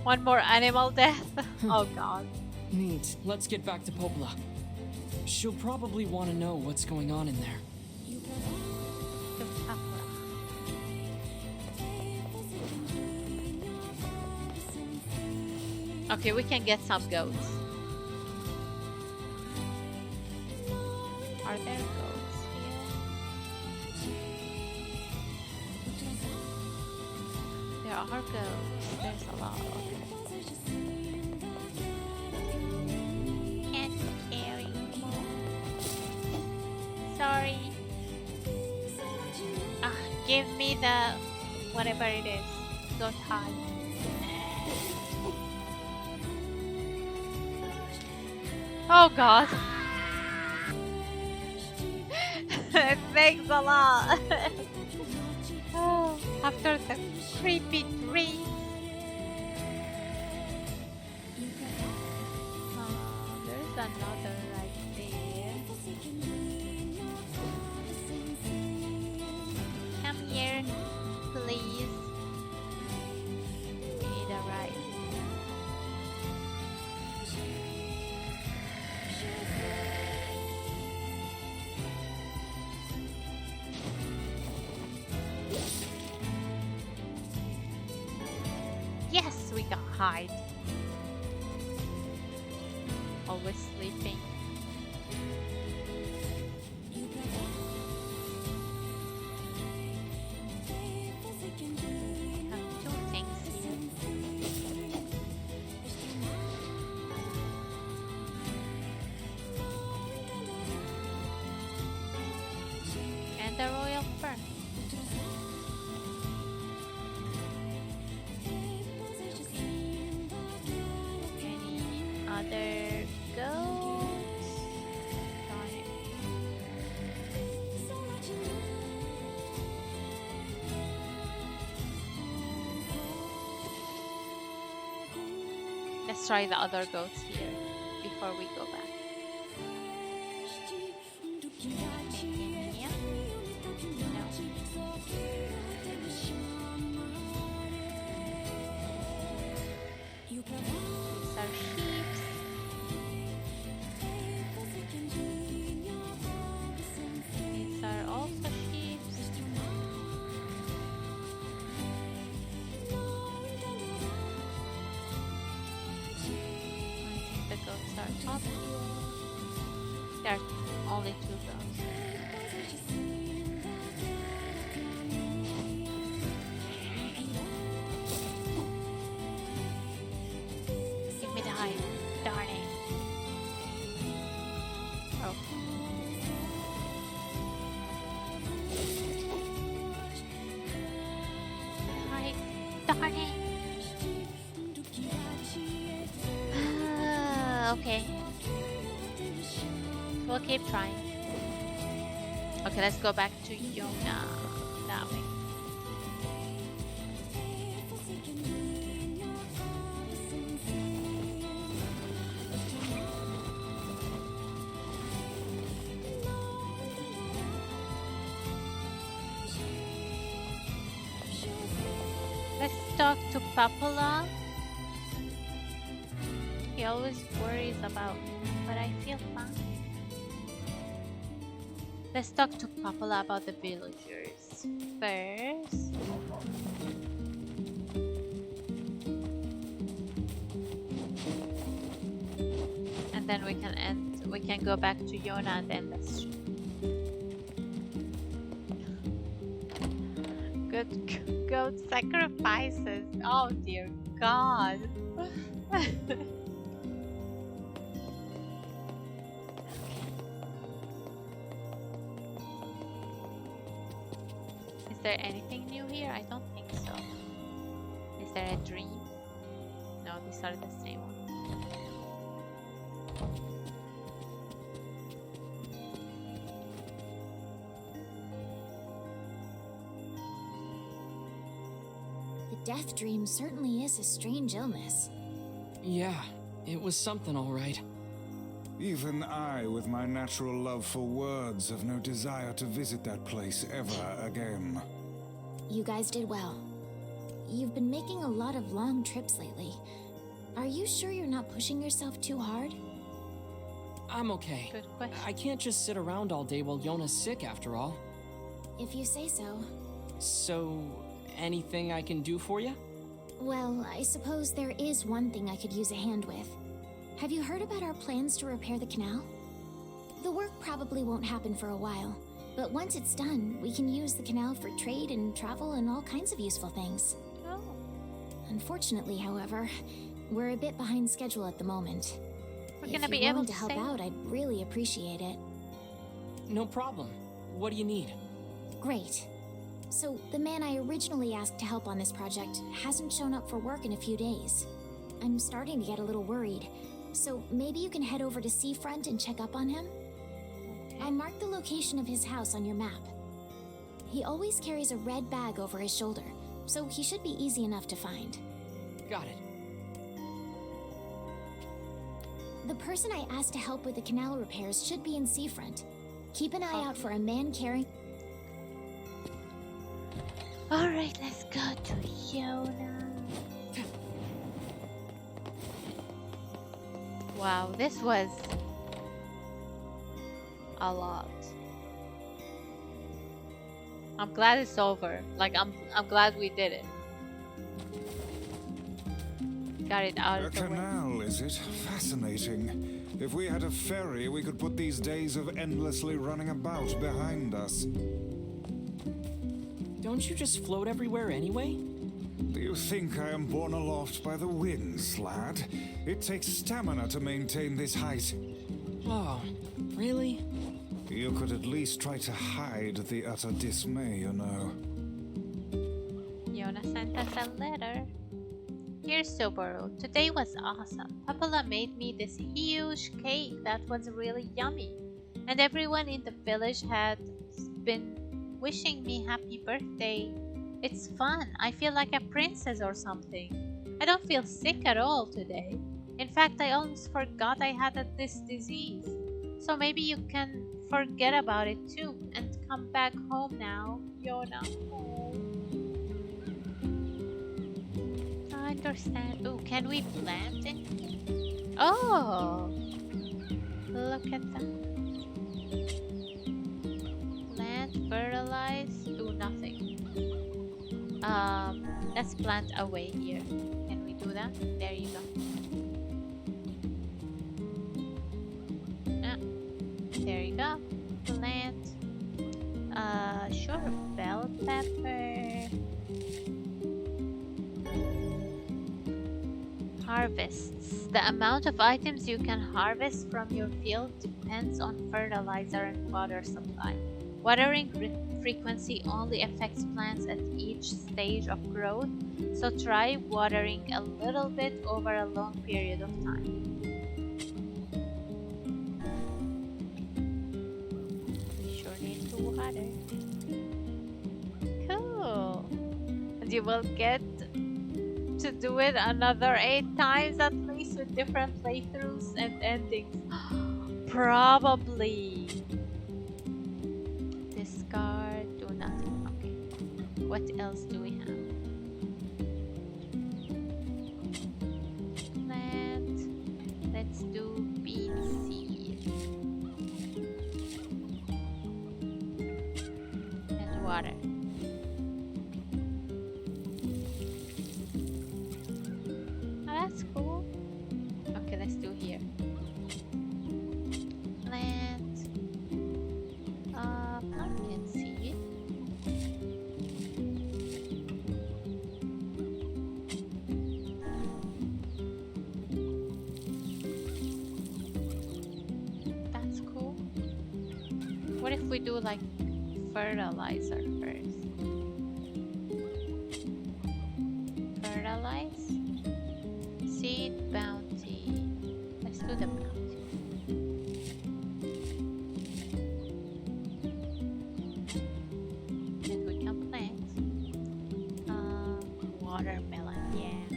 One more animal death? Oh god. Neat. Let's get back to Popla. She'll probably want to know what's going on in there. Okay, we can get some goats. Are there goats here? There are goats. There's a lot. Can't carry more. Sorry. Give me the whatever it is. Goat hide. Oh god. Thanks a lot. Oh, after the creepy dream. There's another right there. Come here, please. We need a ride. Yes, we can hide. Always sleeping. Have two things here. And the royal fern. Any other goats? Darn it. Let's try the other goats here before we go back. Yeah. No. These are sheep. These are also sheep. The goats are up here. There are only 2 goats. Give me the hide. Darn it. Oh. Hide. Darn it. Okay. We'll keep trying. Okay, let's go back to Yona. That way. Let's talk to Papala. He always worries about me, but I feel fine. Let's talk to Papala about the villagers first. And then we can go back to Yona and end the stream. Good goat sacrifices. Oh dear God. Is there anything new here? I don't think so. Is there a dream? No, these are the same ones. The death dream certainly is a strange illness. Yeah, it was something all right. Even I, with my natural love for words, have no desire to visit that place ever again. You guys did well. You've been making a lot of long trips lately. Are you sure you're not pushing yourself too hard? I'm okay. Good question. I can't just sit around all day while Yona's sick after all. If you say so. So, anything I can do for you? Well, I suppose there is one thing I could use a hand with. Have you heard about our plans to repair the canal? The work probably won't happen for a while, but once it's done, we can use the canal for trade and travel and all kinds of useful things. Oh. Unfortunately, however, we're a bit behind schedule at the moment. We're gonna If be you're able willing to help save. out, I'd really appreciate it. No problem. What do you need? Great. So, the man I originally asked to help on this project hasn't shown up for work in a few days. I'm starting to get a little worried, so maybe you can head over to Seafront and check up on him? I marked the location of his house on your map. He always carries a red bag over his shoulder, so he should be easy enough to find. Got it. The person I asked to help with the canal repairs should be in Seafront. Keep an eye out for a man carrying... Alright, let's go to Yona. Wow, this was a lot. I'm glad it's over. Like I'm glad we did it. Got it out A of the way. canal, is it? Fascinating. If we had a ferry, we could put these days of endlessly running about behind us. Don't you just float everywhere anyway? Do you think I am borne aloft by the winds, lad? It takes stamina to maintain this height. Oh, really? You could at least try to hide the utter dismay, you know. Yona sent us a letter. Dear Subaru, today was awesome. Papala made me this huge cake that was really yummy. And everyone in the village had been wishing me happy birthday. It's fun. I feel like a princess or something. I don't feel sick at all today. In fact, I almost forgot I had this disease. So maybe you can forget about it too and come back home now, Yona. Oh. I understand. Oh, can we plant it? Oh, look at that. Plant, fertilize, do nothing. Let's plant away here. Can we do that? There you go. There you go. Plant. Sure. Bell pepper. Harvests. The amount of items you can harvest from your field depends on fertilizer and water supply. Watering frequency only affects plants at each stage of growth, so try watering a little bit over a long period of time. We sure need to water. Cool. And you will get to do it another 8 times at least with different playthroughs and endings. Probably. Discard, do nothing. Okay. What else do we have? Plant. Let's do bean seed. And water. That's cool. Okay, let's do here. Plant. Pumpkin seed. That's cool. What if we do like fertilizer first? Fertilize. Seed bounty. Let's do the bounty. Then we can plant watermelon. Yeah.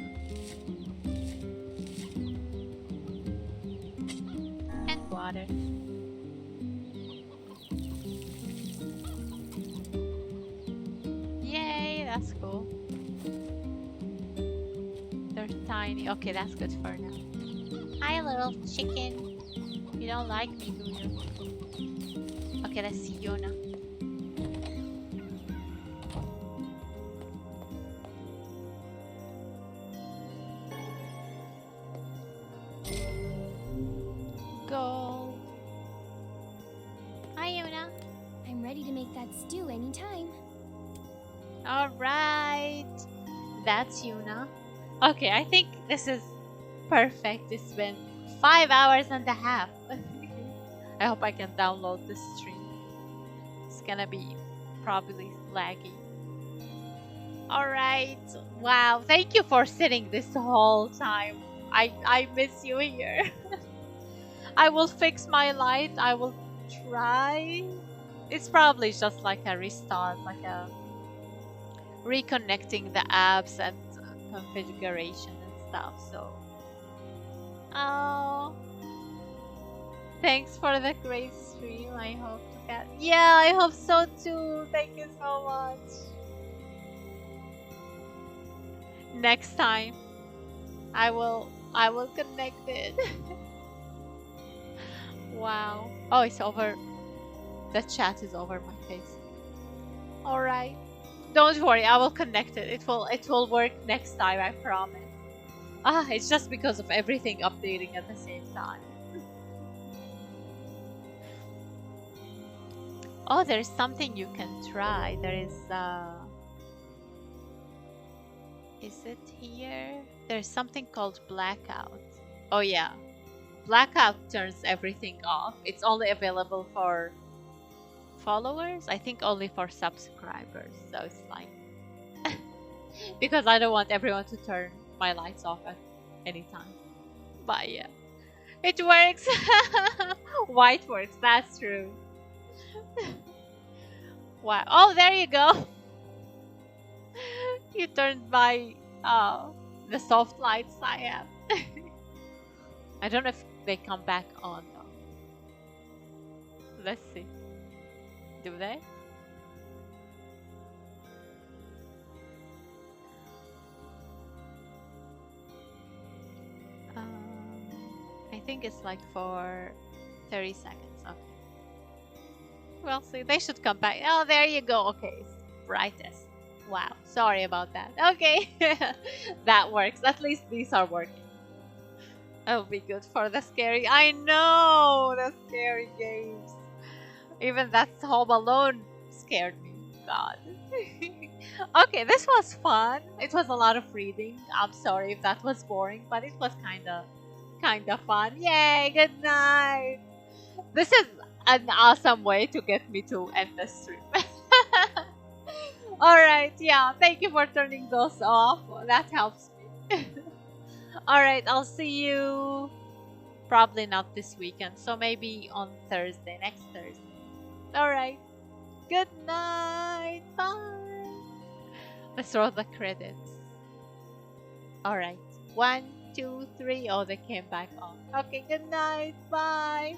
And water. Yay, that's cool. They're tiny. Okay, that's good for now. Hi, little chicken. You don't like me, do you? Okay, let's see Yona. Go. Hi, Yona. I'm ready to make that stew anytime. All right. That's Yuna. Okay, I think this is perfect. It's been 5 hours and a half. I hope I can download this stream. It's gonna be probably laggy. Alright. Wow, thank you for sitting this whole time. I miss you here. I will fix my light. I will try. It's probably just like a restart, like a reconnecting the apps and configuration and stuff. So, oh, thanks for the great stream. I hope to get. Yeah, I hope so too. Thank you so much. Next time, I will connect it. Wow. Oh, it's over. The chat is over my face. All right. Don't worry, I will connect it. It will work next time, I promise. It's just because of everything updating at the same time. Oh, there's something you can try. There is it here? There's something called blackout. Oh yeah. Blackout turns everything off. It's only available for followers. I think only for subscribers. So it's fine. Because I don't want everyone to turn my lights off at any time. But yeah. It works. White works. That's true. Wow. Oh, there you go. You turned by the soft lights I have. I don't know if they come back on though. Let's see. Do they? I think it's like for 30 seconds. Okay. We'll see. They should come back. Oh, there you go. Okay. It's brightest. Wow. Sorry about that. Okay. That works. At least these are working. That'll be good for the scary. I know! The scary games. Even that Home Alone scared me. God. Okay, this was fun. It was a lot of reading. I'm sorry if that was boring, but it was kinda fun. Yay, good night. This is an awesome way to get me to end the stream. Alright, yeah, thank you for turning those off. That helps me. Alright, I'll see you probably not this weekend, so maybe on Thursday, next Thursday. Alright. Good night. Bye. Let's roll the credits. Alright. 1, 2, 3. Oh, they came back on. Okay, good night. Bye.